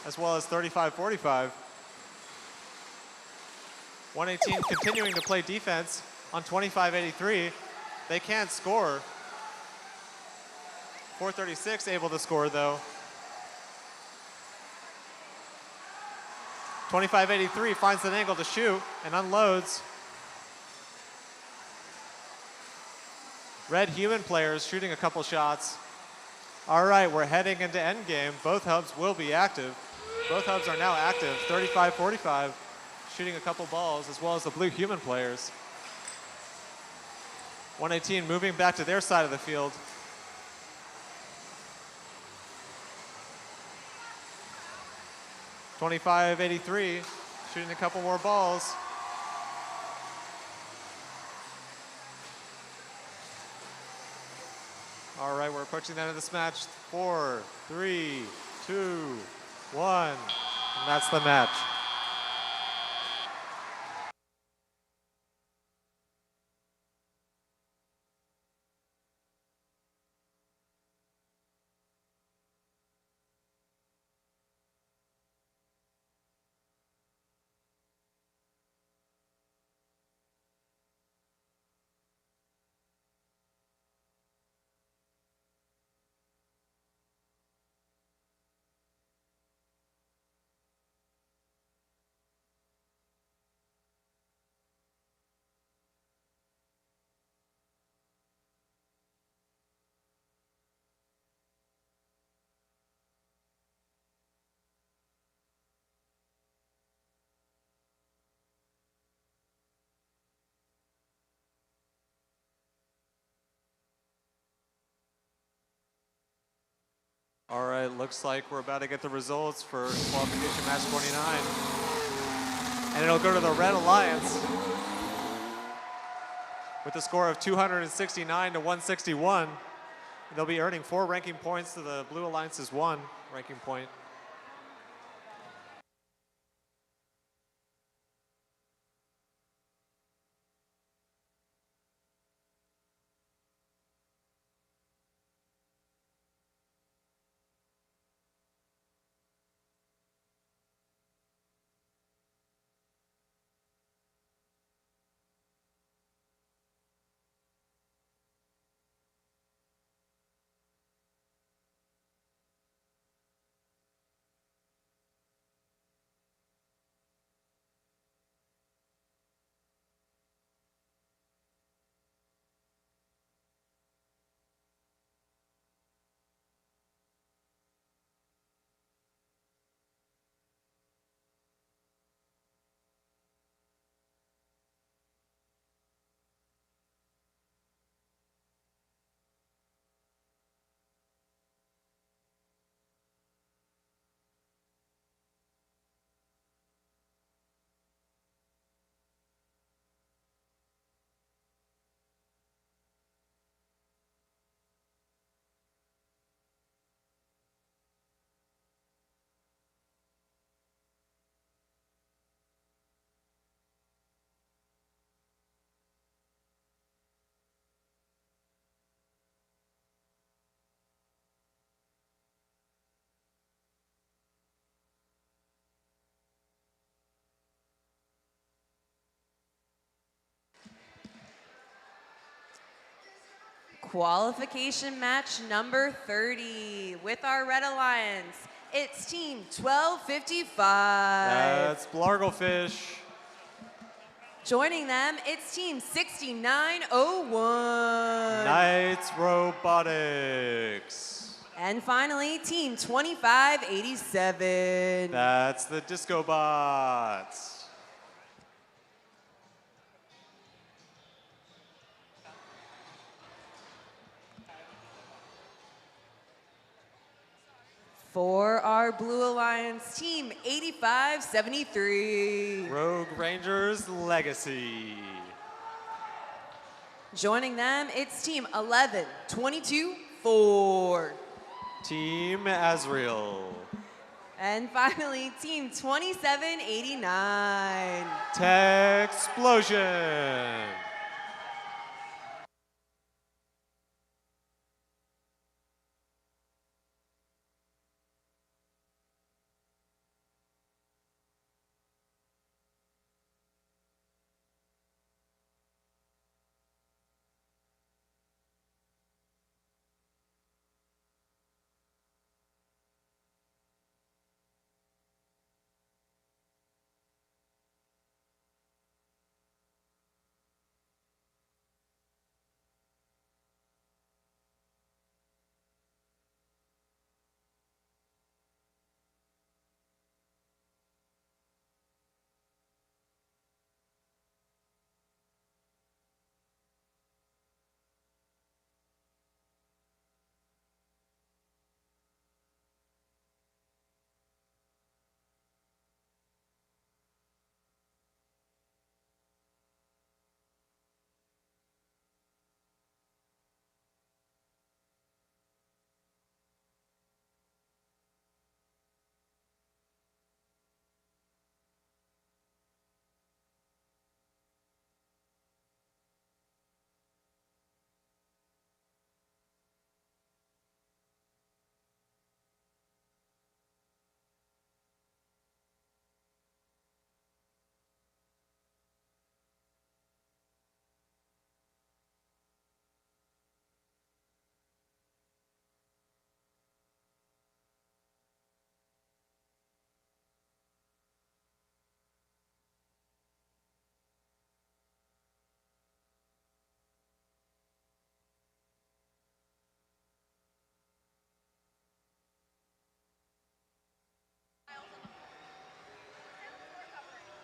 as well as 3545. 118 continuing to play defense on 2583. They can't score. 436 able to score though. 2583 finds an angle to shoot and unloads. Red human players shooting a couple shots. All right, we're heading into endgame. Both hubs will be active. Both hubs are now active. 3545 shooting a couple balls, as well as the blue human players. 118 moving back to their side of the field. .2583 shooting a couple more balls. All right, we're approaching the end of this match. 4, 3, 2, 1, and that's the match. All right, looks like we're about to get the results for qualification match 29. And it'll go to the Red Alliance with a score of 269 to 161. They'll be earning 4 ranking points to the Blue Alliance's 1 ranking point. Qualification match number 30 with our Red Alliance. It's team 1255. That's Blarglefish. Joining them, it's team 6901. Knights Robotics. And finally, team 2587. That's the Disco Bots. For our Blue Alliance, team 8573. Rogue Rangers Legacy. Joining them, it's team 11224. Team Azrael. And finally, team 2789. Texplosion.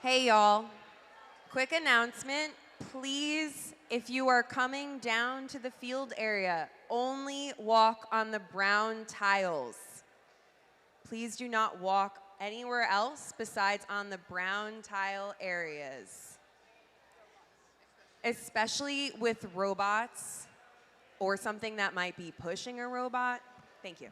Hey y'all, quick announcement. Please, if you are coming down to the field area, only walk on the brown tiles. Please do not walk anywhere else besides on the brown tile areas. Especially with robots or something that might be pushing a robot. Thank you.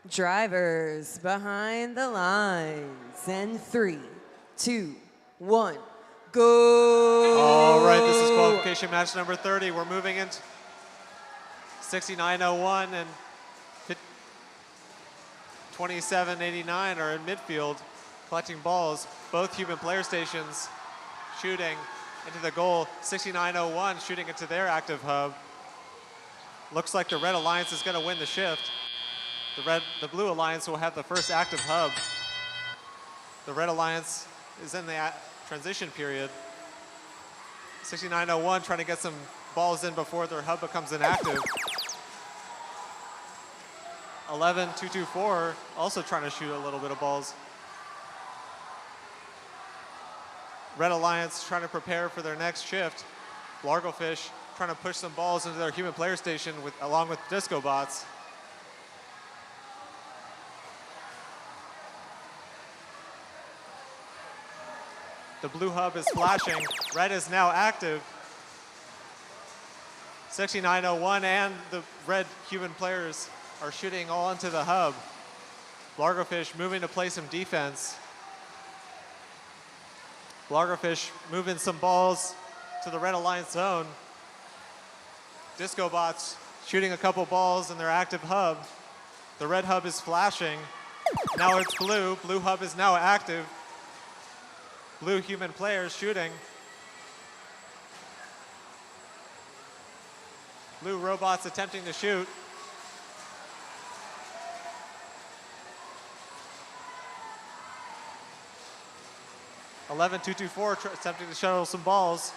Drivers behind the lines. And 3, 2, 1, go. All right, this is qualification match number 30. We're moving into 6901 and 2789 are in midfield collecting balls. Both human player stations shooting into the goal. 6901 shooting into their active hub. Looks like the Red Alliance is going to win the shift. The Blue Alliance will have the first active hub. The Red Alliance is in the transition period. 6901 trying to get some balls in before their hub becomes inactive. 11224 also trying to shoot a little bit of balls. Red Alliance trying to prepare for their next shift. Largofish trying to push some balls into their human player station along with Disco Bots. The blue hub is flashing. Red is now active. 6901 and the red human players are shooting all into the hub. Largofish moving to play some defense. Largofish moving some balls to the Red Alliance zone. Disco Bots shooting a couple balls in their active hub. The red hub is flashing. Now it's blue. Blue hub is now active. Blue human players shooting. Blue robots attempting to shoot. Attempting to shuttle some balls.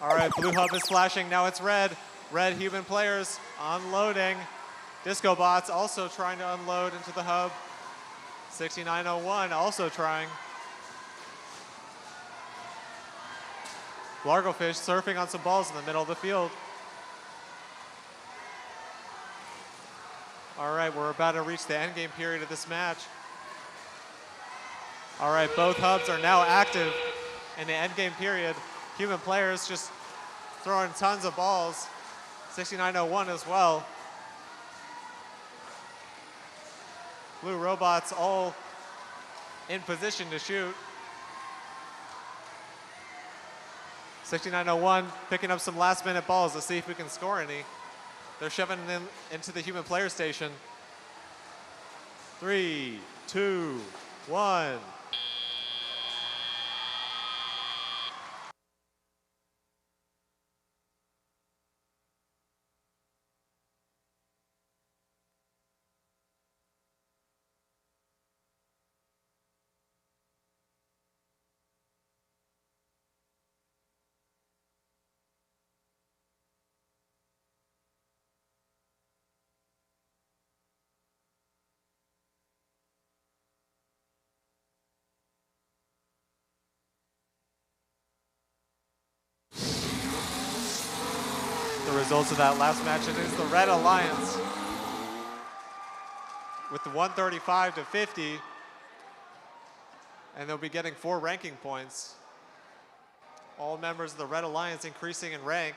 All right, blue hub is flashing. Now it's red. Red human players unloading. Disco Bots also trying to unload into the hub. 6901 also trying. Largofish surfing on some balls in the middle of the field. All right, we're about to reach the end game period of this match. All right, both hubs are now active in the end game period. Human players just throwing tons of balls. 6901 as well. Blue robots all in position to shoot. 6901 picking up some last minute balls to see if we can score any. They're shoving them into the human player station. 3, 2, 1. The results of that last match, it is the Red Alliance with the 135 to 50, and they'll be getting 4 ranking points. All members of the Red Alliance increasing in rank.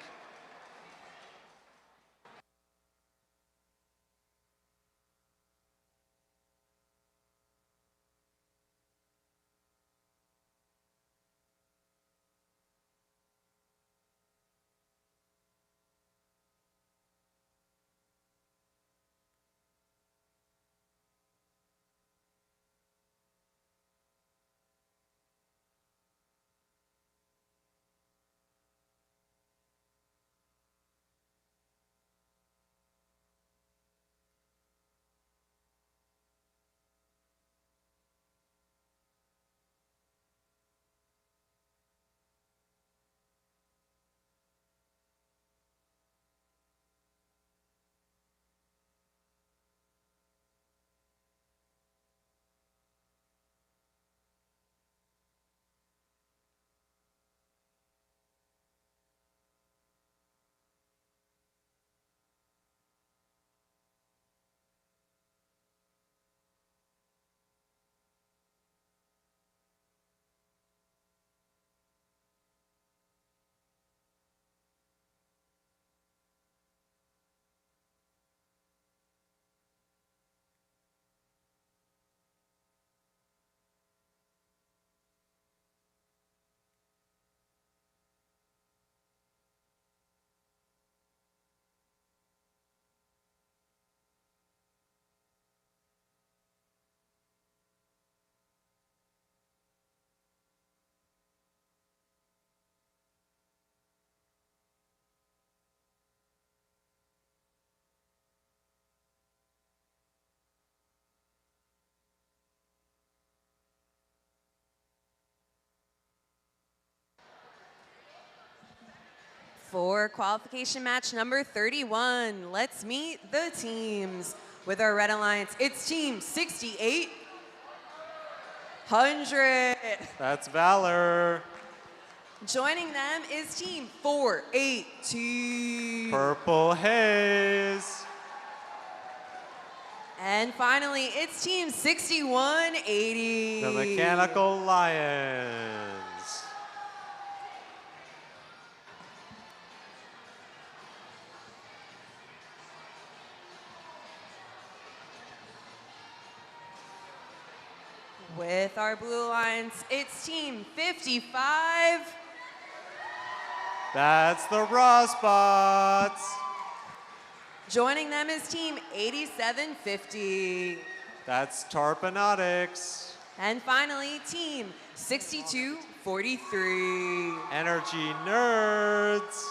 For qualification match number 31, let's meet the teams. With our Red Alliance, it's team 6800. That's Valor. Joining them is team 480. Purple Haze. And finally, it's team 6180. The Mechanical Lions. With our Blue Alliance, it's team 55. That's the Robots. Joining them is team 8750. That's Tarpanotics. And finally, team 6243. Energy Nerds.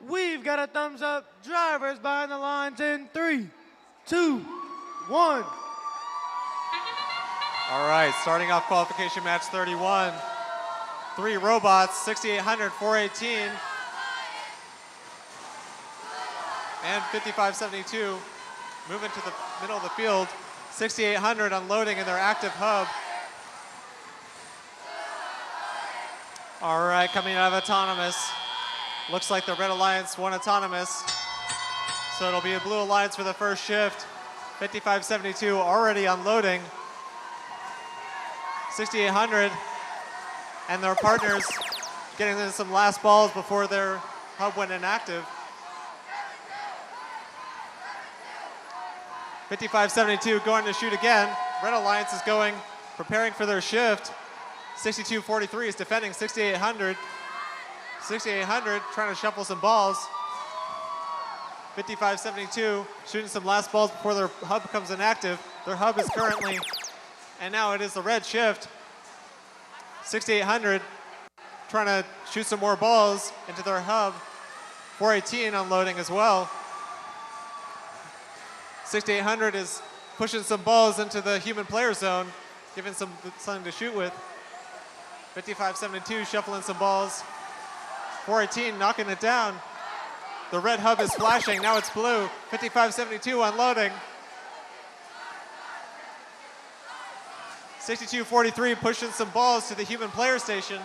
We've got a thumbs up. Drivers behind the lines in 3, 2, 1. All right, starting off qualification match 31. 3 robots, 6,800, 418, and 5572. Moving to the middle of the field. 6,800 unloading in their active hub. All right, coming out of autonomous. Looks like the Red Alliance won autonomous. So it'll be a Blue Alliance for the first shift. 5572 already unloading. 6,800 and their partners getting in some last balls before their hub went inactive. 5572 going to shoot again. Red Alliance is going, preparing for their shift. 6243 is defending 6,800. 6,800 trying to shuffle some balls. 5572 shooting some last balls before their hub becomes inactive. Their hub is currently, and now it is the red shift. 6,800 trying to shoot some more balls into their hub. 418 unloading as well. 6,800 is pushing some balls into the human player zone, giving something to shoot with. 5572 shuffling some balls. 418 knocking it down. The red hub is flashing, now it's blue. 5572 unloading. 6243 pushing some balls to the human player station.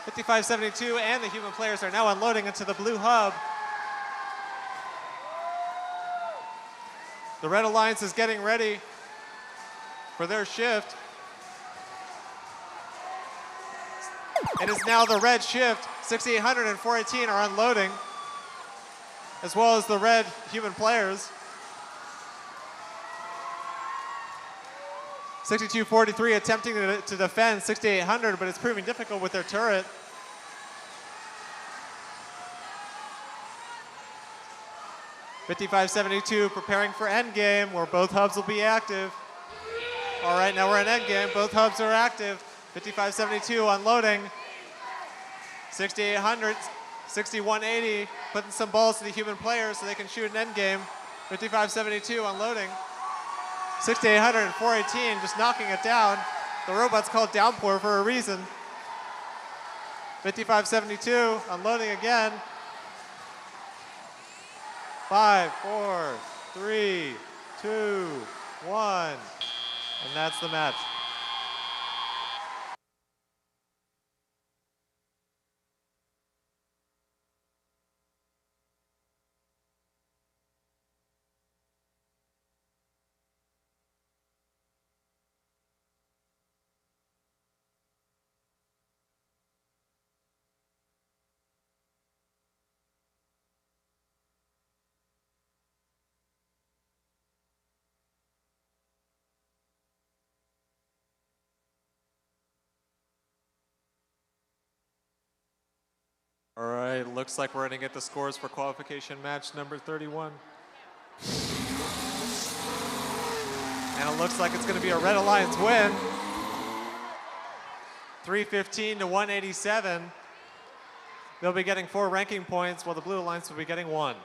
5572 and the human players are now unloading into the blue hub. The Red Alliance is getting ready for their shift. It is now the red shift. 6,800 and 418 are unloading, as well as the red human players. 6243 attempting to defend 6,800, but it's proving difficult with their turret. $55.72 preparing for endgame, where both hubs will be active. All right, now we're in endgame. Both hubs are active. $55.72 unloading. 6,800, 6180, putting some balls to the human players so they can shoot an endgame. 55.72 unloading. 6,800 and 418 just knocking it down. The robot's called downpour for a reason. 55.72 unloading again. 5, 4, 3, 2, 1, and that's the match. All right, looks like we're going to get the scores for qualification match number 31. And it looks like it's going to be a Red Alliance win. 315 to 187. They'll be getting 4 ranking points, while the Blue Alliance will be getting 1.